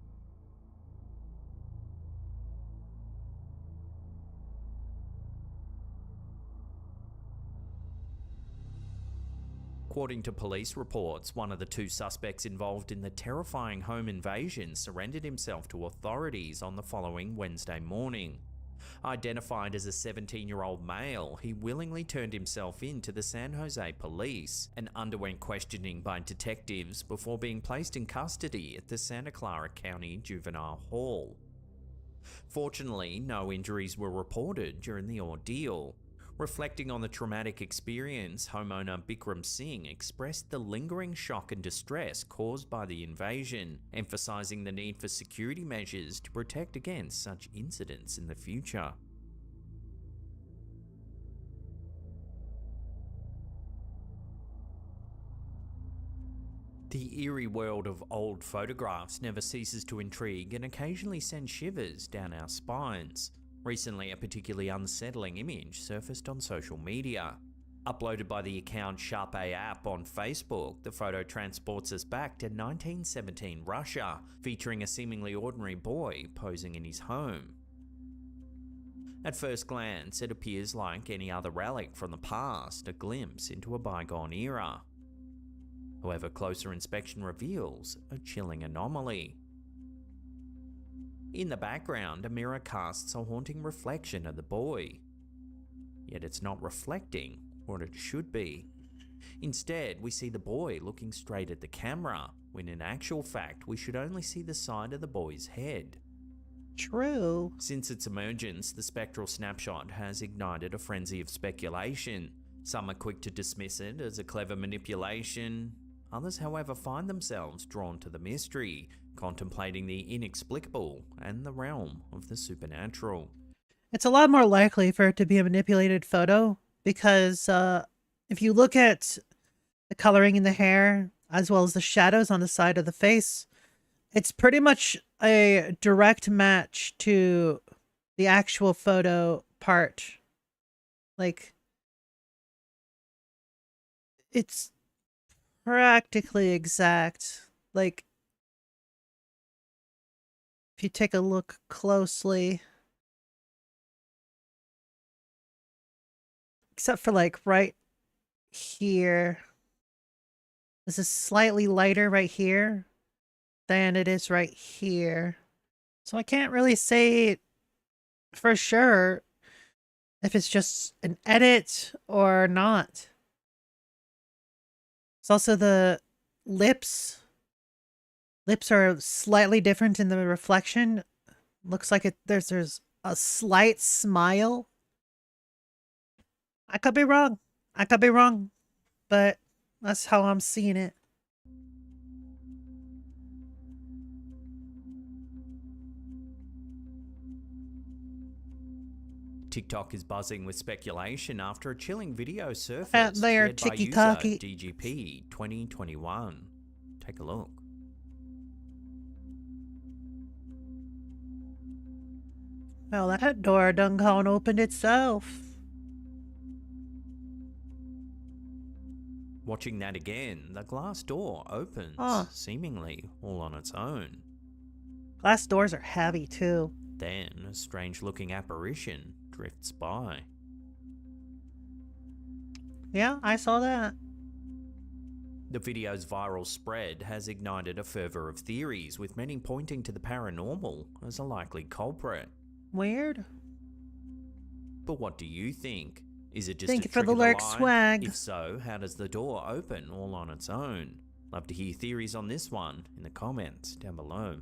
According to police reports, one of the two suspects involved in the terrifying home invasion surrendered himself to authorities on the following Wednesday morning. Identified as a 17-year-old male, he willingly turned himself in to the San Jose police and underwent questioning by detectives before being placed in custody at the Santa Clara County Juvenile Hall. Fortunately, no injuries were reported during the ordeal. Reflecting on the traumatic experience, homeowner Bikram Singh expressed the lingering shock and distress caused by the invasion, emphasizing the need for security measures to protect against such incidents in the future. The eerie world of old photographs never ceases to intrigue and occasionally send shivers down our spines. Recently, a particularly unsettling image surfaced on social media. Uploaded by the account Sharpay App on Facebook, the photo transports us back to 1917 Russia, featuring a seemingly ordinary boy posing in his home. At first glance, it appears like any other relic from the past, a glimpse into a bygone era. However, closer inspection reveals a chilling anomaly. In the background, a mirror casts a haunting reflection of the boy. Yet it's not reflecting what it should be. Instead, we see the boy looking straight at the camera, when in actual fact we should only see the side of the boy's head. True. Since its emergence, the spectral snapshot has ignited a frenzy of speculation. Some are quick to dismiss it as a clever manipulation. Others, however, find themselves drawn to the mystery, contemplating the inexplicable and the realm of the supernatural. It's a lot more likely for it to be a manipulated photo because if you look at the coloring in the hair as well as the shadows on the side of the face, it's pretty much a direct match to the actual photo part. Like, it's practically exact. Like, if you take a look closely, except for like right here, this is slightly lighter right here than it is right here. So I can't really say for sure if it's just an edit or not. It's also the lips. Lips are slightly different in the reflection. Looks like there's a slight smile. I could be wrong. But that's how I'm seeing it. TikTok is buzzing with speculation after a chilling video surfaced There, shared by user ticky-tacky. DGP 2021. Take a look. Well, that door done gone opened itself. Watching that again, the glass door opens, seemingly all on its own. Glass doors are heavy too. Then a strange-looking apparition drifts by. Yeah, I saw that. The video's viral spread has ignited a fervor of theories, with many pointing to the paranormal as a likely culprit. Weird. But what do you think? Is it just Thank a you for trick the of lurk light? swag. If so, how does the door open all on its own? Love to hear theories on this one in the comments down below.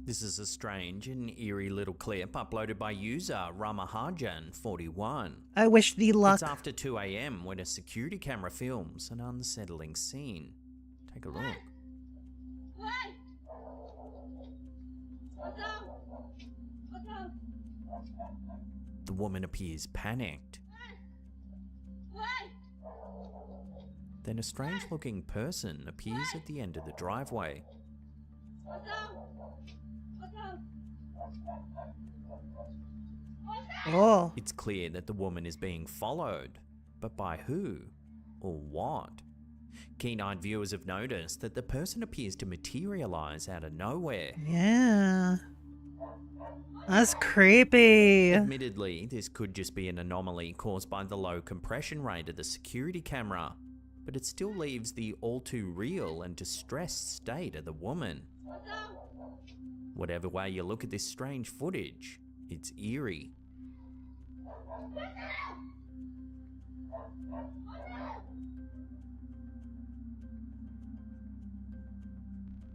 This is a strange and eerie little clip uploaded by user Ramahajan41. I wish thee luck. It's after 2 AM when a security camera films an unsettling scene. Take a look. The woman appears panicked. Then a strange-looking person appears at the end of the driveway. Oh. It's clear that the woman is being followed, but by who or what? Keen-eyed viewers have noticed that the person appears to materialize out of nowhere. Yeah. That's creepy. Admittedly, this could just be an anomaly caused by the low compression rate of the security camera, but it still leaves the all-too-real and distressed state of the woman. Whatever way you look at this strange footage, it's eerie.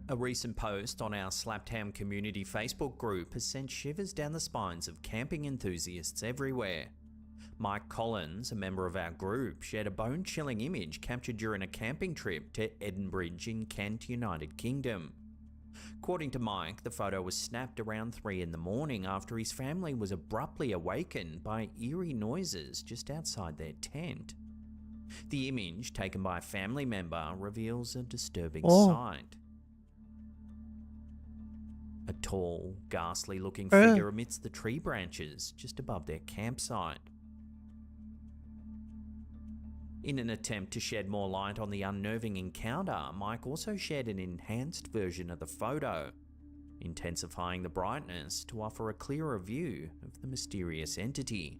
A recent post on our Slapped Ham community Facebook group has sent shivers down the spines of camping enthusiasts everywhere. Mike Collins, a member of our group, shared a bone-chilling image captured during a camping trip to Edinbridge in Kent, United Kingdom. According to Mike, the photo was snapped around 3 in the morning after his family was abruptly awakened by eerie noises just outside their tent. The image, taken by a family member, reveals a disturbing sight. A tall, ghastly-looking figure amidst the tree branches just above their campsite. In an attempt to shed more light on the unnerving encounter, Mike also shared an enhanced version of the photo, intensifying the brightness to offer a clearer view of the mysterious entity.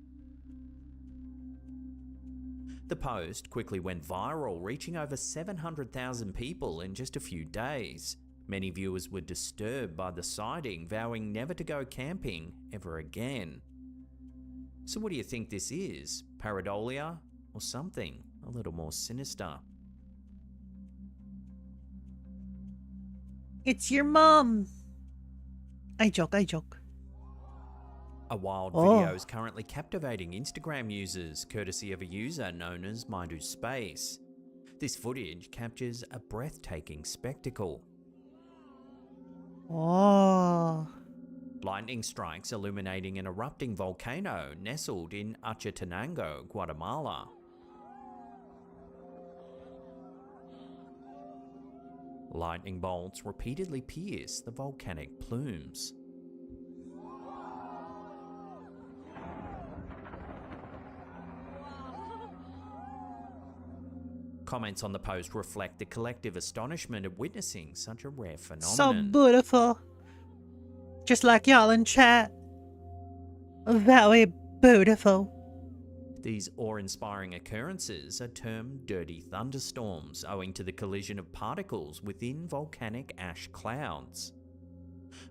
The post quickly went viral, reaching over 700,000 people in just a few days. Many viewers were disturbed by the sighting, vowing never to go camping ever again. So what do you think this is? Pareidolia or something a little more sinister? It's your mom. I joke. A wild video is currently captivating Instagram users, courtesy of a user known as Mindu Space. This footage captures a breathtaking spectacle. Oh. Lightning strikes illuminating an erupting volcano nestled in Achatenango, Guatemala. Lightning bolts repeatedly pierce the volcanic plumes. Comments on the post reflect the collective astonishment at witnessing such a rare phenomenon. So beautiful. Just like y'all in chat. Very beautiful. These awe-inspiring occurrences are termed dirty thunderstorms, owing to the collision of particles within volcanic ash clouds.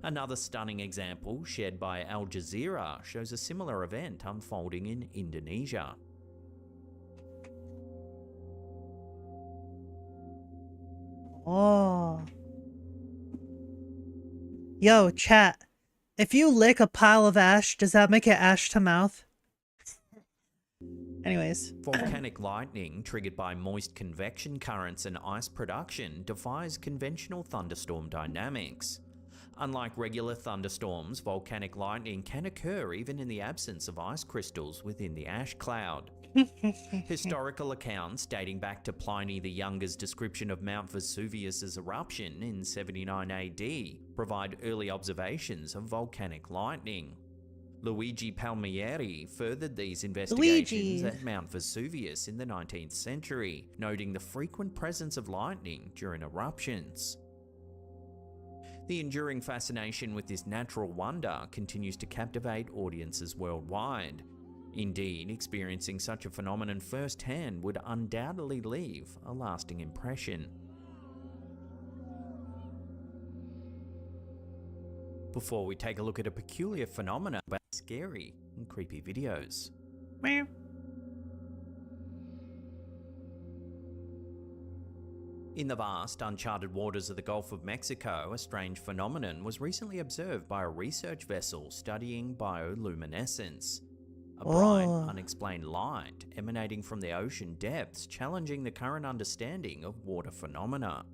Another stunning example, shared by Al Jazeera, shows a similar event unfolding in Indonesia. Oh. Yo, chat. If you lick a pile of ash, does that make it ash to mouth? Anyways. Volcanic lightning, triggered by moist convection currents and ice production, defies conventional thunderstorm dynamics. Unlike regular thunderstorms, volcanic lightning can occur even in the absence of ice crystals within the ash cloud. Historical accounts dating back to Pliny the Younger's description of Mount Vesuvius's eruption in 79 AD provide early observations of volcanic lightning. Luigi Palmieri furthered these investigations at Mount Vesuvius in the 19th century, noting the frequent presence of lightning during eruptions. The enduring fascination with this natural wonder continues to captivate audiences worldwide. Indeed, experiencing such a phenomenon firsthand would undoubtedly leave a lasting impression. Before we take a look at a peculiar phenomenon about scary and creepy videos. Meow. In the vast, uncharted waters of the Gulf of Mexico, a strange phenomenon was recently observed by a research vessel studying bioluminescence. A bright, unexplained light emanating from the ocean depths, challenging the current understanding of water phenomena.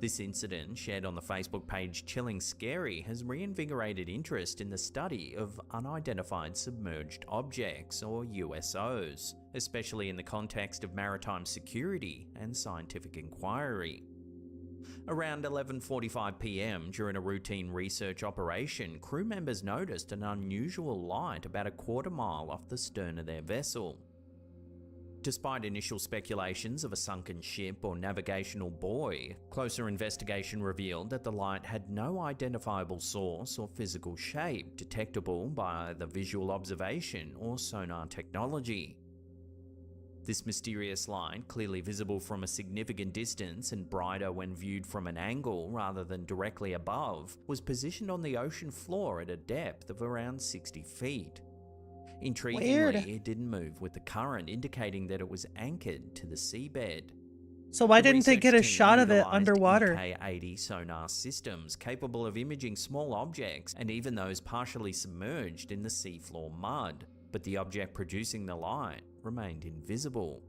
This incident, shared on the Facebook page Chilling Scary, has reinvigorated interest in the study of unidentified submerged objects, or USOs, especially in the context of maritime security and scientific inquiry. Around 11:45 PM, during a routine research operation, crew members noticed an unusual light about a quarter mile off the stern of their vessel. Despite initial speculations of a sunken ship or navigational buoy, closer investigation revealed that the light had no identifiable source or physical shape detectable by either visual observation or sonar technology. This mysterious light, clearly visible from a significant distance and brighter when viewed from an angle rather than directly above, was positioned on the ocean floor at a depth of around 60 feet. Intriguingly, it didn't move with the current, indicating that it was anchored to the seabed. So why didn't they get a shot of it underwater? EK-80 sonar systems capable of imaging small objects and even those partially submerged in the seafloor mud, but the object producing the light remained invisible.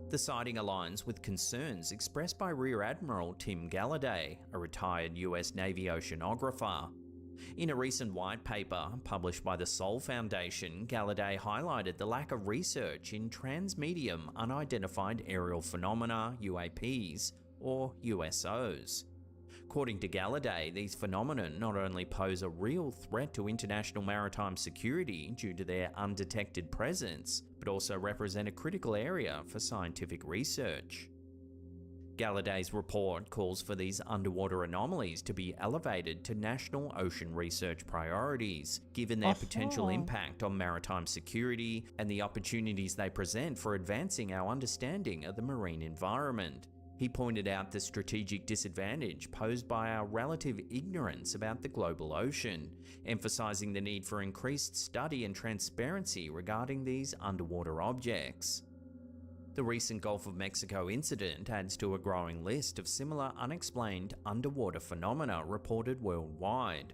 The sighting aligns with concerns expressed by Rear Admiral Tim Galladay, a retired US Navy oceanographer. In a recent white paper published by the Sol Foundation, Galladay highlighted the lack of research in transmedium unidentified aerial phenomena, UAPs, or USOs. According to Galladay, these phenomena not only pose a real threat to international maritime security due to their undetected presence, but also represent a critical area for scientific research. Galladay's report calls for these underwater anomalies to be elevated to national ocean research priorities, given their potential impact on maritime security and the opportunities they present for advancing our understanding of the marine environment. He pointed out the strategic disadvantage posed by our relative ignorance about the global ocean, emphasizing the need for increased study and transparency regarding these underwater objects. The recent Gulf of Mexico incident adds to a growing list of similar unexplained underwater phenomena reported worldwide.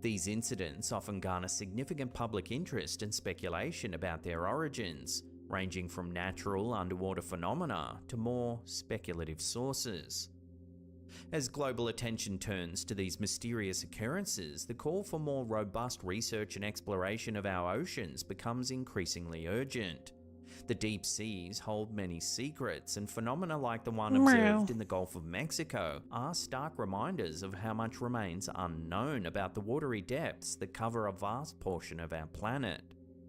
These incidents often garner significant public interest and speculation about their origins, ranging from natural underwater phenomena to more speculative sources. As global attention turns to these mysterious occurrences, the call for more robust research and exploration of our oceans becomes increasingly urgent. The deep seas hold many secrets, and phenomena like the one observed in the Gulf of Mexico are stark reminders of how much remains unknown about the watery depths that cover a vast portion of our planet.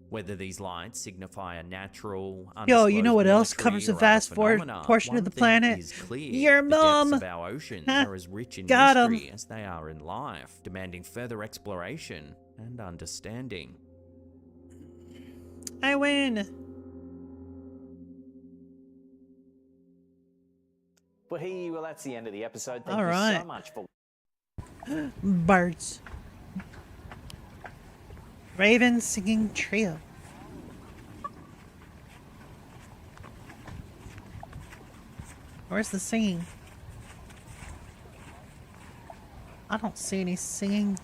Whether these lights signify a natural, yo, you know what else monetary covers a or other vast phenomena, portion of one the thing planet? is clear: Your the mom. depths of our oceans are as rich in Got 'em. mystery as they are in life, demanding further exploration and understanding. I win. Well, that's the end of the episode. Thank All you right. so much for Birds. Raven singing trio. Where's the singing? I don't see any singing.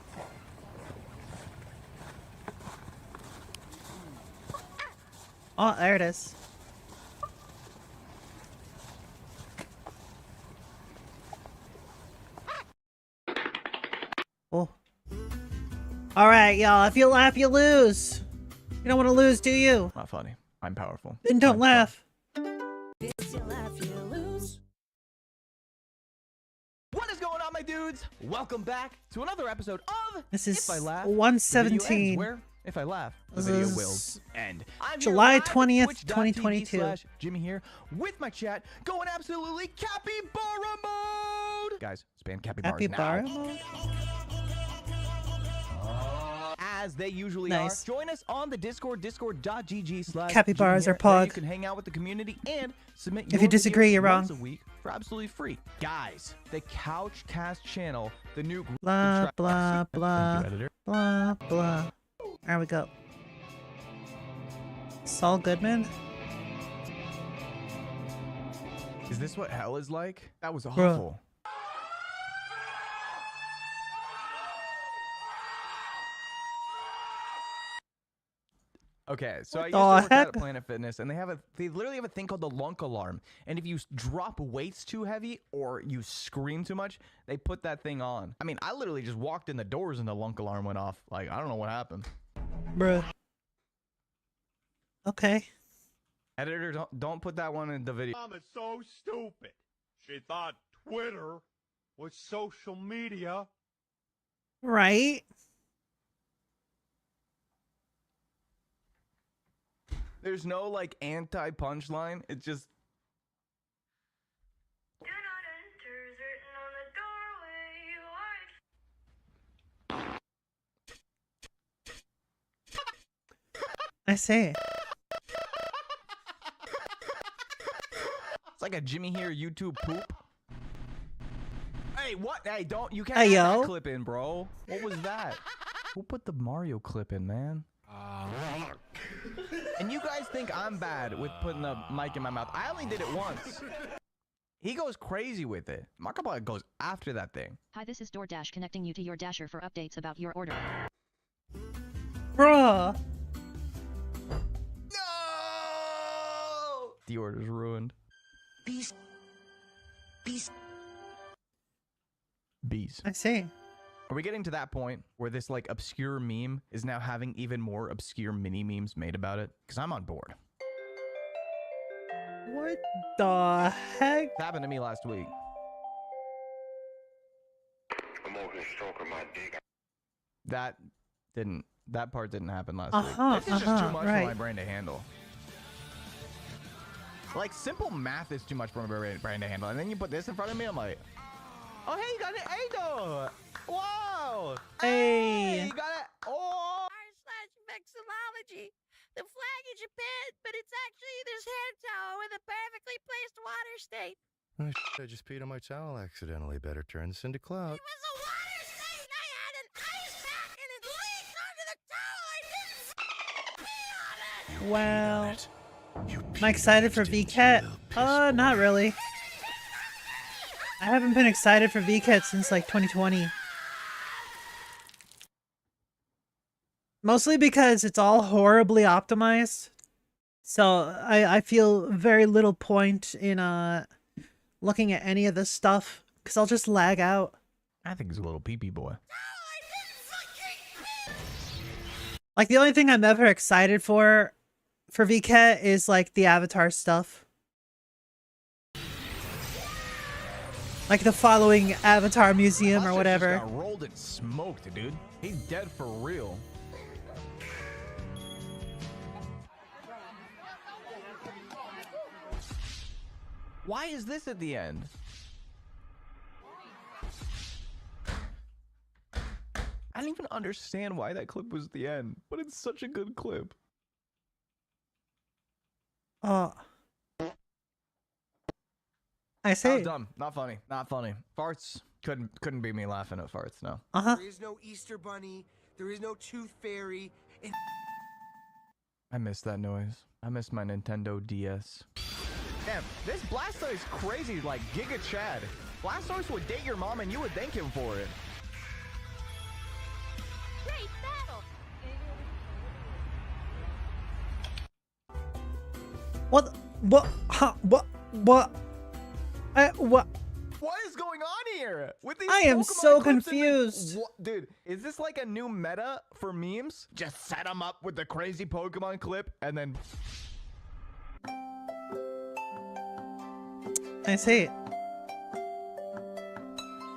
Oh, there it is. Oh. Alright, y'all. If you laugh, you lose. You don't want to lose, do you? Not funny. I'm powerful. Then don't laugh. What is going on, my dudes? Welcome back to another episode of This is If I Laugh, 117. the video ends, where if I laugh, the This video is will end. I'm July here live 20th, at 2022. twitch.tv/Jimmy here with my chat going absolutely capybara mode. Guys, spam capybaras Capybara now. mode? As they usually Nice. are. Join us on the Discord, discord.gg/. Capybaras are There pog. you can hang out with the community and submit If your you disagree, videos you're once wrong. a week for absolutely free. Guys, the Couchcast channel, the new group. Blah, blah, Thank you, blah. editor. Blah, blah. There we go. Saul Goodman? Is this what hell is like? That was Bruh. awful. Okay, so I used to the work out heck? at Planet Fitness, and they literally have a thing called the lunk alarm. And if you drop weights too heavy or you scream too much, they put that thing on. I mean, I literally just walked in the doors and the lunk alarm went off. Like, I don't know what happened. Bruh. Okay. Editor, don't put that one in the video. Mom is so stupid. She thought Twitter was social media. Right. There's no like anti-punchline. It's just I see. it's like a Jimmy here YouTube poop. Hey, what? Hey, don't you can't Hey, have yo. that clip in, bro. What was that? Who put the Mario clip in, man? And you guys think I'm bad with putting the mic in my mouth. I only did it once. He goes crazy with it. Markiplier goes after that thing. Hi, this is DoorDash connecting you to your Dasher for updates about your order. Bruh. The order's ruined. Bees. Bees. I see. Are we getting to that point where this like obscure meme is now having even more obscure mini memes made about it? Because I'm on board. What the heck? It happened to me last week. I'm over here stroking my dick. That part didn't happen last Uh-huh, week. This is just too much for my right. brain to handle. Like, simple math is too much for my brain to handle. And then you put this in front of me, I'm like, oh, hey, you got an A though. Whoa. Hey. You got it. Oh. R/vexillology. The flag in Japan, but it's actually this hand towel with a perfectly placed water stain. Oh, I just peed on my towel accidentally. Better turn this into clout. It was a water stain. I had an ice pack and it leaked onto the towel. I didn't pee on it. Well, am I excited for VCAT? Not really. I haven't been excited for VCAT since like 2020. Mostly because it's all horribly optimized. So I feel very little point in looking at any of this stuff because I'll just lag out. I think he's a little pee-pee boy. Like the only thing I'm ever excited for VCAT is like the Avatar stuff. Like the following Avatar Museum or whatever. Just got rolled and smoked, dude. He's dead for real. Why is this at the end? I don't even understand why that clip was at the end, but it's such a good clip. I That say. was dumb. Not funny. Not funny. Farts couldn't be me laughing at farts. No. Uh-huh. There is no Easter Bunny. There is no Tooth Fairy. And I miss that noise. I miss my Nintendo DS. Damn, this Blastoise is crazy, like Giga Chad. Blastoise would date your mom and you would thank him for it. Great battle. What? Huh, what? What? What? What is going on here? With these I am Pokemon so clips confused. Dude, is this like a new meta for memes? Just set them up with the crazy Pokemon clip and then... I see.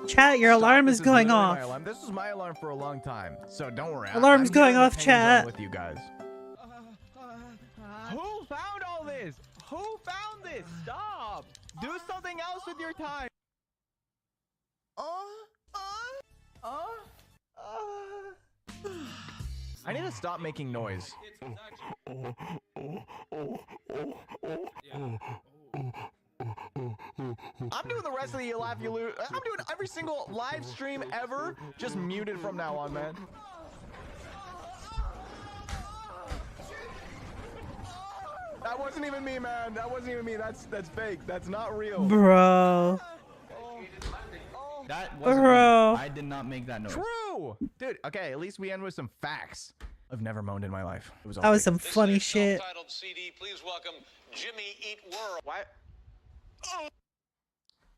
Chat, your alarm is going off. This was my alarm for a long time, so don't worry. Alarm's I'm going here in the off, pain chat. zone with you guys. Who found all this? Who found this? Stop! Do something else with your time. I need to stop making noise. I'm doing the rest of the You Laugh, You Lose. I'm doing every single live stream ever, just muted from now on, man. That wasn't even me, man. That wasn't even me. That's fake. That's not real. Bro. That wasn't Bro. I did not make that noise. True! Dude, okay, at least we end with some facts. I've never moaned in my life. It was all That was fake. some funny shit. CD. Please welcome Jimmy Eat World. What?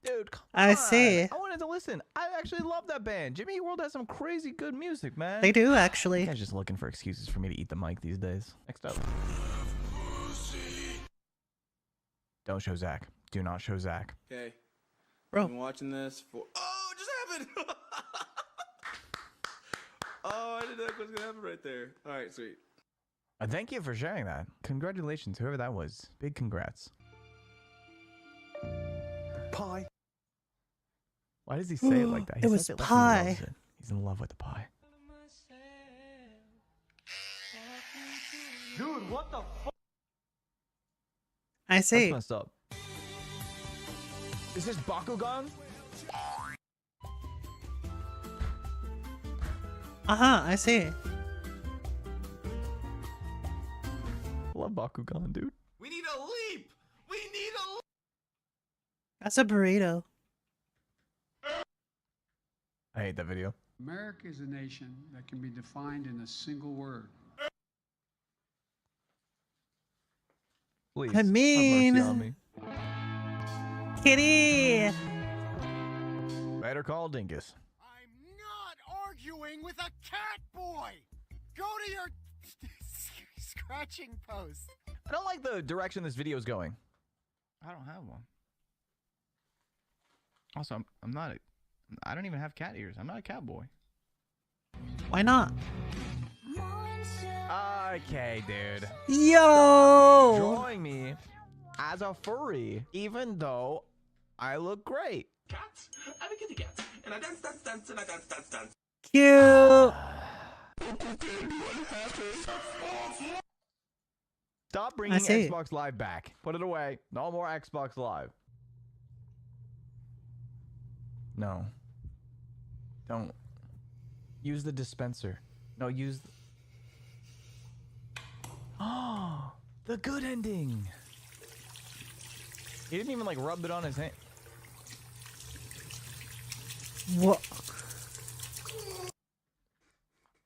Dude, come I on. see. I wanted to listen. I actually love that band. Jimmy Eat World has some crazy good music, man. They do, actually. You guys just looking for excuses for me to eat the mic these days. Next up. Don't show Zach. Do not show Zach. Okay. Bro. I've been watching this for... Oh, it just happened! Oh, I didn't know what's gonna happen right there. Alright, sweet. Thank you for sharing that. Congratulations, whoever that was. Big congrats. pie. Why does he say it like that? He It was says like he pie. loves it. He's in love with the pie. Dude, what the fuck? I see. That's messed up. Is this Bakugan? I see. Love Bakugan, dude. We need a leap! We need a leap! That's a burrito. I hate that video. America is a nation that can be defined in a single word. Please, I mean, have mercy on me. Kitty. Better call Dingus. Arguing with a cat boy! Go to your scratching post. I don't like the direction this video is going. I don't have one. Also, I don't even have cat ears. I'm not a cat boy. Why not? Okay, dude. Yo! Drawing me as a furry, even though I look great. Cats. I'm a kitty cat. And I dance, dance, dance, and I dance, dance, dance. Cute. Stop bringing Xbox Live back. Put it away. No more Xbox Live. No. Don't. Use the dispenser. No, use... Oh, the good ending. He didn't even like rub it on his hand. What?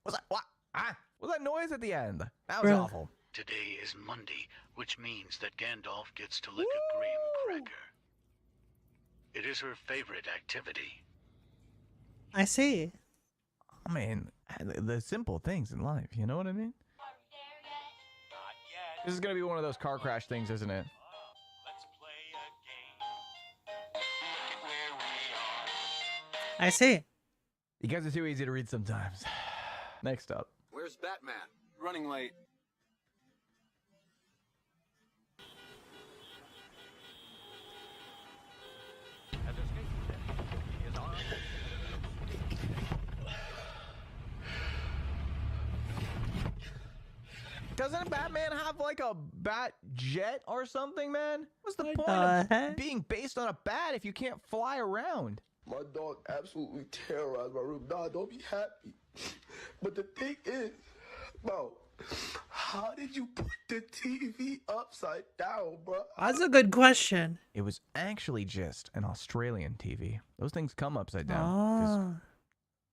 What's that? What? Ah, what's that noise at the end? That was awful. Today is Monday, which means that Gandalf gets to lick a graham cracker. It is her favorite activity. I see. I mean, the simple things in life, you know what I mean? This is gonna be one of those car crash things, isn't it? I see. You guys are too easy to read sometimes. Next up. Where's Batman? Running late. Doesn't Batman have like a bat jet or something, man? What's the point of being based on a bat if you can't fly around? My dog absolutely terrorized my room. Dog, don't be happy. But the thing is, bro, how did you put the TV upside down, bro? That's a good question. It was actually just an Australian TV. Those things come upside down. 'Cause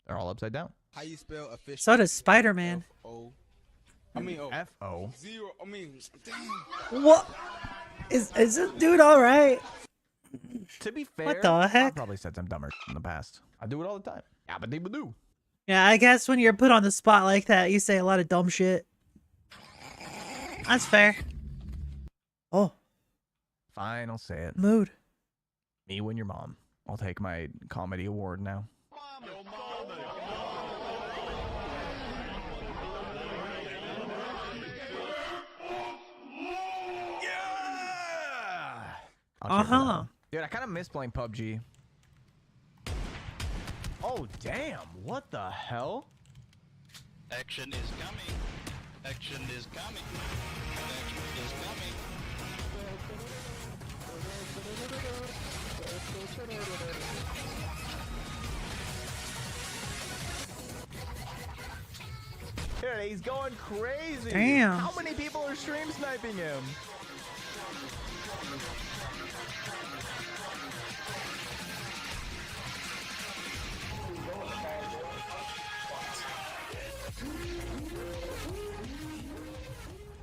they're all upside down. How you spell official? So does Spider-Man. F-O. Zero. I mean, What? Is this dude all right? To be fair, What the heck? I've probably said some dumber in the past. I do it all the time. Yabba-dibba-doo. Yeah, I guess when you're put on the spot like that, you say a lot of dumb shit. That's fair. Oh. Fine, I'll say it. Mood. Me when your mom. I'll take my comedy award now. Dude, I kind of miss playing PUBG. Oh, damn. What the hell? Action is coming. Action is coming. Action is coming. Dude, he's going crazy. Damn. How many people are stream sniping him?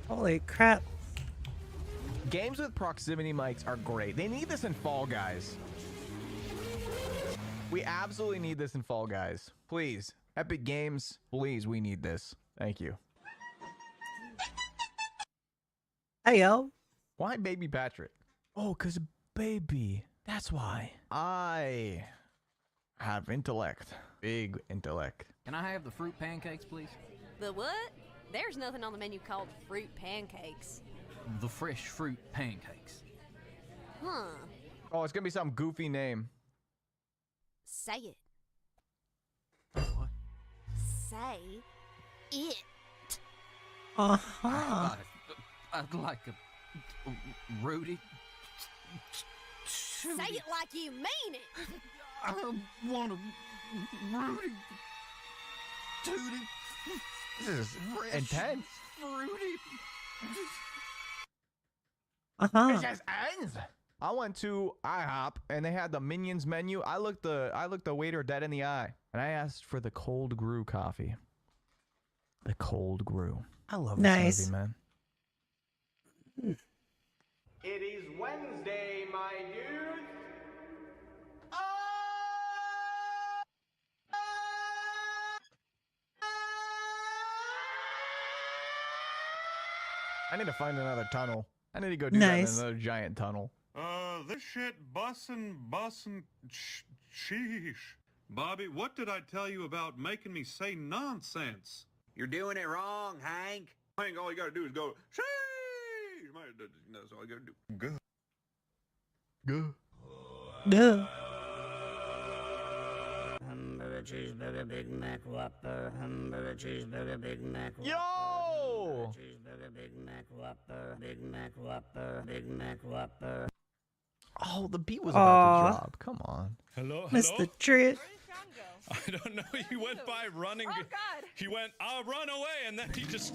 Holy crap. Games with proximity mics are great. They need this in Fall Guys. We absolutely need this in Fall Guys. Please, Epic Games, please, we need this. Thank you. Hey, yo. Why Baby Patrick? Oh, because baby. That's why. I have intellect. Big intellect. Can I have the fruit pancakes, please? The what? There's nothing on the menu called fruit pancakes. The fresh fruit pancakes. Huh. Oh, it's going to be some goofy name. Say it. What? Say it. Uh-huh. I'd like a Rudy. Say it like you mean it. I want a Rudy. Tootie. This is intense. Fruity. It just ends. I went to IHOP and they had the Minions menu. I looked the waiter dead in the eye and I asked for the cold brew coffee. The cold brew. I love this movie, man. It is Wednesday, my dude. I need to find another tunnel. I need to go do that in another giant tunnel. This shit bussin', sheesh. Bobby, what did I tell you about making me say nonsense? You're doing it wrong, Hank. Hank, all you gotta do is go, sheesh! That's all you gotta do. Good. Go. No. Hamburger, cheeseburger, Big Mac, Whopper. Hamburger, cheeseburger, Big Mac, Whopper. Yo! Cheeseburger, Big Mac, Whopper. Big Mac, Whopper. Big Mac, Whopper. Oh, the beat was about to drop. Come on. Hello, Mr. Treat. I don't know. He went by running. Oh, God. He went, I'll run away, and then he just...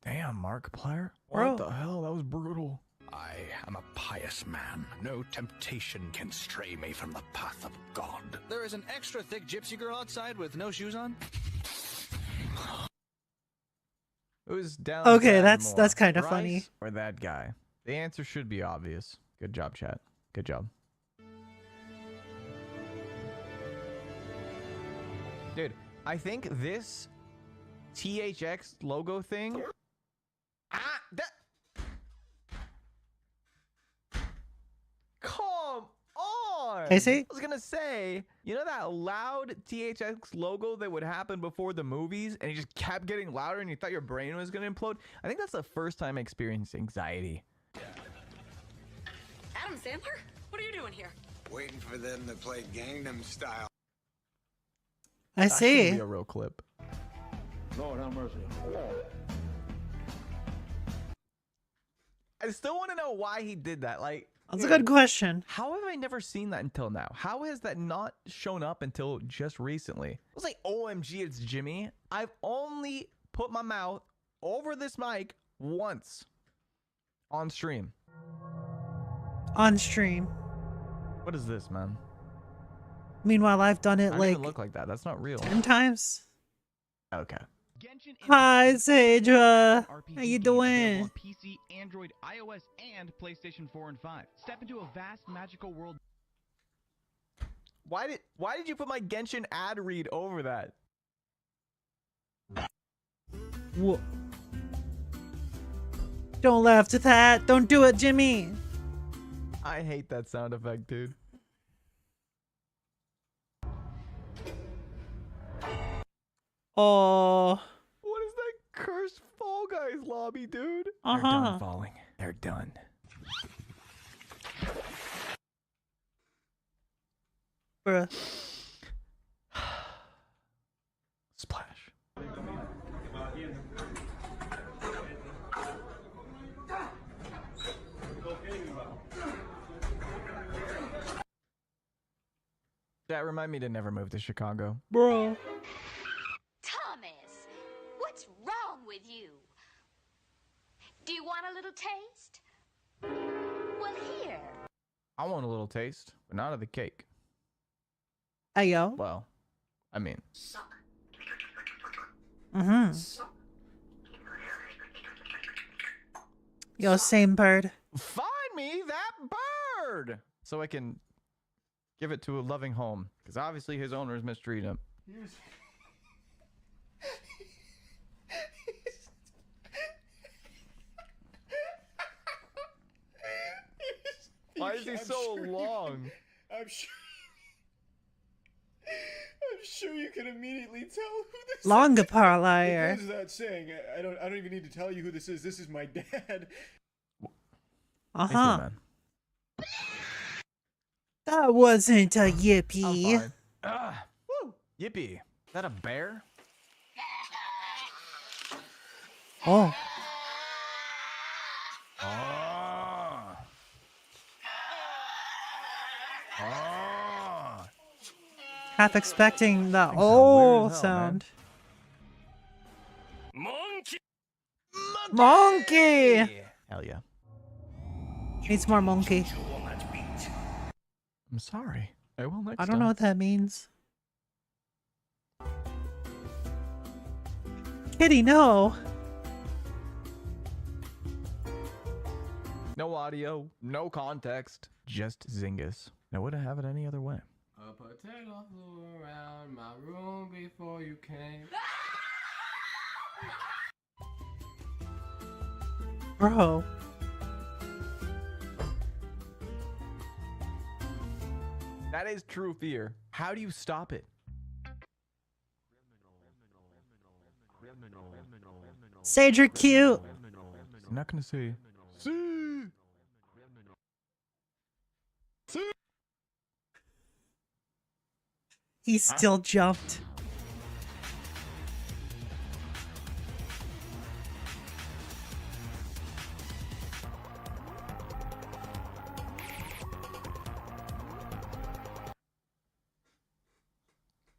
Damn, Markiplier. Bro. What the hell? That was brutal. I am a pious man. No temptation can stray me from the path of God. There is an extra thick gypsy girl outside with no shoes on. It was down. Okay, bad that's more. kind of Rice funny. Or that guy. The answer should be obvious. Good job, chat. Good job. Dude, I think this THX logo thing. Come on! I see. I was gonna say, you know that loud THX logo that would happen before the movies, and it just kept getting louder, and you thought your brain was gonna implode? I think that's the first time I experienced anxiety. Adam Sandler? What are you doing here? Waiting for them to play Gangnam Style. I That see. should be a real clip. Lord have mercy. I still want to know why he did that. Like, That's a good question. how have I never seen that until now? How has that not shown up until just recently? I was like, OMG, it's Jimmy. I've only put my mouth over this mic once on stream. On stream. What is this, man? Meanwhile, I've done I it don't like even look like that. That's not real. 10 times. Okay. Hi, Sadra. How you Available doing? on PC, Android, iOS, and PlayStation 4 and 5. Step into a vast magical world. Why did you put my Genshin ad read over that? Whoa. Don't laugh at that. Don't do it, Jimmy. I hate that sound effect, dude. Oh. What is that cursed Fall Guys lobby, dude? They're Uh-huh. done falling. They're done. Bruh. Splash. That remind me to never move to Chicago. Bro. Thomas, what's wrong with you? Do you want a little taste? Well, here. I want a little taste, but not of the cake. Hey, yo. Well, I mean. Mm-hmm. Yo, same bird. Find me that bird! So I can give it to a loving home. Because obviously his owners mistreat him. Why is he so long? I'm sure you can immediately tell who this Longer is. parlayer. It goes without saying. I don't even need to tell you who this is. This is my dad. Uh-huh. That wasn't a yippee. Woo! Yippee. Is that a bear? Oh. Ah. Ah. Half expecting the weird oh as hell, sound. Monkey! Monkey! Hell yeah. Needs more monkey. I'm sorry. I will next I don't know what that means. Kitty, no. No audio, no context, just Zingus. I wouldn't have it any other way. A potato flew around my room before you came. Bro. That is true fear. How do you stop it? Sage, you're cute. I'm not gonna say He still jumped.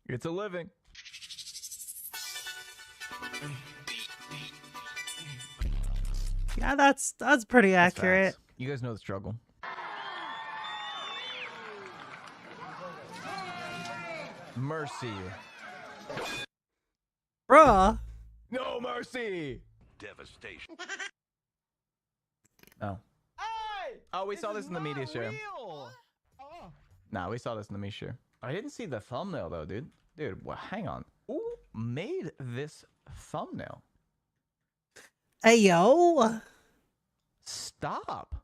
It's a living. Yeah, that's pretty accurate. You guys know the struggle. Mercy. Bruh. No mercy. Devastation. Oh. Oh, we saw this in the media share. Nah, we saw this in the media share. I didn't see the thumbnail though, dude. Dude, well, hang on. Who made this thumbnail? Hey, yo. Stop.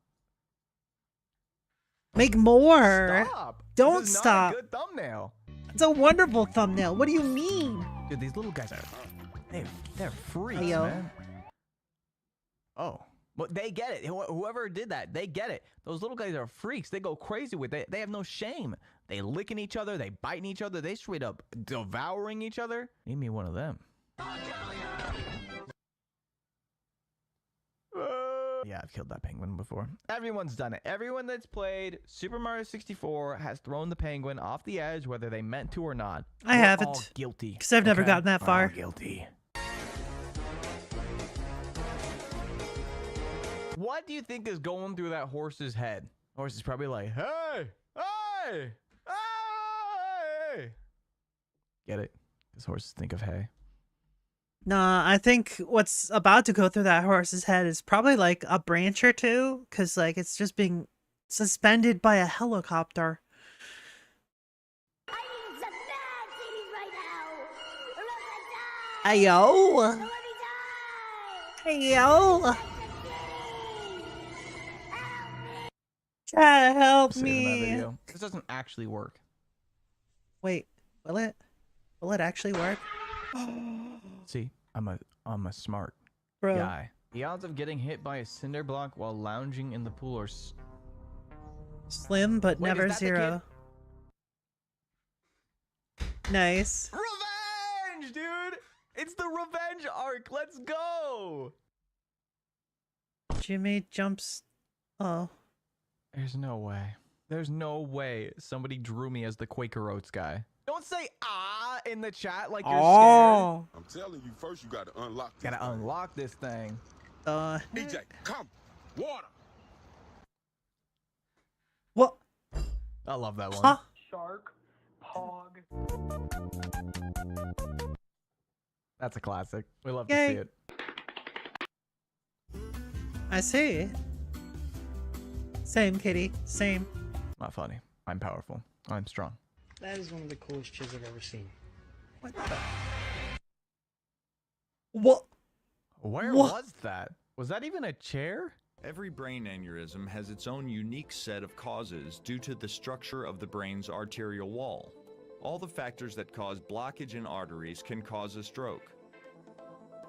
Make more. Stop. Don't This is stop. Not a good thumbnail. It's a wonderful thumbnail. What do you mean? Dude, these little guys are they're freaks, Hey, yo. man. Oh. Well, they get it. Whoever did that, they get it. Those little guys are freaks. They go crazy with it. They have no shame. They licking each other. They biting each other. They straight up devouring each other. Need me one of them. Yeah, I've killed that penguin before. Everyone's done it. Everyone that's played Super Mario 64 has thrown the penguin off the edge, whether they meant to or not. I We're haven't. all guilty. Because I've never gotten that We're far. all guilty. What do you think is going through that horse's head? The horse is probably like, hey, hey, hey. Get it? Because horses think of hay. Nah, I think what's about to go through that horse's head is probably like a branch or two, because like it's just being suspended by a helicopter. Hey yo! Hey yo! Try to help Save that me. video. This doesn't actually work. Wait, will it? Will it actually work? See, I'm a smart Bro. guy. The odds of getting hit by a cinder block while lounging in the pool are Slim, but Wait, never is that the zero. Nice. Revenge, dude! It's the revenge arc. Let's go. Jimmy jumps. Oh. There's no way. There's no way somebody drew me as the Quaker Oats guy. Don't say ah in the chat like you're Oh. scared. I'm telling you, first you gotta unlock this. Gotta unlock this thing. DJ, come. Water. What? I love that one. Huh? Shark, Pog. That's a classic. We love Yay. to see it. I see. Same, kitty. Same. Not funny. I'm powerful. I'm strong. That is one of the coolest chairs I've ever seen. What the? What? Where What? was that? Was that even a chair? Every brain aneurysm has its own unique set of causes due to the structure of the brain's arterial wall. All the factors that cause blockage in arteries can cause a stroke.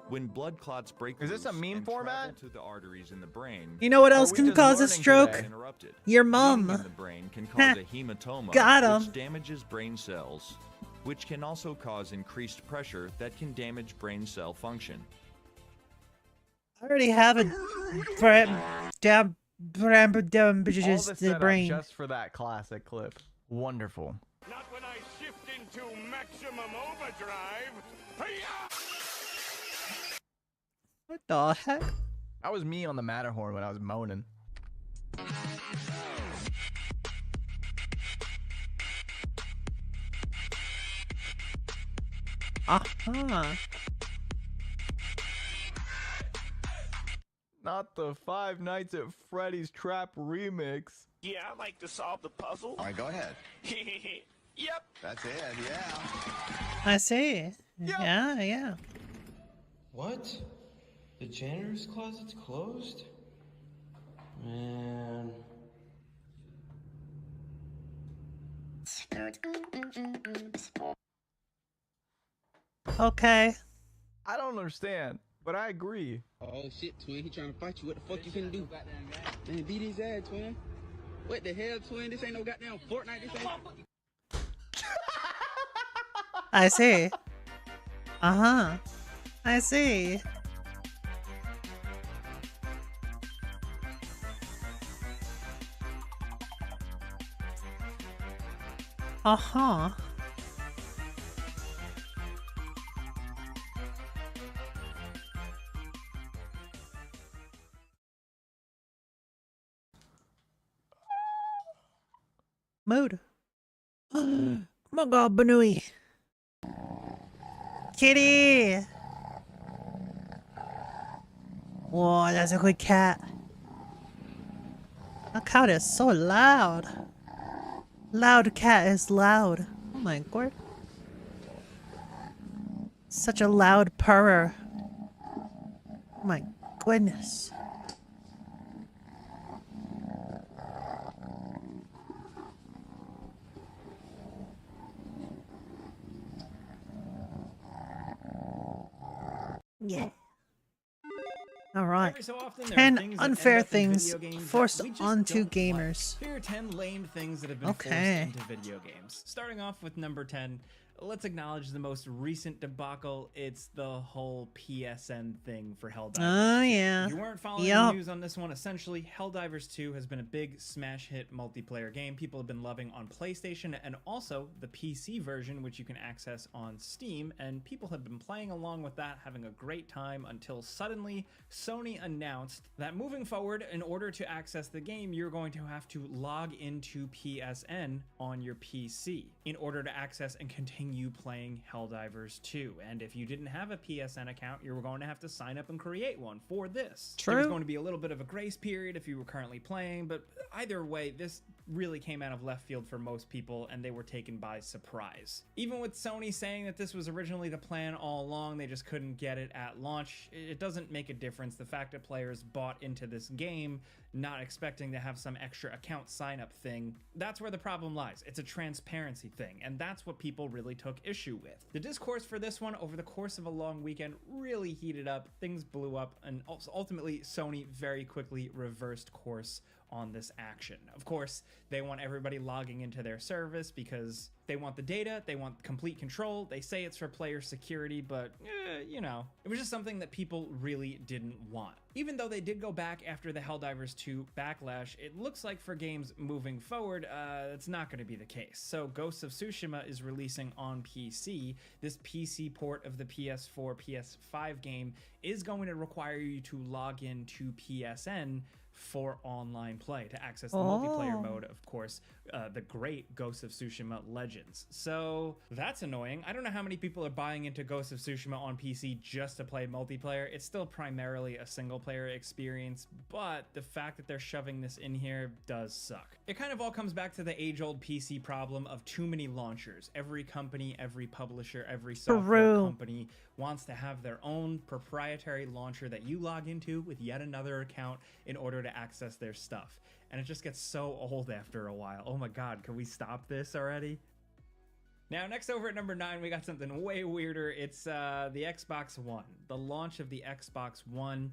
When blood clots break Is this a loose meme and format? travel to the arteries in the brain, You know what Are else we can just cause a learning stroke? today? interrupted. Your Bleeding mum. in the brain can cause a hematoma, Got 'em. which damages brain cells, which can also cause increased pressure that can damage brain cell function. I already have a All this set brain. up just for that classic clip. Wonderful. Not when I shift into maximum overdrive. Hi-ya! What the heck? That was me on the Matterhorn when I was moaning. Uh-huh. Not the Five Nights at Freddy's Trap remix. Yeah, I'd like to solve the puzzle. All right, go ahead. Yep. That's it, yeah. I see. Yeah, yeah. What? The janitor's closet's closed? Man. Okay. I don't understand, but I agree. Oh shit, twin, he trying to fight you. What the fuck you finna do? Man, beat his ass, twin. What the hell, twin? This ain't no goddamn Fortnite. This ain't. I see. Uh-huh. I see. Uh-huh. Mood. Oh my god, Banui. Kitty! Whoa, that's a good cat. That cat is so loud. Loud cat is loud. Oh my god. Such a loud purrer. Oh my goodness. Yeah. Alright. Every so often, there are 10 things that unfair end up in things video games that forced we just onto don't gamers. like. Here are 10 lame things that have been Okay. forced into video games. Starting off with number 10, let's acknowledge the most recent debacle. It's the whole PSN thing for Helldivers 2. Oh yeah. If you weren't following the news on this one, essentially, Helldivers 2 has been a big smash hit multiplayer game people have been loving on PlayStation and also the PC version, which you can access on Steam, and people have been playing along with that, having a great time until suddenly Sony announced that moving forward, in order to access the game, you're going to have to log into PSN on your PC in order to access and continue playing Helldivers 2. And if you didn't have a PSN account, you were going to have to sign up and create one for this. True. There was going to be a little bit of a grace period if you were currently playing, but either way, this really came out of left field for most people and they were taken by surprise. Even with Sony saying that this was originally the plan all along, they just couldn't get it at launch, it doesn't make a difference. The fact that players bought into this game not expecting to have some extra account sign up thing, that's where the problem lies. It's a transparency thing, and that's what people really took issue with. The discourse for this one over the course of a long weekend really heated up, things blew up, and ultimately Sony very quickly reversed course on this action. Of course, they want everybody logging into their service because they want the data, they want complete control, they say it's for player security, but you know, it was just something that people really didn't want. Even though they did go back after the Helldivers 2 backlash, it looks like for games moving forward, it's not going to be the case. So Ghost of Tsushima is releasing on PC. This PC port of the PS4, PS5 game is going to require you to log in to PSN for online play to access the multiplayer mode, of course, the great Ghost of Tsushima Legends. So that's annoying. I don't know how many people are buying into Ghost of Tsushima on PC just to play multiplayer. It's still primarily a single player experience, but the fact that they're shoving this in here does suck. It kind of all comes back to the age-old PC problem of too many launchers. Every company, every publisher, every software company wants to have their own proprietary launcher that you log into with yet another account in order to access their stuff. And it just gets so old after a while. Oh my god, can we stop this already? Now, next over at number 9, we got something way weirder. It's the Xbox One. The launch of the Xbox One,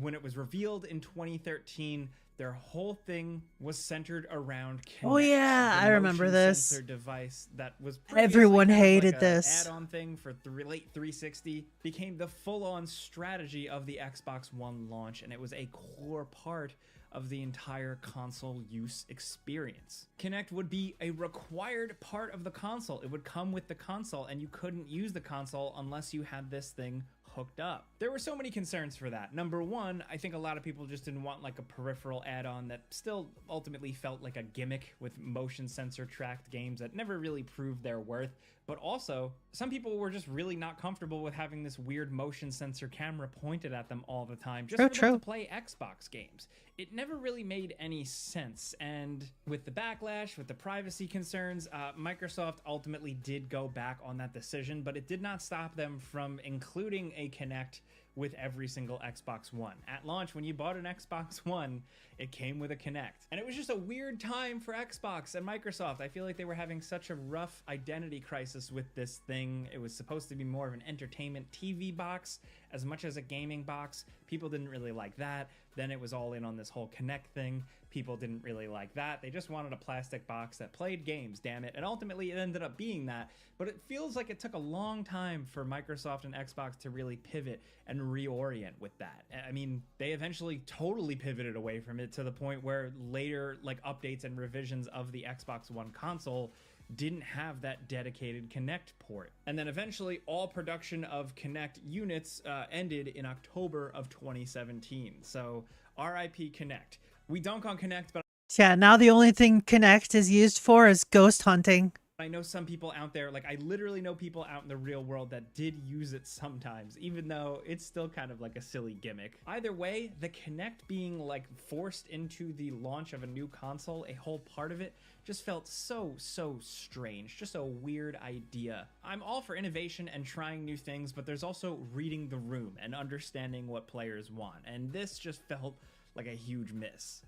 when it was revealed in 2013, their whole thing was centered around Kinect. Oh yeah, I remember this. Sensor device that was everyone kind of hated like this. Add-on thing for late 360 became the full-on strategy of the Xbox One launch, and it was a core part of the entire console use experience. Kinect would be a required part of the console. It would come with the console, and you couldn't use the console unless you had this thing hooked up. There were so many concerns for that. Number one, I think a lot of people just didn't want like a peripheral add-on that still ultimately felt like a gimmick with motion sensor tracked games that never really proved their worth. But also, some people were just really not comfortable with having this weird motion sensor camera pointed at them all the time just for them to play Xbox games. It never really made any sense, and with the backlash, with the privacy concerns, Microsoft ultimately did go back on that decision, but it did not stop them from including a Kinect with every single Xbox One. At launch, when you bought an Xbox One, it came with a Kinect. And it was just a weird time for Xbox and Microsoft. I feel like they were having such a rough identity crisis with this thing. It was supposed to be more of an entertainment TV box, as much as a gaming box. People didn't really like that. Then it was all in on this whole Kinect thing. People didn't really like that. They just wanted a plastic box that played games, damn it. And ultimately it ended up being that. But it feels like it took a long time for Microsoft and Xbox to really pivot and reorient with that. I mean, they eventually totally pivoted away from it to the point where later like updates and revisions of the Xbox One console didn't have that dedicated Kinect port. And then eventually all production of Kinect units ended in October of 2017. So RIP Kinect. We dunk on Kinect, but Yeah, now the only thing Kinect is used for is ghost hunting. I know some people out there, like I literally know people out in the real world that did use it sometimes, even though it's still kind of like a silly gimmick. Either way, the Kinect being like forced into the launch of a new console, a whole part of it, just felt so strange, just a weird idea. I'm all for innovation and trying new things, but there's also reading the room and understanding what players want, and this just felt like a huge miss.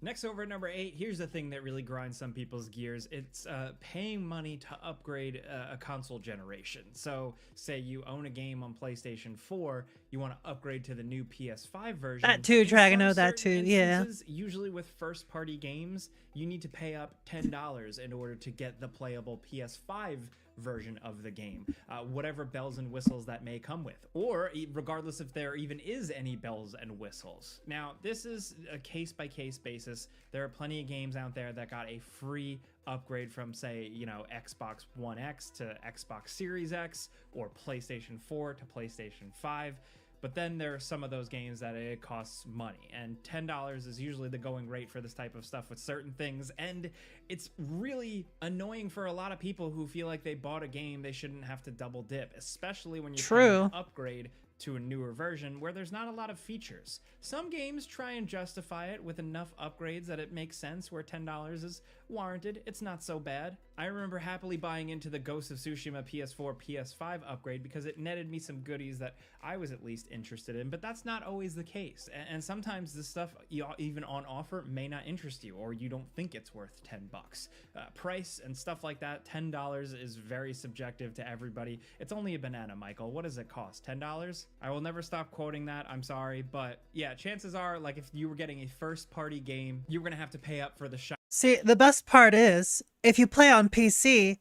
Next, over at number 8, here's the thing that really grinds some people's gears. It's paying money to upgrade a console generation. So say you own a game on PlayStation 4, you want to upgrade to the new PS5 version. That too, Dragano, that too, yeah. Usually with first-party games, you need to pay up $10 in order to get the playable PS5 version of the game, whatever bells and whistles that may come with, or regardless if there even is any bells and whistles. Now, this is a case-by-case basis. There are plenty of games out there that got a free upgrade from, say, you know, Xbox One X to Xbox Series X, or PlayStation 4 to PlayStation 5. But then there are some of those games that it costs money, and $10 is usually the going rate for this type of stuff with certain things, and it's really annoying for a lot of people who feel like they bought a game they shouldn't have to double dip, especially when you're trying to upgrade to a newer version where there's not a lot of features. Some games try and justify it with enough upgrades that it makes sense, where $10 is warranted. It's not so bad. I remember happily buying into the Ghost of Tsushima PS4, PS5 upgrade because it netted me some goodies that I was at least interested in, but that's not always the case. And sometimes the stuff even on offer may not interest you, or you don't think it's worth 10 bucks. Price and stuff like that, $10 is very subjective to everybody. It's only a banana, Michael. What does it cost? $10? I will never stop quoting that, I'm sorry, but yeah, chances are, like, if you were getting a first-party game, you were gonna have to pay up for the shop. See, the best part is, if you play on PC,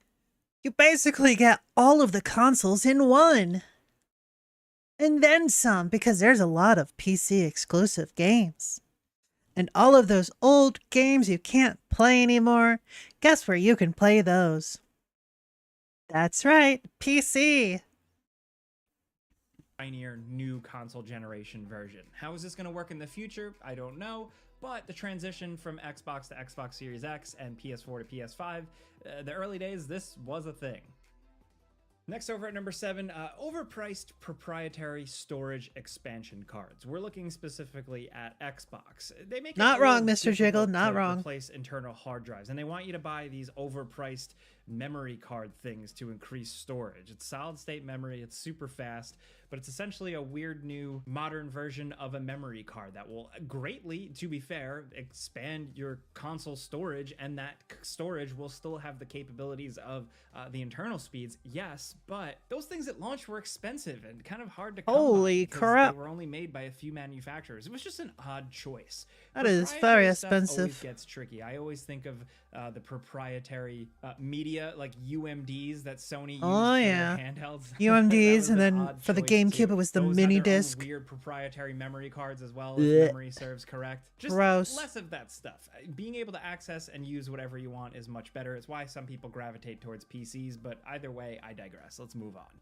you basically get all of the consoles in one. And then some, because there's a lot of PC exclusive games. And all of those old games you can't play anymore, guess where you can play those? That's right, PC. Pioneer new console generation version. How is this going to work in the future? I don't know, but the transition from Xbox to Xbox Series X and PS4 to PS5, the early days, this was a thing. Next, over at number 7, overpriced proprietary storage expansion cards. We're looking specifically at Xbox. They make not wrong, Mr. Jiggle, not wrong. Replace internal hard drives, and they want you to buy these overpriced memory card things to increase storage. It's solid state memory, it's super fast, but it's essentially a weird new modern version of a memory card that will greatly, to be fair, expand your console storage, and that storage will still have the capabilities of the internal speeds, yes, but those things at launch were expensive and kind of hard to come Holy by crap. they were only made by a few manufacturers. It was just an odd choice. That is very Stuff always expensive. gets tricky. I always think of the proprietary media, like UMDs that Sony used for their handhelds. UMDs, and then for the GameCube, it was the mini disc. Weird proprietary memory cards as well, if memory serves correct. Just Gross. less of that stuff. Being able to access and use whatever you want is much better. It's why some people gravitate towards PCs, but either way, I digress. Let's move on.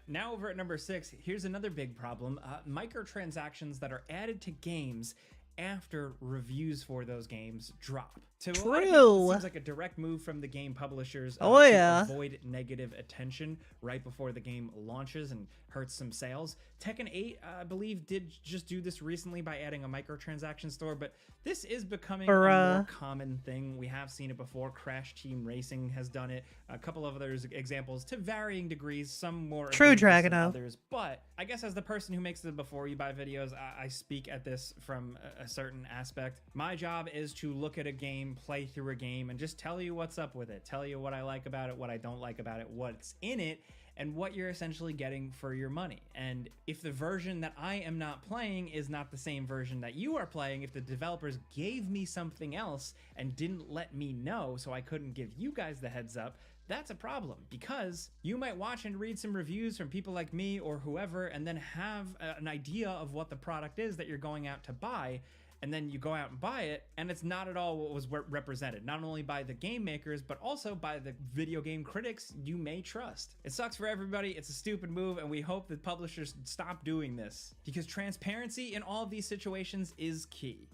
Now over at number 6, here's another big problem. Microtransactions that are added to games after reviews for those games drop. To a lot of people, it seems like a direct move from the game publishers to avoid negative attention right before the game launches and hurts some sales. Tekken 8, I believe, did just do this recently by adding a microtransaction store, but this is becoming a more common thing. We have seen it before. Crash Team Racing has done it. A couple of other examples to varying degrees, some more egregious than others. But I guess as the person who makes the before you buy videos, I speak at this from a certain aspect. My job is to look at a game, play through a game, and just tell you what's up with it, tell you what I like about it, what I don't like about it, what's in it, and what you're essentially getting for your money. And if the version that I am not playing is not the same version that you are playing, if the developers gave me something else and didn't let me know so I couldn't give you guys the heads up, that's a problem, because you might watch and read some reviews from people like me or whoever and then have an idea of what the product is that you're going out to buy, and then you go out and buy it, and it's not at all what was represented, not only by the game makers, but also by the video game critics you may trust. It sucks for everybody, it's a stupid move, and we hope that publishers stop doing this, because transparency in all of these situations is key.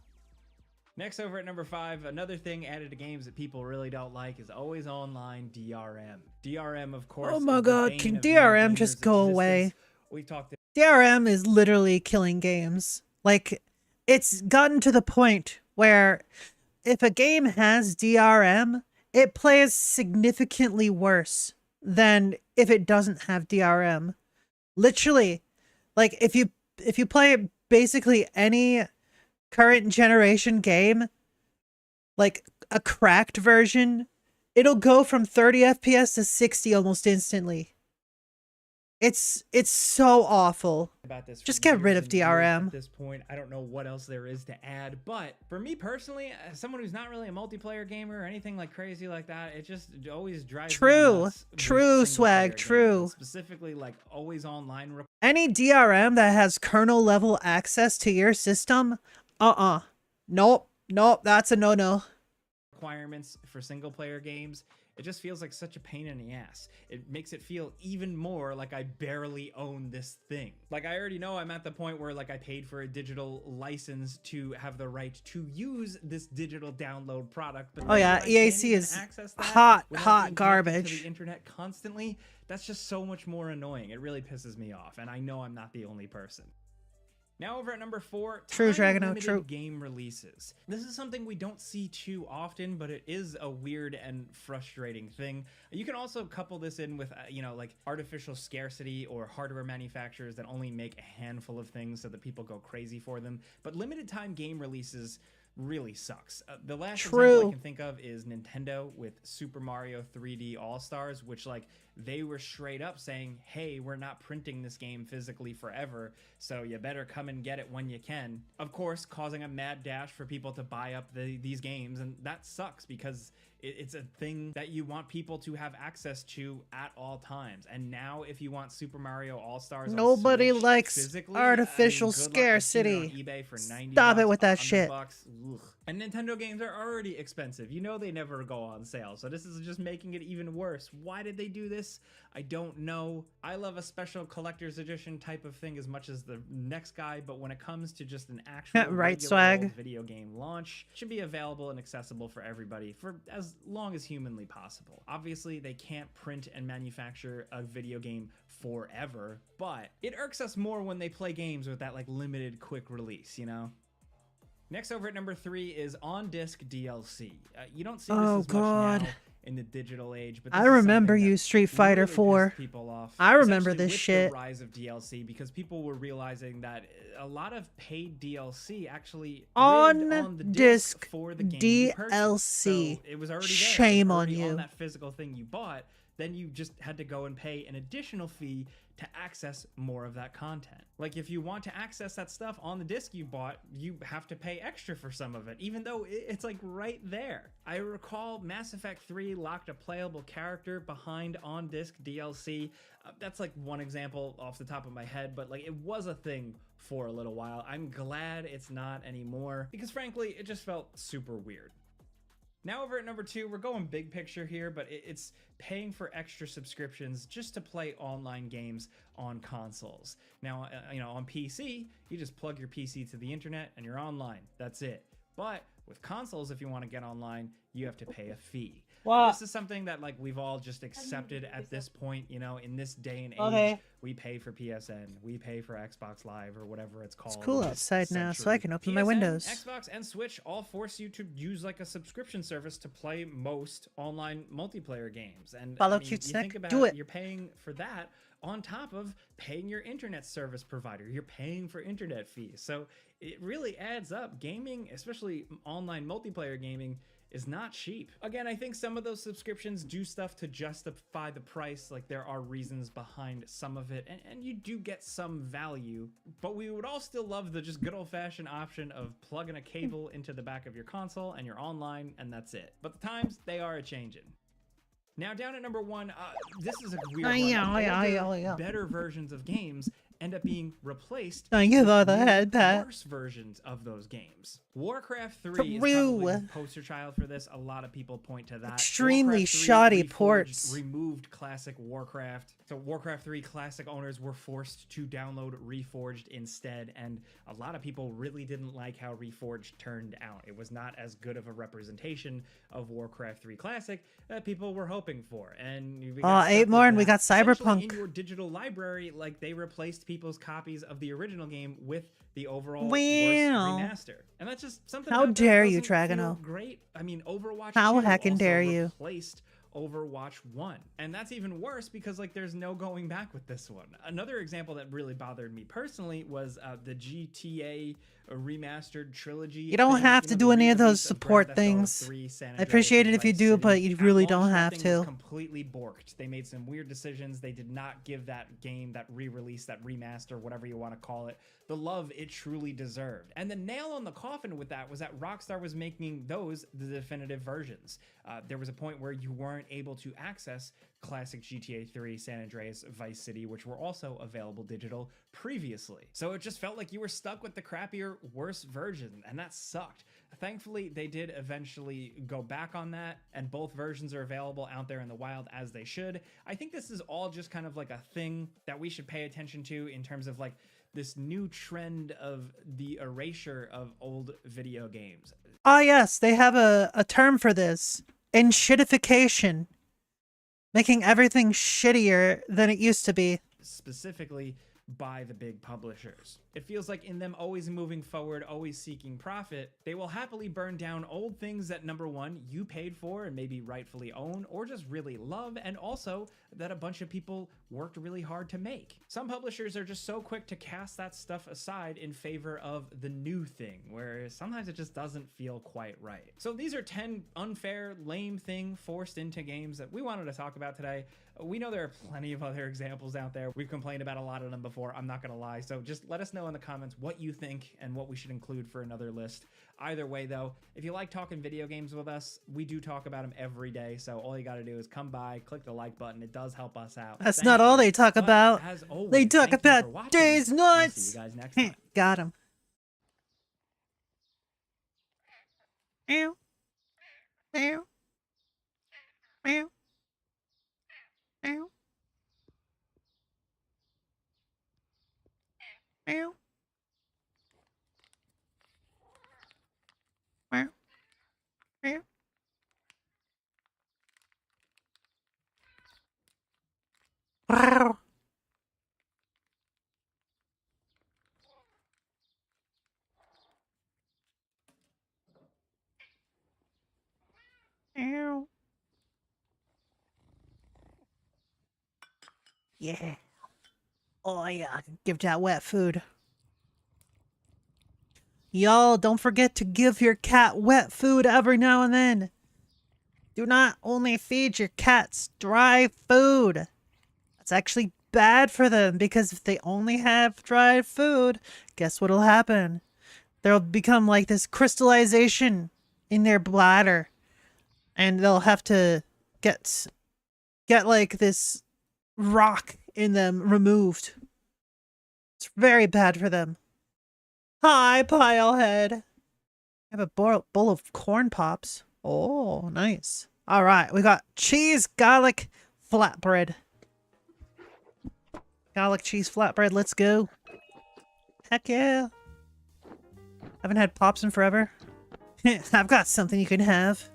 Next, over at number 5, another thing added to games that people really don't like is always online DRM. DRM, of course. Oh my god, can DRM just go away? DRM is literally killing games. Like, it's gotten to the point where if a game has DRM, it plays significantly worse than if it doesn't have DRM. Literally, like if you play basically any current generation game, like a cracked version, it'll go from 30 FPS to 60 almost instantly. It's so awful. About this just get rid of DRM. At this point, I don't know what else there is to add, but for me personally, as someone who's not really a multiplayer gamer or anything like crazy like that, it just always drives me nuts. True, swag, true. Specifically, like always online. Any DRM that has kernel level access to your system, nope, that's a no-no. Requirements for single player games, it just feels like such a pain in the ass. It makes it feel even more like I barely own this thing. Like, I already know I'm at the point where like I paid for a digital license to have the right to use this digital download product. But oh yeah, EAC is hot garbage. To the internet constantly. That's just so much more annoying. It really pisses me off, and I know I'm not the only person. Now over at number 4, time-limited game releases. This is something we don't see too often, but it is a weird and frustrating thing. You can also couple this in with, like artificial scarcity or hardware manufacturers that only make a handful of things so that people go crazy for them. But limited time game releases really sucks. The last example I can think of is Nintendo with Super Mario 3D All-Stars, which like they were straight up saying, hey, we're not printing this game physically forever, so you better come and get it when you can. Of course, causing a mad dash for people to buy up these games, and that sucks because it's a thing that you want people to have access to at all times. And now if you want Super Mario All-Stars, nobody likes artificial scarcity. On eBay for 90 Stop it bucks, with that shit. And Nintendo games are already expensive. You know they never go on sale, so this is just making it even worse. Why did they do this? I don't know. I love a special collector's edition type of thing as much as the next guy, but when it comes to just an actual video game launch, it should be available and accessible for everybody for as long as humanly possible. Obviously, they can't print and manufacture a video game forever, but it irks us more when they play games with that like limited quick release, you know? Next, over at number 3 is on-disc DLC. You don't see this as much now in the digital age, but I remember you Street Fighter 4. I remember this shit. The rise of DLC, because people were realizing that a lot of paid DLC actually on the disc for the game DLC. So it was already there. Shame It was on already you. On that physical thing you bought, then you just had to go and pay an additional fee to access more of that content. Like if you want to access that stuff on the disc you bought, you have to pay extra for some of it, even though it's like right there. I recall Mass Effect 3 locked a playable character behind on-disc DLC. That's like one example off the top of my head, but like it was a thing for a little while. I'm glad it's not anymore, because frankly, it just felt super weird. Now over at number 2, we're going big picture here, but it's paying for extra subscriptions just to play online games on consoles. Now, on PC, you just plug your PC to the internet and you're online. That's it. But with consoles, if you want to get online, you have to pay a fee. This is something that like we've all just accepted at this point, in this day and age. We pay for PSN, we pay for Xbox Live or whatever it's called. It's cool outside now, so I can open my windows. Xbox and Switch all force you to use like a subscription service to play most online multiplayer games. And follow you think about do it. You're paying for that on top of paying your internet service provider. You're paying for internet fees. So it really adds up. Gaming, especially online multiplayer gaming, is not cheap. Again, I think some of those subscriptions do stuff to justify the price. Like there are reasons behind some of it, and you do get some value, but we would all still love the just good old-fashioned option of plugging a cable into the back of your console and you're online and that's it. But the times, they are a-changing. Now down at number 1, this is a weird one. Better versions of games end up being replaced Thank you for the with head pat. worse versions of those games. Warcraft 3 is probably the poster child for this. A lot of people point to that. Extremely Warcraft 3 shoddy reforged, ports. Removed classic Warcraft. So Warcraft 3 classic owners were forced to download Reforged instead, and a lot of people really didn't like how Reforged turned out. It was not as good of a representation of Warcraft 3 classic that people were hoping for. And we got 8 more and we got Essentially, Cyberpunk. in your digital library, like they replaced people's copies of the original game with the overall Wow. worst remaster. And that's just something How about dare that you, doesn't feel Dragano. great. I mean, Overwatch How 2 heckin' also dare you. replaced Overwatch 1. And that's even worse because like there's no going back with this one. Another example that really bothered me personally was the GTA remastered trilogy. You don't have to do any of those support things. I appreciate it if you do, but you really don't have to. Completely borked. They made some weird decisions. They did not give that game, that re-release, that remaster, whatever you want to call it, the love it truly deserved. And the nail on the coffin with that was that Rockstar was making those the definitive versions. There was a point where you weren't able to access classic GTA 3, San Andreas, Vice City, which were also available digital previously. So it just felt like you were stuck with the crappier, worse version, and that sucked. Thankfully, they did eventually go back on that, and both versions are available out there in the wild as they should. I think this is all just kind of like a thing that we should pay attention to in terms of like this new trend of the erasure of old video games. Ah, yes, they have a term for this. Enshittification. Making everything shittier than it used to be. Specifically by the big publishers. It feels like in them always moving forward, always seeking profit, they will happily burn down old things that, number one, you paid for and maybe rightfully own or just really love, and also that a bunch of people worked really hard to make. Some publishers are just so quick to cast that stuff aside in favor of the new thing, where sometimes it just doesn't feel quite right. So these are 10 unfair, lame things forced into games that we wanted to talk about today. We know there are plenty of other examples out there. We've complained about a lot of them before, I'm not gonna lie. So just let us know in the comments what you think and what we should include for another list. Either way though, if you like talking video games with us, we do talk about them every day. So all you gotta do is come by, click the like button. It does help us out. That's Thank not you. all they talk But about. as always, They talk thank you for about watching. days We'll nuts. see you guys next time. Got him. Meow. Meow. Meow. Meow. Meow. Meow. Meow. Meow. Meow. Yeah. Oh yeah, give that wet food. Y'all, don't forget to give your cat wet food every now and then. Do not only feed your cats dry food. That's actually bad for them, because if they only have dry food, guess what'll happen? There'll become like this crystallization in their bladder, and they'll have to get like this rock in them removed. It's very bad for them. Hi, Pilehead. I have a bowl of corn pops. Oh, nice. All right, we got cheese garlic flatbread. Garlic cheese flatbread, let's go. Heck yeah. Haven't had pops in forever. I've got something you can have.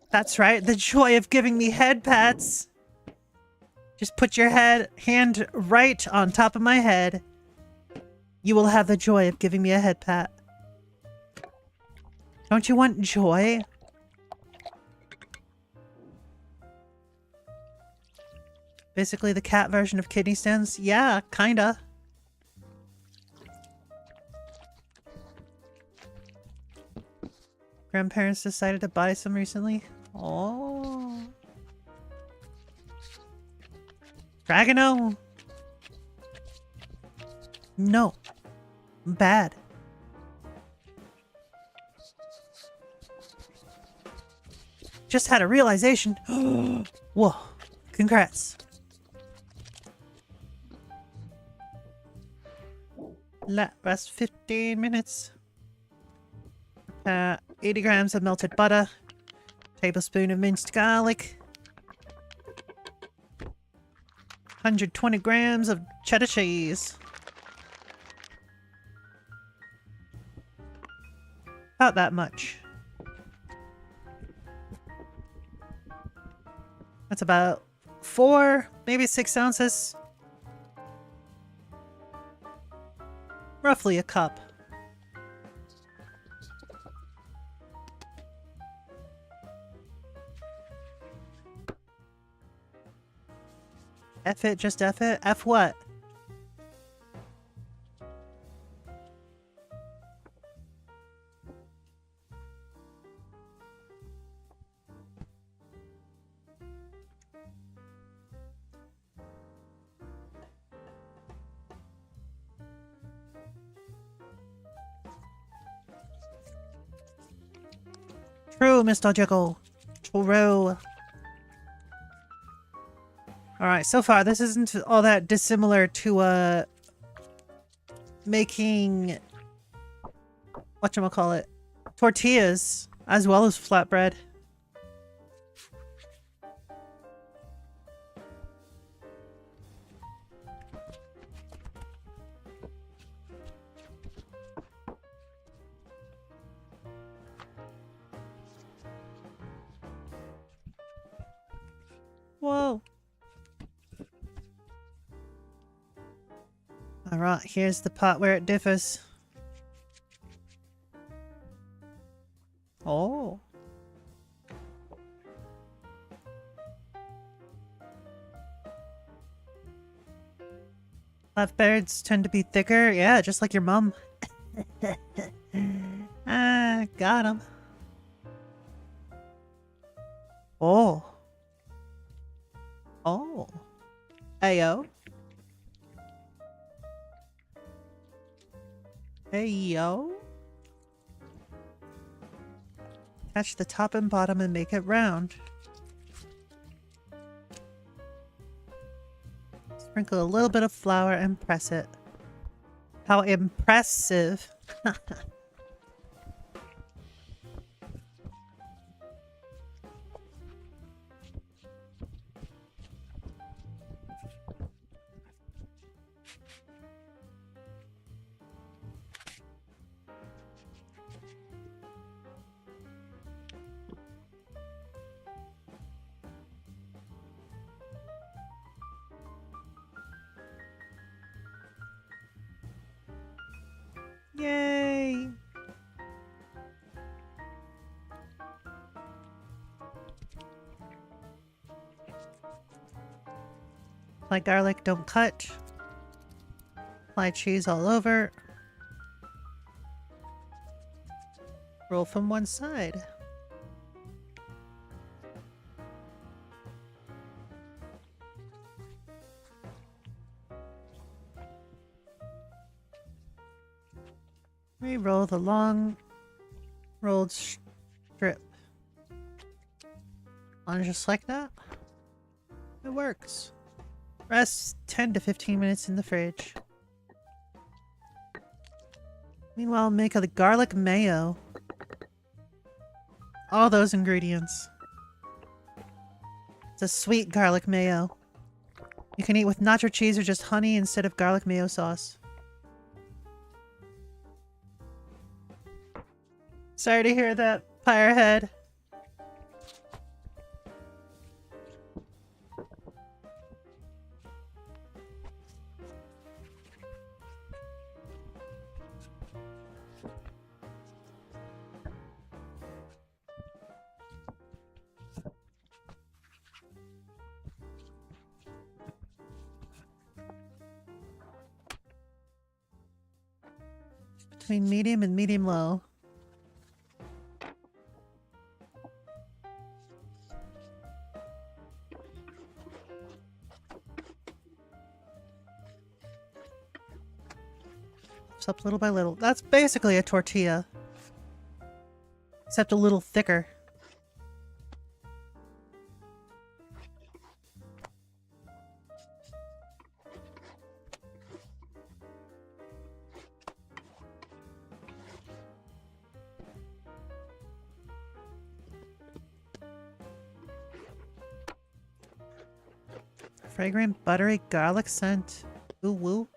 That's right, the joy of giving me head pats. Just put your hand right on top of my head. You will have the joy of giving me a head pat. Don't you want joy? Basically the cat version of kidney stones? Yeah, kinda. grandparents decided to buy some recently. Oh. Dragano. No. Bad. Just had a realization. Whoa. Congrats. Last 15 minutes. 80 grams of melted butter. Tablespoon of minced garlic. 120 grams of cheddar cheese. About that much. That's about 4, maybe 6 ounces. Roughly a cup. F it, just F it? F what? True, Mr. Jiggle. True. Alright, so far this isn't all that dissimilar to, making... whatchamacallit? Tortillas, as well as flatbread. Whoa. Alright, here's the part where it differs. Oh. Flatbreads tend to be thicker. Yeah, just like your mom. Ah, got him. Oh. Oh. Ayo. Hey, yo. Catch the top and bottom and make it round. Sprinkle a little bit of flour and press it. How impressive. Yay! Apply garlic, don't cut. Apply cheese all over. Roll from one side. Re-roll the long rolled strip. And just like that. It works. Rest 10 to 15 minutes in the fridge. Meanwhile, make a garlic mayo. All those ingredients. It's a sweet garlic mayo. You can eat with nacho cheese or just honey instead of garlic mayo sauce. Sorry to hear that, Firehead. Between medium and medium low. pops up little by little. That's basically a tortilla. Except a little thicker. Fragrant, buttery, garlic scent. Ooh woo.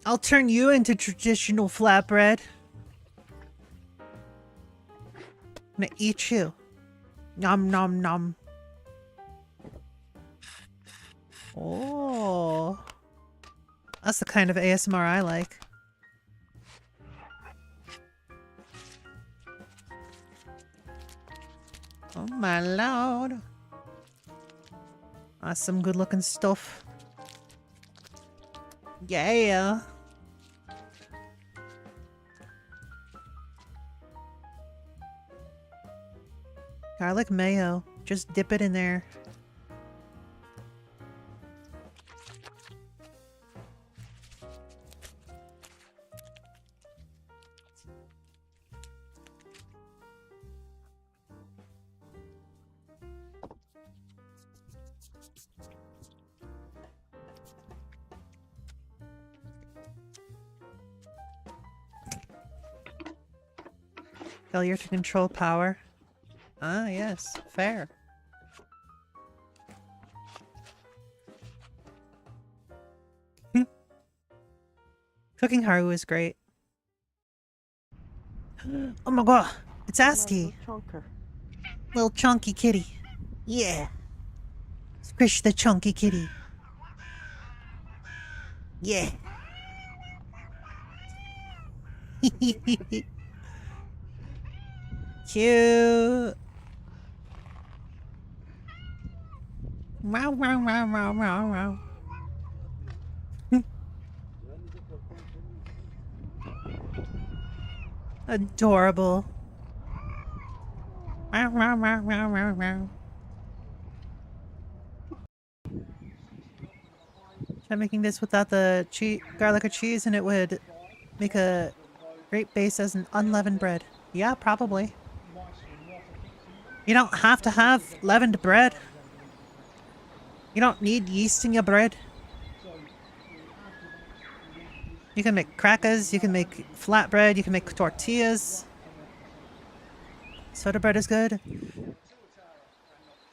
I'll turn you into traditional flatbread. I'm gonna eat you. Nom nom nom. Oh. That's the kind of ASMR I like. Oh my lord. That's some good looking stuff. Yeah. Garlic mayo. Just dip it in there. Failure to control power. Ah, yes. Fair. Cooking Haru is great. Oh my god. It's Asti. Little chunky kitty. Yeah. Squish the chunky kitty. Yeah. Cute. Wow, wow, wow, wow, wow, wow. Adorable. Wow, wow, wow, wow, wow, wow. Try making this without the garlic or cheese and it would make a great base as an unleavened bread. Yeah, probably. You don't have to have leavened bread. You don't need yeast in your bread. You can make crackers, you can make flatbread, you can make tortillas. Soda bread is good.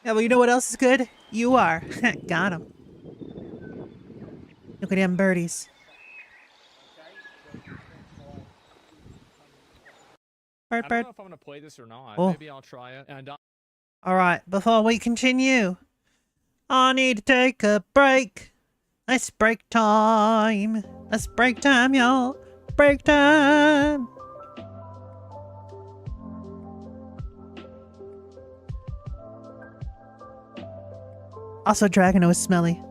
Yeah, well, you know what else is good? You are. Got him. Look at them birdies. Bird, I don't bird. know if I'm gonna play this or not. Oh. Maybe I'll try it. And Alright, before we continue, I need to take a break. It's break time. It's break time, y'all. Break time. Also, Dragono is smelly.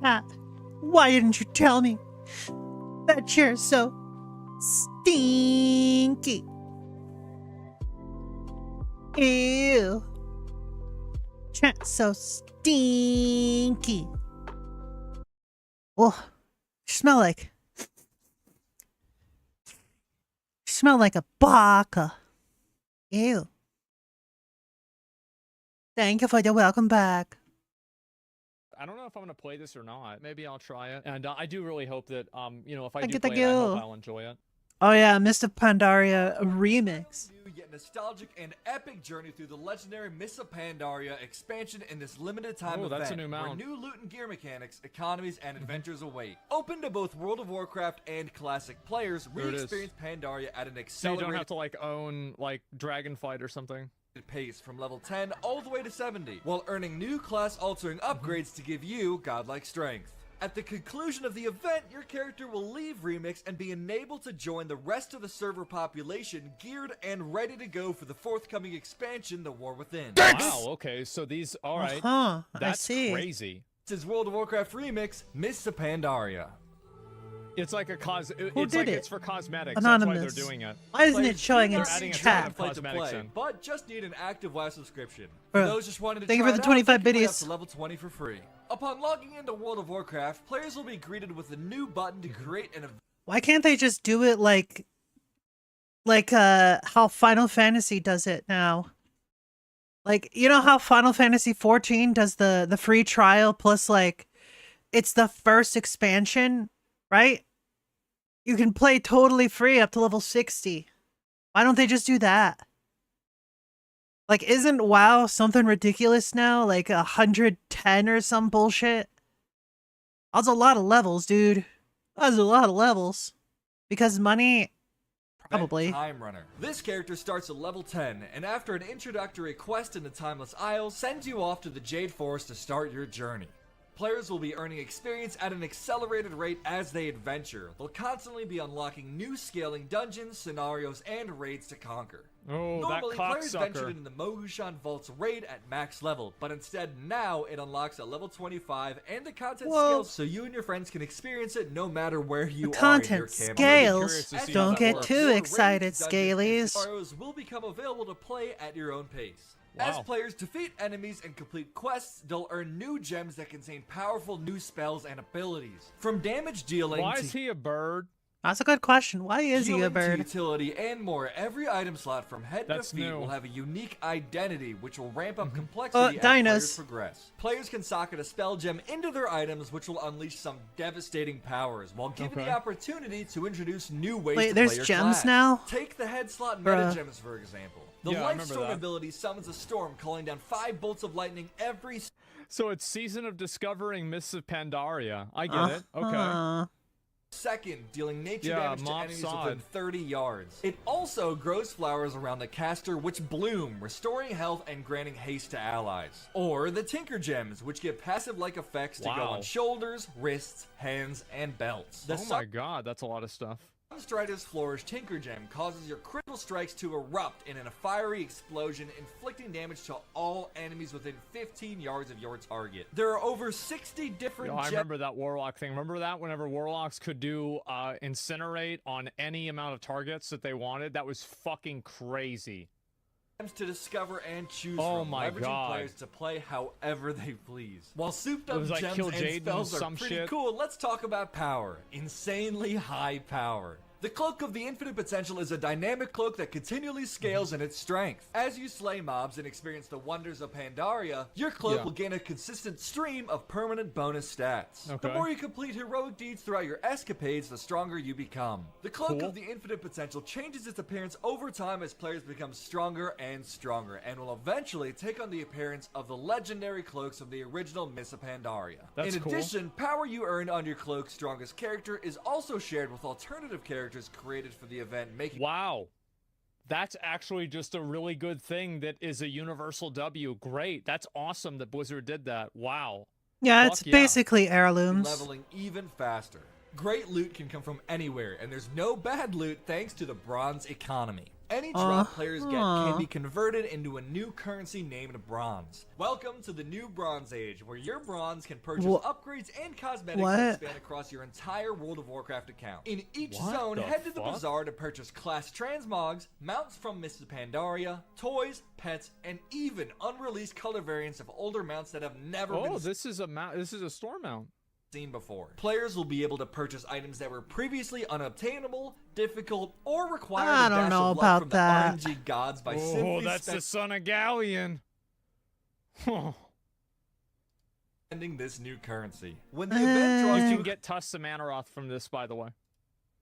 Chat, why didn't you tell me? That chair's so stinky. Ew. Chat, so stinky. Oh, smell like a baka. Ew. Thank you for the welcome back. I don't know if I'm gonna play this or not. Maybe I'll try it. And I do really hope that, you know, if I Thank do you, play thank it, I hope you. I'll enjoy it. Oh yeah, Mr. Pandaria remix. Yet nostalgic and epic journey through the legendary Mists of Pandaria expansion in this limited time Oh, event, that's a new where mount. new loot and gear mechanics, economies, and adventures await. Open to both World of Warcraft and classic players, There it is. re-experience Pandaria at an So you accelerated don't have to like own like Dragonflight or something. pace from level 10 all the way to 70, while earning new class-altering upgrades to give you godlike strength. At the conclusion of the event, your character will leave Remix and be enabled to join the rest of the server population geared and ready to go for the forthcoming expansion, The War Within. Wow, okay, so these, alright. I That's see. crazy. This is World of Warcraft Remix, Mists of Pandaria. It's like a Who it's did like it? it's for cosmetics. Anonymous. That's why they're doing it. Why isn't it showing in They're adding a ton chat? of Play to cosmetics play, in. but just need an active WoW subscription. Bruh. For those just wanting to Thank you try for the it 25 out, they can play up biddies. to level 20 for free. Upon logging into World of Warcraft, players will be greeted with a new button to create an event. Why can't they just do it like how Final Fantasy does it now? Like, you know how Final Fantasy 14 does the free trial plus like it's the first expansion, right? You can play totally free up to level 60. Why don't they just do that? Like, isn't WoW something ridiculous now? Like 110 or some bullshit? That's a lot of levels, dude. That's a lot of levels. Because money, probably. Time Runner. This character starts at level 10, and after an introductory quest in the Timeless Isles, sends you off to the Jade Forest to start your journey. Players will be earning experience at an accelerated rate as they adventure. They'll constantly be unlocking new scaling dungeons, scenarios, and raids to conquer. Oh, Normally, that players ventured cocksucker. into the Mohushan Vault's raid at max level, but instead now it unlocks at level 25 and the content Whoa. scales so you and your friends can experience it no matter where you The are content in your campaign. scales. As you Don't get unlock too more excited, raids, dungeons, and Scalies. scenarios will become available to play at your own pace. As Wow. players defeat enemies and complete quests, they'll earn new gems that contain powerful new spells and abilities. From damage dealing Why to is he a bird? That's a good question. Why is he a healing to bird? utility and more, every item slot from head That's to feet new. will have a unique identity, which will ramp up Oh, complexity as dinos. players progress. Players can socket a spell gem into their items, which will unleash some devastating powers, while giving the Okay. opportunity to introduce new ways Wait, to there's play your gems class. now? Take the head slot Bruh. meta gems, for example. The Yeah, I Life remember Storm that. ability summons a storm, calling down 5 bolts of lightning every So it's Season of Discovering Mists of Pandaria. I get it. Okay. Uh-huh. second, dealing nature Yeah, damage to Mob enemies Sod. within 30 yards. It also grows flowers around the caster which bloom, restoring health and granting haste to allies. Or the Tinker Gems, which give passive-like effects to go Wow. on shoulders, wrists, hands, and belts. The Oh my god, that's a lot of stuff. Sunstrider's Flourish Tinker Gem causes your critical strikes to erupt in a fiery explosion, inflicting damage to all enemies within 15 yards of your target. There are over 60 different Yo, I remember that Warlock thing. Remember that whenever Warlocks could do Incinerate on any amount of targets that they wanted? That was fucking crazy. gems to discover and choose Oh from, my leveraging God. players to play however they please. While souped It up was like gems Kill and Jaden spells are some pretty shit. cool, let's talk about power. Insanely high power. The Cloak of the Infinite Potential is a dynamic cloak that continually scales in its strength. As you slay mobs and experience the wonders of Pandaria, your cloak Yeah. will gain a consistent stream of permanent bonus stats. The Okay. more you complete heroic deeds throughout your escapades, the stronger you become. The Cloak Cool. of the Infinite Potential changes its appearance over time as players become stronger and stronger, and will eventually take on the appearance of the legendary cloaks of the original Mists of Pandaria. That's In cool. addition, power you earn on your cloak's strongest character is also shared with alternative characters created for the event, making Wow. That's actually just a really good thing that is a universal W. Great. That's awesome that Blizzard did that. Wow. Yeah, Fuck it's yeah. basically heirlooms. leveling even faster. Great loot can come from anywhere, and there's no bad loot thanks to the bronze economy. Any drop players get can be converted into a new currency named Bronze. Welcome to the new Bronze Age, where your Bronze can purchase upgrades and cosmetics that span across your entire World of Warcraft account. In each zone, head to the bazaar to purchase class transmogs, mounts from Mrs. Pandaria, toys, pets, and even unreleased color variants of older mounts that have never been this is a store mount. Seen before. Players will be able to purchase items that were previously unobtainable, difficult, or required I a don't dash know of luck about from that. the RNG gods by Oh, simply that's the son of Galleon. spending this new currency. When the event draws You to can get Tusk of Manaroth from this, by the way.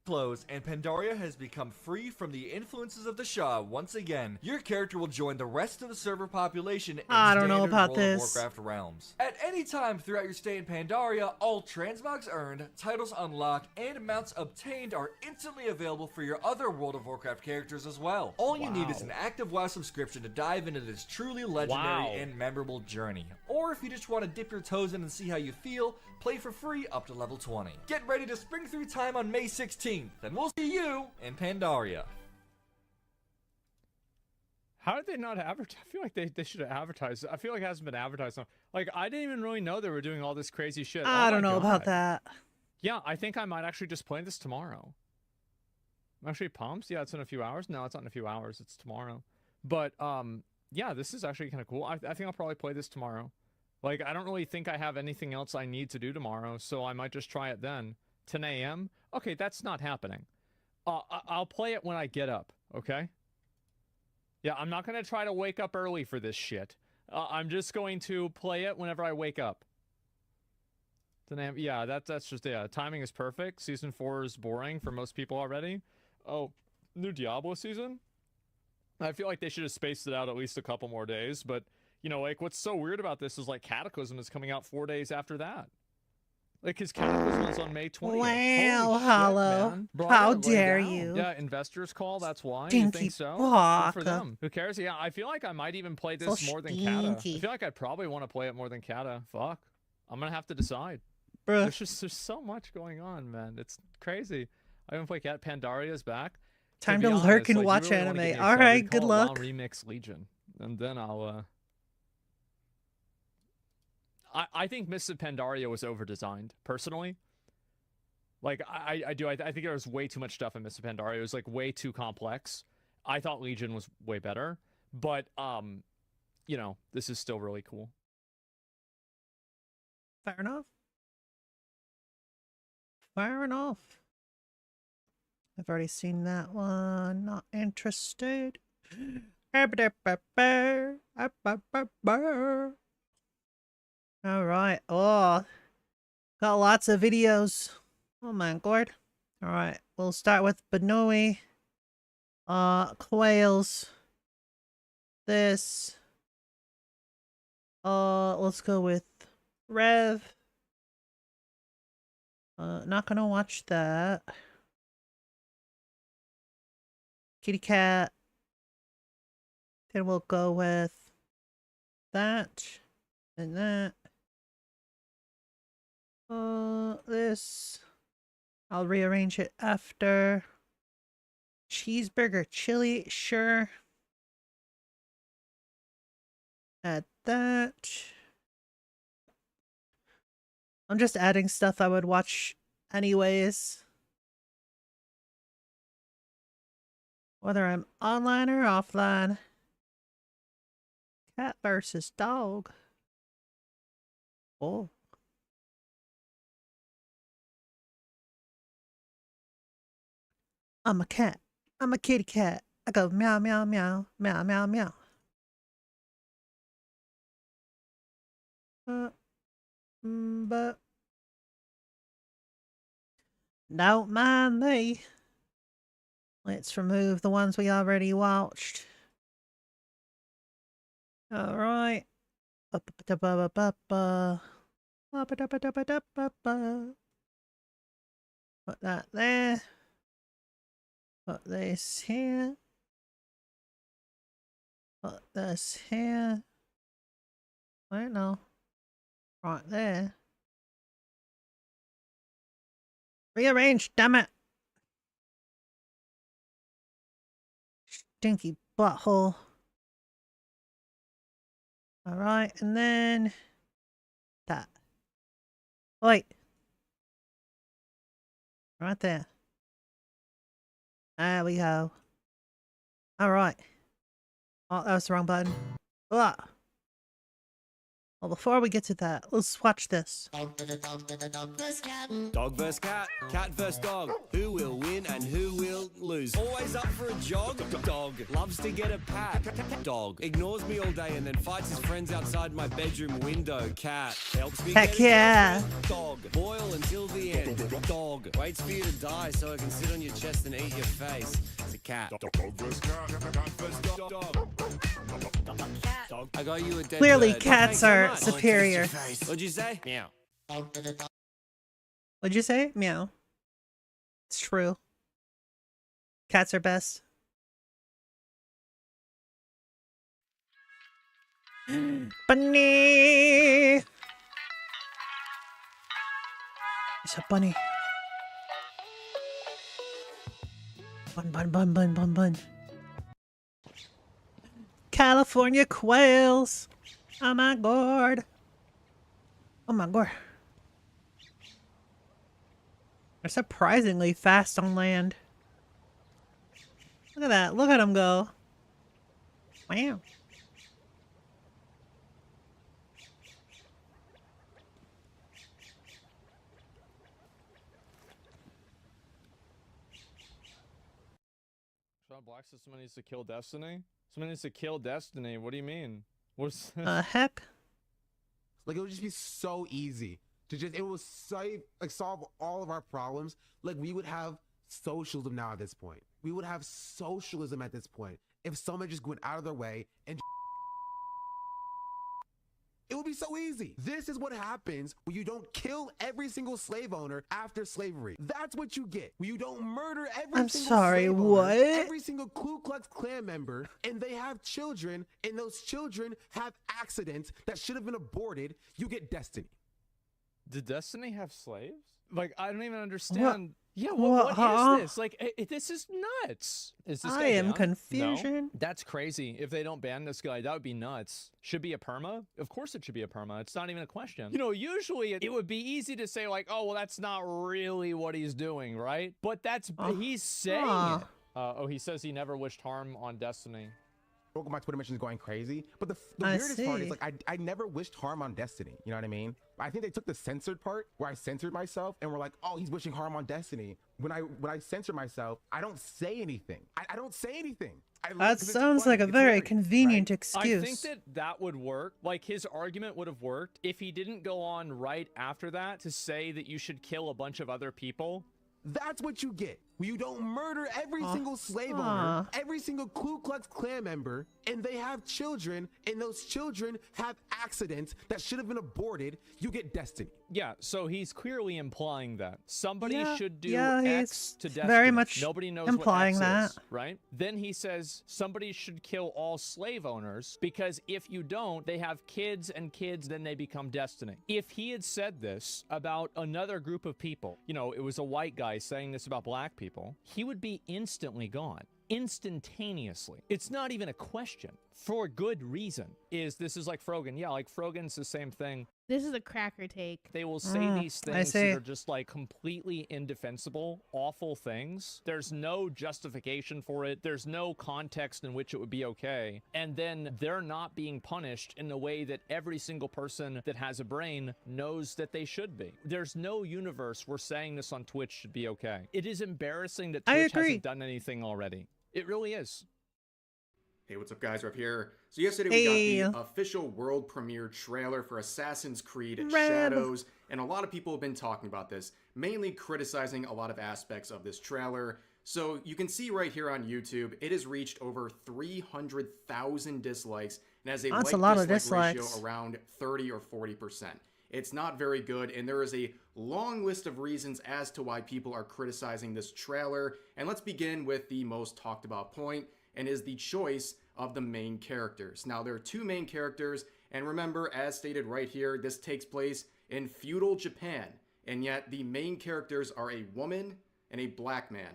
close and Pandaria has become free from the influences of the Shah once again, your character will join the rest of the server population in I don't know standard about World this. of Warcraft realms. At any time throughout your stay in Pandaria, all transmogs earned, titles unlocked, and mounts obtained are instantly available for your other World of Warcraft characters as well. All you need is an active WoW subscription to dive into this truly legendary and memorable journey. Or if you just want to dip your toes in and see how you feel, play for free up to level 20. Get ready to spring through time on May 16th, and we'll see you in Pandaria. How did they not advertise? I feel like they should have advertised. I feel like it hasn't been advertised. Like, I didn't even really know they were doing all this crazy shit. I don't know about that. Yeah, I think I might actually just play this tomorrow. I'm actually pumped. Yeah, it's in a few hours. No, it's not in a few hours. It's tomorrow. But, yeah, this is actually kind of cool. I think I'll probably play this tomorrow. Like, I don't really think I have anything else I need to do tomorrow, so I might just try it then. 10 a.m.? Okay, that's not happening. I'll play it when I get up, okay? Yeah, I'm not going to try to wake up early for this shit. I'm just going to play it whenever I wake up. 10 a.m. Yeah, that's just, yeah, timing is perfect. Season 4 is boring for most people already. Oh, new Diablo season? I feel like they should have spaced it out at least a couple more days, but... You know, like, what's so weird about this is, like, Cataclysm is coming out 4 days after that. Like, his Cataclysm is on May 20th. Wow, Hollow. How dare you? Yeah, investors call, that's why. Stinky You think so? fuck. Good for them. Who cares? Yeah, I feel like I might even play this more than Kata. I feel like I'd probably want to play it more than Kata. Fuck. I'm gonna have to decide. Bruh. There's so much going on, man. It's crazy. I haven't played Cat. Pandaria's back. Time be to honest, lurk and like, you watch really wanna get anime. me All excited, right, good call it WoW luck. Remix Legion. And then I'll, I think Mists of Pandaria was over-designed, personally. Like, I think there was way too much stuff in Mists of Pandaria. It was, like, way too complex. I thought Legion was way better. But, you know, this is still really cool. Fair enough. Fair enough. I've already seen that one. Not interested. All right. Oh, got lots of videos. Oh my god. All right. We'll start with Banoi. Quails. This. Let's go with Rev. Not gonna watch that. Kitty cat. Then we'll go with that and that. This. I'll rearrange it after. Cheeseburger chili, sure. Add that. I'm just adding stuff I would watch anyways. Whether I'm online or offline. Cat versus dog. Oh. I'm a cat. I'm a kitty cat. I go meow, meow, meow, meow, meow, meow. But don't mind me. Let's remove the ones we already watched. All right. Put that there. Put this here. Put this here. Wait, no. Right there. Rearrange, damn it. Stinky butthole. Alright, and then that. Wait. Right there. There we go. Alright. Oh, that was the wrong button. Ah. Well, before we get to that, let's watch this. Dog vs cat, cat vs dog. Who will win and who will lose? Always up for a jog. Dog loves to get a pat. Dog ignores me all day and then fights his friends outside my bedroom window. Cat helps me Heck get yeah. Dog boil until the end. Dog waits for you to die so I can sit on your chest and eat your face. It's a cat. Dog vs cat, cat vs dog. Dog. I got you a dead Clearly, bird. cats Thanks so are much. superior. What'd you say? Meow. What'd you say? Meow. It's true. Cats are best. Bunny! It's a bunny. Bun, bun, bun, bun, bun, bun. California quails. Oh my god. Oh my god. They're surprisingly fast on land. Look at that. Look at them go. Wow. Sean Black says someone needs to kill Destiny? Someone needs to kill Destiny. What do you mean? What's Heck? Like, it would just be so easy to just, it would solve all of our problems. Like, we would have socialism now at this point. We would have socialism at this point if someone just went out of their way and it would be so easy. This is what happens when you don't kill every single slave owner after slavery. That's what you get. When you don't murder every single slave owner, every single Ku Klux Klan member, and they have children, and those children have accidents that should have been aborted, you get destiny. Did Destiny have slaves? Like, I don't even understand. Yeah, What, what is this? Like, this is nuts. Is this I guy am down? confusion. No? That's crazy. If they don't ban this guy, that would be nuts. Should be a perma? Of course it should be a perma. It's not even a question. You know, usually it would be easy to say like, oh, well, that's not really what he's doing, right? But that's, he's saying it. Oh, he says he never wished harm on Destiny. My Twitter mentions going crazy, but the weirdest part is like I never wished harm on Destiny. You know what I mean? I think they took the censored part where I censored myself and were like, oh, he's wishing harm on Destiny. When I censor myself, I don't say anything. I don't say anything. That sounds like a very convenient excuse. I think that would work. Like, his argument would have worked if he didn't go on right after that to say that you should kill a bunch of other people. That's what you get when you don't murder every single slave owner, every single Ku Klux Klan member, and they have children, and those children have accidents that should have been aborted. You get destiny. Yeah, so he's clearly implying that somebody should do X to Destiny. Very much Nobody knows implying what X that. is, right? Then he says somebody should kill all slave owners because if you don't, they have kids and kids, then they become Destiny. If he had said this about another group of people, you know, it was a white guy saying this about black people, he would be instantly gone. Instantaneously. It's not even a question. For good reason. This is like Frogan. Yeah, like Frogan's the same thing. This is a cracker take. They will say these things that are just like completely indefensible, awful things. There's no justification for it. There's no context in which it would be okay. And then they're not being punished in the way that every single person that has a brain knows that they should be. There's no universe where saying this on Twitch should be okay. It is embarrassing that Twitch hasn't done anything already. It really is. Hey, what's up, guys? Rob here. So yesterday we got the official world premiere trailer for Assassin's Creed Shadows, and a lot of people have been talking about this, mainly criticizing a lot of aspects of this trailer. So you can see right here on YouTube, it has reached over 300,000 dislikes and has a like-dislike ratio around 30 or 40%. It's not very good, and there is a long list of reasons as to why people are criticizing this trailer. And let's begin with the most talked about point, and is the choice of the main characters. Now, there are two main characters, and remember, as stated right here, this takes place in feudal Japan, and yet the main characters are a woman and a black man.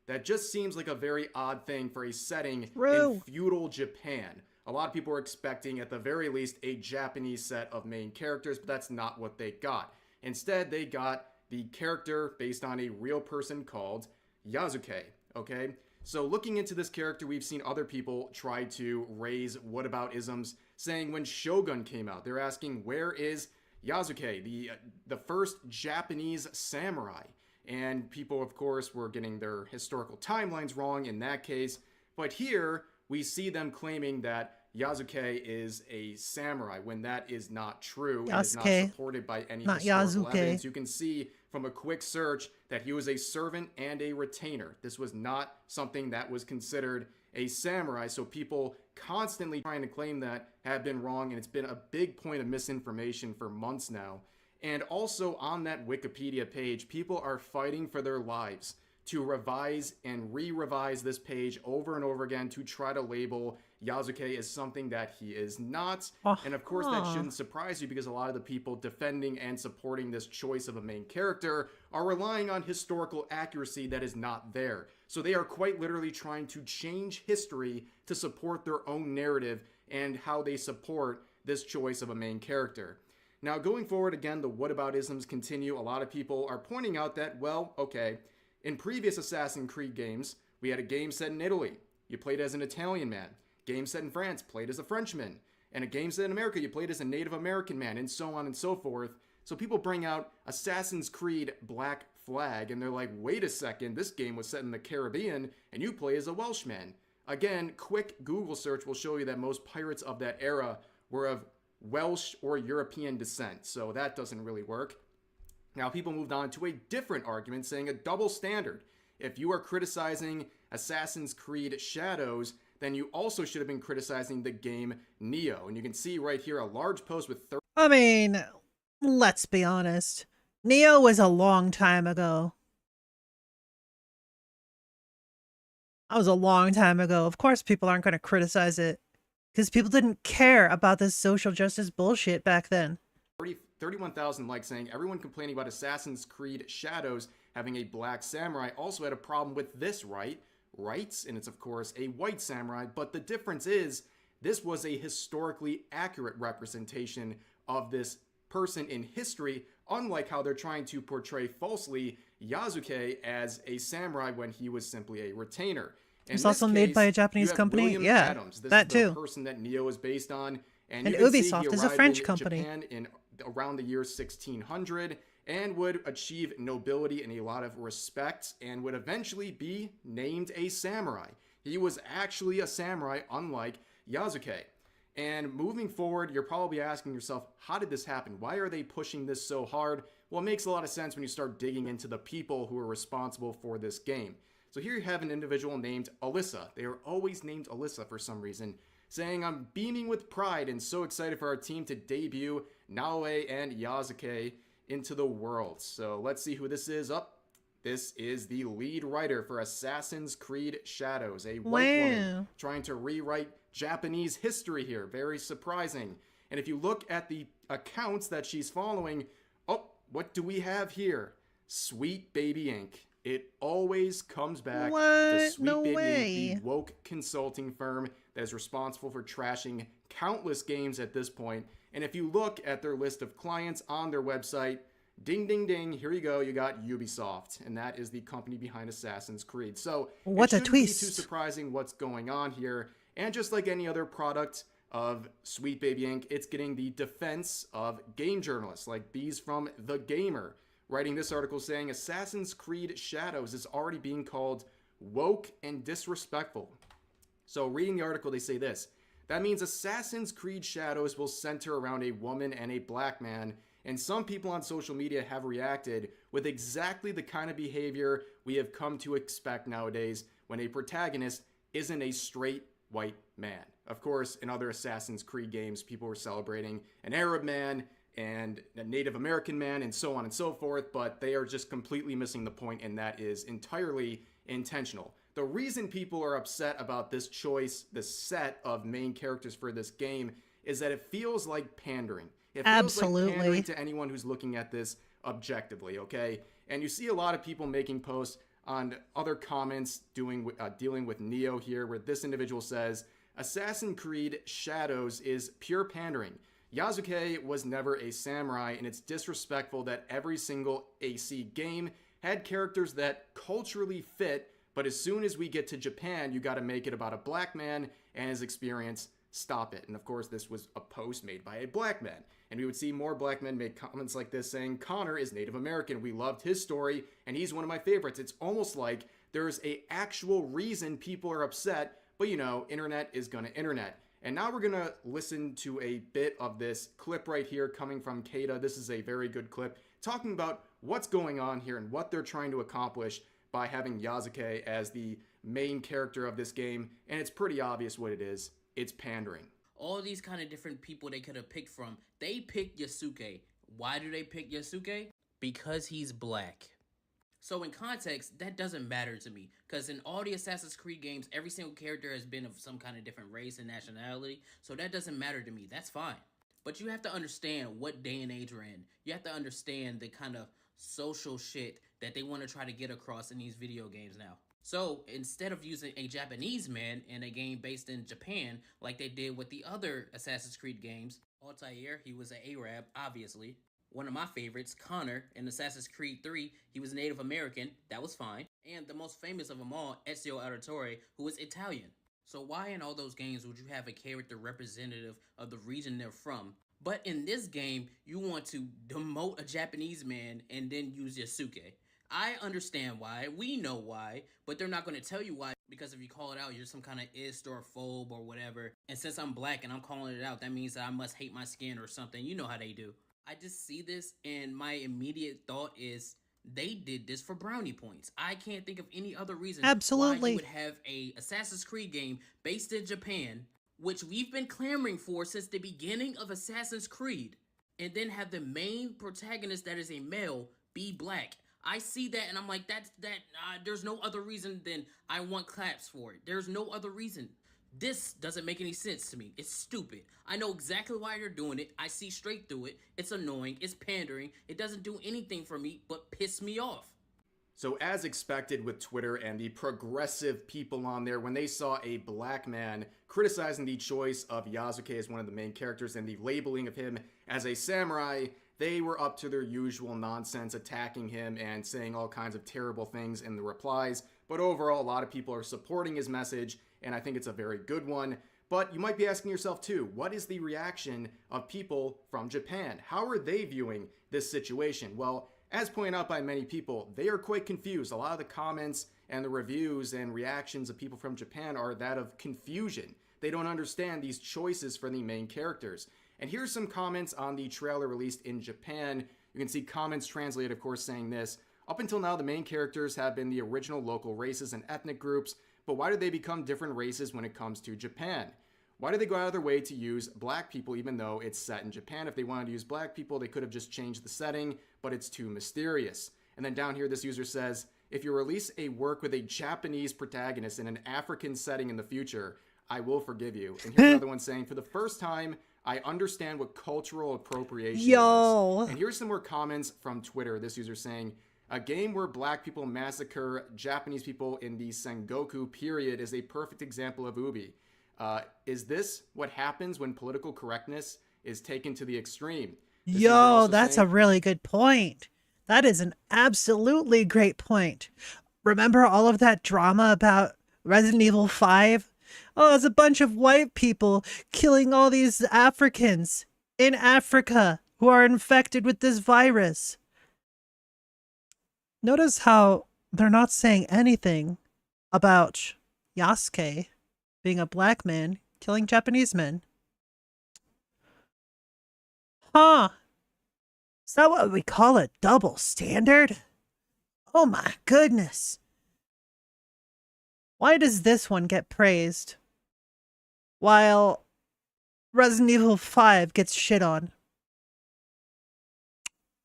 That just seems like a very odd thing for a setting True. in feudal Japan. A lot of people were expecting, at the very least, a Japanese set of main characters, but that's not what they got. Instead, they got the character based on a real person called Yasuke, okay? So looking into this character, we've seen other people try to raise whataboutisms, saying when Shogun came out, they're asking, where is Yasuke, the first Japanese samurai? And people, of course, were getting their historical timelines wrong in that case. But here, we see them claiming that Yasuke is a samurai, when that is not true. It is not supported by any historical evidence. You can see from a quick search that he was a servant and a retainer. This was not something that was considered a samurai, so people constantly trying to claim that have been wrong, and it's been a big point of misinformation for months now. And also on that Wikipedia page, people are fighting for their lives to revise and re-revise this page over and over again to try to label Yasuke as something that he is not. And of course that shouldn't surprise you, because a lot of the people defending and supporting this choice of a main character are relying on historical accuracy that is not there. So they are quite literally trying to change history to support their own narrative and how they support this choice of a main character. Now going forward, again, the whataboutisms continue. A lot of people are pointing out that, well, okay, in previous Assassin's Creed games, we had a game set in Italy. You played as an Italian man. Game set in France, played as a Frenchman. And a game set in America, you played as a Native American man, and so on and so forth. So people bring out Assassin's Creed Black Flag, and they're like, wait a second, this game was set in the Caribbean, and you play as a Welshman. Again, quick Google search will show you that most pirates of that era were of Welsh or European descent, so that doesn't really work. Now, people moved on to a different argument, saying a double standard. If you are criticizing Assassin's Creed Shadows, then you also should have been criticizing the game MEOW. And you can see right here a large post with I mean, let's be honest. MEOW was a long time ago. That was a long time ago. Of course people aren't going to criticize it, because people didn't care about this social justice bullshit back then. 31,000 likes, saying everyone complaining about Assassin's Creed Shadows having a black samurai also had a problem with this, right? And it's of course a white samurai, but the difference is this was a historically accurate representation of this person in history, unlike how they're trying to portray falsely Yasuke as a samurai when he was simply a retainer. It's also made by a Japanese company. William Yeah, Adams. This that is the too. person that MEOW is based on, and And you can see Ubisoft he is a arrived French in company. Japan in around the year 1600, and would achieve nobility and a lot of respect, and would eventually be named a samurai. He was actually a samurai, unlike Yasuke. And moving forward, you're probably asking yourself, how did this happen? Why are they pushing this so hard? Well, it makes a lot of sense when you start digging into the people who are responsible for this game. So here you have an individual named Alyssa. They are always named Alyssa for some reason, saying, I'm beaming with pride and so excited for our team to debut Naoe and Yasuke into the world. So let's see who this is. This is the lead writer for Assassin's Creed Shadows, a white woman trying to rewrite Japanese history here. Very surprising. And if you look at the accounts that she's following, oh, what do we have here? Sweet Baby Inc. It always comes back to Sweet Baby Inc., the woke consulting firm that is responsible for trashing countless games at this point. And if you look at their list of clients on their website, ding, ding, ding, here you go, you got Ubisoft, and that is the company behind Assassin's Creed. So what a twist. Be too surprising what's going on here. And just like any other product of Sweet Baby Inc., it's getting the defense of game journalists like these from The Gamer, writing this article saying Assassin's Creed Shadows is already being called woke and disrespectful. So reading the article, they say this: that means Assassin's Creed Shadows will center around a woman and a black man, and some people on social media have reacted with exactly the kind of behavior we have come to expect nowadays when a protagonist isn't a straight white man. Of course, in other Assassin's Creed games, people were celebrating an Arab man and a Native American man and so on and so forth, but they are just completely missing the point, and that is entirely intentional. The reason people are upset about this choice, this set of main characters for this game, is that it feels like pandering. It feels like pandering to anyone who's looking at this objectively, okay? And you see a lot of people making posts, on other comments dealing with MEOW here, where this individual says, Assassin's Creed Shadows is pure pandering. Yasuke was never a samurai, and it's disrespectful that every single AC game had characters that culturally fit, but as soon as we get to Japan, you gotta make it about a black man and his experience. Stop it. And of course, this was a post made by a black man. And we would see more black men make comments like this saying, Connor is Native American. We loved his story, and he's one of my favorites. It's almost like there's a actual reason people are upset, but you know, internet is gonna internet. And now we're gonna listen to a bit of this clip right here coming from Keita. This is a very good clip talking about what's going on here and what they're trying to accomplish by having Yasuke as the main character of this game. And it's pretty obvious what it is. It's pandering. All these kind of different people they could have picked from. They picked Yasuke. Why do they pick Yasuke? Because he's black. So in context, that doesn't matter to me. Because in all the Assassin's Creed games, every single character has been of some kind of different race and nationality. So that doesn't matter to me. That's fine. But you have to understand what day and age we're in. You have to understand the kind of social shit that they want to try to get across in these video games now. So instead of using a Japanese man in a game based in Japan, like they did with the other Assassin's Creed games, Altair, he was an Arab, obviously. One of my favorites, Connor, in Assassin's Creed 3, he was Native American, that was fine. And the most famous of them all, Ezio Auditore, who was Italian. So why in all those games would you have a character representative of the region they're from? But in this game, you want to demote a Japanese man and then use Yasuke. I understand why, we know why, but they're not going to tell you why, because if you call it out, you're some kind of ist or phobe or whatever. And since I'm black and I'm calling it out, that means that I must hate my skin or something. You know how they do. I just see this and my immediate thought is they did this for brownie points. I can't think of any other reason Absolutely. why you would have a Assassin's Creed game based in Japan, which we've been clamoring for since the beginning of Assassin's Creed, and then have the main protagonist that is a male be black. I see that and I'm like, there's no other reason than I want claps for it. There's no other reason. This doesn't make any sense to me. It's stupid. I know exactly why they're doing it. I see straight through it. It's annoying. It's pandering. It doesn't do anything for me but piss me off. So as expected with Twitter and the progressive people on there, when they saw a black man criticizing the choice of Yasuke as one of the main characters and the labeling of him as a samurai, they were up to their usual nonsense, attacking him and saying all kinds of terrible things in the replies. But overall, a lot of people are supporting his message, and I think it's a very good one. But you might be asking yourself too, what is the reaction of people from Japan? How are they viewing this situation? Well, as pointed out by many people, they are quite confused. A lot of the comments and the reviews and reactions of people from Japan are that of confusion. They don't understand these choices for the main characters. And here's some comments on the trailer released in Japan. You can see comments translated, of course, saying this. Up until now, the main characters have been the original local races and ethnic groups, but why do they become different races when it comes to Japan? Why do they go out of their way to use black people even though it's set in Japan? If they wanted to use black people, they could have just changed the setting, but it's too mysterious. And then down here, this user says, if you release a work with a Japanese protagonist in an African setting in the future, I will forgive you. And here's another one saying, for the first time, I understand what cultural appropriation is. And here's some more comments from Twitter. This user saying, a game where black people massacre Japanese people in the Sengoku period is a perfect example of Ubi. Is this what happens when political correctness is taken to the extreme? Yo, that's a really good point. That is an absolutely great point. Remember all of that drama about Resident Evil 5? Oh, it's a bunch of white people killing all these Africans in Africa who are infected with this virus. Notice how they're not saying anything about Yasuke being a black man killing Japanese men. Huh. Is that what we call a double standard? Oh my goodness. Why does this one get praised while Resident Evil 5 gets shit on?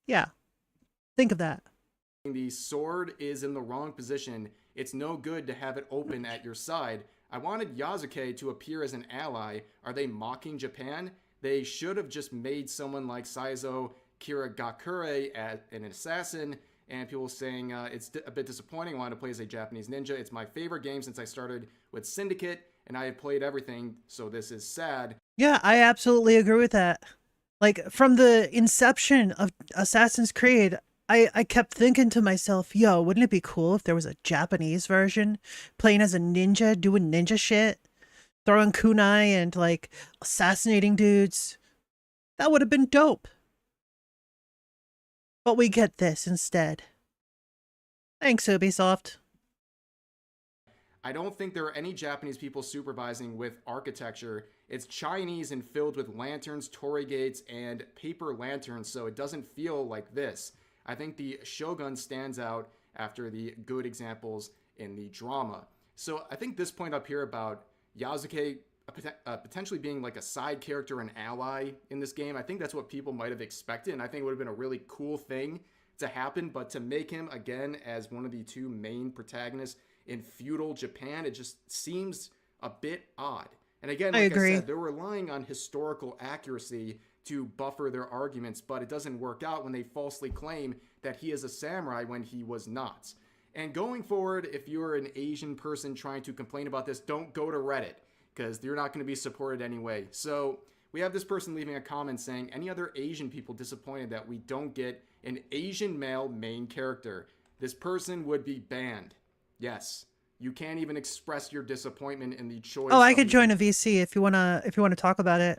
Yeah. Think of that. The sword is in the wrong position. It's no good to have it open at your side. I wanted Yasuke to appear as an ally. Are they mocking Japan? They should have just made someone like Saizo Kirigakure as an assassin. and people saying it's a bit disappointing. I wanted to play as a Japanese ninja. It's my favorite game since I started with Syndicate, and I have played everything, so this is sad. Yeah, I absolutely agree with that. Like, from the inception of Assassin's Creed, I kept thinking to myself, yo, wouldn't it be cool if there was a Japanese version playing as a ninja, doing ninja shit, throwing kunai and, like, assassinating dudes? That would have been dope. But we get this instead. Thanks, Ubisoft. I don't think there are any Japanese people supervising with architecture. It's Chinese and filled with lanterns, torii gates, and paper lanterns, so it doesn't feel like this. I think the Shogun stands out after the good examples in the drama. So I think this point up here about Yasuke potentially being like a side character, an ally in this game, I think that's what people might have expected, and I think it would have been a really cool thing to happen, but to make him again as one of the two main protagonists in feudal Japan, it just seems a bit odd. And again, like I said, they're relying on historical accuracy to buffer their arguments, but it doesn't work out when they falsely claim that he is a samurai when he was not. And going forward, if you're an Asian person trying to complain about this, don't go to Reddit, because you're not going to be supported anyway. So we have this person leaving a comment saying, any other Asian people disappointed that we don't get an Asian male main character? This person would be banned. Yes. You can't even express your disappointment in the choice. Oh, I could join a VC if you wanna talk about it.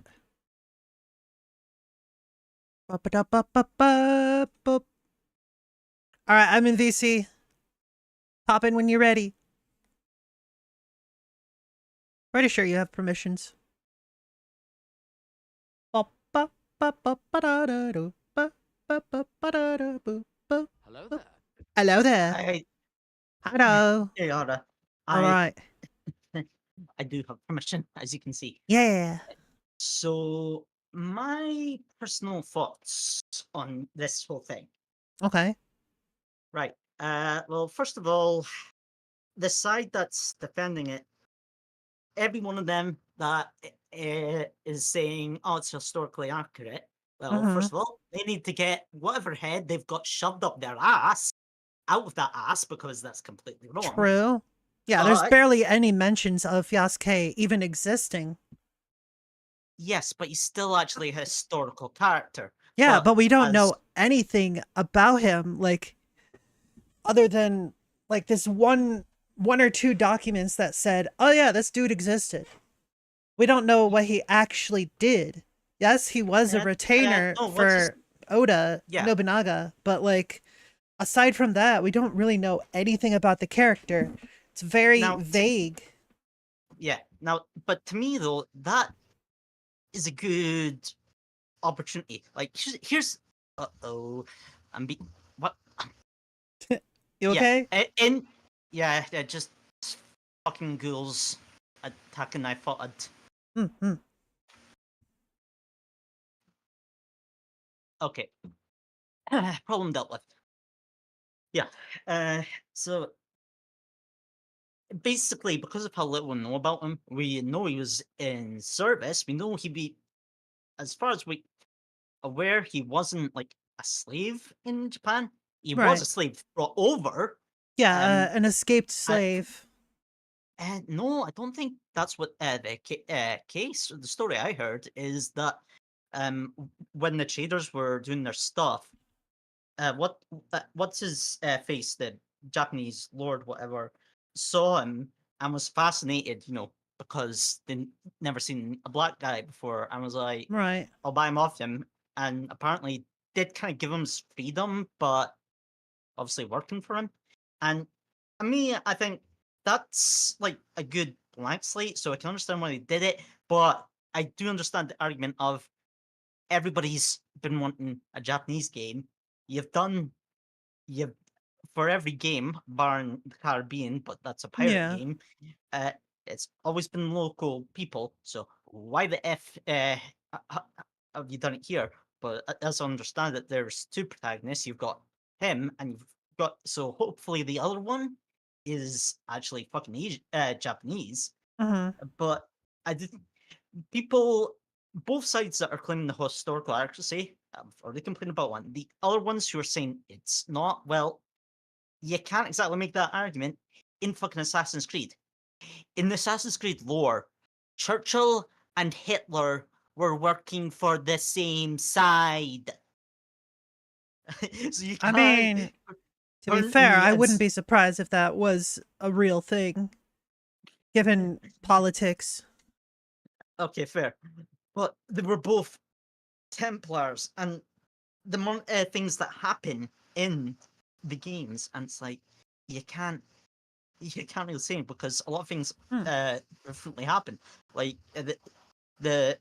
Alright, I'm in VC. Pop in when you're ready. Pretty sure you have permissions. Hello there. Hello there. Hey. Hello. Hey, Oda. All right. I do have permission, as you can see. Yeah. So, my personal thoughts on this whole thing. Okay. Right. Well, first of all, the side that's defending it, every one of them that is saying, oh, it's historically accurate. Well, first of all, they need to get whatever head they've got shoved up their ass out of that ass, because that's completely wrong. True. Yeah, there's barely any mentions of Yasuke even existing. Yes, but he's still actually a historical character. Yeah, but we don't know anything about him, like, other than, like, this one or two documents that said, oh yeah, this dude existed. We don't know what he actually did. Yes, he was a retainer for Oda Nobunaga, but, like, aside from that, we don't really know anything about the character. It's very vague. Yeah. Now, but to me, though, that is a good opportunity. Like, here's... Uh-oh. What? You okay? Yeah, just fucking ghouls attacking. I thought I'd... Mm-hmm. Okay. Problem dealt with. Yeah. So basically, because of how little we know about him, we know he was in service. We know he'd be, as far as we aware, he wasn't like a slave in Japan. He was a slave brought over. Yeah, an escaped slave. No, I don't think that's what the case. The story I heard is that when the traders were doing their stuff, what's his face, the Japanese lord, whatever, saw him and was fascinated, because they'd never seen a black guy before, and was like, right, I'll buy him off him, and apparently did kind of give him freedom, but obviously working for him. And I think that's like a good blank slate, so I can understand why they did it, but I do understand the argument of everybody's been wanting a Japanese game. For every game, barring the Caribbean, but that's a pirate game, it's always been local people, so why the F have you done it here? But as I understand it, there's two protagonists. You've got him, and you've got, so hopefully the other one is actually fucking Japanese. But I did people, both sides that are claiming the historical accuracy I've already complained about one. The other ones who are saying it's not, well, you can't exactly make that argument in fucking Assassin's Creed. In the Assassin's Creed lore, Churchill and Hitler were working for the same side. So you I can't. mean, to be fair, I wouldn't be surprised if that was a real thing, given politics. Okay, fair. But they were both Templars, and the things that happen in the games, and it's like you can't really say it because a lot of things differently happen. Like the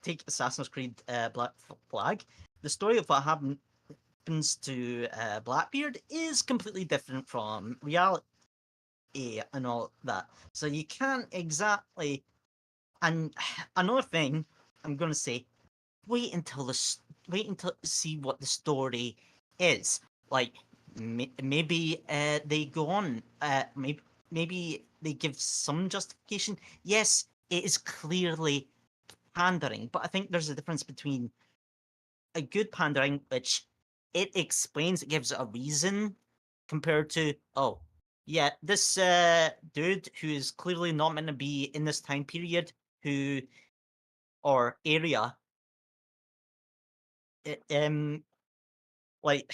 take Assassin's Creed Black Flag. The story of what happens to Blackbeard is completely different from reality and all that. So you can't exactly. And another thing I'm going to say, wait until see what the story is. Like maybe they go on. Maybe they give some justification. Yes, it is clearly pandering, but I think there's a difference between a good pandering, which it explains, it gives a reason, compared to, oh, yeah, this dude who is clearly not meant to be in this time period, or area, like,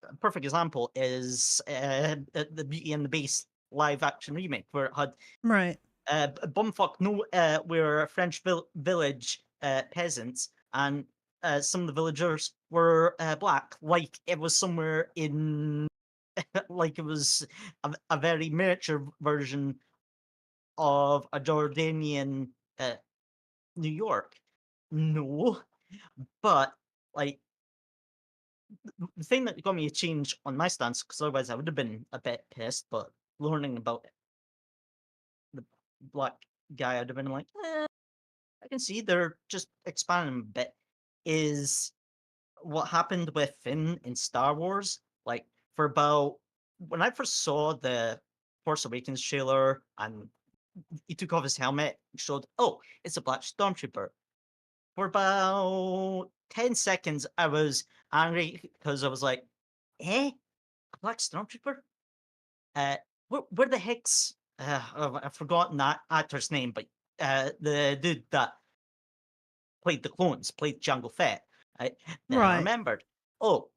a perfect example is the Beauty and the Beast live action remake, where it had Right. bumfuck no, were French village peasants, and some of the villagers were black, like it was somewhere in, like it was a very miniature version of a Jordanian New York. No, but like the thing that got me to change on my stance, because otherwise I would have been a bit pissed, but learning about the black guy, I'd have been like, I can see they're just expanding a bit, is what happened with Finn in Star Wars. Like, for about, when I first saw the Force Awakens trailer and he took off his helmet and showed, oh, it's a black stormtrooper. For about 10 seconds, I was angry because I was like, eh? A black stormtrooper? Where the heck's, I've forgotten that actor's name, but the dude that played the clones, played Jango Fett. Then I Right. remembered, oh,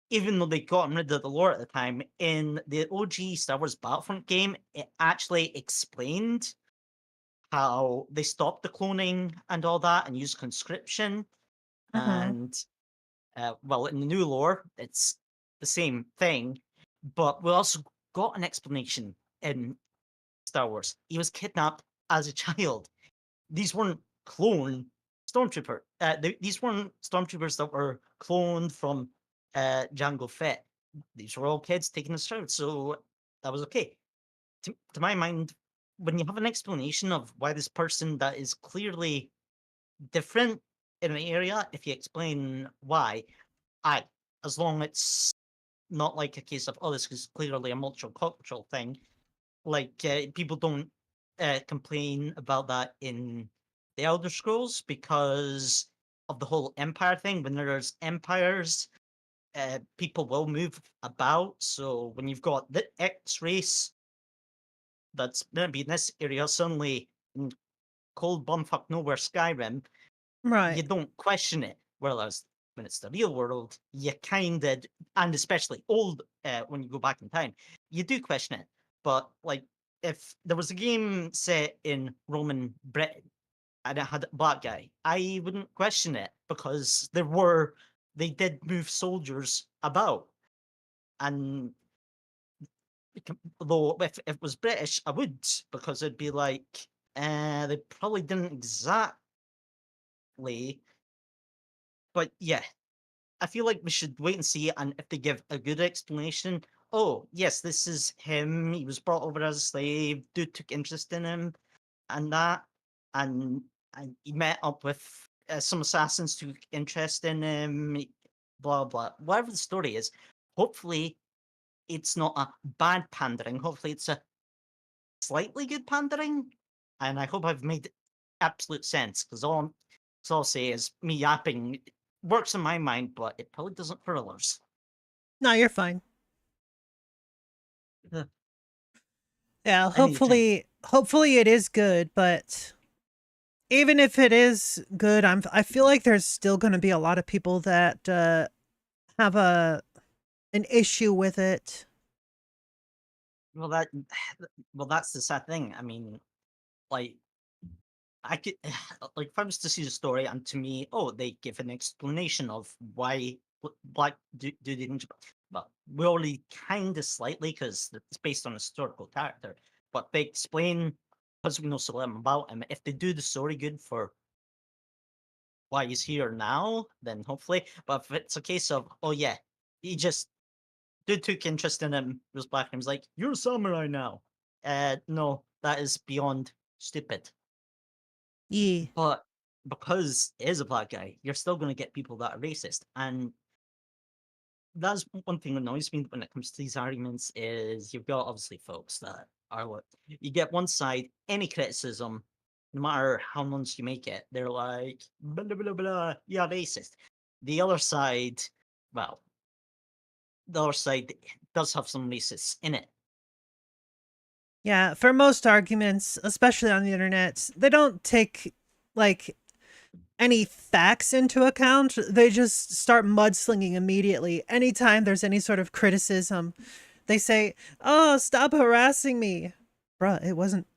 even though they got rid of the lore at the time, in the OG Star Wars Battlefront game, it actually explained how they stopped the cloning and all that and used conscription. And, well, in the new lore, it's the same thing, but we also got an explanation in Star Wars. He was kidnapped as a child. These weren't clone stormtrooper. These weren't stormtroopers that were cloned from Jango Fett. These were all kids taking a shroud, so that was okay. To my mind, when you have an explanation of why this person that is clearly different in an area, if you explain why, as long it's not like a case of, oh, this is clearly a multicultural thing, like people don't complain about that in the Elder Scrolls because of the whole empire thing. When there's empires, people will move about. So when you've got the X race that's going to be in this area, suddenly in cold bumfuck nowhere Skyrim, Right. you don't question it. Whereas when it's the real world, you kind of, and especially old, when you go back in time, you do question it. But like, if there was a game set in Roman Britain and it had a black guy, I wouldn't question it because they did move soldiers about. And though if it was British, I would, because it'd be like, they probably didn't exactly. But yeah, I feel like we should wait and see, and if they give a good explanation, oh yes, this is him. He was brought over as a slave. Dude took interest in him, and that, and he met up with some assassins took interest in him. Blah blah. Whatever the story is, hopefully it's not a bad pandering. Hopefully it's a slightly good pandering, and I hope I've made absolute sense because all So I'll say is me yapping works in my mind, but it probably doesn't for others. No, you're fine. Huh. Yeah, Anything. hopefully it is good, but even if it is good, I feel like there's still going to be a lot of people that have an issue with it. Well, that's the sad thing. I mean, like, I could, like, if I was to see the story and to me, oh, they give an explanation of why black dude didn't, but we only kind of slightly because it's based on a historical character, but they explain because we know so little about him. If they do the story good for why he's here now, then hopefully. But if it's a case of, oh yeah, he just dude took interest in him, was black, and was like, "You're a samurai now." No, that is beyond stupid. Yeah. But because he is a black guy, you're still going to get people that are racist, and that's one thing that annoys me when it comes to these arguments. Is you've got obviously folks that are what you get one side, any criticism, no matter how nuanced you make it, they're like blah blah blah blah, yeah, racist. The other side, well, the other side does have some racists in it. Yeah, for most arguments, especially on the internet, they don't take like any facts into account. They just start mudslinging immediately. Anytime there's any sort of criticism, they say, "Oh, stop harassing me." Bruh, it wasn't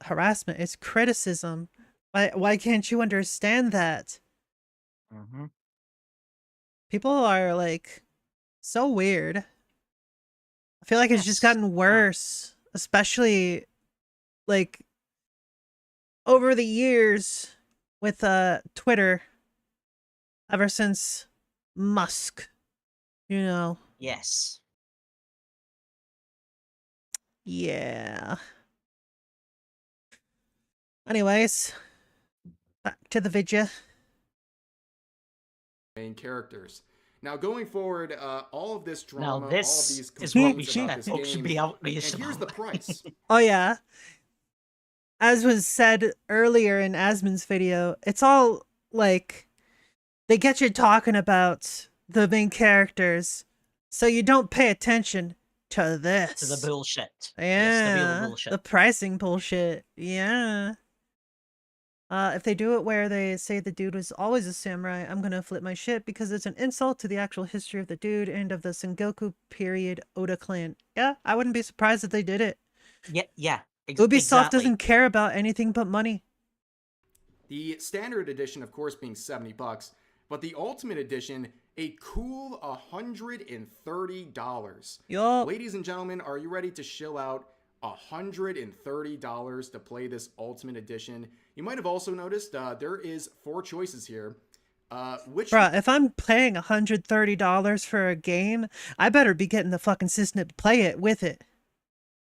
harassment, it's criticism. Why can't you understand that? Mm-hmm. People are like so weird. I feel like it's just gotten worse, especially like over the years with Twitter, ever since Musk, you know. Yes. Yeah. Anyways, back to the video. Main characters. Now, going forward, all of this drama, Now all of this these is what we complaints should, about this folks should game, be and outraged here's the about. price. Oh yeah. As was said earlier in Asmon's video, it's all like they get you talking about the main characters, so you don't pay attention to this. To the bullshit. Yeah, Yes, the real bullshit. the pricing bullshit. Yeah. If they do it where they say the dude was always a samurai, I'm gonna flip my shit because it's an insult to the actual history of the dude and of the Sengoku period Oda clan. Yeah, I wouldn't be surprised if they did it. Yeah. Ubisoft exactly. doesn't care about anything but money. The standard edition, of course, being $70, but the ultimate edition, a cool $130. Yup. Ladies and gentlemen, are you ready to shill out $130 to play this ultimate edition? You might have also noticed there is 4 choices here. Bruh, if I'm paying $130 for a game, I better be getting the fucking system to play it with it.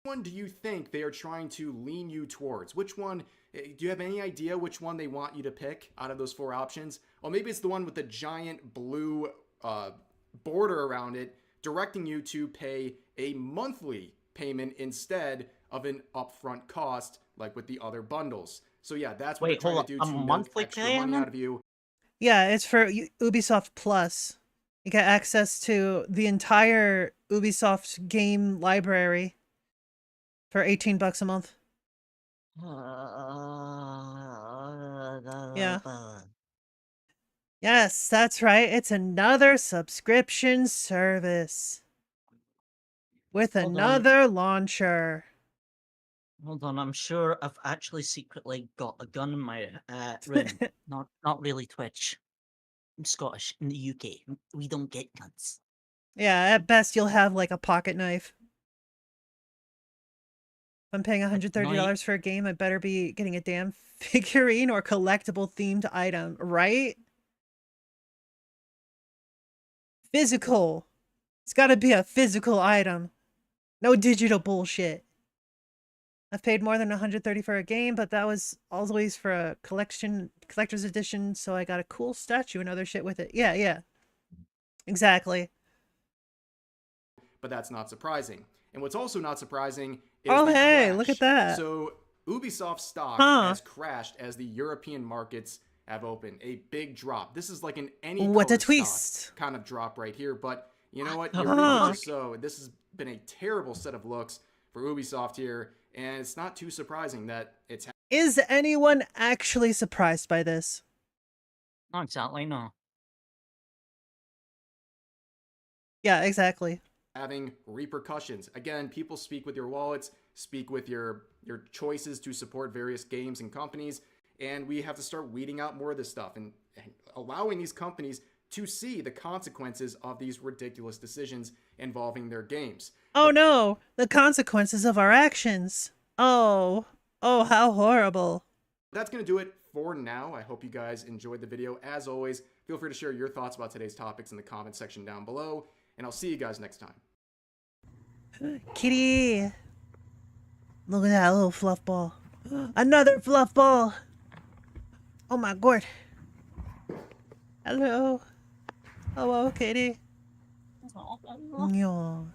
Which one do you think they are trying to lean you towards? Which one, do you have any idea which one they want you to pick out of those 4 options? Or maybe it's the one with the giant blue border around it, directing you to pay a monthly payment instead of an upfront cost, like with the other bundles. So yeah, that's what they're trying to do to milk extra money out of you. Yeah, it's for Ubisoft Plus. You get access to the entire Ubisoft game library for $18 a month. Yeah. Yes, that's right. It's another subscription service with another launcher. Hold on, I'm sure I've actually secretly got a gun in my room. not really Twitch. I'm Scottish in the UK. We don't get guns. Yeah, at best you'll have like a pocket knife. If I'm paying $130 for a game, I better be getting a damn figurine or collectible themed item, right? Physical. It's gotta be a physical item. No digital bullshit. I've paid more than $130 for a game, but that was always for a collector's edition, so I got a cool statue and other shit with it. Yeah. Exactly. But that's not surprising. And what's also not surprising is oh, the hey, crash. look at that. So Ubisoft stock Huh. has crashed as the European markets have opened. A big drop. This is like an any What a color twist. stock kind of drop right here. But you know what? Uh-huh. You reap what you sow. This has been a terrible set of looks for Ubisoft here, and it's not too surprising that it's Is anyone actually surprised by this? Not exactly, no. Yeah, exactly. having repercussions. Again, people speak with your wallets, speak with your choices to support various games and companies, and we have to start weeding out more of this stuff and allowing these companies to see the consequences of these ridiculous decisions involving their games. Oh no, the consequences of our actions. Oh, how horrible. That's going to do it for now. I hope you guys enjoyed the video. As always, feel free to share your thoughts about today's topics in the comment section down below, and I'll see you guys next time. Kitty! Look at that little fluff ball. Another fluff ball! Oh my god. Hello. Hello, Kitty. Yo.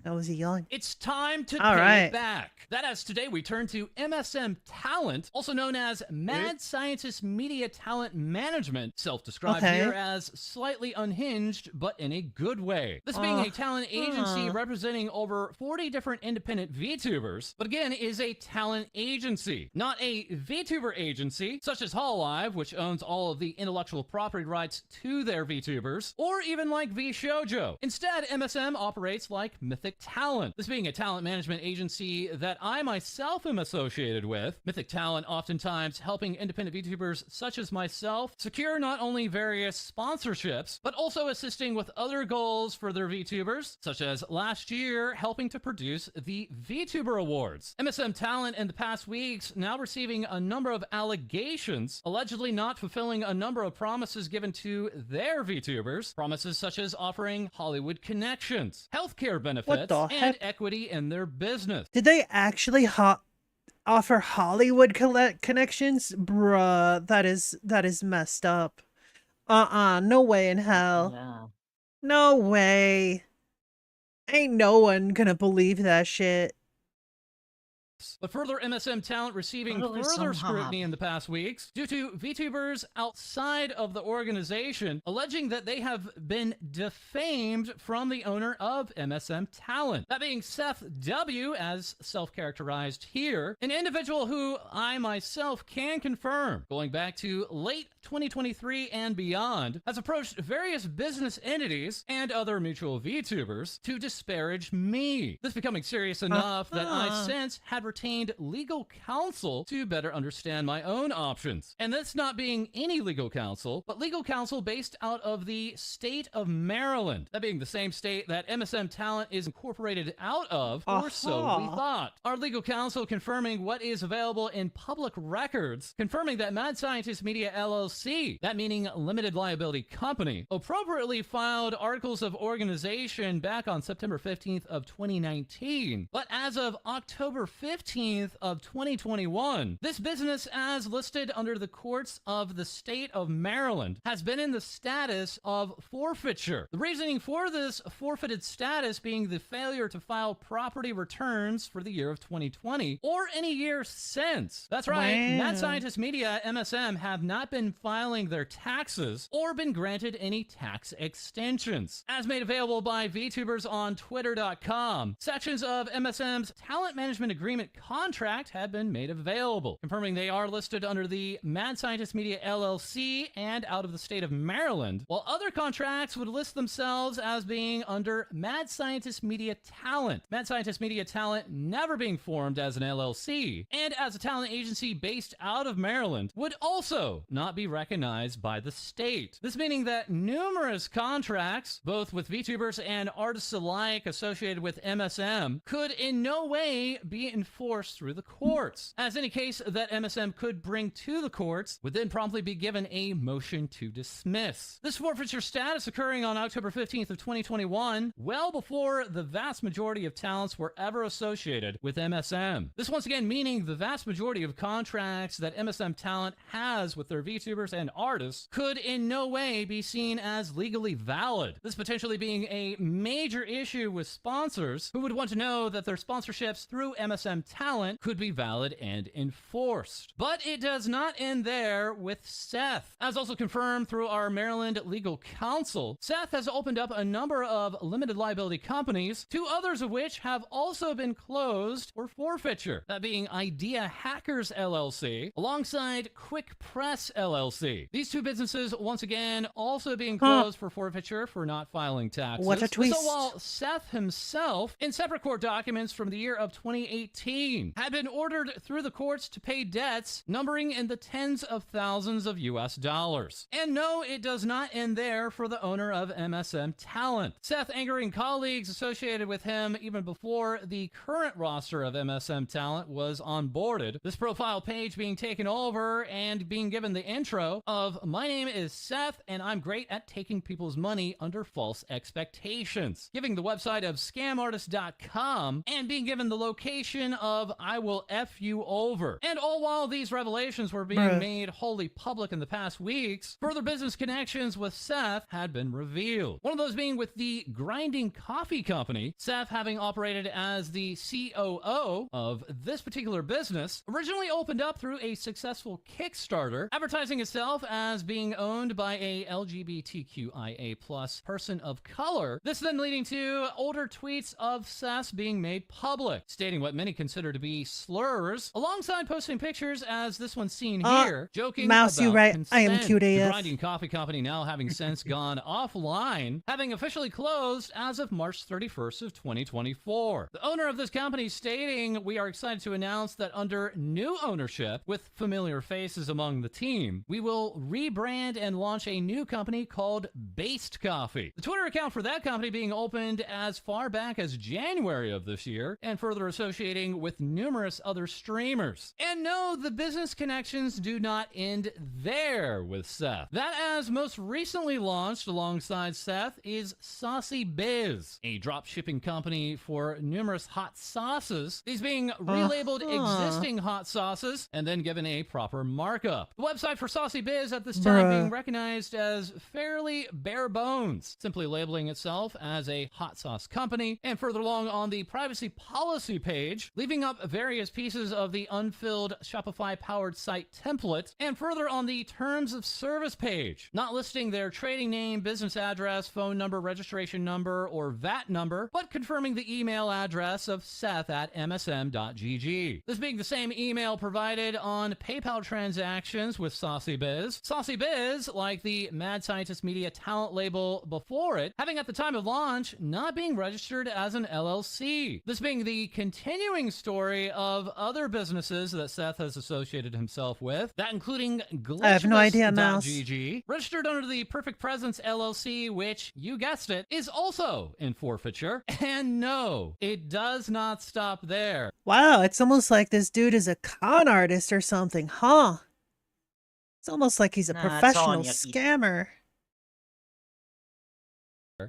That was young. It's time to All pay right. it back. That as today we turn to MSM Talent, also known as Mad Scientist Media Talent Management, self-described Okay. here as slightly unhinged, but in a good way. This being a talent agency representing over 40 different independent VTubers, but again is a talent agency, not a VTuber agency, such as Hololive, which owns all of the intellectual property rights to their VTubers, or even like VShojo. Instead, MSM operates like Mythic Talent, this being a talent management agency that I myself am associated with. Mythic Talent oftentimes helping independent VTubers such as myself secure not only various sponsorships, but also assisting with other goals for their VTubers, such as last year helping to produce the VTuber Awards. MSM Talent in the past weeks now receiving a number of allegations, allegedly not fulfilling a number of promises given to their VTubers, promises such as offering Hollywood connections, healthcare benefits, What the and heck? equity in their business. Did they actually offer Hollywood connections? Bruh, that is messed up. No way in hell. Yeah. No way. Ain't no one gonna believe that shit. But further MSM Talent receiving Probably further somehow. scrutiny in the past weeks due to VTubers outside of the organization alleging that they have been defamed from the owner of MSM Talent. That being Seth W., as self-characterized here, an individual who I myself can confirm, going back to late 2023 and beyond, has approached various business entities and other mutual VTubers to disparage me. This becoming serious enough that I since had retained legal counsel to better understand my own options. And this not being any legal counsel, but legal counsel based out of the state of Maryland. That being the same state that MSM Talent is incorporated out of, or so we thought. Our legal counsel confirming what is available in public records, confirming that Mad Scientist Media LLC, that meaning limited liability company, appropriately filed articles of organization back on September 15th of 2019. But as of October 15th of 2021, this business, as listed under the courts of the state of Maryland, has been in the status of forfeiture. The reasoning for this forfeited status being the failure to file property returns for the year of 2020 or any year since. That's right, Wow. Mad Scientist Media MSM have not been filing their taxes or been granted any tax extensions. As made available by VTubers on Twitter.com, sections of MSM's talent management agreement contract have been made available, confirming they are listed under the Mad Scientist Media LLC and out of the state of Maryland, while other contracts would list themselves as being under Mad Scientist Media Talent. Mad Scientist Media Talent never being formed as an LLC, and as a talent agency based out of Maryland, would also not be recognized by the state. This meaning that numerous contracts, both with VTubers and artists alike associated with MSM, could in no way be enforced through the courts, as any case that MSM could bring to the courts would then promptly be given a motion to dismiss. This forfeiture status occurring on October 15th of 2021, well before the vast majority of talents were ever associated with MSM. This once again meaning the vast majority of contracts that MSM Talent has with their VTubers and artists could in no way be seen as legally valid. This potentially being a major issue with sponsors who would want to know that their sponsorships through MSM talent could be valid and enforced. But it does not end there with Seth. As also confirmed through our Maryland legal counsel, Seth has opened up a number of limited liability companies, 2 others of which have also been closed for forfeiture, that being Idea Hackers LLC alongside Quick Press LLC. These 2 businesses, once again, also being closed for forfeiture for not filing taxes. What a twist. So while Seth himself, in separate court documents from the year of 2018, had been ordered through the courts to pay debts numbering in the tens of thousands of US dollars. And no, it does not end there for the owner of MSM Talent. Seth angering colleagues associated with him even before the current roster of MSM Talent was onboarded. This profile page being taken over and being given the intro of, "My name is Seth and I'm great at taking people's money under false expectations," giving the website of scamartist.com and being given the location of "I will F you over." And all while these revelations were being made wholly public in the past weeks, further business connections with Seth had been revealed. One of those being with the Grinding Coffee Company, Seth having operated as the COO of this particular business, originally opened up through a successful Kickstarter, advertising itself as being owned by a LGBTQIA+ person of color. This then leading to older tweets of Seth being made public, stating what many consider to be slurs, alongside posting pictures as this one seen here, joking Mouse, about you right. consent. I am cute The AF. Grinding Coffee Company now having since gone offline, having officially closed as of March 31st of 2024. The owner of this company stating, "We are excited to announce that under new ownership, with familiar faces among the team, we will rebrand and launch a new company called Based Coffee." The Twitter account for that company being opened as far back as January of this year, and further associating with numerous other streamers. And no, the business connections do not end there with Seth. That, as most recently launched alongside Seth, is Saucy Biz, a drop shipping company for numerous hot sauces, these being relabeled existing hot sauces and then given a proper markup. The website for Saucy Biz at this time being recognized as fairly bare bones, simply labeling itself as a hot sauce company, and further along on the privacy policy page, leaving up various pieces of the unfilled Shopify-powered site template, and further on the terms of service page, not listing their trading name, business address, phone number, registration number, or VAT number, but confirming the email address of seth@msm.gg. This being the same email provided on PayPal transactions with Saucy Biz. Saucy Biz, like the Mad Scientist Media talent label before it, having at the time of launch not being registered as an LLC. This being the continuing story of other businesses that Seth has associated himself with, that including I have no idea, Mouse. Glitchless.gg, registered under the Perfect Presence LLC, which, you guessed it, is also in forfeiture. And no, it does not stop there. Wow, it's almost like this dude is a con artist or something, huh? It's almost like he's a professional scammer.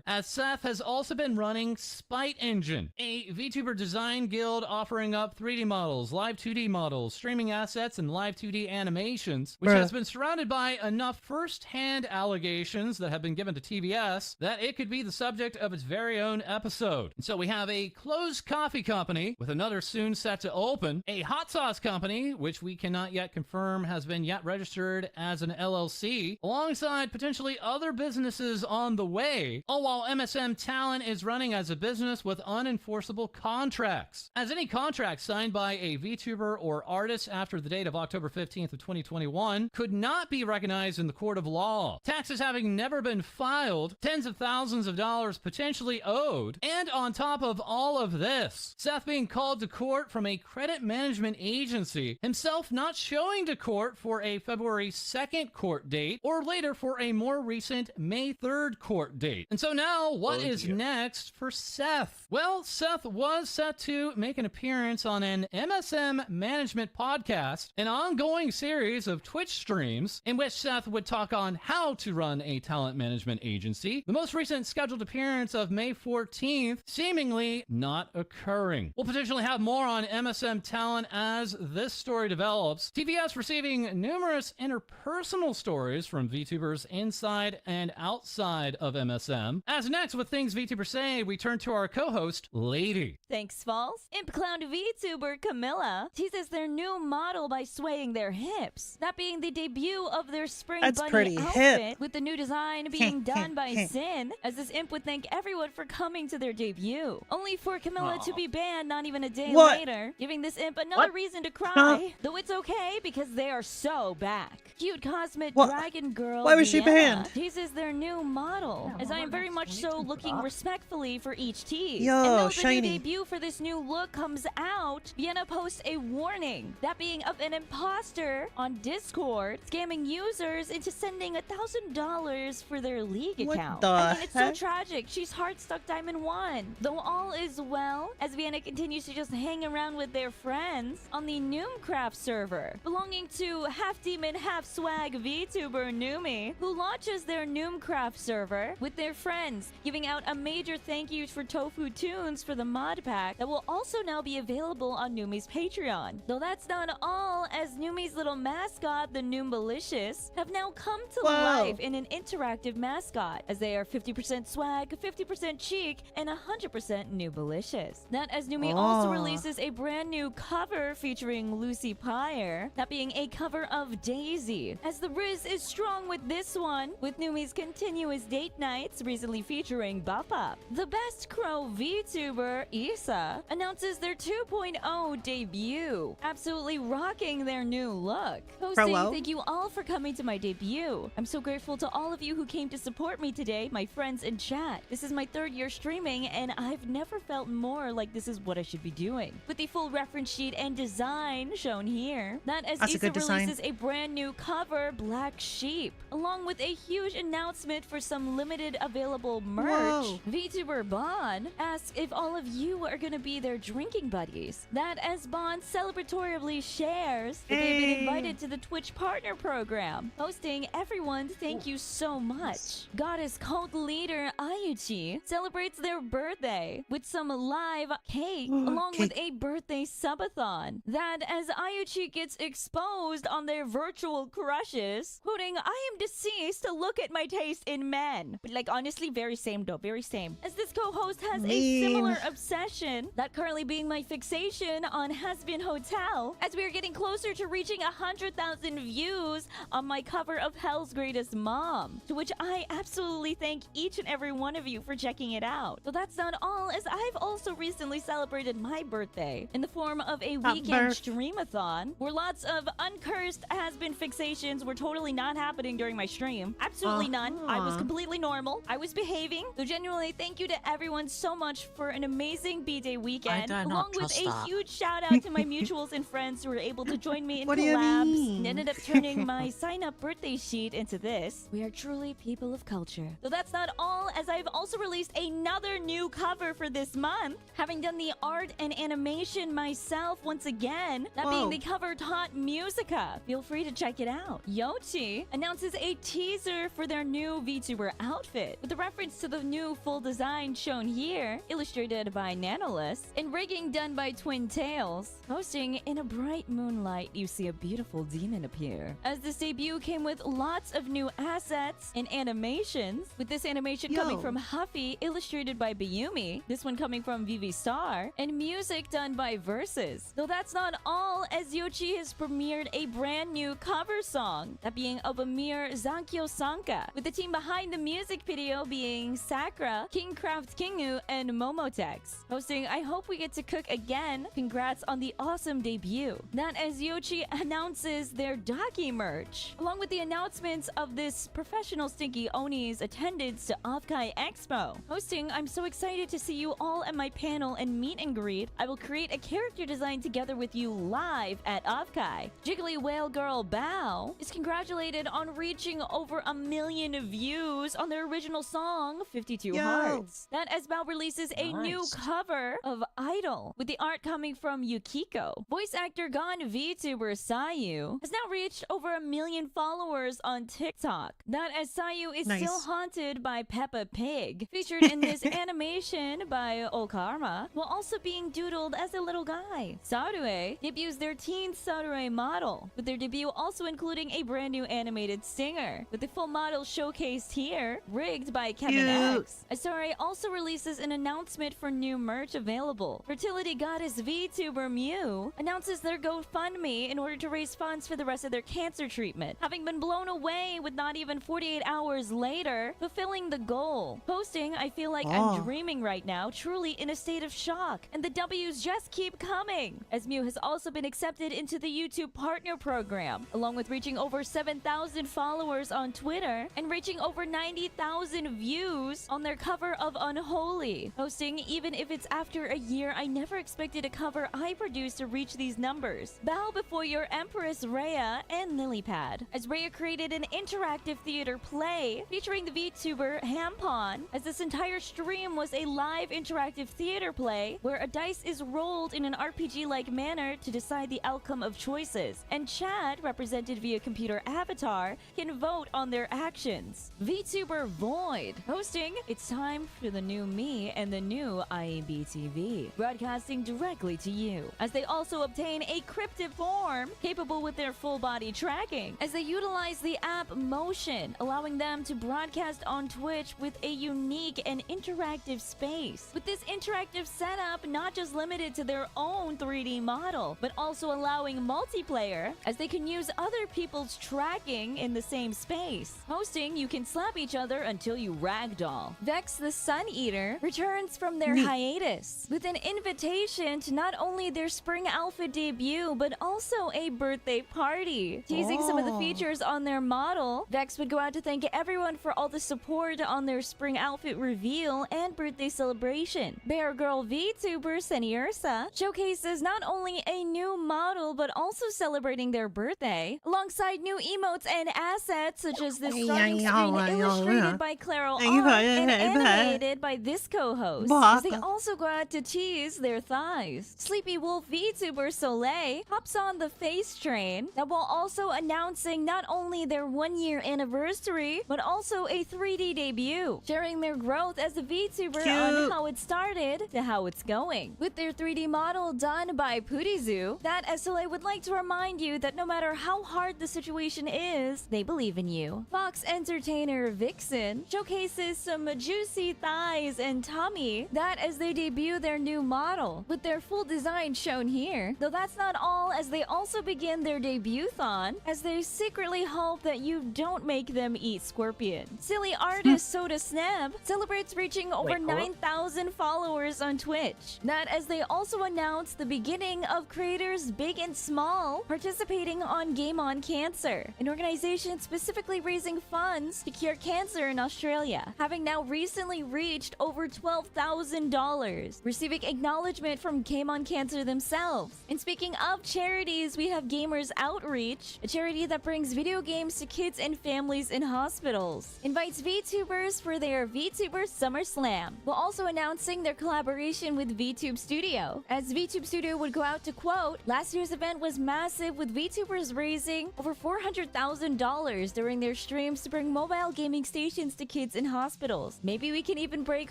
As Seth has also been running Spite Engine, a VTuber design guild offering up 3D models, live 2D models, streaming assets, and live 2D animations, which has been surrounded by enough first-hand allegations that have been given to TBS that it could be the subject of its very own episode. And so we have a closed coffee company, with another soon set to open, a hot sauce company, which we cannot yet confirm has been yet registered as an LLC, alongside potentially other businesses on the way, all while MSM Talent is running as a business with unenforceable contracts, as any contract signed by a VTuber or artist after the date of October 15th of 2021 could not be recognized in the court of law, taxes having never been filed, tens of thousands of dollars potentially owed, and on top of all of this, Seth being called to court from a credit management agency, himself not showing to court for a February 2nd court date, or later for a more recent May 3rd court date. And so now, what is next for Seth? Well, Seth was set to make an appearance on an MSM management podcast, an ongoing series of Twitch streams in which Seth would talk on how to run a talent management agency. The most recent scheduled appearance of May 14th seemingly not occurring. We'll potentially have more on MSM Talent as this story develops. TVS receiving numerous interpersonal stories from VTubers inside and outside of MSM, them. As next with Things VTubers Say, we turn to our co-host, Lady. Thanks, Falls. Imp Clown VTuber Camilla teases their new model by swaying their hips. That being the debut of their spring That's bunny pretty outfit, hip. with the new design being done by Sin, as this imp would thank everyone for coming to their debut. Only for Camilla to be banned not even a day later, giving this imp another reason to cry. Though it's okay because they are so back. Cute cosmic dragon girl Why was she Vienna banned? teases their new model, as I am very much so looking respectfully for each tease. Yo, and though the shiny. new debut for this new look comes out, Vienna posts a warning, that being of an imposter on Discord, scamming users into sending $1,000 for their league What account. the I mean, it's so heck? tragic. She's heart stuck Diamond 1. Though all is well, as Vienna continues to just hang around with their friends on the Noomcraft server, belonging to half demon, half swag VTuber Noomi, who launches their Noomcraft server with their friends, giving out a major thank you for Tofu Tunes for the mod pack that will also now be available on Noomi's Patreon. Though that's not all, as Noomi's little mascot, the Noombalicious, have now come to life in an interactive mascot, as they are 50% swag, 50% cheek, and 100% Noobalicious. That as Noomi also releases a brand new cover featuring Lucy Pyre, that being a cover of Daisy, as the Riz is strong with this one, with Noomi's continuous date nights recently featuring Buff Up. The Best Crow VTuber, Issa, announces their 2.0 debut, absolutely rocking their new look. Posting, thank you all for coming to my debut. I'm so grateful to all of you who came to support me today, my friends in chat. This is my 3rd year streaming, and I've never felt more like this is what I should be doing. With the full reference sheet and design shown here, that as That's a Issa good design. releases a brand new cover, Black Sheep, along with a huge announcement for some limited available merch. Whoa. VTuber Bond asks if all of you are gonna be their drinking buddies. That as Bond celebratorily shares that they've been invited to the Twitch Partner Program, posting, everyone, thank you so much. Goddess cult leader Ayuchi celebrates their birthday with some live cake, along with a birthday subathon. That as Ayuchi gets exposed on their virtual crushes, quoting, I am deceased to look at my taste in men. But like, honestly, very same though, very same. As this co-host has a similar obsession, that currently being my fixation on Has Been Hotel, as we are getting closer to reaching 100,000 views on my cover of Hell's Greatest Mom, to which I absolutely thank each and every one of you for checking it out. But that's not all, as I've also recently celebrated my birthday in the form of a weekend streamathon, where lots of uncursed has-been fixations were totally not happening during my stream. Absolutely none. I was completely normal. I was behaving. So genuinely, thank you to everyone so much for an amazing B-Day weekend, along with a huge shout out to my mutuals and friends who were able to join me in What do you collabs mean? and ended up turning my sign-up birthday sheet into this. We are truly people of culture. Though that's not all, as I've also released another new cover for this month, having done the art and animation myself once again, that being the cover taught Musica. Feel free to check it out. Yochi announces a teaser for their new VTuber outfit, with a reference to the new full design shown here, illustrated by Nanolus, and rigging done by Twin Tails. Posting, in a bright moonlight, you see a beautiful demon appear. As this debut came with lots of new assets and animations, with this animation coming from Huffy, illustrated by Bayumi, this one coming from VV Star, and music done by Versus. Though that's not all, as Yoshi has premiered a brand new cover song, that being of Amir Zankyo Sanka, with the team behind the music video being Sakura, Kingcraft Kingu, and Momotex. Posting, I hope we get to cook again. Congrats on the awesome debut. That as Yoshi announces their Daki merch, along with the announcements of this professional Stinky Oni's attendance to Offkai Expo. Posting, I'm so excited to see you all at my panel and meet and greet. I will create a character design together with you live at Offkai. Jiggly Whale Girl Bao is congratulated on reaching over 1 million views on their original song, 52 Hearts. That as Bao releases a new cover of Idol, with the art coming from Yukiko. Voice actor gone VTuber Sayu has now reached over 1 million followers on TikTok. That as Sayu is still haunted by Peppa Pig, featured in this animation by Okarma, while also being doodled as a little guy. Sarue debuts their teen Sarue model, with their debut also including a brand new animated stinger, with the full model showcased here, rigged by by Kevin X. Asari also releases an announcement for new merch available. Fertility goddess VTuber MEOW announces their GoFundMe in order to raise funds for the rest of their cancer treatment, having been blown away with not even 48 hours later fulfilling the goal. Posting, I feel like I'm dreaming right now, truly in a state of shock, and the W's just keep coming. As MEOW has also been accepted into the YouTube Partner Program, along with reaching over 7,000 followers on Twitter and reaching over 90,000 views on their cover of Unholy. Posting, even if it's after a year, I never expected a cover I produced to reach these numbers. Bow before your Empress Rhea and Lilypad. As Rhea created an interactive theater play featuring the VTuber Hampon, as this entire stream was a live interactive theater play where a dice is rolled in an RPG-like manner to decide the outcome of choices, and Chad, represented via computer avatar, can vote on their actions. VTuber Void hosting, it's time for the new me and the new IEBTV, broadcasting directly to you, as they also obtain a cryptid form capable with their full body tracking, as they utilize the app Motion, allowing them to broadcast on Twitch with a unique and interactive space. With this interactive setup not just limited to their own 3D model, but also allowing multiplayer, as they can use other people's tracking in the same space. Hosting, you can slap each other until you ragdoll. Vex the Sun Eater returns from their hiatus with an invitation to not only their spring outfit debut, but also a birthday party. Teasing some of the features on their model, Vex would go out to thank everyone for all the support on their spring outfit reveal and birthday celebration. Bear Girl VTuber Seniursa showcases not only a new model, but also celebrating their birthday, alongside new emotes and assets such as the starting screen illustrated by Claro Art and animated by this co-host. As they also go out to tease their thighs. Sleepy Wolf VTuber Soleil hops on the face train, that while also announcing not only their 1-year anniversary, but also a 3D debut, sharing their growth as a VTuber on how it started to how it's going. With their 3D model done by Putizu, that Soleil would like to remind you that no matter how hard the situation is, they believe in you. Fox entertainer Vixen showcases some juicy thighs and tummy, that as they debut their new model, with their full design shown here. Though that's not all, as they also begin their debut-thon, as they secretly hope that you don't make them eat scorpion. Silly artist Soda Snap celebrates reaching over 9,000 followers on Twitch. That as they also announce the beginning of creators big and small participating on Game on Cancer, an organization specifically raising funds to cure cancer in Australia, having now recently reached over $12,000, receiving acknowledgement from Game on Cancer themselves. And speaking of charities, we have Gamers Outreach, a charity that brings video games to kids and families in hospitals, invites VTubers for their VTuber Summer Slam, while also announcing their collaboration with VTube Studio, as VTube Studio would go out to quote, "Last year's event was massive, with VTubers raising over $400,000 during their streams to bring mobile gaming stations to kids in hospitals. Maybe we can even break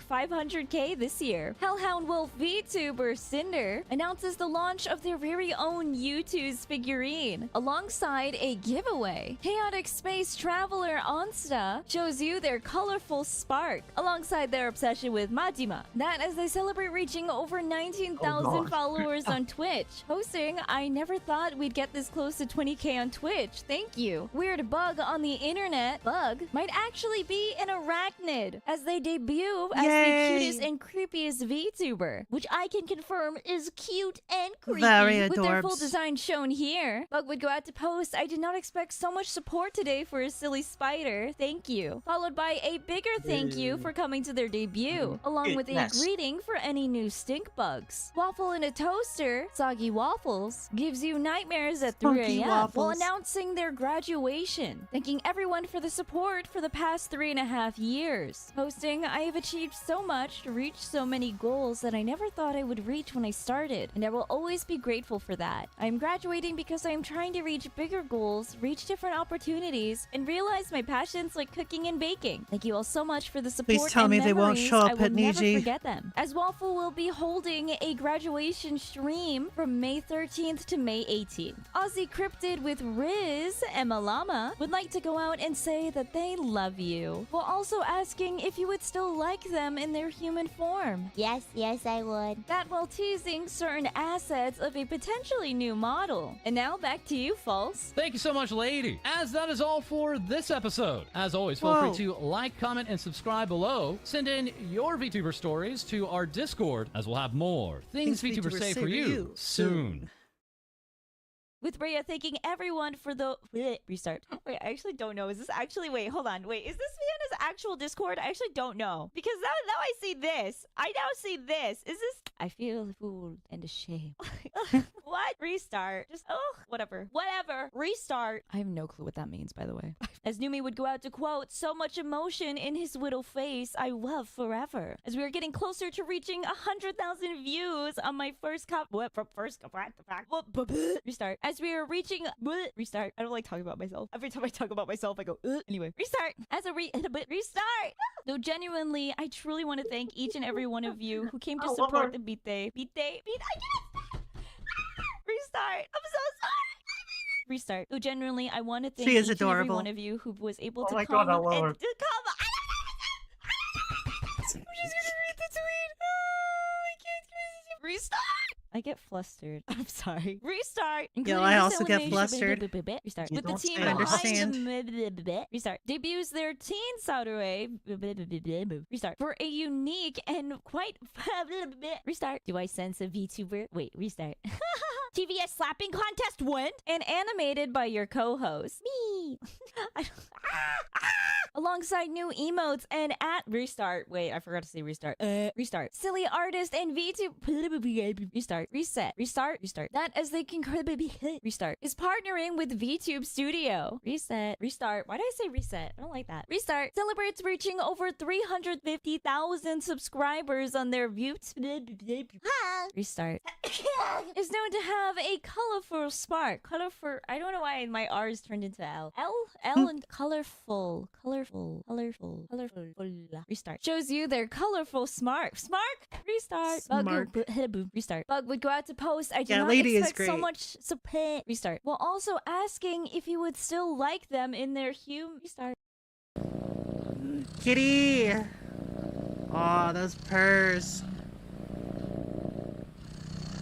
500K this year." Hellhound Wolf VTuber Cinder announces the launch of their very own U2's figurine, alongside a giveaway. Chaotic Space Traveler Onsta shows you their colorful spark, alongside their obsession with Majima. That as they celebrate reaching over 19,000 followers on Twitch, hosting, "I never thought we'd get this close to 20K on Twitch. Thank you." Weird Bug on the internet, Bug, might actually be an arachnid, as they debut as the cutest and creepiest VTuber, which I can confirm is cute and creepy. Very with their full adorbs. design shown here. Bug would go out to post, "I did not expect so much support today for a silly spider. Thank you." Followed by a bigger thank you for coming to their debut, along with a Goodness. greeting for any new stink bugs. Waffle in a Toaster, Soggy Waffles, gives you nightmares at 3 Funky a.m. while waffles. announcing their graduation, thanking everyone for the support for the past 3.5 years. Posting, "I have achieved so much to reach so many goals that I never thought I would reach when I started, and I will always be grateful for that. I am graduating because I am trying to reach bigger goals, reach different opportunities, and realize my passions like cooking and baking. Thank you all so much for the support. Please tell and me they won't memories. show I up will at never Niji. forget them." As Waffle will be holding a graduation stream from May 13th to May 18th. Aussie Cryptid with Riz, Emma Lama, would like to go out and say that they love you, while also asking if you would still like them in their human form. Yes, I would. That while teasing certain assets of a potentially new model. And now back to you, False. Thank you so much, lady. As that is all for this episode. As always, feel free to like, comment, and subscribe below. Send in your VTuber stories to our Discord, as we'll have more things VTubers say for you soon. With Rhea thanking everyone for the restart. Wait, I actually don't know. Is this actually, wait, hold on. Wait, is this Vienna's actual Discord? I actually don't know. Because now I see this. I now see this. Is this? I feel fooled and ashamed. What? Restart. Just, whatever. Whatever. Restart. I have no clue what that means, by the way. As Numi would go out to quote, so much emotion in his little face, I love forever. As we are getting closer to reaching 100,000 views on my first restart. As we are reaching restart. I don't like talking about myself. Every time I talk about myself, I go anyway. Restart. As a restart. Though genuinely, I truly want to thank each and every one of you who came to support the Bite. I guess. Restart. I'm so sorry. Restart. Though genuinely, I want to thank each and every one of you who was able to come God, and I'm just gonna read the tweet. I can't. Restart. I get flustered. I'm sorry. Restart. Yeah, I also get flustered. Restart. You With the don't team understand. behind the restart. Debuts their teen Saturday. Restart. For a unique and quite restart. Do I sense a VTuber? Wait, restart. TVS slapping contest went and animated by your co-host. Me. Alongside new emotes and at restart. Wait, I forgot to say restart. Restart. Silly artist and VTube restart. Reset. Restart. Restart. That as they can restart is partnering with VTube Studio. Reset. Restart. Why did I say reset? I don't like that. Restart celebrates reaching over 350,000 subscribers on their restart. Is known to have a colorful spark. Colorful. I don't know why my R's turned into L. L and colorful. Restart. Shows you their colorful smart. Restart. Bug, restart. Bug would go out to post. I do not expect so much support. Restart. While also asking if you would still like them in their restart. Kitty! Oh, those purrs.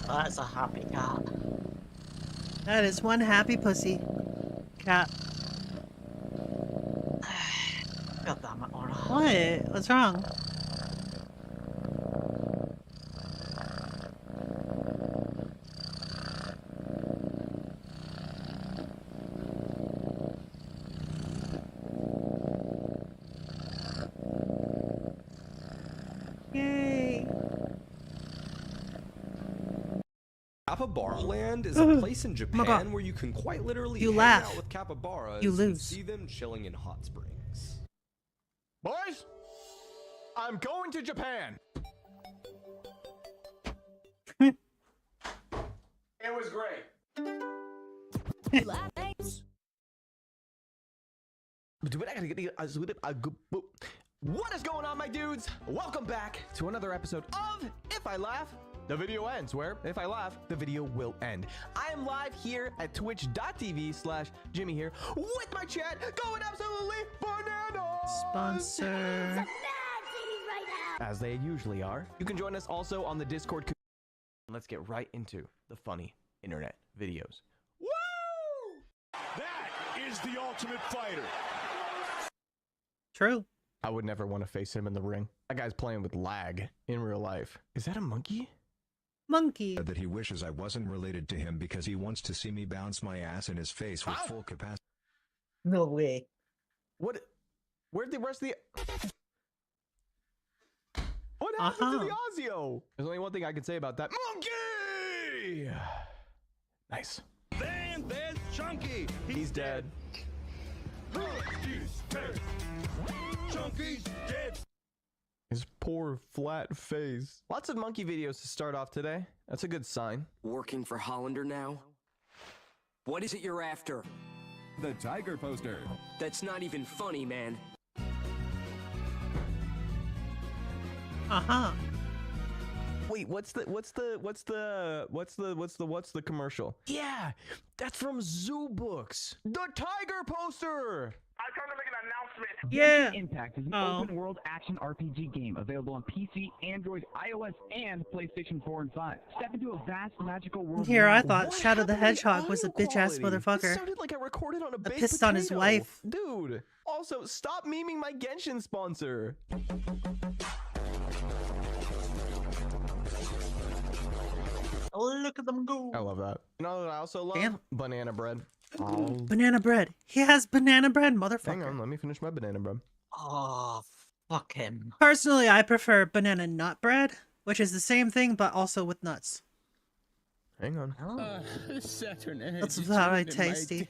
Oh, that's a happy cat. That is one happy pussy. Cat. God damn it, Aura. What? What's wrong? Yay. Capybara Land is a place in Japan where you can quite literally hang out with capybaras and see them chilling in hot springs. Boys, I'm going to Japan. It was great. What is going on, my dudes? Welcome back to another episode of If I Laugh, the video ends, where if I laugh, the video will end. I am live here at twitch.tv/Jimmy here with my chat going absolutely bananas. Sponsor. As they usually are. You can join us also on the Discord. Let's get right into the funny internet videos. Woo! That is the Ultimate Fighter. True. I would never want to face him in the ring. That guy's playing with lag in real life. Is that a monkey? Monkey. That he wishes I wasn't related to him because he wants to see me bounce my ass in his face with full capacity. No way. What? Where's the... What happened to the Ozio? There's only one thing I can say about that. Monkey! Nice. Then there's Chunky. He's dead. He's dead. Chunky's dead. His poor flat face. Lots of monkey videos to start off today. That's a good sign. Working for Hollander now? What is it you're after? The tiger poster. That's not even funny, man. Wait, what's the commercial? Yeah, that's from Zoo Books. The tiger poster. Yeah. Impact is an open world action RPG game available on PC, Android, iOS, and PlayStation 4 and 5. Step into a vast magical world. Here, I now. thought Shadow the Hedgehog was a bitch-ass motherfucker. It sounded like I recorded on a that baked pissed on his potato. wife. Dude, also, stop memeing my Genshin sponsor. Oh, look at them go. I love that. You know what I also love? Damn. Banana bread. Banana bread. He has banana bread, motherfucker. Hang on, let me finish my banana bread. Oh, fuck him. Personally, I prefer banana nut bread, which is the same thing but also with nuts. Hang on. That's very tasty.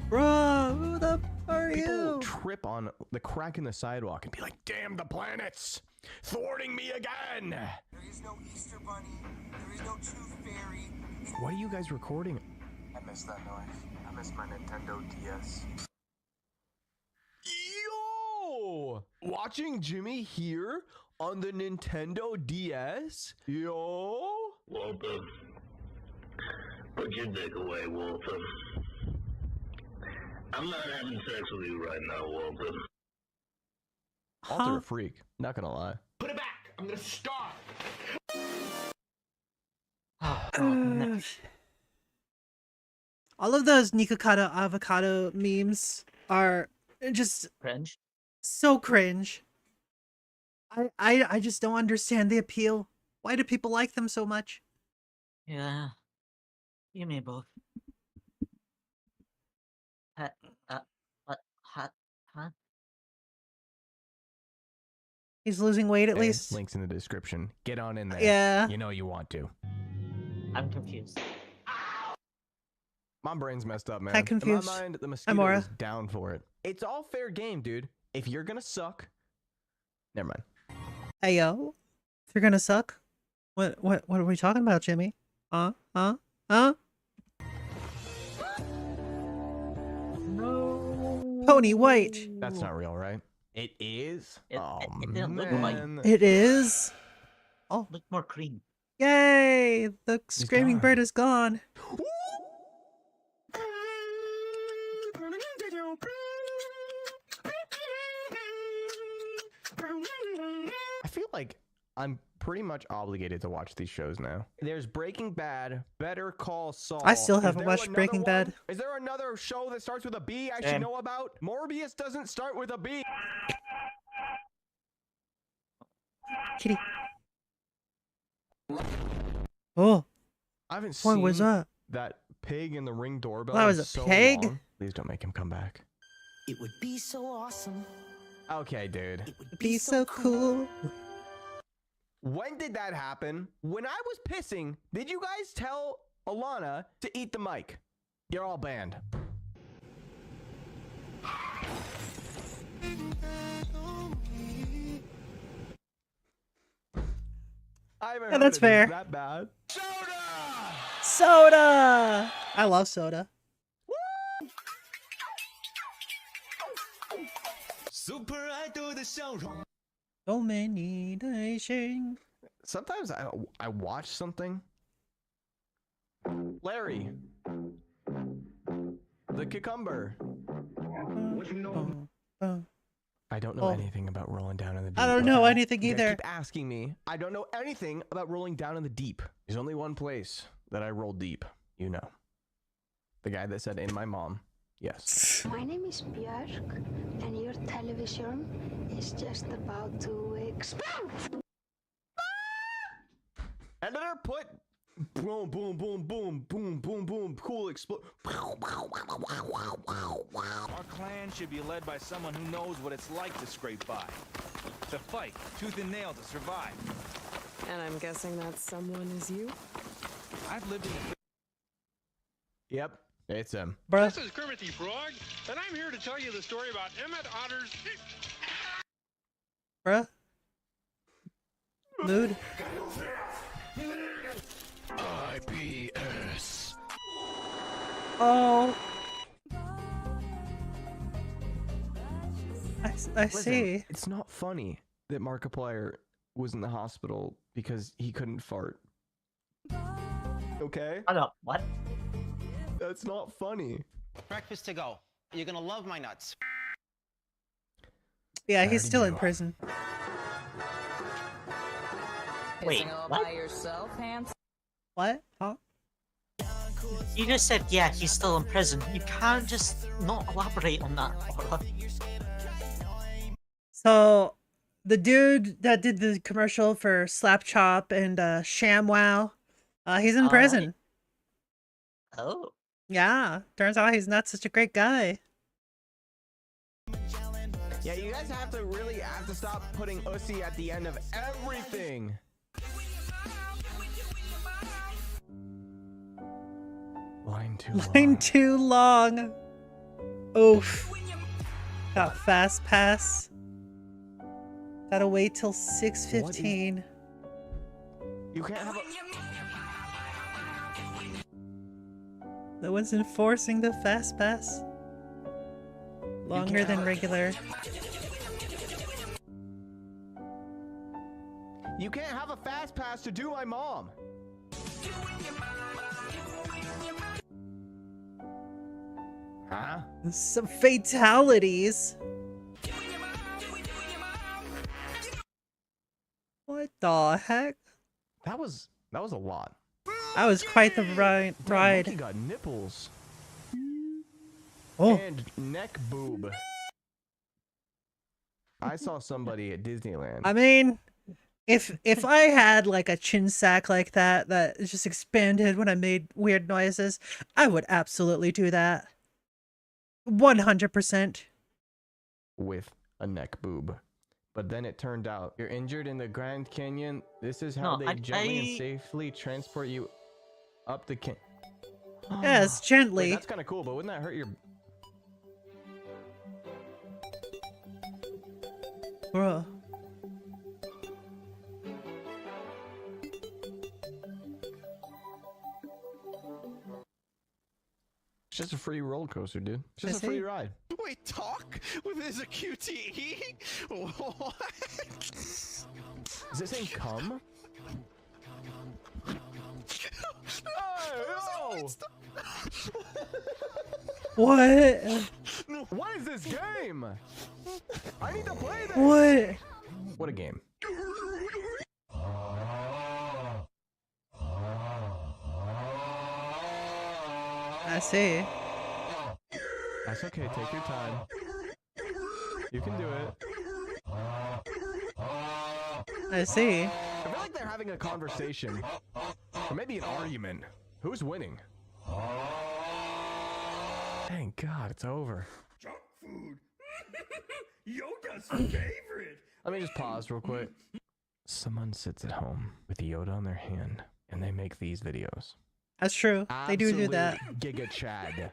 Bro, who the are People you? trip on the crack in the sidewalk and be like, damn the planets, thwarting me again. There is no Easter Bunny. There is no Tooth Fairy. What are you guys recording? I miss that noise. I miss my Nintendo DS. Yo! Watching Jimmy here on the Nintendo DS? Yo! Walter, put your dick away, Walter. I'm not having sex with you right now, Walter. Walter a freak, not gonna lie. Put it back! I'm gonna starve! All of those Nikocado avocado memes are just cringe. So cringe. I just don't understand the appeal. Why do people like them so much? Yeah. You may both. Huh? He's losing weight at Hey, least. Links in the description. Get on in there. Yeah. You know you want to. I'm confused. My brain's messed up, man. I'm confused. In my mind, the I'm mosquito Aura. is down for it. It's all fair game, dude. If you're gonna suck, never mind. Hey yo, if you're gonna suck, what are we talking about, Jimmy? Huh? No. Pony White. That's not real, right? It is. It didn't look like. It is. Oh, look more cream. Yay! The screaming bird is gone. I feel like I'm pretty much obligated to watch these shows now. There's Breaking Bad, Better Call Saul. I still Is haven't there watched another Breaking one? Bad. Is there another show that starts with a B I should Same. know about? Morbius doesn't start with a B. Kitty. Oh. I haven't What seen was that? that pig in the Ring doorbell. That was in a so pig? long. Please don't make him come back. It would be so awesome. Okay, dude. Be so cool. When did that happen? When I was pissing, did you guys tell Alana to eat the mic? You're all banned. I haven't Yeah, heard that's it. fair. Is that bad? Soda! I love soda. Super Idol 的笑容。 So many days. Sometimes I watch something. Larry. The cucumber. I don't know anything about rolling down in the deep. I don't know anything You guys either. keep asking me. I don't know anything about rolling down in the deep. There's only one place that I roll deep. You know. The guy that said in my mom. Yes. My name is Björk, and your television is just about to explode. Editor, put boom, boom, boom, boom, boom, boom, boom, cool explode. Our clan should be led by someone who knows what it's like to scrape by. To fight, tooth and nail to survive. And I'm guessing that someone is you? I've lived in the... Yep, it's him. This is Kermit the Frog, and I'm here to tell you the story about Emmett Otter's... Bruh. Mood. IPS. Oh. I Listen, see. It's not funny that Markiplier was in the hospital because he couldn't fart. Okay? Hold up, what? That's not funny. Breakfast to go. You're gonna love my nuts. Yeah, he's still in prison. Wait, all what? by yourself, handsome? What? Huh? You just said, yeah, he's still in prison. You can't just not elaborate on that. So, the dude that did the commercial for Slap Chop and ShamWow, he's in prison. Oh. Yeah, turns out he's not such a great guy. Yeah, you guys really have to stop putting ussy at the end of everything. Line too long. Oof. Got fast pass. Gotta wait till 6:15. You can't have a... No one's enforcing the fast pass. Longer than regular. You can't have a fast pass to do my mom. Huh? Some fatalities. What the heck? That was a lot. That was quite the ride. He got nipples. Oh. And neck boob. I saw somebody at Disneyland. I mean, if I had like a chin sack like that just expanded when I made weird noises, I would absolutely do that. 100%. With a neck boob. But then it turned out you're injured in the Grand Canyon. This is how they gently and safely transport you up the canyon. Yes, gently. Wait, that's kind of cool, but wouldn't that hurt your... Bruh. It's just a free roller coaster, dude. It's just a free ride. Wait, talk with his a QTE? What? Is it saying come? No! What? What is this game? I need to play this. What? What a game. I see. That's okay, take your time. You can do it. I see. I feel like they're having a conversation. Or maybe an argument. Who's winning? Thank God, it's over. Junk food. Yoda's favorite. Let me just pause real quick. Someone sits at home with Yoda on their hand, and they make these videos. That's true. They do that. Giga Chad.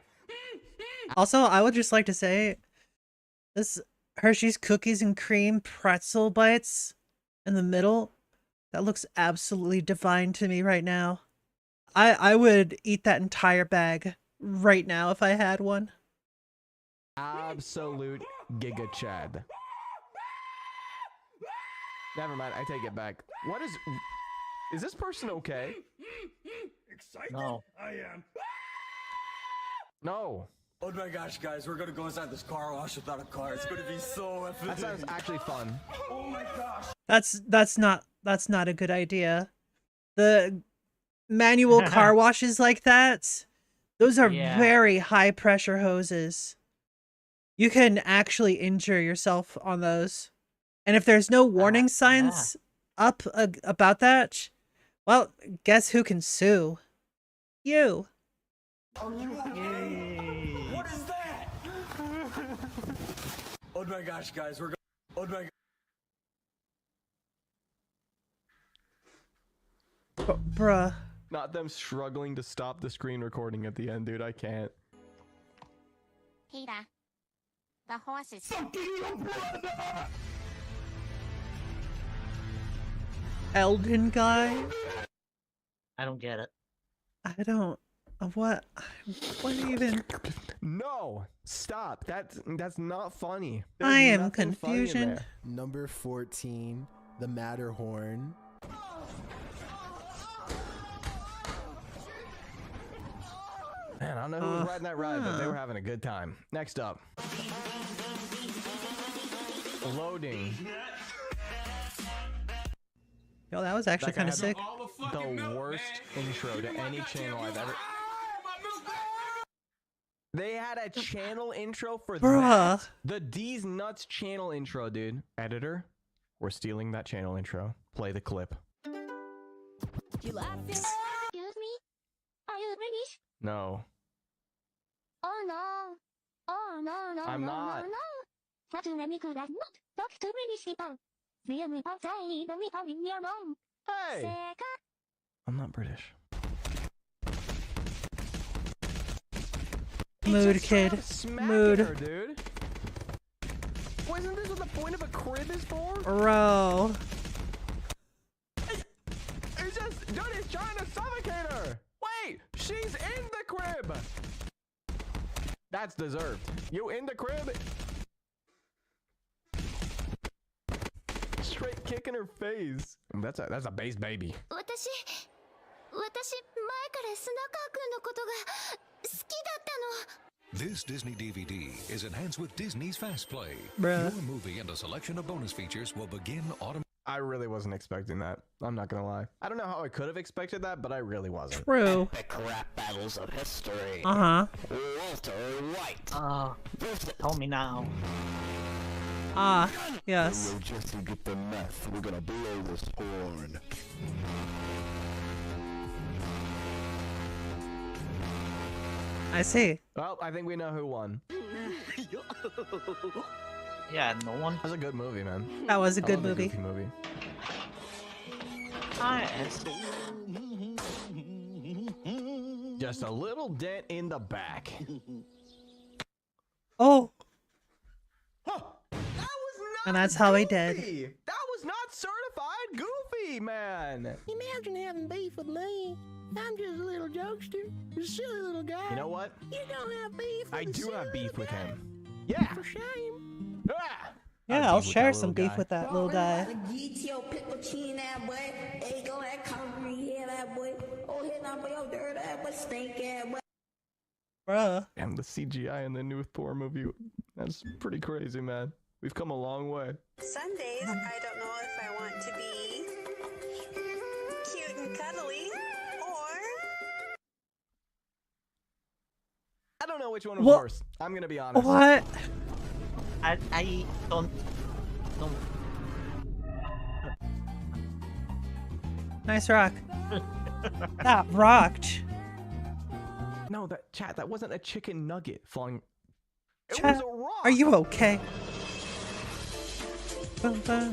Also, I would just like to say, this Hershey's Cookies and Cream pretzel bites in the middle, that looks absolutely divine to me right now. I would eat that entire bag right now if I had one. Absolute Giga Chad. Never mind, I take it back. What is this person okay? Excited? No. I am. No. Oh my gosh, guys, we're gonna go inside this car wash without a car. It's gonna be so epic. That sounds actually fun. Oh my gosh. That's not a good idea. The manual car washes like that, those are very high pressure hoses. You can actually injure yourself on those. And if there's no warning signs up about that, well, guess who can sue? You. What is that? Oh my gosh, guys, we're going. Oh my. Bruh. Not them struggling to stop the screen recording at the end, dude. I can't. Peter, the horse is... Elgin guy? I don't get it. I don't. What even? No! Stop! That's not funny. I am confusion. Number 14, the Matterhorn. Man, I don't know who was riding that ride, but they were having a good time. Next up. Loading. Yo, that was actually kind of sick. The worst intro to any channel I've ever... They had a channel intro for that. The D's Nuts channel intro, dude. Editor, we're stealing that channel intro. Play the clip. You laughing? Excuse me? Are you British? No. Oh no. Oh no, no, I'm no, not. no, no. What you make us not talk to British people. We are outside, we are in your room. Hey! I'm not British. Mood, kid. Mood. Her, dude. Wasn't this what the point of a crib is for? Bro. It's just, dude, he's trying to suffocate her. Wait, she's in the crib. That's deserved. You in the crib? Straight kick in her face. That's a base baby. This Disney DVD is enhanced with Disney's Fast Play. Bruh. Your movie and a selection of bonus features will begin automatically. I really wasn't expecting that. I'm not gonna lie. I don't know how I could have expected that, but I really wasn't. True. Epic rap battles of history. Uh-huh. Walter White. Tell me now. Yes. We'll just get the meth. We're gonna blow this horn. I see. Well, I think we know who won. Yeah, no one. That was a good movie, man. That was a good I love movie. Goofy movie. Just a little dent in the back. Oh. Huh. That was not And that's how he Goofy. did. That was not certified Goofy, man. Imagine having beef with me. I'm just a little jokester, a silly little guy. You know what? You don't have beef with I a do silly have beef little with guy. him. Yeah. For shame. Ah. Yeah, I'll share some beef with that little guy. Get your pickle chin that boy. Hey, go that concrete here that boy. Oh, hit on your dirt that boy, stink that boy. Bruh. And the CGI in the new Thor movie, that's pretty crazy, man. We've come a long way. Some days I don't know if I want to be cute and cuddly or I don't know which one was What? worse. I'm gonna be honest. What? I don't. Nice rock. That rocked. No, that wasn't a chicken nugget falling. It Chat, was a rock. are you okay? Bum, bum.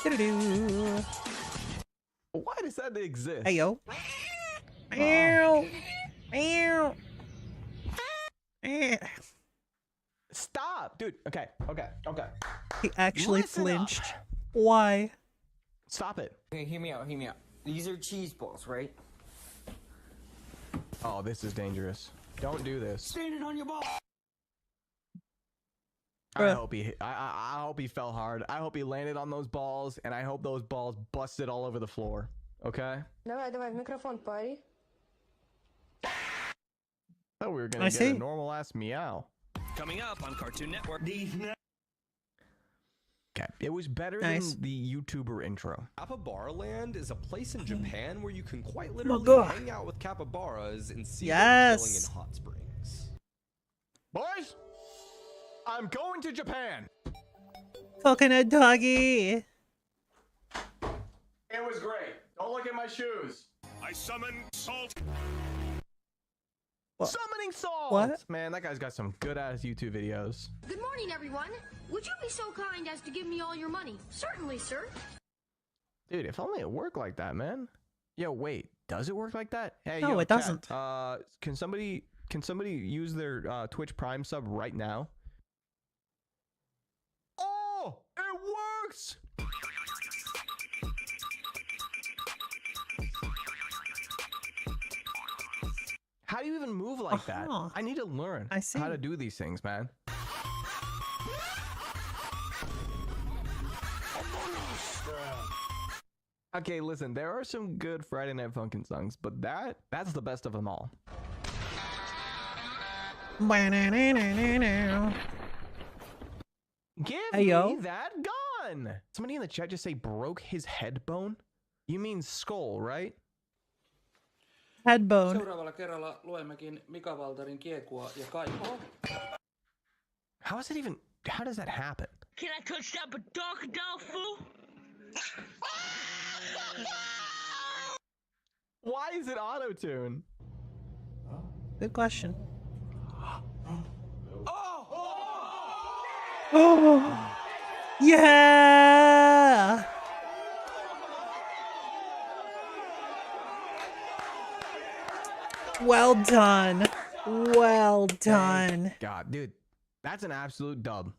Doo-doo-doo. Why does that exist? Hey yo. Meow. Meow. Stop, dude. Okay. He actually Listen flinched. up. Why? Stop it. Okay, hear me out. These are cheese balls, right? Oh, this is dangerous. Don't do this. Standing on your ball. I hope he fell hard. I hope he landed on those balls, and I hope those balls busted all over the floor. Okay? Давай, в микрофон, парень. Thought we were gonna get a normal ass meow. Coming up on Cartoon Network. Okay, it was better Nice. than the YouTuber intro. Capybara Land is a place in Japan where you can quite literally God. hang out with capybaras and see Yes. them chilling in hot springs. Boys, I'm going to Japan. Fucking a doggy. It was great. Don't look at my shoes. I summon salt. What? Summoning salt. What? Man, that guy's got some good ass YouTube videos. Good morning, everyone. Would you be so kind as to give me all your money? Certainly, sir. Dude, if only it worked like that, man. Yo, wait, does it work like that? Hey, No, yo, it chat, doesn't. Can somebody use their Twitch Prime sub right now? Oh, it works! How do you even move like that? I need to learn how to do these things, man. Okay, listen, there are some good Friday Night Funkin' songs, but that's the best of them all. Give Hey, yo. me that gun! Somebody in the chat just say broke his head bone? You mean skull, right? Head bone. Seuraavalla kerralla luemmekin Mika Valtarin kiekua ja kaivoa. How is it even... How does that happen? Can I touch that dog doll fool? Why is it auto-tune? Good question. Oh! Yeah! Well done. Well done. God, dude, that's an absolute dub.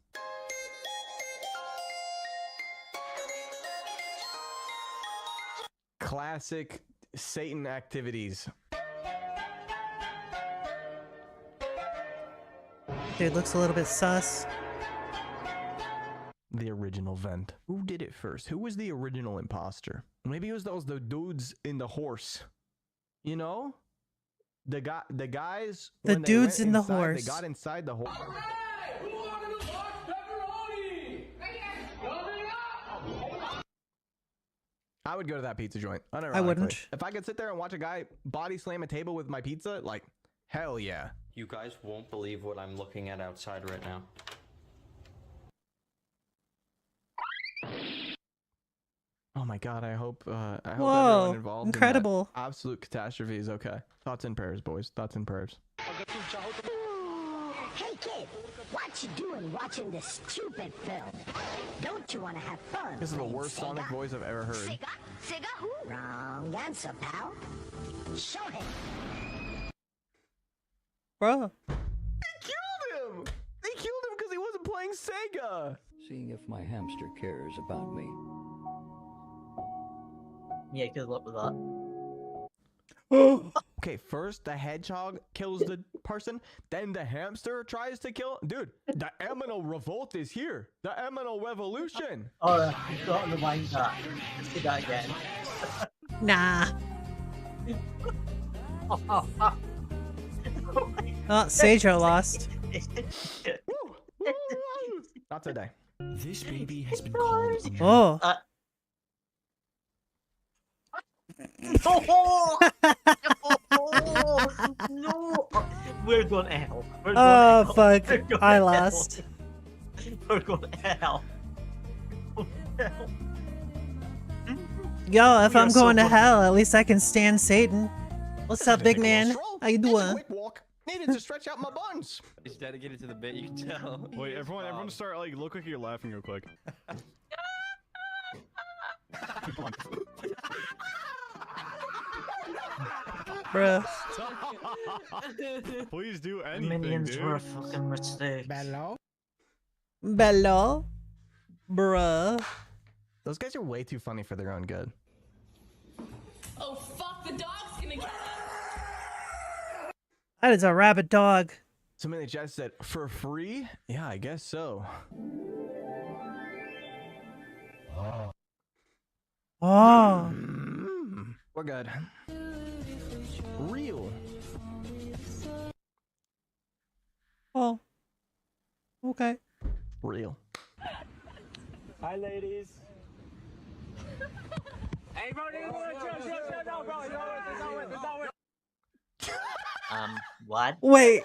Classic Satan activities. Dude looks a little bit sus. The original vent. Who did it first? Who was the original imposter? Maybe it was the dudes in the horse. You know? The guys. The when they dudes went in the inside, horse. They got inside the horse. I would go to that pizza joint. I wouldn't. If I could sit there and watch a guy body slam a table with my pizza, like, hell yeah. You guys won't believe what I'm looking at outside right now. Oh my god, I hope Whoa, everyone involved incredible. in that absolute catastrophe is okay. Thoughts and prayers, boys. Thoughts and prayers. Hey kid, what you doing watching this stupid film? Don't you want to have fun? This is the playing worst Sega? Sonic voice I've ever heard. Sega? Sega who? Wrong answer, pal. Show him. Bro. They killed him! They killed him because he wasn't playing Sega! Seeing if my hamster cares about me. Yeah, good luck with that. Okay, first the hedgehog kills the person, then the hamster tries to kill. Dude, the Eminal Revolt is here. The Eminal Revolution. Oh, I forgot to rewind that. Let's do that again. Nah. Oh, Sejo lost. Not today. This baby has been called. Oh. No! We're going to hell. We're going Oh, to hell. fuck. We're going I to lost. hell. We're going to hell. Yo, if We I'm are so going to fucking- hell, at least I can stand Satan. What's up, big man? How you doing? Quick walk. Needed to stretch out my buns. It's dedicated to the bit, you can tell. Wait, everyone start, like, look like you're laughing real quick. Bruh. Please do anything, Minions dude. were a fucking mistake. Bello? Bello? Bruh. Those guys are way too funny for their own good. Oh fuck, the dog's gonna get us. That is a rabid dog. Somebody in the chat said, for free? Yeah, I guess so. Oh. We're good. Real. Oh. Okay. Real. Hi, ladies. Hey, bro, no, bro, What? Wait.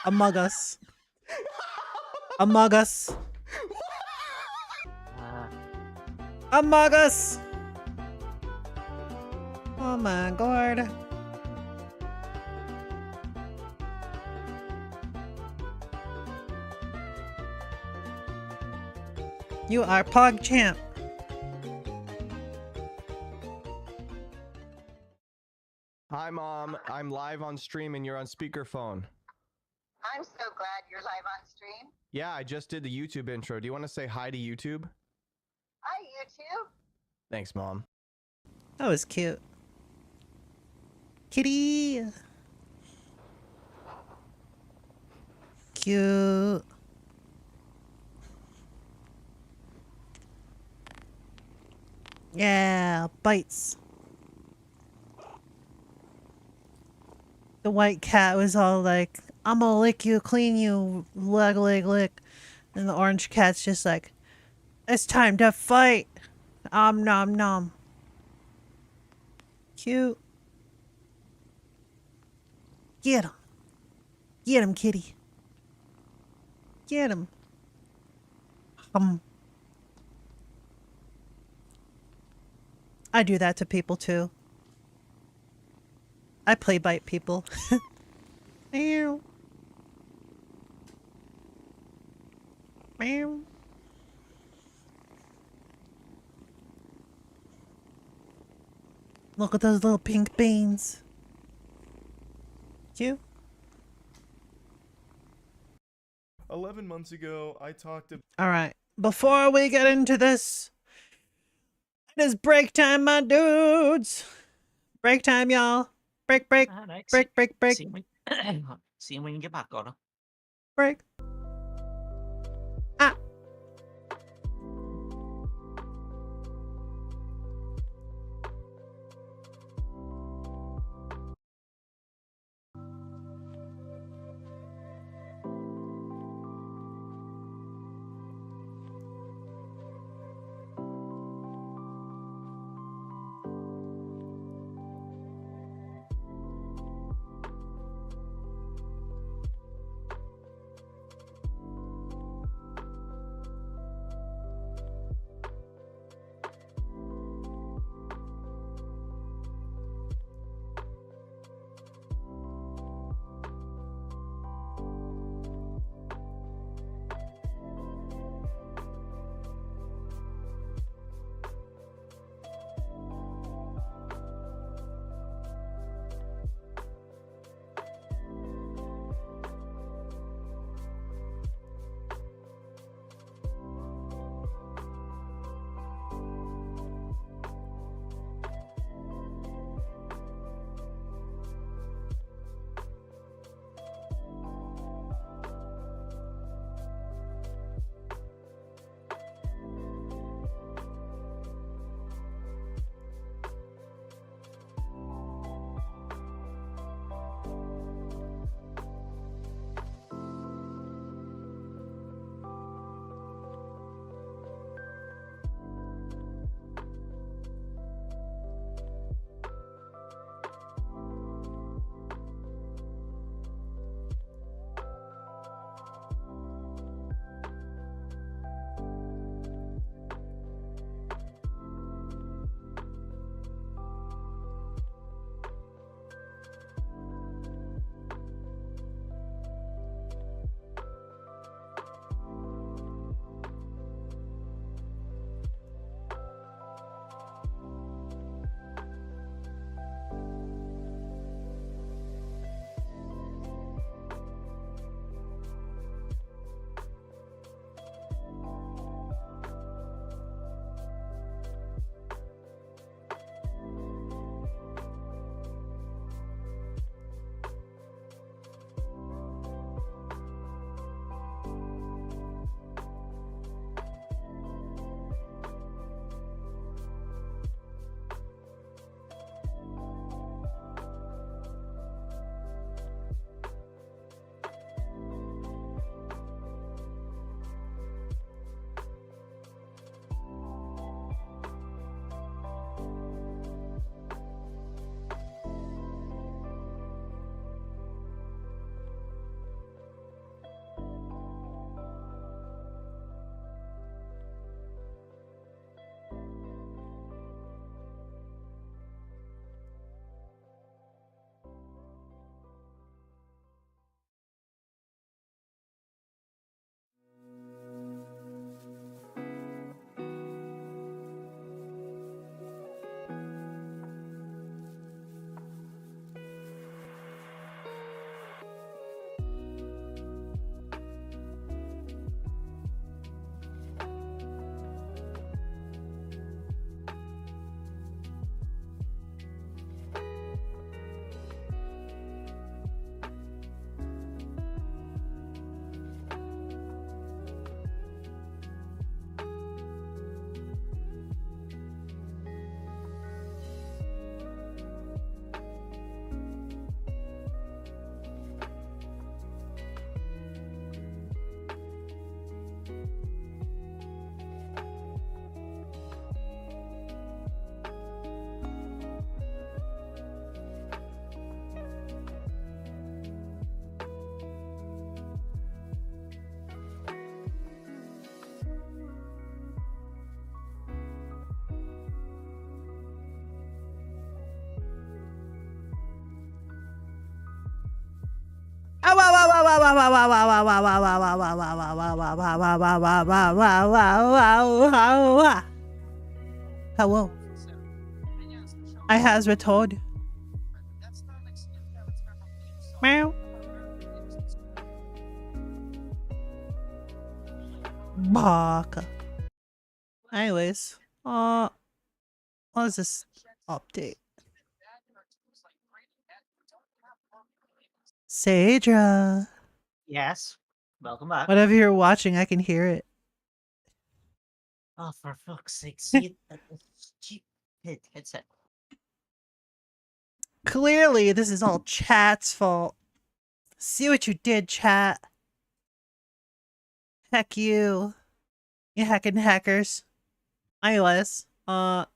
Among Us. Among Us. Among Us. Oh my god. You are Pog Champ. Hi, Mom. I'm live on stream and you're on speakerphone. I'm so glad you're live on stream. Yeah, I just did the YouTube intro. Do you want to say hi to YouTube? Hi, YouTube. Thanks, Mom. That was cute. Kitty. Cute. Yeah, bites. The white cat was all like, I'm gonna lick you, clean you, lick, lick, lick. And the orange cat's just like, it's time to fight. Nom nom. Cute. Get him. Get him, kitty. Get him. I do that to people too. I play bite people. Meow. Meow. Look at those little pink beans. Cute. 11 months ago, I talked to. All right. Before we get into this, it is break time, my dudes. Break time, y'all. Break, break, Alright, break, break, break, see you when you get back, Connor. break. Ah. Hello. I has returned. Meow. Baka. Anyways, what is this update? Sadra. Yes. Welcome back. Whatever you're watching, I can hear it. Oh, for fuck's sake! See that stupid headset. Clearly, this is all chat's fault. See what you did, chat. Heck you. You hacking hackers. Anyways, 11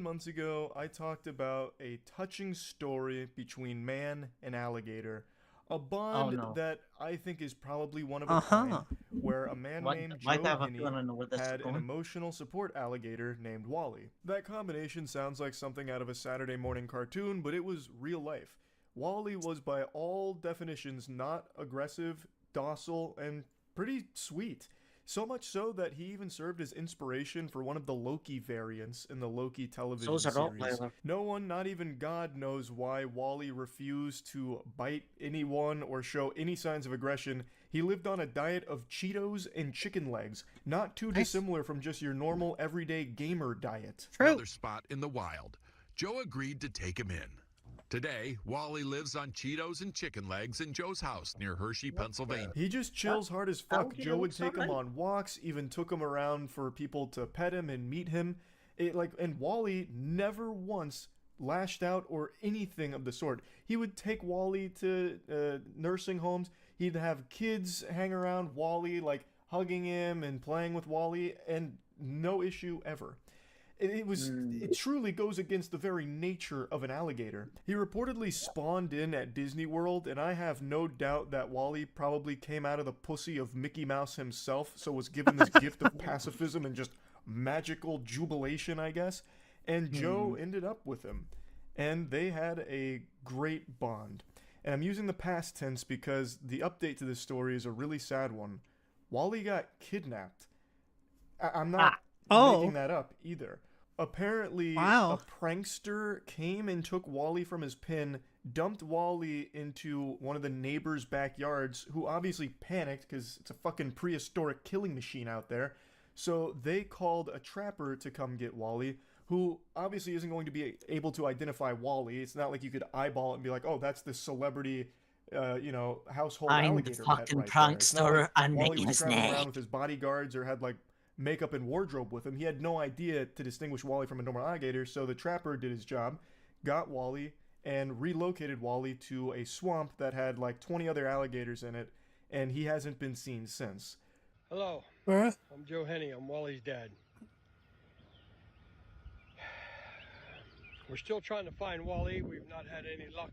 months ago, I talked about a touching story between man and alligator. A bond that I think is probably one of a kind, where a man named Joe Hinney had an emotional support alligator named Wally. That combination sounds like something out of a Saturday morning cartoon, but it was real life. Wally was by all definitions not aggressive, docile, and pretty sweet. So much so that he even served as inspiration for one of the Loki variants in the Loki television series. No one, not even God, knows why Wally refused to bite anyone or show any signs of aggression. He lived on a diet of Cheetos and chicken legs, not too dissimilar from just your normal everyday gamer diet. Another spot in the wild. Joe agreed to take him in. Today, Wally lives on Cheetos and chicken legs in Joe's house near Hershey, Pennsylvania. He just chills hard as fuck. Joe would take him on walks, even took him around for people to pet him and meet him. And Wally never once lashed out or anything of the sort. He would take Wally to nursing homes. He'd have kids hang around Wally, like hugging him and playing with Wally, and no issue ever. It truly goes against the very nature of an alligator. He reportedly spawned in at Disney World, and I have no doubt that Wally probably came out of the pussy of Mickey Mouse himself, so was given this gift of pacifism and just magical jubilation, I guess. And Joe ended up with him, and they had a great bond. And I'm using the past tense because the update to this story is a really sad one. Wally got kidnapped. I'm not making that up either. Apparently, a prankster came and took Wally from his pen, dumped Wally into one of the neighbors' backyards, who obviously panicked because it's a fucking prehistoric killing machine out there. So they called a trapper to come get Wally, who obviously isn't going to be able to identify Wally. It's not like you could eyeball it and be like, oh, that's this celebrity household alligator pet right there. Prankster, I'm Wally making was his traveling name. around with his bodyguards or had like makeup and wardrobe with him. He had no idea to distinguish Wally from a normal alligator, so the trapper did his job, got Wally, and relocated Wally to a swamp that had like 20 other alligators in it, and he hasn't been seen since. Hello. I'm Joe Henney. I'm Wally's dad. We're still trying to find Wally. We've not had any luck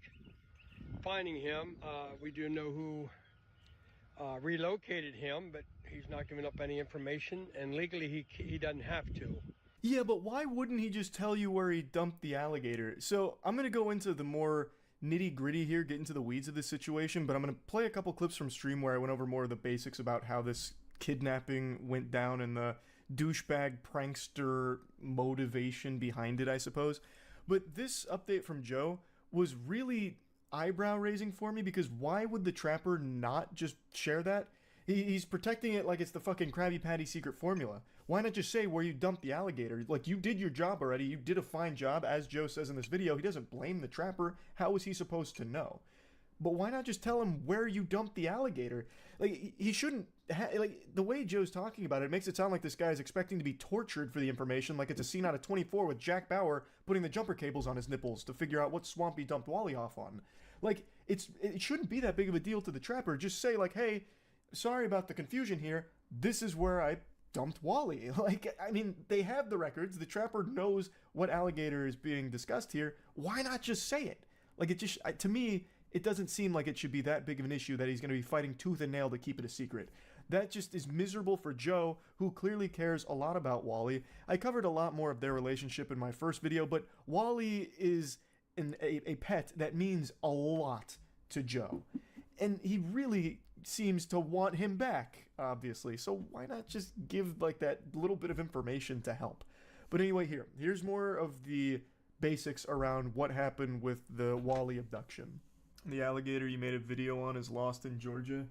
finding him. We do know who relocated him, but he's not giving up any information, and legally he doesn't have to. Yeah, but why wouldn't he just tell you where he dumped the alligator? So I'm going to go into the more nitty-gritty here, get into the weeds of this situation, but I'm going to play a couple clips from stream where I went over more of the basics about how this kidnapping went down and the douchebag prankster motivation behind it, I suppose. But this update from Joe was really eyebrow-raising for me, because why would the trapper not just share that? He's protecting it like it's the fucking Krabby Patty secret formula. Why not just say where you dumped the alligator? Like, you did your job already. You did a fine job, as Joe says in this video. He doesn't blame the trapper. How was he supposed to know? But why not just tell him where you dumped the alligator? Like, he shouldn't like, the way Joe's talking about it makes it sound like this guy is expecting to be tortured for the information, like it's a scene out of 24 with Jack Bauer putting the jumper cables on his nipples to figure out what swamp he dumped Wally off on. Like, it shouldn't be that big of a deal to the trapper. Just say, like, hey, sorry about the confusion here. This is where I dumped Wally. Like, I mean, they have the records. The trapper knows what alligator is being discussed here. Why not just say it? Like, it just, to me, it doesn't seem like it should be that big of an issue that he's going to be fighting tooth and nail to keep it a secret. That just is miserable for Joe, who clearly cares a lot about Wally. I covered a lot more of their relationship in my first video, but Wally is a pet that means a lot to Joe. And he really seems to want him back, obviously. So why not just give like that little bit of information to help? But anyway, here's more of the basics around what happened with the Wally abduction. The alligator you made a video on is lost in Georgia.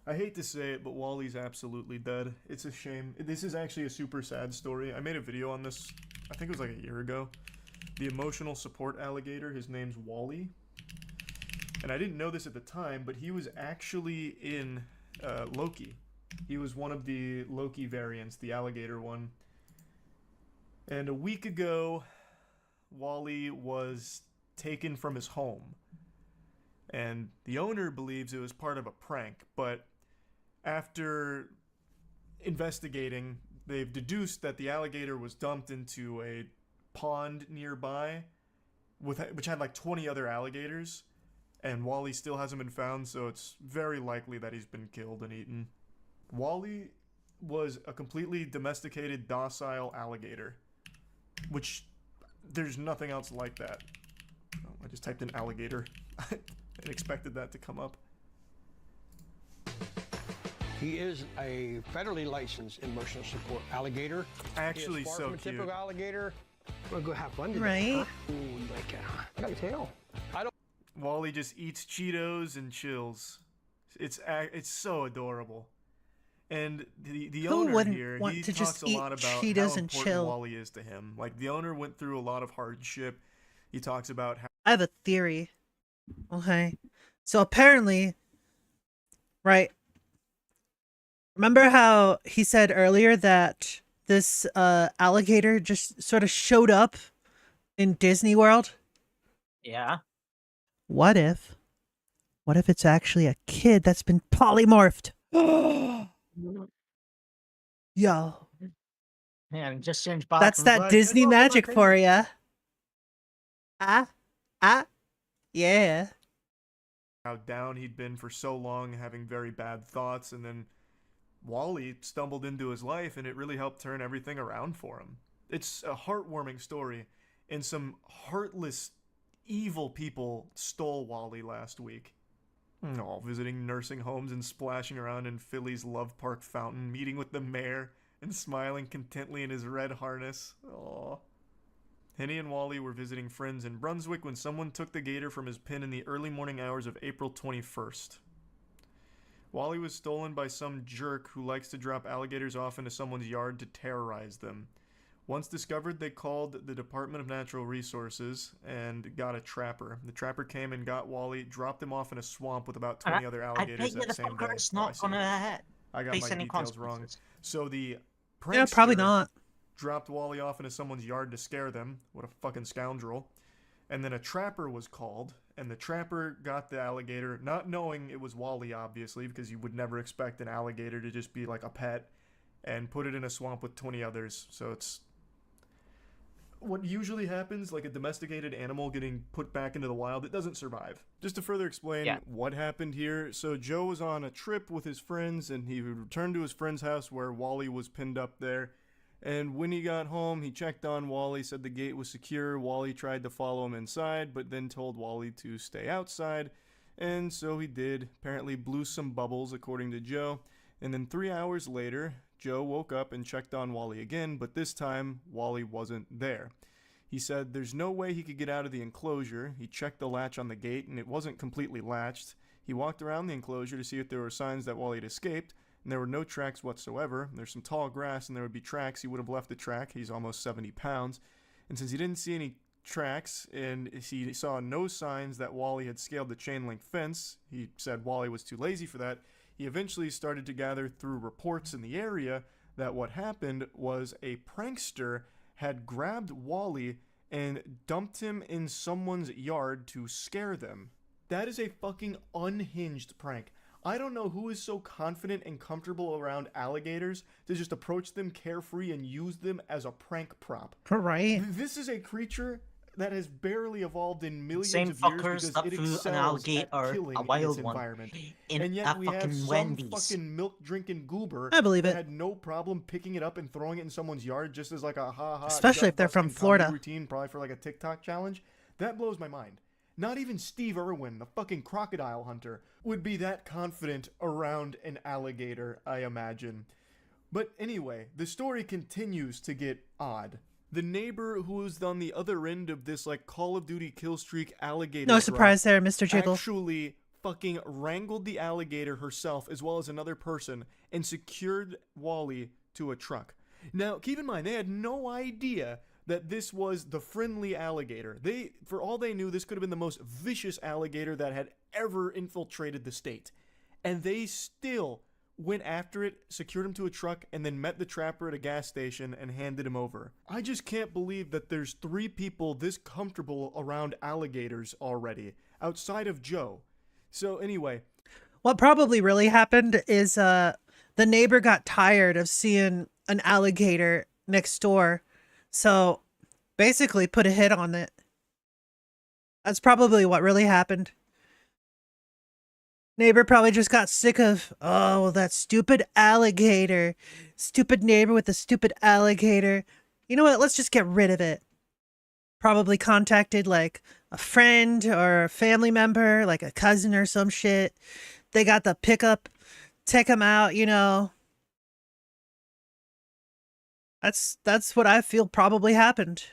I hate to say it, but Wally's absolutely dead. It's a shame. This is actually a super sad story. I made a video on this, I think it was like a year ago. The emotional support alligator, his name's Wally. And I didn't know this at the time, but he was actually in Loki. He was one of the Loki variants, the alligator one. And a week ago, Wally was taken from his home. And the owner believes it was part of a prank, but after investigating, they've deduced that the alligator was dumped into a pond nearby, which had like 20 other alligators, and Wally still hasn't been found, so it's very likely that he's been killed and eaten. Wally was a completely domesticated, docile alligator, which there's nothing else like that. Oh, I just typed in alligator and expected that to come up. He is a federally licensed emotional support alligator. Actually, he is far so from a cute. typical alligator. We'll go have fun today. Right? Huh? Ooh, you like it, huh? I gotta tell. I don't. Wally just eats Cheetos and chills. It's so adorable. And the Who owner wouldn't here, want he to talks just a eat lot about Cheetos how and important chill? Wally is to him. Like, the owner went through a lot of hardship. He talks about how I have a theory. Okay. So apparently, right. Remember how he said earlier that this alligator just sort of showed up in Disney World? Yeah. What if it's actually a kid that's been polymorphed? Yo. Man, just change back. That's and that like, Disney "Oh, my magic God." for ya. Yeah. how down he'd been for so long, having very bad thoughts, and then Wally stumbled into his life, and it really helped turn everything around for him. It's a heartwarming story, and some heartless, evil people stole Wally last week. All visiting nursing homes and splashing around in Philly's Love Park fountain, meeting with the mayor, and smiling contently in his red harness. Aww. Henny and Wally were visiting friends in Brunswick when someone took the gator from his pen in the early morning hours of April 21st. Wally was stolen by some jerk who likes to drop alligators off into someone's yard to terrorize them. Once discovered, they called the Department of Natural Resources and got a trapper. The trapper came and got Wally, dropped him off in a swamp with about 20 other alligators that same day. It's not gonna I got face my any details wrong. consequences. So the Yeah, probably prankster not. dropped Wally off into someone's yard to scare them. What a fucking scoundrel. And then a trapper was called, and the trapper got the alligator, not knowing it was Wally, obviously, because you would never expect an alligator to just be like a pet, and put it in a swamp with 20 others. So it's what usually happens, like a domesticated animal getting put back into the wild, it doesn't survive. Just to further explain what happened here, so Joe was on a trip with his friends, and he returned to his friend's house where Wally was pinned up there. And when he got home, he checked on Wally, said the gate was secure. Wally tried to follow him inside, but then told Wally to stay outside. And so he did. Apparently blew some bubbles, according to Joe. And then 3 hours later, Joe woke up and checked on Wally again, but this time, Wally wasn't there. He said there's no way he could get out of the enclosure. He checked the latch on the gate, and it wasn't completely latched. He walked around the enclosure to see if there were signs that Wally had escaped, and there were no tracks whatsoever. There's some tall grass, and there would be tracks. He would have left the track. He's almost 70 pounds. And since he didn't see any tracks, and he saw no signs that Wally had scaled the chain link fence, he said Wally was too lazy for that. He eventually started to gather through reports in the area that what happened was a prankster had grabbed Wally and dumped him in someone's yard to scare them. That is a fucking unhinged prank. I don't know who is so confident and comfortable around alligators to just approach them carefree and use them as a prank prop. Right. This is a creature that has barely evolved in millions Same of years fuckers because that it flew an excels alligator, at killing a in wild its one, environment. in And yet a we have fucking some Wendy's. fucking milk-drinking goober I believe that it. had no problem picking it up and throwing it in someone's yard just as like a ha-ha. Especially if they're from gut-busting Florida. comedy routine, probably for like a TikTok challenge. That blows my mind. not even Steve Irwin, the fucking crocodile hunter, would be that confident around an alligator, I imagine. But anyway, the story continues to get odd. The neighbor who was on the other end of this like Call of Duty kill streak alligator No surprise there, Mr. Jiggle. actually fucking wrangled the alligator herself as well as another person and secured Wally to a truck. Now, keep in mind, they had no idea that this was the friendly alligator. For all they knew, this could have been the most vicious alligator that had ever infiltrated the state. And they still went after it, secured him to a truck, and then met the trapper at a gas station and handed him over. I just can't believe that there's 3 people this comfortable around alligators already, outside of Joe. So anyway. What probably really happened is the neighbor got tired of seeing an alligator next door. So basically put a hit on it. That's probably what really happened. Neighbor probably just got sick of, oh, that stupid alligator. Stupid neighbor with the stupid alligator. You know what? Let's just get rid of it. Probably contacted like a friend or a family member, like a cousin or some shit. They got the pickup, take him out, you know. That's what I feel probably happened.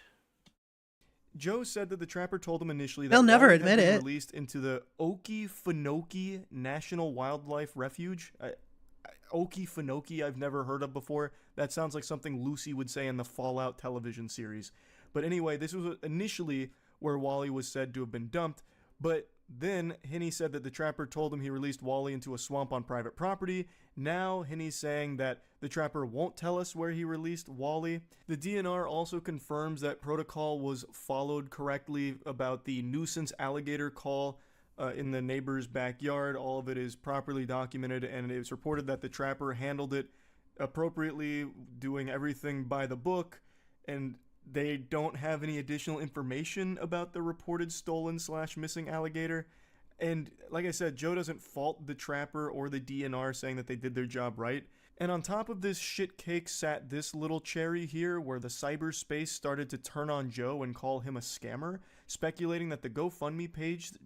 Joe said that the trapper told him initially that They'll never Wally had admit been it. released into the Okefenokee National Wildlife Refuge. Okefenokee, I've never heard of before. That sounds like something Lucy would say in the Fallout television series. But anyway, this was initially where Wally was said to have been dumped, but then Hinney said that the trapper told him he released Wally into a swamp on private property. Now Hinney's saying that the trapper won't tell us where he released Wally. The DNR also confirms that protocol was followed correctly about the nuisance alligator call in the neighbor's backyard. All of it is properly documented, and it was reported that the trapper handled it appropriately, doing everything by the book, and they don't have any additional information about the reported stolen/missing alligator. And like I said, Joe doesn't fault the trapper or the DNR, saying that they did their job right. And on top of this shit cake sat this little cherry here, where the cyberspace started to turn on Joe and call him a scammer, speculating that the GoFundMe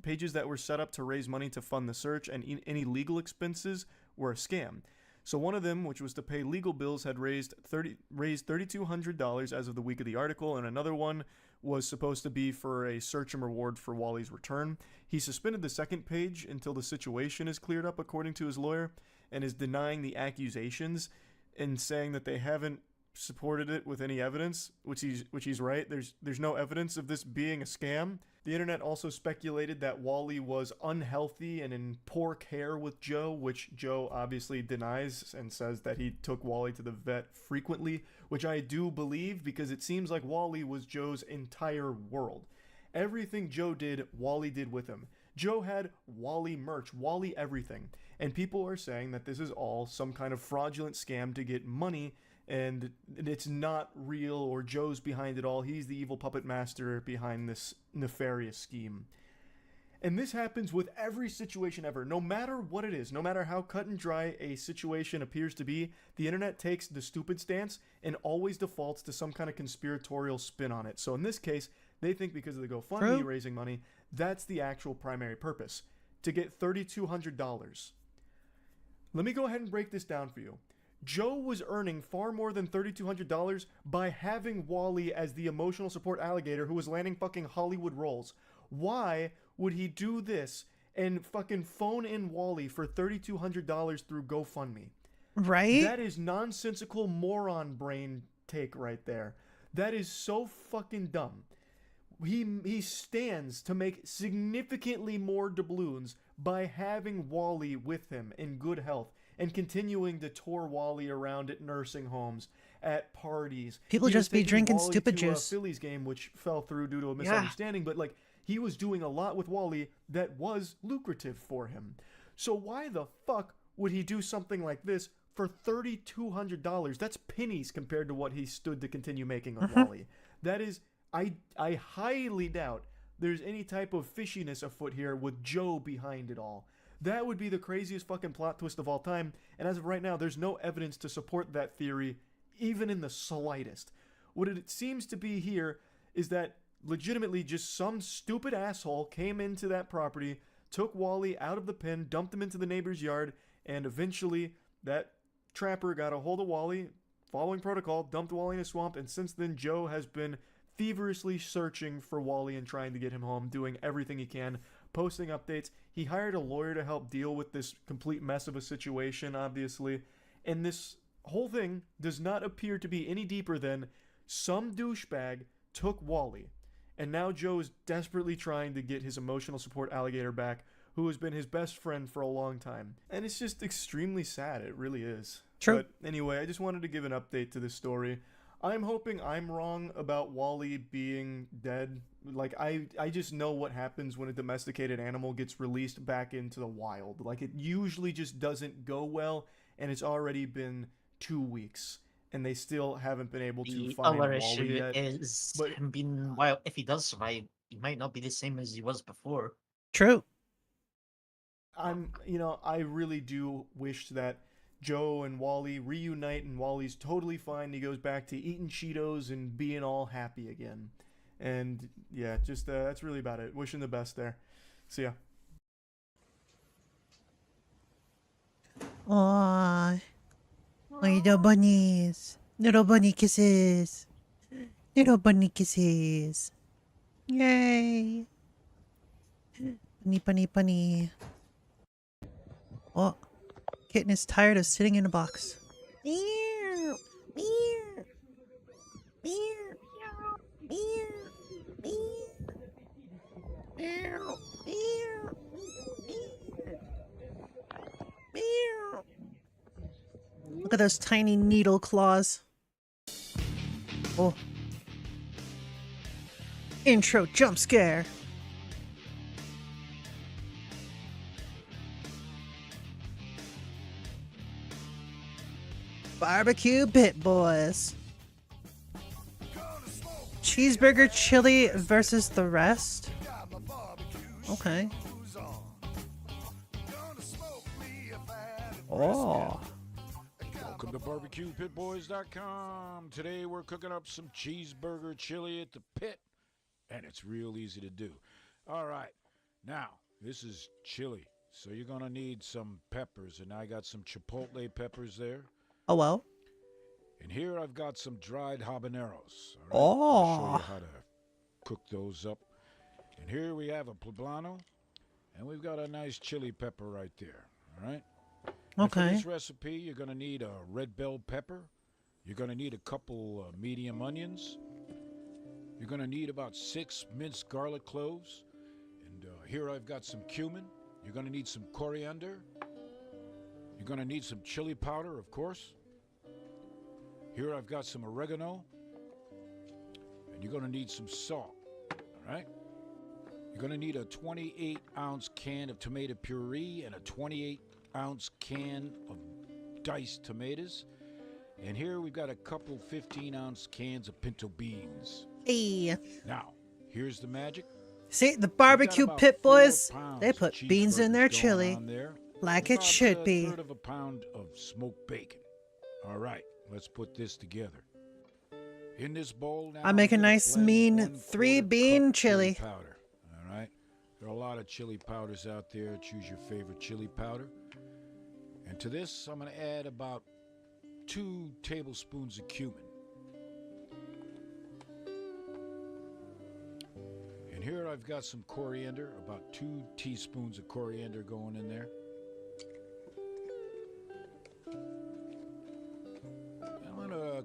pages that were set up to raise money to fund the search and any legal expenses were a scam. So one of them, which was to pay legal bills, had raised $3,200 as of the week of the article, and another one was supposed to be for a search and reward for Wally's return. He suspended the second page until the situation is cleared up, according to his lawyer, and is denying the accusations and saying that they haven't supported it with any evidence, which he's right. There's no evidence of this being a scam. The internet also speculated that Wally was unhealthy and in poor care with Joe, which Joe obviously denies and says that he took Wally to the vet frequently, which I do believe, because it seems like Wally was Joe's entire world. Everything Joe did, Wally did with him. Joe had Wally merch, Wally everything. And people are saying that this is all some kind of fraudulent scam to get money, and it's not real, or Joe's behind it all. He's the evil puppet master behind this nefarious scheme. And this happens with every situation ever. No matter what it is, no matter how cut and dry a situation appears to be, the internet takes the stupid stance and always defaults to some kind of conspiratorial spin on it. So in this case, they think because of the GoFundMe raising money, that's the actual primary purpose, to get $3,200. Let me go ahead and break this down for you. Joe was earning far more than $3,200 by having Wally as the emotional support alligator who was landing fucking Hollywood roles. Why would he do this and fucking phone in Wally for $3,200 through GoFundMe? Right? That is nonsensical moron brain take right there. That is so fucking dumb. He stands to make significantly more doubloons by having Wally with him in good health and continuing to tour Wally around at nursing homes, at parties. People He was just be taking drinking Wally stupid to a juice. Phillies game, which fell through due to a misunderstanding, but like he was doing a lot with Wally that was lucrative for him. So why the fuck would he do something like this for $3,200? That's pennies compared to what he stood to continue making with Wally. That is, I highly doubt there's any type of fishiness afoot here with Joe behind it all. That would be the craziest fucking plot twist of all time, and as of right now, there's no evidence to support that theory, even in the slightest. What it seems to be here is that legitimately just some stupid asshole came into that property, took Wally out of the pen, dumped him into the neighbor's yard, and eventually that trapper got a hold of Wally, following protocol, dumped Wally in a swamp, and since then Joe has been feverishly searching for Wally and trying to get him home, doing everything he can, posting updates. He hired a lawyer to help deal with this complete mess of a situation, obviously, and this whole thing does not appear to be any deeper than some douchebag took Wally, and now Joe is desperately trying to get his emotional support alligator back, who has been his best friend for a long time. And it's just extremely sad, it really is. True. But anyway, I just wanted to give an update to this story. I'm hoping I'm wrong about Wally being dead. Like, I just know what happens when a domesticated animal gets released back into the wild. Like, it usually just doesn't go well, and it's already been 2 weeks, and they still haven't been able to The find other Wally issue yet. is But him being, well, if he does survive, he might not be the same as he was before. True. I really do wish that Joe and Wally reunite, and Wally's totally fine. He goes back to eating Cheetos and being all happy again. And yeah, just that's really about it. Wishing the best there. See ya. Aww. Little bunnies. Little bunny kisses. Little bunny kisses. Yay. Bunny, bunny, bunny. Oh. Kitten is tired of sitting in a box. Meow. Meow. Meow. Meow. Meow. Meow. Meow. Look at those tiny needle claws. Oh. Intro jump scare. Barbecue Pit Boys. Cheeseburger chili versus the rest. Okay. Oh. Welcome to BarbecuePitBoys.com. Today we're cooking up some cheeseburger chili at the pit, and it's real easy to do. All right, now this is chili, so you're gonna need some peppers, and I got some chipotle peppers there. Oh well. And here I've got some dried habaneros. All right? Oh. I'll show you how to cook those up. And here we have a poblano, and we've got a nice chili pepper right there. All right. And for Okay. this recipe, you're going to need a red bell pepper. You're going to need a couple medium onions. You're going to need about 6 minced garlic cloves. And here I've got some cumin. You're going to need some coriander. You're going to need some chili powder, of course. Here I've got some oregano. And you're going to need some salt. All right? You're going to need a 28-ounce can of tomato puree and a 28-ounce can of diced tomatoes. And here we've got a couple 15-ounce cans of pinto beans. Hey. Now, here's the magic. See, the barbecue pit boys, they put beans in their chili like it should be. A third of a pound of smoked bacon. All right, let's put this together. In this bowl now, I make a I'm gonna nice blend mean 1/4 3-bean cup chili. powder. All right, there are a lot of chili powders out there. Choose your favorite chili powder. And to this, I'm going to add about 2 tablespoons of cumin. And here I've got some coriander, about 2 teaspoons of coriander going in there. I'm going to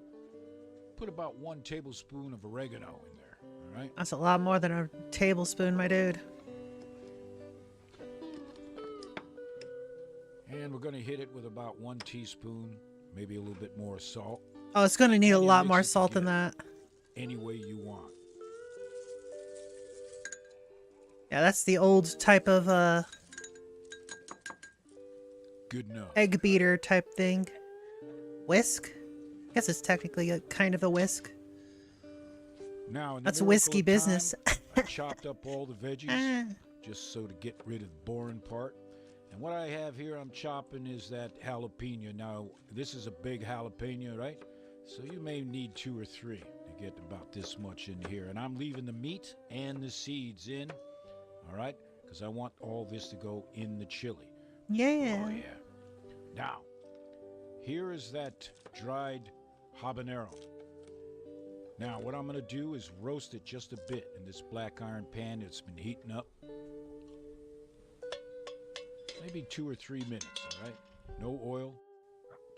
put about 1 tablespoon of oregano in there, all right? That's a lot more than a tablespoon, my dude. And we're going to hit it with about 1 teaspoon, maybe a little bit more salt. Oh, it's gonna need a And you lot mix more it salt than together that. any way you want. Yeah, that's the old type of Good enough. egg beater type thing. Whisk? I guess it's technically a kind of a whisk. Now, in the That's miracle whiskey of time, business. I chopped up all the veggies Ah. just so to get rid of the boring part. And what I have here I'm chopping is that jalapeno. Now, this is a big jalapeno, right? So you may need 2 or 3. get about this much in here. And I'm leaving the meat and the seeds in, all right? Because I want all this to go in the chili. Yeah. Oh, yeah. Now, here is that dried habanero. Now, what I'm going to do is roast it just a bit in this black iron pan that's been heating up. Maybe 2 or 3 minutes, all right? No oil,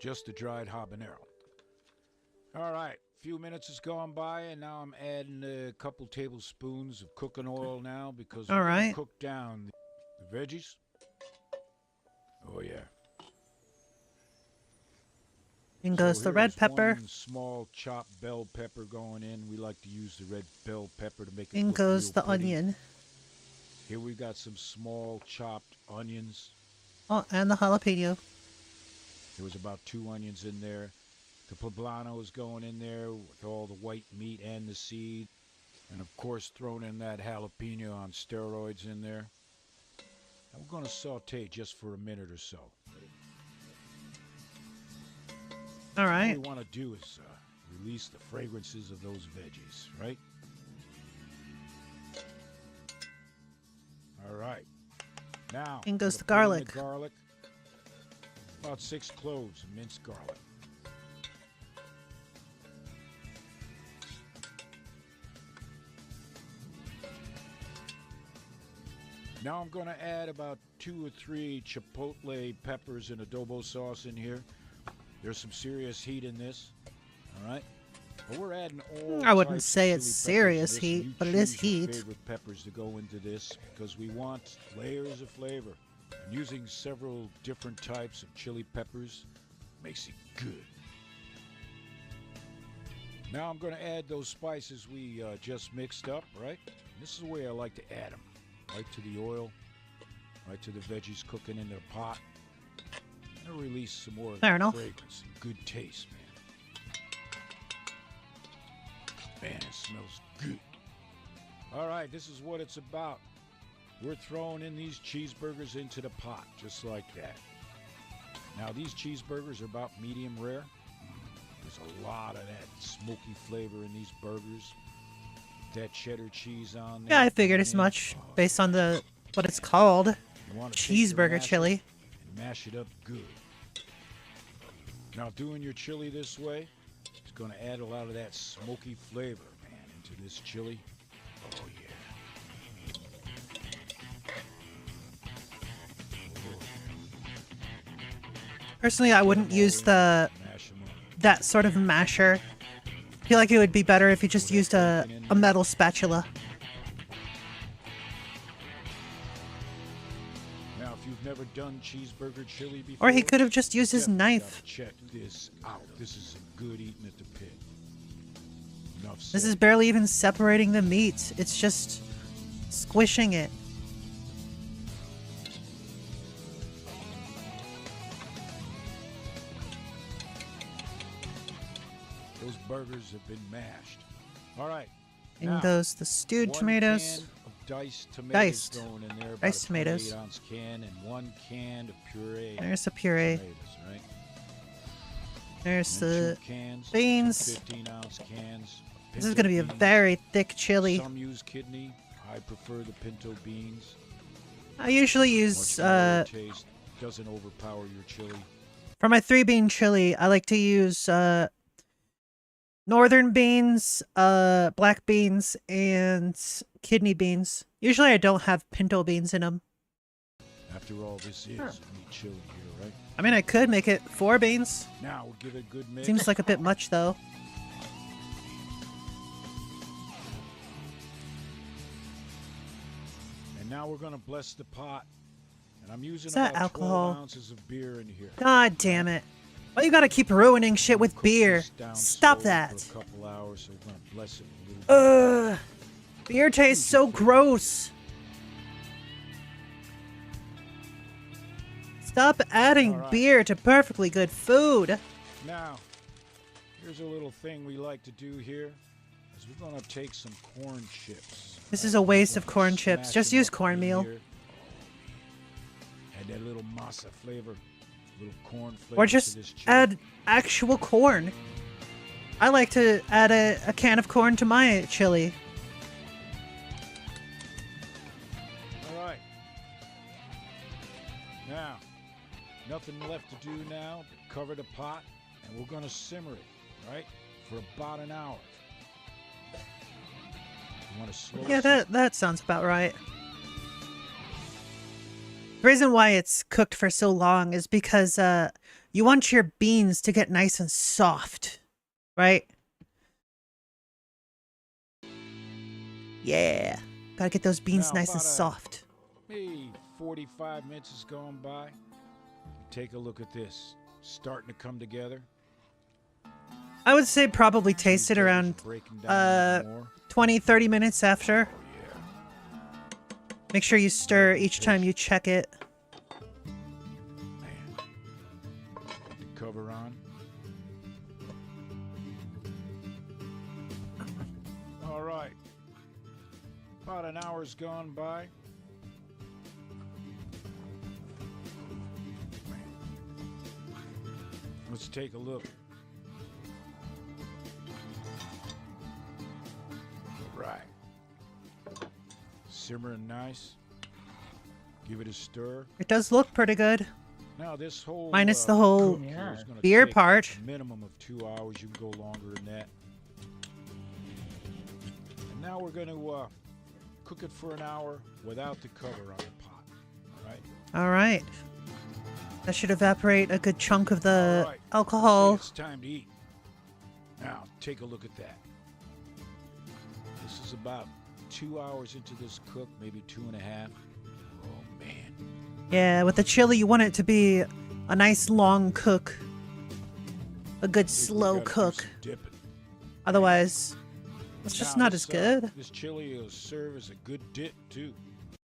just the dried habanero. All right, a few minutes has gone by, and now I'm adding a couple tablespoons of cooking oil now because we're going to cook down the veggies. Oh, yeah. In goes the red pepper. One small chopped bell pepper going in. We like to use the red bell pepper to make it In look goes real the pretty. onion. Here we got some small chopped onions. Oh, and the jalapeno. There was about 2 onions in there. The poblano is going in there with all the white meat and the seed. And of course throwing in that jalapeno on steroids in there. And we're going to saute just for a minute or so. All right. What we want to do is release the fragrances of those veggies, right? All right. Now, in goes we're the gonna put in garlic. the garlic. About 6 cloves of minced garlic. Now I'm going to add about 2 or 3 chipotle peppers and adobo sauce in here. There's some serious heat in this, all right? But we're adding all I wouldn't types of say it's chili serious peppers in this. heat, You but it is choose your heat. favorite peppers to go into this because we want layers of flavor. And using several different types of chili peppers makes it good. Now I'm going to add those spices we just mixed up, right? And this is the way I like to add them. Right to the oil, right to the veggies cooking in the pot. And release some more Fair enough. fragrance and good taste, man. Man, it smells good. All right, this is what it's about. We're throwing in these cheeseburgers into the pot, just like that. Now, these cheeseburgers are about medium rare. There's a lot of that smoky flavor in these burgers. That cheddar cheese on there. Yeah, I figured as much based on the what it's called. You want to take your Cheeseburger masher chili. and mash it up good. Now, doing your chili this way is going to add a lot of that smoky flavor, man, into this chili. Oh, yeah. Personally, I wouldn't use that sort of masher. I feel like it would be better if you just used a metal spatula. Now, if you've never done cheeseburger chili before, Or he could have just used his definitely knife. gotta check this out. This is some good eating at the pit. Enough This said. is barely even separating the meat. It's just squishing it. Those burgers have been mashed. All right. In now, goes the stewed 1 tomatoes. can of diced tomatoes Diced. going in there. Diced about a tomatoes. 28-ounce can and 1 can of puree. There's the puree. Tomatoes, right? There's And the 2 cans, beans. 15-ounce cans. This is going to be a very thick chili. Some use kidney. I prefer the pinto beans. I usually Much use, lower taste. Doesn't overpower your chili. for my 3-bean chili, I like to use, northern beans, black beans, and kidney beans. Usually I don't have pinto beans in them. After all, this is meat chili here, right? I mean, I could make it 4 beans. Now we'll give it a good mix. Seems like a bit much, though. And now we're gonna bless the pot. And I'm using Is that about alcohol? 12 ounces of beer in here. God damn it. Why you gotta keep ruining shit with beer? Down Stop slow that. For a couple hours, so we're gonna bless it a little bit. Ugh. Beer tastes so gross. Stop adding All right. beer to perfectly good food. Now, here's a little thing we like to do here. Is we're gonna take some corn chips. This is a waste of corn chips. Smash Just them use up in cornmeal. here. Add that little masa flavor, little corn flavor Or to just this chili. add actual corn. I like to add a can of corn to my chili. All right. Now, nothing left to do now but cover the pot, and we're going to simmer it, right, for about an hour. You want to slow Yeah, that sounds about right. The reason why it's cooked for so long is because you want your beans to get nice and soft, right? Yeah, gotta get those beans Now, nice and about soft. Maybe 45 minutes has gone by. Take a look at this. Starting to come together. I would say probably taste it around 20, 30 minutes after. Make sure you stir each time you check it. Put the cover on. All right. About an hour's gone by. Let's take a look. All right. Simmering nice. Give it a stir. It does look pretty good. Now this whole Minus the whole cook here is gonna beer take part. a minimum of 2 hours. You can go longer than that. And now we're going to cook it for an hour without the cover on the pot. All right. All right. That should evaporate a good chunk of the All right. alcohol. It's time to eat. Now take a look at that. This is about 2 hours into this cook, maybe 2.5. Oh man. Yeah, with the chili, you want it to be a nice long cook. A good slow cook. Otherwise, it's just Now, not this, as good. This chili will serve as a good dip too.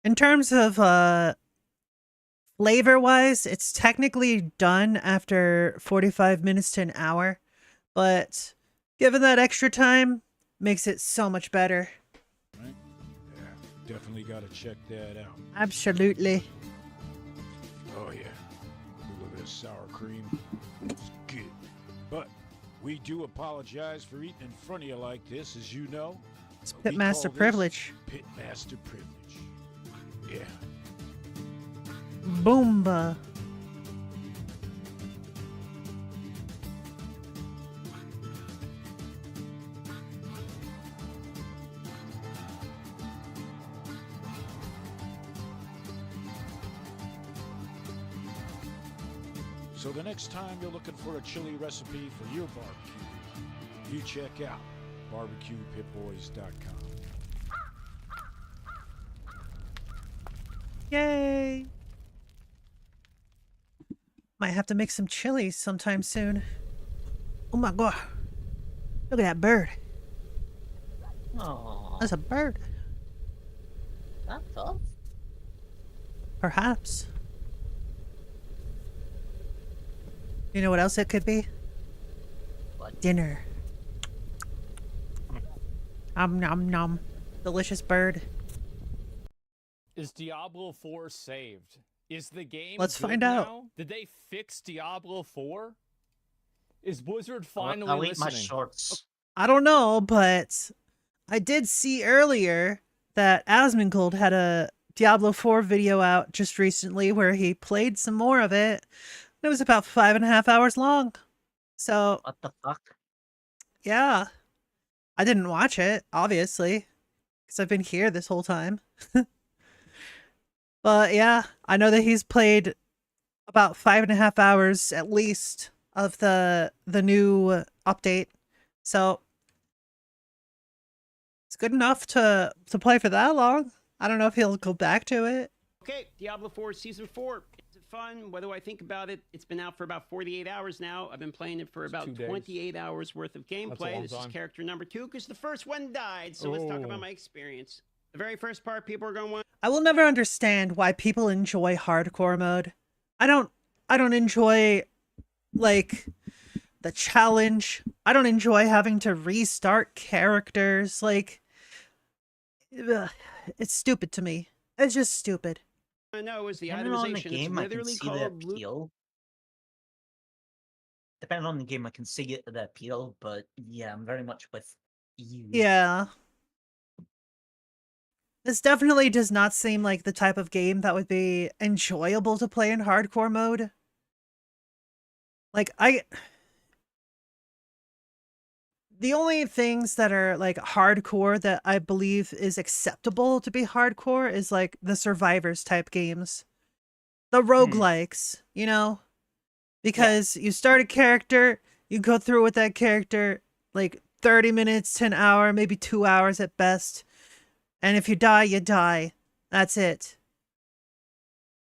In terms of flavor-wise, it's technically done after 45 minutes to an hour, but given that extra time, makes it so much better. Right? Yeah, definitely got to check that out. Absolutely. Oh yeah, a little bit of sour cream. It's good. But we do apologize for eating in front of you like this, as you know. It's We pitmaster call this privilege. Pitmaster privilege. Yeah. Boomba. So the next time you're looking for a chili recipe for your barbecue, you check out barbecuepitboys.com. Yay! Might have to make some chili sometime soon. Oh my god. Look at that bird. Oh, That's a bird. that's tough. Perhaps. You know what else it could be? What? Dinner. Nom nom. Delicious bird. Is Diablo 4 saved? Is the game Let's good find out. now? Did they fix Diablo 4? Is Blizzard finally I'll eat my listening? shorts. I don't know, but I did see earlier that Asmongold had a Diablo 4 video out just recently where he played some more of it. It was about 5.5 hours long. So What the fuck? yeah. I didn't watch it, obviously, because I've been here this whole time. But yeah, I know that he's played about 5.5 hours at least of the new update. So it's good enough to play for that long. I don't know if he'll go back to it. Okay, Diablo 4 Season 4. Is it fun? What do I think about it? It's been out for about 48 hours now. I've been playing it for about 2 days. 28 hours worth of That's a gameplay. long This is time. character number 2 because the first one died. So let's talk about my experience. The very first part, people are going to want... I will never understand why people enjoy hardcore mode. I don't enjoy like the challenge. I don't enjoy having to restart characters. Like ugh, it's stupid to me. It's just stupid. I know is the Depending on the itemization. game, It's I can literally see the called loot. appeal. depending on the game, I can see the appeal, but yeah, I'm very much with you. Yeah. This definitely does not seem like the type of game that would be enjoyable to play in hardcore mode. Like, the only things that are like hardcore that I believe is acceptable to be hardcore is like the survivors type games. The roguelikes, you know? Because you start a character, you go through with that character like 30 minutes to an hour, maybe 2 hours at best. And if you die, you die. That's it.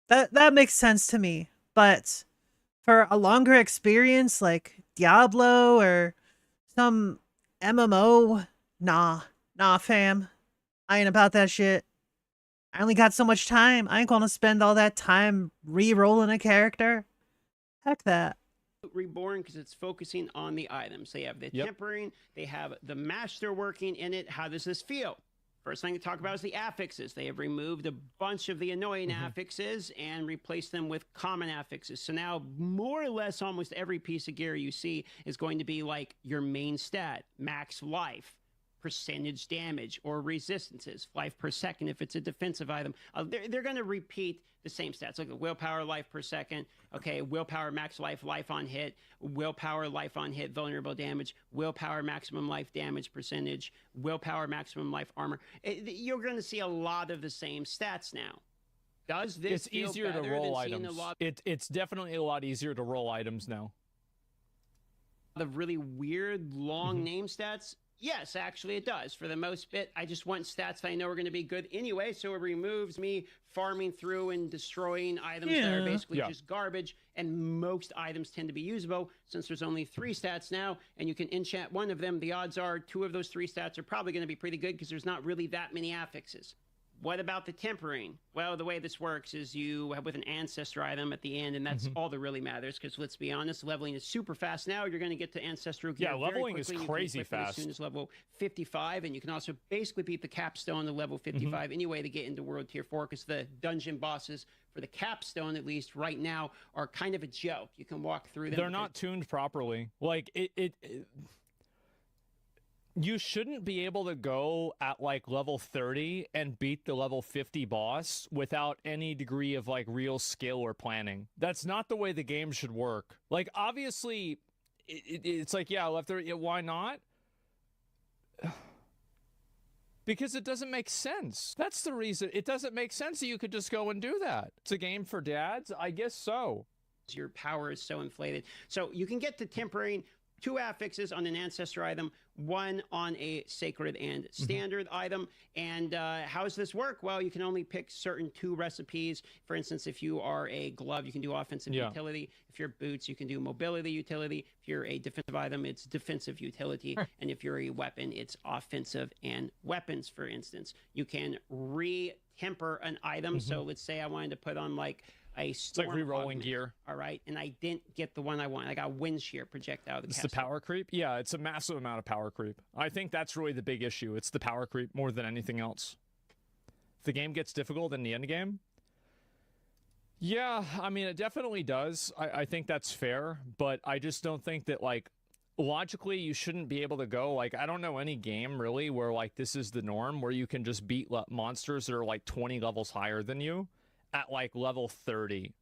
That makes sense to me. But for a longer experience like Diablo or some MMO, nah, fam. I ain't about that shit. I only got so much time. I ain't gonna spend all that time re-rolling a character. Heck that. Reborn because it's focusing on the items. They have the tempering, they have the master working in it. How does this feel? First thing to talk about is the affixes. They have removed a bunch of the annoying affixes and replaced them with common affixes. So now, more or less, almost every piece of gear you see is going to be like your main stat, max life, percentage damage, or resistances, life per second if it's a defensive item. They're going to repeat the same stats, like willpower, life per second. Okay, willpower, max life, life on hit, willpower, life on hit, vulnerable damage, willpower, maximum life damage percentage, willpower, maximum life armor. You're going to see a lot of the same stats now. Does this feel easier to better roll than seeing items. a lot It's definitely a lot easier to roll items now. of really weird long name stats? Yes, actually it does. For the most bit, I just want stats that I know are going to be good anyway, so it removes me farming through and destroying items that are basically just garbage, and most items tend to be usable. Since there's only 3 stats now, and you can enchant one of them, the odds are 2 of those 3 stats are probably going to be pretty good because there's not really that many affixes. What about the tempering? Well, the way this works is you have with an ancestor item at the end, and that's all that really matters, because let's be honest, leveling is super fast now. You're going to get to ancestral gear very leveling is quickly. crazy you can equip it fast. as soon as level 55, and you can also basically beat the capstone at level 55 anyway to get into World Tier 4, because the dungeon bosses for the capstone, at least right now, are kind of a joke. You can walk through them. They're not tuned properly. Like, you shouldn't be able to go at like level 30 and beat the level 50 boss without any degree of like real skill or planning. That's not the way the game should work. Like, obviously, it's like, yeah, left 30, why not? Because it doesn't make sense. That's the reason. It doesn't make sense that you could just go and do that. It's a game for dads? I guess so. Your power is so inflated. So you can get to tempering 2 affixes on an ancestor item, 1 on a sacred and standard item. And how does this work? Well, you can only pick certain 2 recipes. For instance, if you are a glove, you can do offensive utility. If you're boots, you can do mobility utility. If you're a defensive item, it's defensive utility. And if you're a weapon, it's offensive and weapons, for instance. You can re-temper an item. So let's say I wanted to put on like a storm, it's like re-rolling gear. All right, and I didn't get the one I want. I got wind shear projectile. It's the power creep? Yeah, it's a massive amount of power creep. I think that's really the big issue. It's the power creep more than anything else. If the game gets difficult in the end game, yeah, I mean, it definitely does. I think that's fair, but I just don't think that, like, logically you shouldn't be able to go, like, I don't know any game really where, like, this is the norm, where you can just beat monsters that are, like, 20 levels higher than you at like level 30.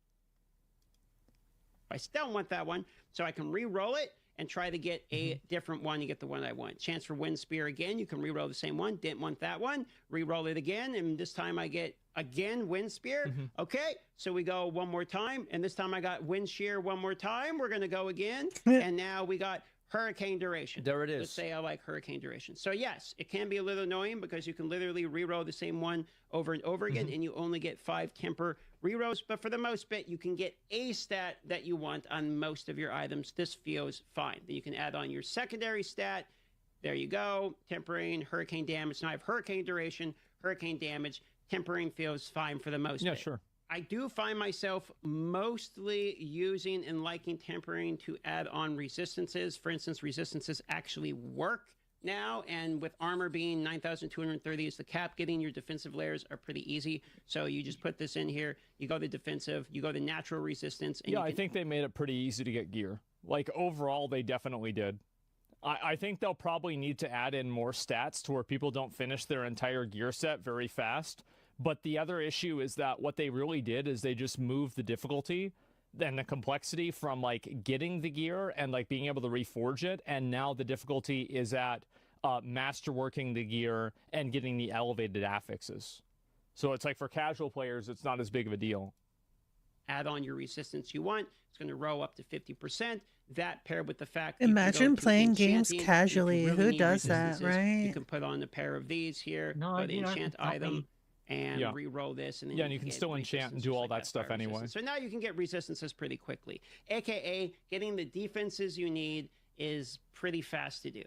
I still want that one, so I can re-roll it and try to get a different one to get the one I want. Chance for Wind Spear again. You can re-roll the same one. Didn't want that one. Re-roll it again, and this time I get, again, Wind Spear. Okay, so we go one more time, and this time I got Wind Shear one more time. We're going to go again, and now we got Hurricane Duration. There it is. Let's say I like Hurricane Duration. So yes, it can be a little annoying because you can literally re-roll the same one over and over again, and you only get 5 temper re-rolls. But for the most bit, you can get a stat that you want on most of your items. This feels fine. Then you can add on your secondary stat. There you go. Tempering, Hurricane Damage. Now I have Hurricane Duration, Hurricane Damage. Tempering feels fine for the most bit. Yeah, sure. I do find myself mostly using and liking tempering to add on resistances. For instance, resistances actually work now, and with armor being 9,230 is the cap, getting your defensive layers are pretty easy. So you just put this in here, you go to defensive, you go to natural resistance. And yeah, I think they made it pretty easy to get gear. Like, overall, they definitely did. I think they'll probably need to add in more stats to where people don't finish their entire gear set very fast. But the other issue is that what they really did is they just moved the difficulty and the complexity from, like, getting the gear and, like, being able to reforge it. And now the difficulty is at masterworking the gear and getting the elevated affixes. So it's like for casual players, it's not as big of a deal. Add on your resistance you want. It's going to roll up to 50%. That paired with the fact Imagine playing games casually. Who does that, right? You can put on a pair of these here, No, go to you don't enchant have to tell me. item, and re-roll this. And then and you can still enchant and do all that stuff anyway. So now you can get resistances pretty quickly. AKA, getting the defenses you need is pretty fast to do.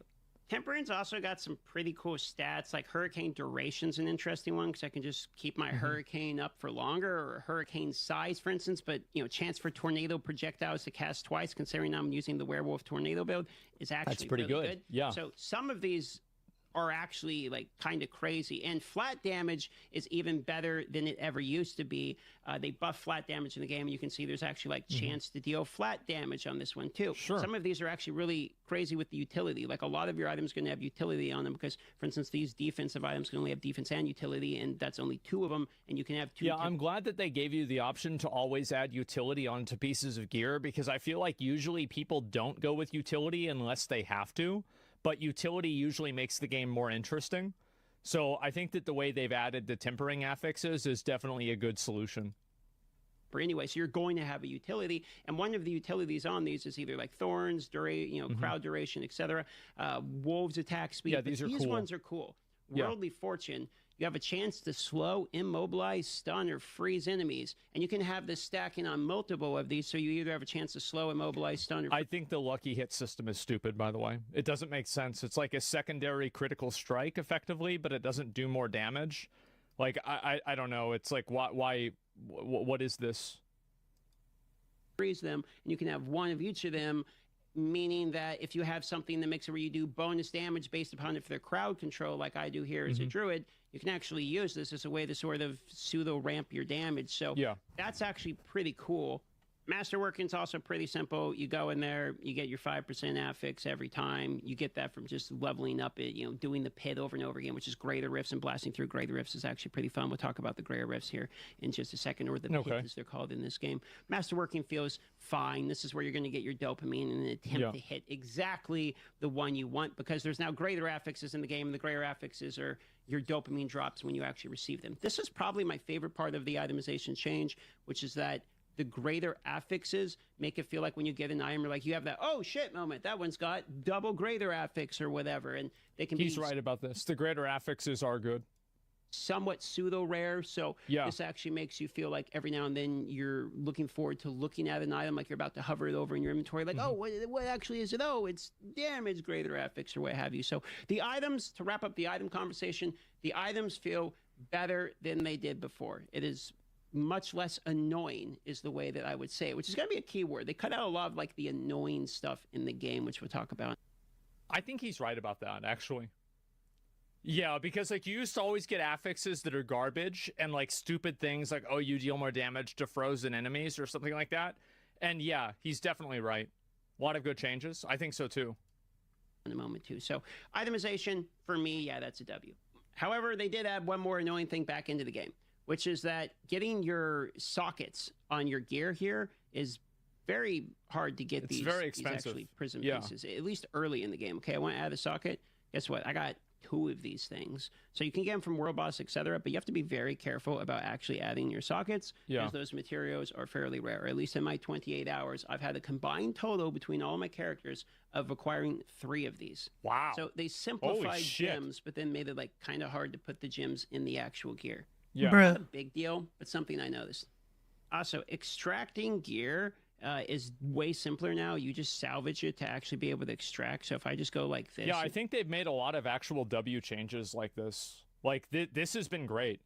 Tempering's also got some pretty cool stats, like Hurricane Duration's an interesting one, because I can just keep my Hurricane up for longer, or Hurricane size, for instance, but, you know, chance for tornado projectiles to cast twice, considering I'm using the Werewolf Tornado build, is actually That's pretty really good. Yeah. So some of these are actually like kind of crazy, and flat damage is even better than it ever used to be. They buff flat damage in the game, and you can see there's actually like chance to deal flat damage on this one too. Sure. Some of these are actually really crazy with the utility. Like, a lot of your items going to have utility on them, because, for instance, these defensive items can only have defense and utility, and that's only 2 of them, and you can have 2. Yeah, I'm glad that they gave you the option to always add utility onto pieces of gear, because I feel like usually people don't go with utility unless they have to. But utility usually makes the game more interesting. So I think that the way they've added the tempering affixes is definitely a good solution. Anyway, so you're going to have a utility, and one of the utilities on these is either like thorns, crowd duration, etc. Wolves attack speed. Yeah, these are these cool. ones are cool. Yeah. Worldly Fortune. You have a chance to slow, immobilize, stun, or freeze enemies. And you can have this stacking on multiple of these, so you either have a chance to slow, immobilize, stun, or... I think the lucky hit system is stupid, by the way. It doesn't make sense. It's like a secondary critical strike, effectively, but it doesn't do more damage. Like, I don't know. It's like, what is this? Freeze them, and you can have one of each of them, meaning that if you have something that makes it where you do bonus damage based upon if they're crowd control, like I do here as a druid, you can actually use this as a way to sort of pseudo ramp your damage. So that's actually pretty cool. Masterworking's also pretty simple. You go in there, you get your 5% affix every time. You get that from just leveling up it, doing the pit over and over again, which is greater rifts, and blasting through greater rifts is actually pretty fun. We'll talk about the greater rifts here in just a second, or the pit as they're called in this game. Masterworking feels fine. This is where you're going to get your dopamine in an attempt to hit exactly the one you want, because there's now greater affixes in the game, and the greater affixes are your dopamine drops when you actually receive them. This is probably my favorite part of the itemization change, which is that the greater affixes make it feel like when you get an item, you're like, you have that, oh shit moment, that one's got double greater affix or whatever, and they can He's right about this. The greater affixes are good. Somewhat pseudo rare, so this actually makes you feel like every now and then you're looking forward to looking at an item, like you're about to hover it over in your inventory, like, oh, what actually is it? Oh, it's damage, greater affix, or what have you. So the items, to wrap up the item conversation, the items feel better than they did before. It is much less annoying, is the way that I would say it, which is going to be a key word. They cut out a lot of like the annoying stuff in the game, which we'll talk about. I think he's right about that, actually. Yeah, because like you used to always get affixes that are garbage and like stupid things like, oh, you deal more damage to frozen enemies or something like that. And yeah, he's definitely right. A lot of good changes. I think so too. In a moment too. So itemization for me, yeah, that's a W. However, they did add one more annoying thing back into the game, which is that getting your sockets on your gear here is very hard to get. It's very expensive. These actually prism pieces, at least early in the game. Okay, I want to add a socket. Guess what? I got 2 of these things. So you can get them from World Boss, etc., but you have to be very careful about actually adding your sockets, because those materials are fairly rare. At least in my 28 hours, I've had a combined total between all my characters of acquiring 3 of these. Wow. So they simplified gems, but then made it like kind of hard to put the gems in the actual gear. Yeah. Not a big deal, but something I noticed. Also, extracting gear is way simpler now. You just salvage it to actually be able to extract. So if I just go like this... Yeah, I think they've made a lot of actual W changes like this. Like, this has been great.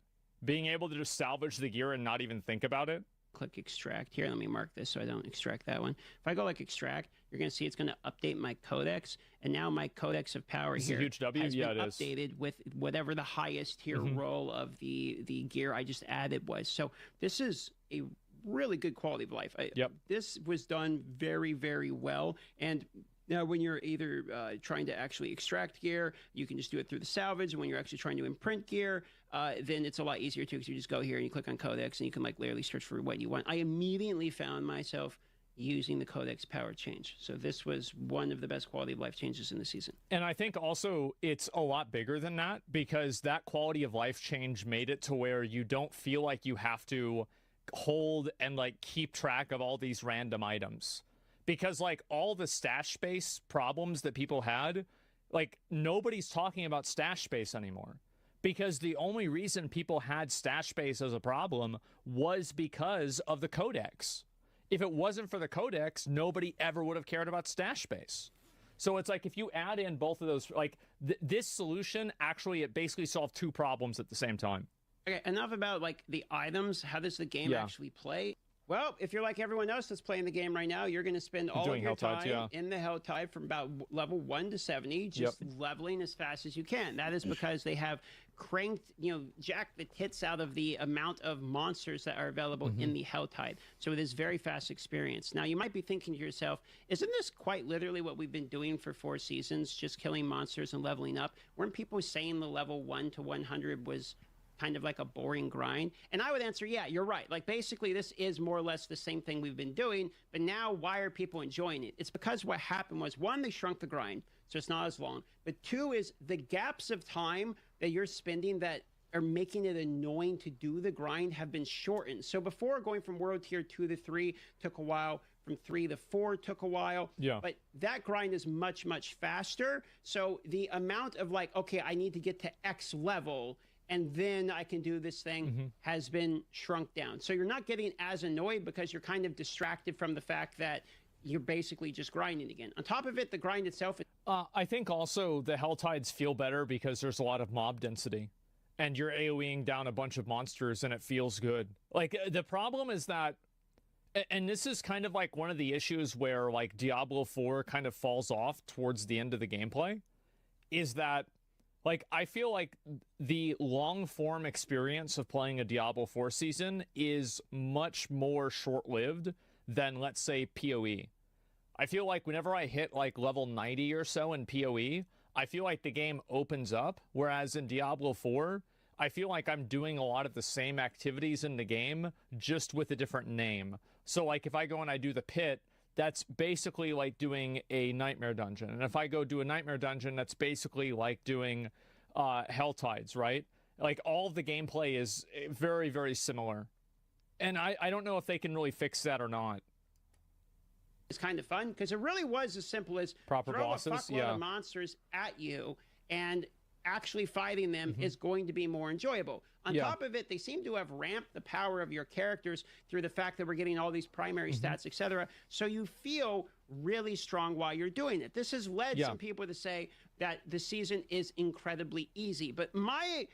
Being able to just salvage the gear and not even think about it. Click extract. Here, let me mark this so I don't extract that one. If I go like extract, you're going to see it's going to update my codex. And now my codex of power This here is a huge W? has Yeah, been it is. updated with whatever the highest tier roll of the gear I just added was. So this is a really good quality of life. Yep. This was done very, very well. And now, when you're either trying to actually extract gear, you can just do it through the salvage. And when you're actually trying to imprint gear, then it's a lot easier too, because you just go here and you click on codex, and you can like literally search for what you want. I immediately found myself using the codex power change. So this was one of the best quality of life changes in the season. And I think also it's a lot bigger than that, because that quality of life change made it to where you don't feel like you have to hold and like keep track of all these random items. Because like all the stash space problems that people had, like nobody's talking about stash space anymore. Because the only reason people had stash space as a problem was because of the codex. If it wasn't for the codex, nobody ever would have cared about stash space. So it's like if you add in both of those, like this solution, actually it basically solved two problems at the same time. Okay, enough about like the items. How does the game actually play? Well, if you're like everyone else that's playing the game right now, you're going to spend all of your time in the Hell Tide from about level 1 to 70, just leveling as fast as you can. That is because they have cranked, jacked the tits out of the amount of monsters that are available in the Hell Tide. So it is very fast experience. Now, you might be thinking to yourself, isn't this quite literally what we've been doing for 4 seasons, just killing monsters and leveling up? Weren't people saying the level 1 to 100 was kind of like a boring grind? And I would answer, yeah, you're right. Like basically this is more or less the same thing we've been doing, but now why are people enjoying it? It's because what happened was, 1, they shrunk the grind, so it's not as long. But 2 is the gaps of time that you're spending that are making it annoying to do the grind have been shortened. So before, going from world tier 2 to 3 took a while, from 3 to 4 took a while. Yeah. But that grind is much, much faster. So the amount of like, okay, I need to get to X level and then I can do this thing has been shrunk down. So you're not getting as annoyed because you're kind of distracted from the fact that you're basically just grinding again. On top of it, the grind itself... I think also the Hell Tides feel better because there's a lot of mob density. And you're AoEing down a bunch of monsters and it feels good. Like, the problem is that... And this is kind of like one of the issues where, like, Diablo 4 kind of falls off towards the end of the gameplay. Is that... Like, I feel like the long-form experience of playing a Diablo 4 season is much more short-lived than, let's say, PoE. I feel like whenever I hit, like, level 90 or so in PoE, I feel like the game opens up, whereas in Diablo 4, I feel like I'm doing a lot of the same activities in the game, just with a different name. So, like, if I go and I do the pit, that's basically like doing a nightmare dungeon. And if I go do a nightmare dungeon, that's basically like doing Hell Tides, right? Like, all of the gameplay is very, very similar. And I don't know if they can really fix that or not. It's kind of fun, because it really was as simple as proper throw bosses, a fuckload of monsters at you, and actually fighting them is going to be more enjoyable. On top of it, they seem to have ramped the power of your characters through the fact that we're getting all these primary stats, etc. So you feel really strong while you're doing it. This has led some people to say that the season is incredibly easy. But my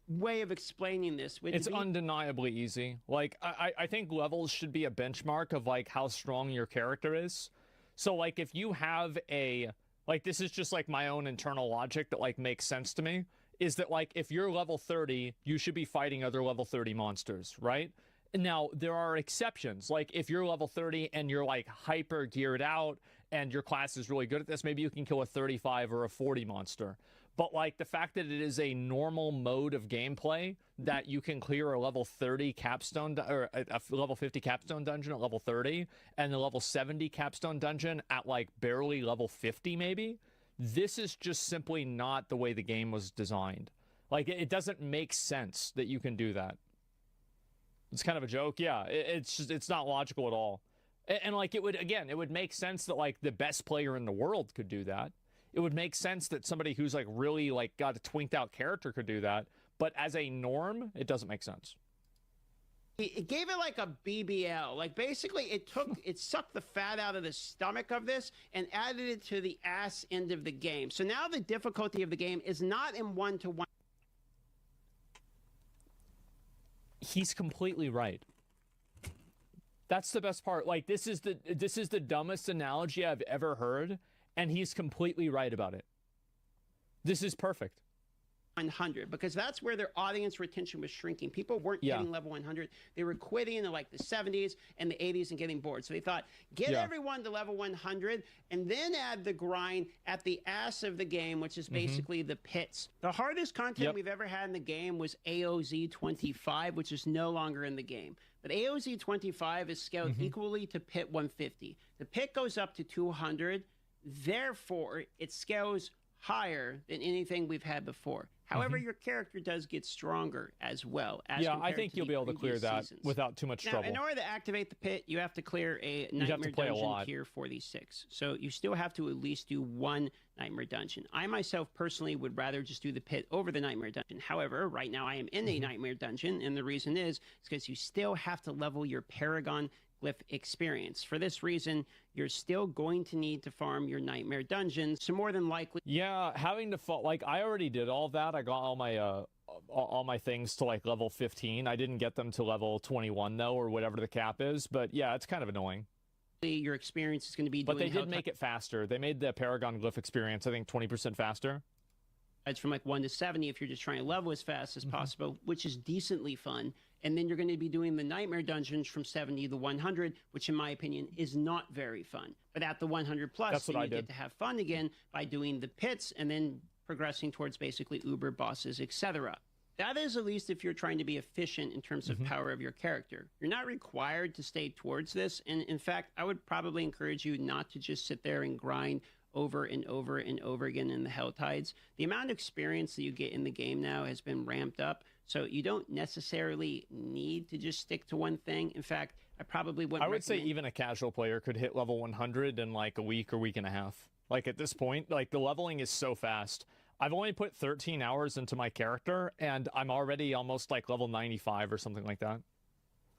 way of explaining this would it's be... undeniably easy. Like, I think levels should be a benchmark of, like, how strong your character is. So, like, if you have a... Like, this is just, like, my own internal logic that, like, makes sense to me, is that, like, if you're level 30, you should be fighting other level 30 monsters, right? Now, there are exceptions. Like, if you're level 30 and you're, like, hyper geared out and your class is really good at this, maybe you can kill a 35 or a 40 monster. But, like, the fact that it is a normal mode of gameplay that you can clear a level 30 capstone, or a level 50 capstone dungeon at level 30, and the level 70 capstone dungeon at, like, barely level 50, maybe, this is just simply not the way the game was designed. Like, it doesn't make sense that you can do that. It's kind of a joke. Yeah, it's not logical at all. And, like, it would make sense that, like, the best player in the world could do that. It would make sense that somebody who's, like, really, like, got a twinked out character could do that. But as a norm, it doesn't make sense. It gave it like a BBL. Like, basically, it sucked the fat out of the stomach of this and added it to the ass end of the game. So now the difficulty of the game is not in 1-to-1. He's completely right. That's the best part. Like, this is the dumbest analogy I've ever heard, and he's completely right about it. This is perfect. 100, because that's where their audience retention was shrinking. People weren't getting level 100. They were quitting in like the 70s and the 80s and getting bored. So they thought, get everyone to level 100 and then add the grind at the ass of the game, which is basically the pits. The hardest content we've ever had in the game was AOZ 25, which is no longer in the game. But AOZ 25 is scaled equally to pit 150. The pit goes up to 200. Therefore, it scales higher than anything we've had before. However, your character does get stronger as well. As I think you'll be able to clear that without too much trouble. In order to activate the pit, you have to clear a Nightmare Dungeon tier 46. So you still have to at least do one Nightmare Dungeon. I myself personally would rather just do the pit over the Nightmare Dungeon. However, right now I am in a Nightmare Dungeon, and the reason is because you still have to level your Paragon Glyph experience. For this reason, you're still going to need to farm your Nightmare Dungeons. So more than likely... Yeah, having to... Like, I already did all that. I got all my things to, like, level 15. I didn't get them to level 21, though, or whatever the cap is. But, yeah, it's kind of annoying. Your experience is going to be But they did make it faster. They made the Paragon Glyph experience, I think, 20% faster. It's from, like, 1 to 70 if you're just trying to level as fast as possible, which is decently fun. And then you're going to be doing the Nightmare Dungeons from 70 to 100, which in my opinion is not very fun. But at the 100 plus, then you get to have fun again by doing the pits and then progressing towards basically Uber bosses, etc. That is at least if you're trying to be efficient in terms of power of your character. You're not required to stay towards this. And in fact, I would probably encourage you not to just sit there and grind over and over and over again in the Hell Tides. The amount of experience that you get in the game now has been ramped up. So you don't necessarily need to just stick to one thing. In fact, I probably wouldn't. I would say even a casual player could hit level 100 in like a week or week and a half. Like at this point, like the leveling is so fast. I've only put 13 hours into my character and I'm already almost like level 95 or something like that.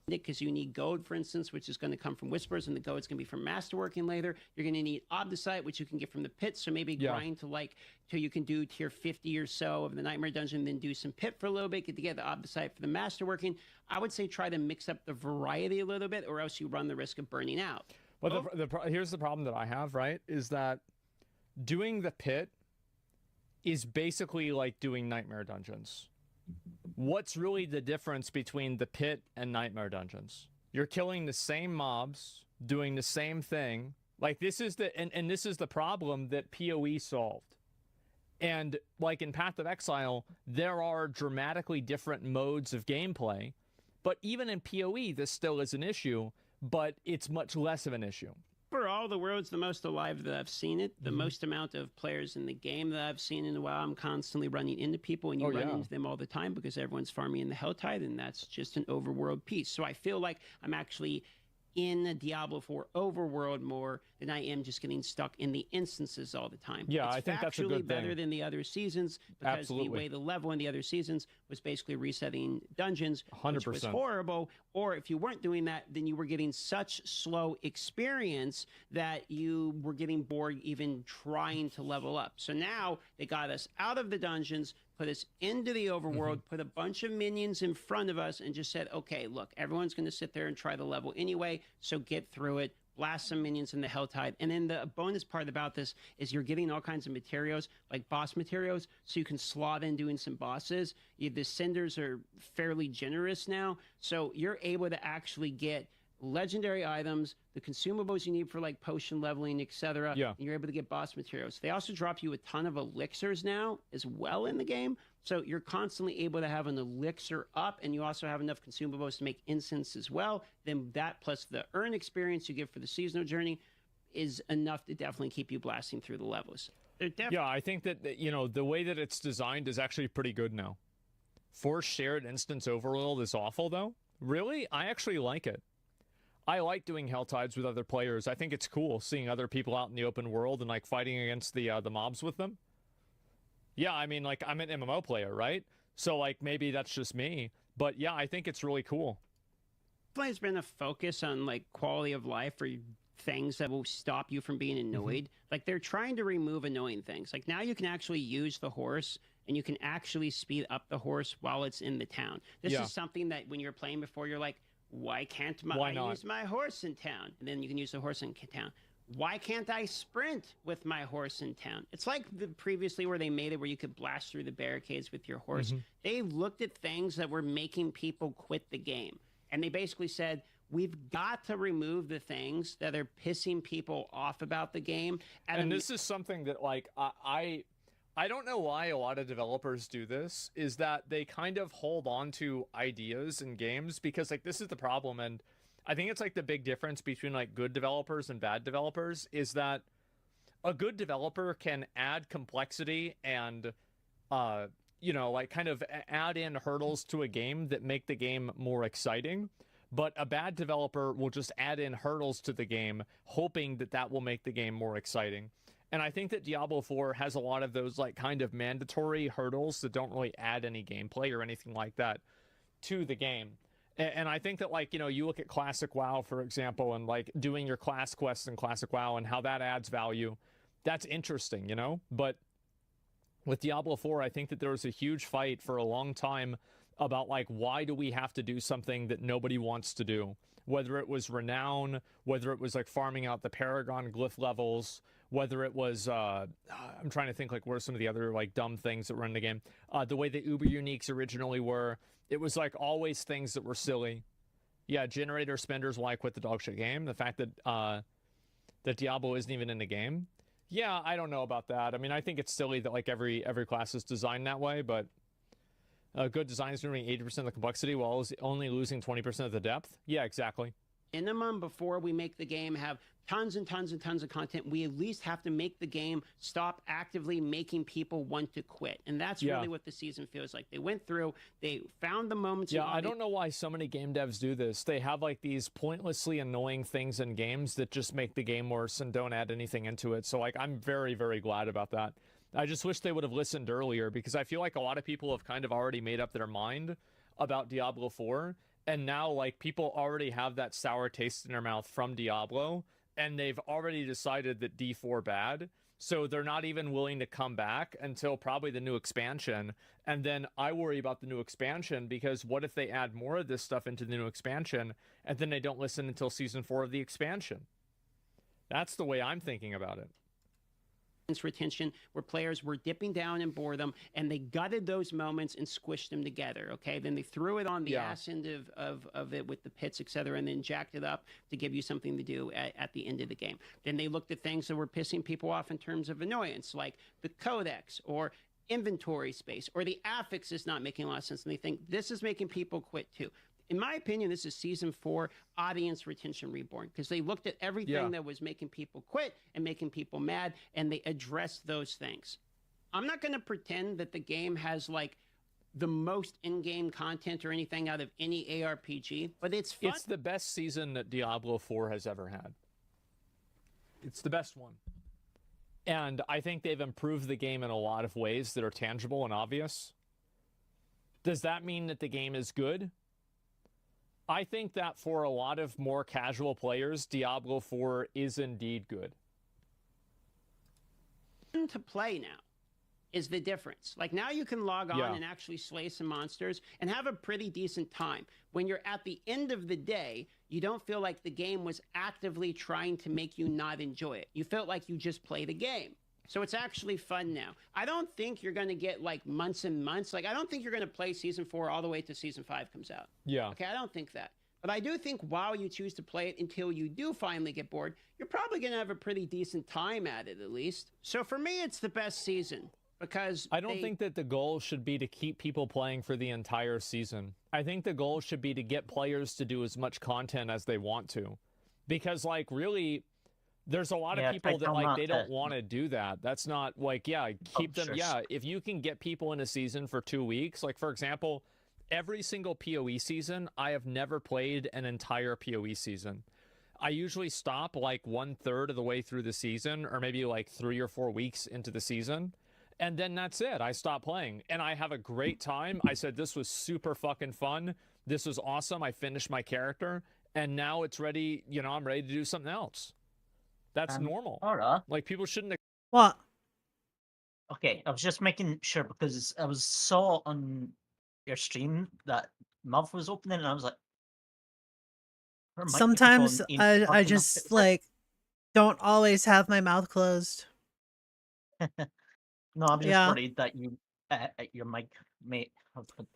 Because you need gold, for instance, which is going to come from Whispers, and the gold's going to be from Masterworking later. You're going to need Obdicite, which you can get from the pit, so maybe grind to like, till you can do tier 50 or so of the Nightmare Dungeon, then do some pit for a little bit, get to get the Obdicite for the Masterworking. I would say try to mix up the variety a little bit, or else you run the risk of burning out. Well, here's the problem that I have, right, is that doing the pit is basically like doing Nightmare Dungeons. What's really the difference between the pit and Nightmare Dungeons? You're killing the same mobs, doing the same thing. Like this is and this is the problem that PoE solved. And like in Path of Exile, there are dramatically different modes of gameplay, but even in PoE, this still is an issue, but it's much less of an issue. Overall, the world's the most alive that I've seen it. The most amount of players in the game that I've seen in a while. I'm constantly running into people, and you run into them all the time because everyone's farming in the Helltide, and that's just an overworld piece. So I feel like I'm actually in the Diablo 4 overworld more than I am just getting stuck in the instances all the time. Yeah, I think that's a good thing. It's factually better than the other seasons because the way the level in the other seasons was basically resetting dungeons, 100%. which was horrible. Or if you weren't doing that, then you were getting such slow experience that you were getting bored even trying to level up. So now they got us out of the dungeons, put us into the overworld, put a bunch of minions in front of us, and just said, okay, look, everyone's going to sit there and try the level anyway, so get through it, blast some minions in the Helltide. And then the bonus part about this is you're getting all kinds of materials, like boss materials, so you can slot in doing some bosses. The cinders are fairly generous now, so you're able to actually get legendary items, the consumables you need for like potion leveling, etc. Yeah. And you're able to get boss materials. They also drop you a ton of elixirs now as well in the game. So you're constantly able to have an elixir up, and you also have enough consumables to make incense as well. Then that plus the earn experience you get for the seasonal journey is enough to definitely keep you blasting through the levels. Yeah, I think that, you know, the way that it's designed is actually pretty good now. Forced shared instance overload is awful, though. Really? I actually like it. I like doing Helltides with other players. I think it's cool seeing other people out in the open world and like fighting against the mobs with them. Yeah, I mean, like I'm an MMO player, right? So like maybe that's just me, but yeah, I think it's really cool. There's been a focus on like quality of life or things that will stop you from being annoyed. Like they're trying to remove annoying things. Like now you can actually use the horse and you can actually speed up the horse while it's in the town. This is something that when you're playing before, you're like, why can't I use my horse in town? And then you can use the horse in town. Why can't I sprint with my horse in town? It's like previously where they made it where you could blast through the barricades with your horse. They looked at things that were making people quit the game. And they basically said, we've got to remove the things that are pissing people off about the game. And this is something that, like, I don't know why a lot of developers do this, is that they kind of hold on to ideas in games because, like, this is the problem. And I think it's like the big difference between like good developers and bad developers is that a good developer can add complexity and, you know, like kind of add in hurdles to a game that make the game more exciting. But a bad developer will just add in hurdles to the game, hoping that that will make the game more exciting. And I think that Diablo 4 has a lot of those like kind of mandatory hurdles that don't really add any gameplay or anything like that to the game. And I think that, like, you know, you look at Classic WoW, for example, and like doing your class quests in Classic WoW and how that adds value. That's interesting, you know? But with Diablo 4, I think that there was a huge fight for a long time about like, why do we have to do something that nobody wants to do? Whether it was renown, whether it was like farming out the Paragon glyph levels, whether it was, I'm trying to think like what are some of the other like dumb things that were in the game. The way the Uber Uniques originally were, it was like always things that were silly. Yeah, generator spenders, why quit the dog shit game? The fact that that Diablo isn't even in the game. Yeah, I don't know about that. I mean, I think it's silly that like every class is designed that way, but good design is removing 80% of the complexity while only losing 20% of the depth. Yeah, exactly. Minimum before we make the game have tons and tons and tons of content. We at least have to make the game stop actively making people want to quit. And that's really what the season feels like. They went through, they found the moments. Yeah, I don't know why so many game devs do this. They have like these pointlessly annoying things in games that just make the game worse and don't add anything into it. So like, I'm very, very glad about that. I just wish they would have listened earlier because I feel like a lot of people have kind of already made up their mind about Diablo 4. And now, like, people already have that sour taste in their mouth from Diablo, and they've already decided that D4 bad, so they're not even willing to come back until probably the new expansion. And then I worry about the new expansion, because what if they add more of this stuff into the new expansion, and then they don't listen until Season 4 of the expansion? That's the way I'm thinking about it. Retention where players were dipping down in boredom and they gutted those moments and squished them together. Okay, then they threw it on the ass end of it with the pits, etc., and then jacked it up to give you something to do at the end of the game. Then they looked at things that were pissing people off in terms of annoyance, like the codex or inventory space, or the affix is not making a lot of sense, and they think this is making people quit too. In my opinion, this is Season 4 audience retention reborn, because they looked at everything that was making people quit and making people mad, and they addressed those things. I'm not going to pretend that the game has like the most in-game content or anything out of any ARPG, but it's fun. It's the best season that Diablo 4 has ever had. It's the best one. And I think they've improved the game in a lot of ways that are tangible and obvious. Does that mean that the game is good? I think that for a lot of more casual players, Diablo 4 is indeed good. To play now is the difference. Like now you can log on and actually slay some monsters and have a pretty decent time. When you're at the end of the day, you don't feel like the game was actively trying to make you not enjoy it. You felt like you just played a game. So it's actually fun now. I don't think you're going to get like months and months. Like I don't think you're going to play Season 4 all the way to Season 5 comes out. Yeah. Okay, I don't think that. But I do think while you choose to play it until you do finally get bored, you're probably going to have a pretty decent time at it at least. So for me, it's the best season because I don't think that the goal should be to keep people playing for the entire season. I think the goal should be to get players to do as much content as they want to. Because like really... There's a lot of people that like they don't want to do that. That's not like keep them. Yeah, if you can get people in a season for 2 weeks, like for example, every single PoE season, I have never played an entire PoE season. I usually stop like 1/3 of the way through the season, or maybe like 3 or 4 weeks into the season, and then that's it. I stop playing, and I have a great time. I said this was super fucking fun. This was awesome. I finished my character, and now it's ready. You know, I'm ready to do something else. That's normal. Alright. Like, people shouldn't... What? Okay, I was just making sure because I saw on your stream that MEOW was opening, and I was like... Sometimes I just, like, don't always have my mouth closed. No, I'm just Yeah. worried that your mic may have put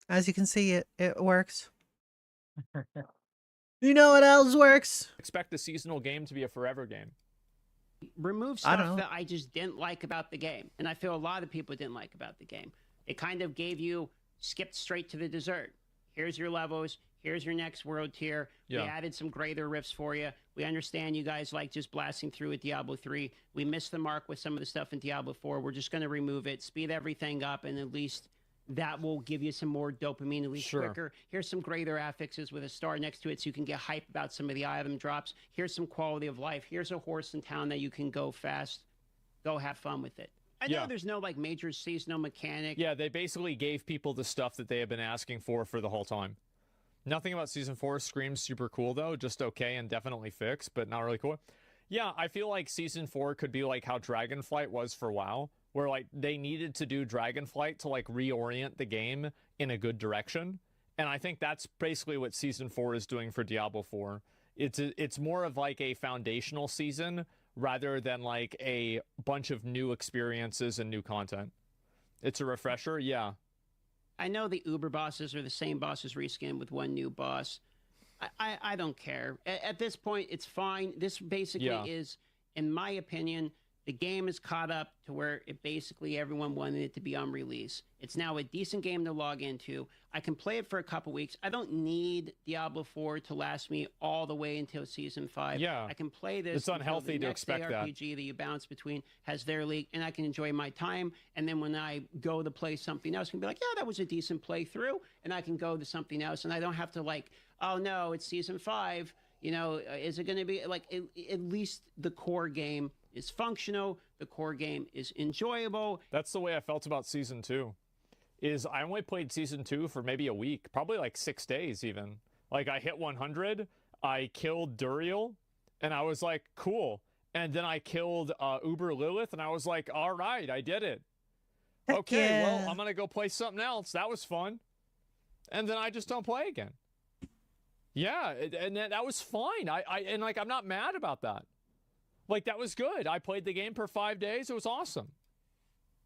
As you can see, it works. You know what else works? Expect a seasonal game to be a forever game. Remove I don't stuff know. that I just didn't like about the game. And I feel a lot of people didn't like about the game. It kind of gave you, skipped straight to the dessert. Here's your levels. Here's your next world tier. Yeah. We added some greater rifts for you. We understand you guys like just blasting through at Diablo 3. We missed the mark with some of the stuff in Diablo 4. We're just going to remove it, speed everything up, and at least that will give you some more dopamine at least Sure. quicker. Here's some greater affixes with a star next to it so you can get hype about some of the item drops. Here's some quality of life. Here's a horse in town that you can go fast, go have fun with it. I know Yeah. there's no like major seasonal mechanic. Yeah, they basically gave people the stuff that they have been asking for the whole time. Nothing about Season 4 screams super cool, though. Just okay and definitely fixed, but not really cool. Yeah, I feel like Season 4 could be like how Dragonflight was for WoW, where like they needed to do Dragonflight to like reorient the game in a good direction. And I think that's basically what Season 4 is doing for Diablo 4. It's more of like a foundational season rather than like a bunch of new experiences and new content. It's a refresher, yeah. I know the Uber bosses are the same bosses reskinned with one new boss. I don't care. At this point, it's fine. This basically is, in my opinion, the game is caught up to where it basically everyone wanted it to be on release. It's now a decent game to log into. I can play it for a couple weeks. I don't need Diablo 4 to last me all the way until Season 5. Yeah. I can play this. It's unhealthy to expect that. RPG that you bounce between has their league, and I can enjoy my time. And then when I go to play something else, I can be like, yeah, that was a decent playthrough. And I can go to something else, and I don't have to like, oh no, it's Season 5. You know, is it going to be like at least the core game is functional, the core game is enjoyable. That's the way I felt about Season 2. Is I only played Season 2 for maybe a week, probably like 6 days even. Like I hit 100, I killed Duriel, and I was like, cool. And then I killed Uber Lilith, and I was like, all right, I did it. Okay, well, I'm going to go play something else. That was fun. And then I just don't play again. Yeah, and that was fine. And like I'm not mad about that. Like, that was good. I played the game for 5 days. It was awesome.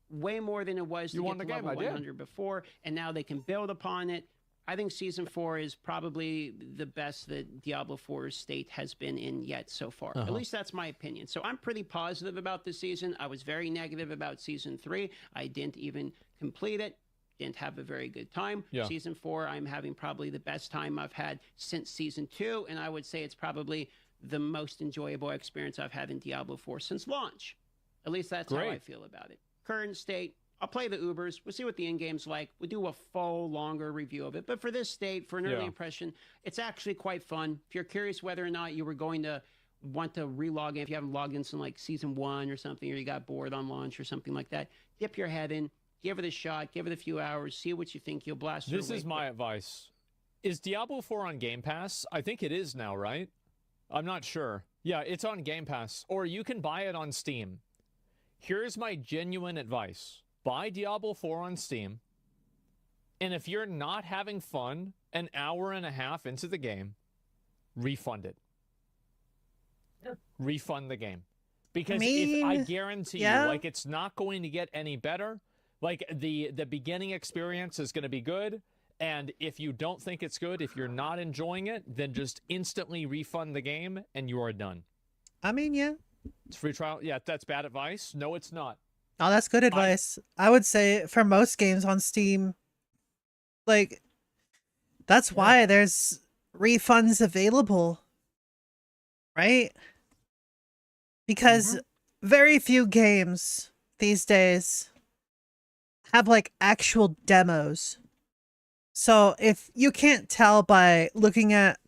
Way more than it was to get to level 100 before, and now they can build upon it. I think Season 4 is probably the best that Diablo 4's state has been in yet so far. At least that's my opinion. So I'm pretty positive about this season. I was very negative about Season 3. I didn't even complete it. Didn't have a very good time. Yeah. Season 4, I'm having probably the best time I've had since Season 2, and I would say it's probably the most enjoyable experience I've had in Diablo 4 since launch. At least that's how I feel about it. Current state, I'll play the Ubers. We'll see what the in-game's like. We'll do a full, longer review of it. But for this state, for an early impression, it's actually quite fun. If you're curious whether or not you were going to want to re-log in, if you haven't logged in since like Season 1 or something, or you got bored on launch or something like that, dip your head in, give it a shot, give it a few hours, see what you think. You'll blast through. This is my advice. Is Diablo 4 on Game Pass? I think it is now, right? I'm not sure. Yeah, it's on Game Pass. Or you can buy it on Steam. Here's my genuine advice. Buy Diablo 4 on Steam. And if you're not having fun an hour and a half into the game, refund it. Refund the game. Because if I guarantee you, like, it's not going to get any better. Like, the beginning experience is going to be good. And if you don't think it's good, if you're not enjoying it, then just instantly refund the game and you are done. I mean, yeah. It's free trial. Yeah, that's bad advice. No, it's not. Oh, that's good advice. I would say for most games on Steam, like, that's why there's refunds available, right? Because very few games these days have like actual demos. So if you can't tell by looking at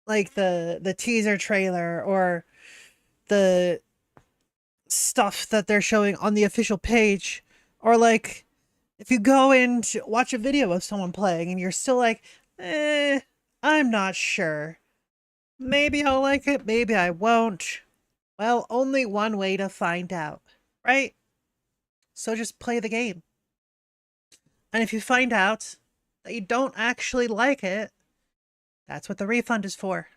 like the teaser trailer or the stuff that they're showing on the official page, or like if you go and watch a video of someone playing and you're still like, I'm not sure. Maybe I'll like it, maybe I won't. Well, only one way to find out, right? So just play the game. And if you find out that you don't actually like it, that's what the refund is for.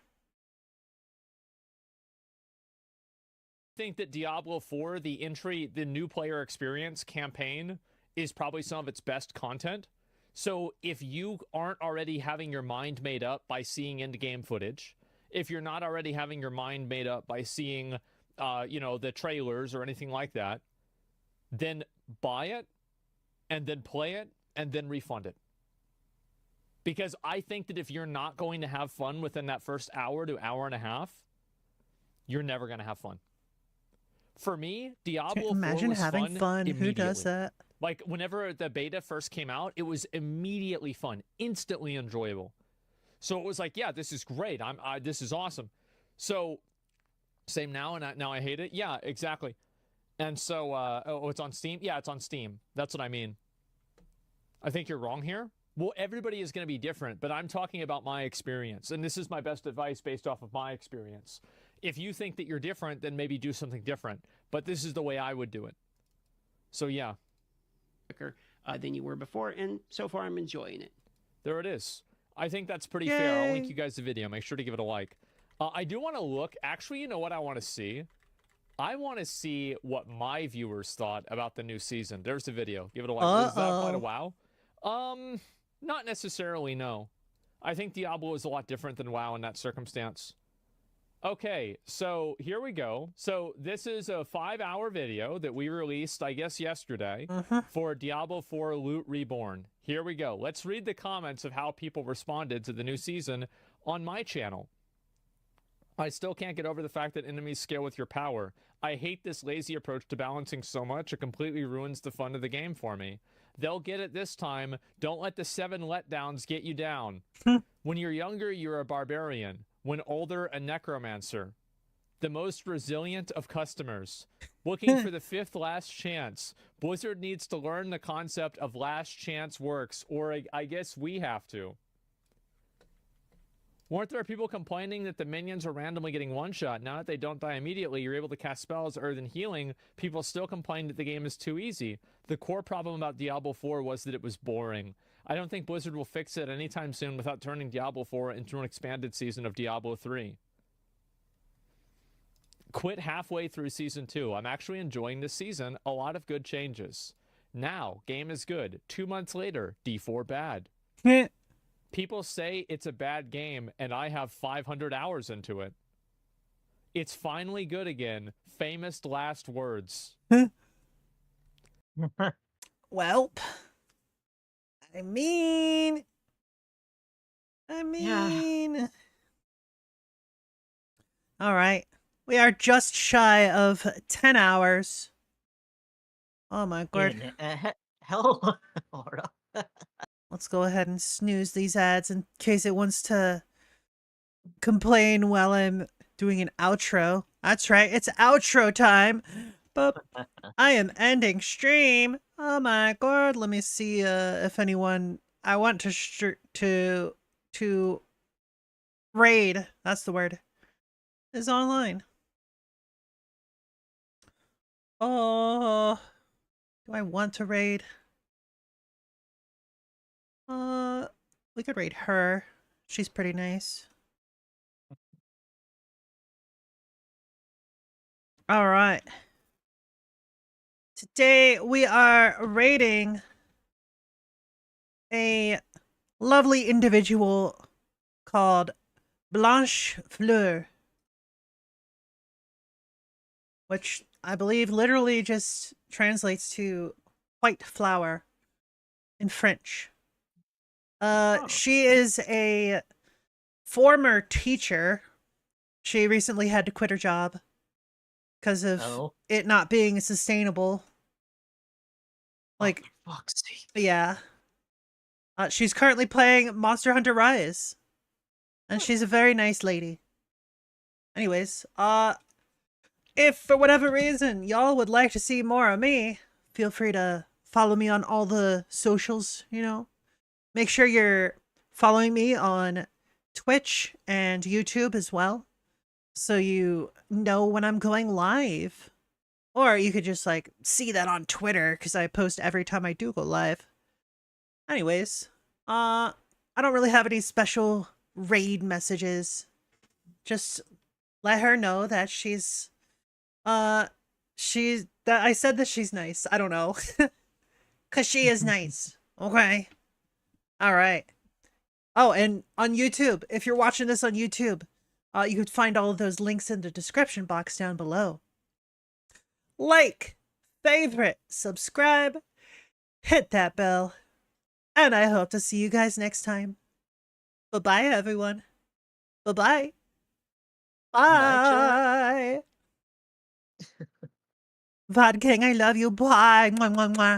I think that Diablo 4, the new player experience campaign, is probably some of its best content. So if you aren't already having your mind made up by seeing in-game footage, if you're not already having your mind made up by seeing, the trailers or anything like that, then buy it and then play it and then refund it. Because I think that if you're not going to have fun within that first hour to hour and a half, you're never going to have fun. For me, Diablo 4 Imagine was having fun. Who does immediately. that? Like, whenever the beta first came out, it was immediately fun, instantly enjoyable. So it was like, yeah, this is great. This is awesome. So, same now, and now I hate it. Yeah, exactly. And so, it's on Steam? Yeah, it's on Steam. That's what I mean. I think you're wrong here. Well, everybody is going to be different, but I'm talking about my experience, and this is my best advice based off of my experience. If you think that you're different, then maybe do something different. But this is the way I would do it. So, yeah. Quicker than you were before, and so far I'm enjoying it. There it is. I think that's pretty fair. I'll link you guys the video. Make sure to give it a like. I do want to look. Actually, you know what I want to see? I want to see what my viewers thought about the new season. There's the video. Give it a like. Is that quite a wow? Not necessarily, no. I think Diablo is a lot different than WoW in that circumstance. Okay, so here we go. So this is a 5-hour video that we released, I guess, yesterday for Diablo 4 Loot Reborn. Here we go. Let's read the comments of how people responded to the new season on my channel. I still can't get over the fact that enemies scale with your power. I hate this lazy approach to balancing so much. It completely ruins the fun of the game for me. They'll get it this time. Don't let the 7 letdowns get you down. When you're younger, you're a barbarian. When older, a necromancer. The most resilient of customers. Looking for the 5th last chance. Blizzard needs to learn the concept of last chance works, or I guess we have to. Weren't there people complaining that the minions are randomly getting one-shot? Now that they don't die immediately, you're able to cast spells other than healing. People still complain that the game is too easy. The core problem about Diablo 4 was that it was boring. I don't think Blizzard will fix it anytime soon without turning Diablo 4 into an expanded season of Diablo 3. Quit halfway through Season 2. I'm actually enjoying this season. A lot of good changes. Now, game is good. 2 months later, D4 bad. People say it's a bad game, and I have 500 hours into it. It's finally good again. Famous last words. Well, I mean, all right. We are just shy of 10 hours. Oh my god. Hello, Laura. Let's go ahead and snooze these ads in case it wants to complain while I'm doing an outro. That's right, it's outro time. But I am ending stream. Oh my god. Let me see if anyone I want to raid. That's the word. Is online. Oh, do I want to raid? We could raid her. She's pretty nice. All right. Today we are raiding a lovely individual called Blanche Fleur, which I believe literally just translates to white flower in French. She is a former teacher. She recently had to quit her job because of it not being sustainable. Like, fuck's sake. Yeah. She's currently playing Monster Hunter Rise. And she's a very nice lady. Anyways, if for whatever reason y'all would like to see more of me, feel free to follow me on all the socials, you know. Make sure you're following me on Twitch and YouTube as well, so you know when I'm going live. Or you could just like see that on Twitter because I post every time I do go live. Anyways, I don't really have any special raid messages. Just let her know that that I said that she's nice. I don't know. Cause she is nice. Okay. All right. Oh, and on YouTube, if you're watching this on YouTube, you could find all of those links in the description box down below. Like, favorite, subscribe, hit that bell, and I hope to see you guys next time. Bye-bye, everyone. Bye-bye. Bye. VOD King, I love you. Bye. Mwah, mwah, mwah.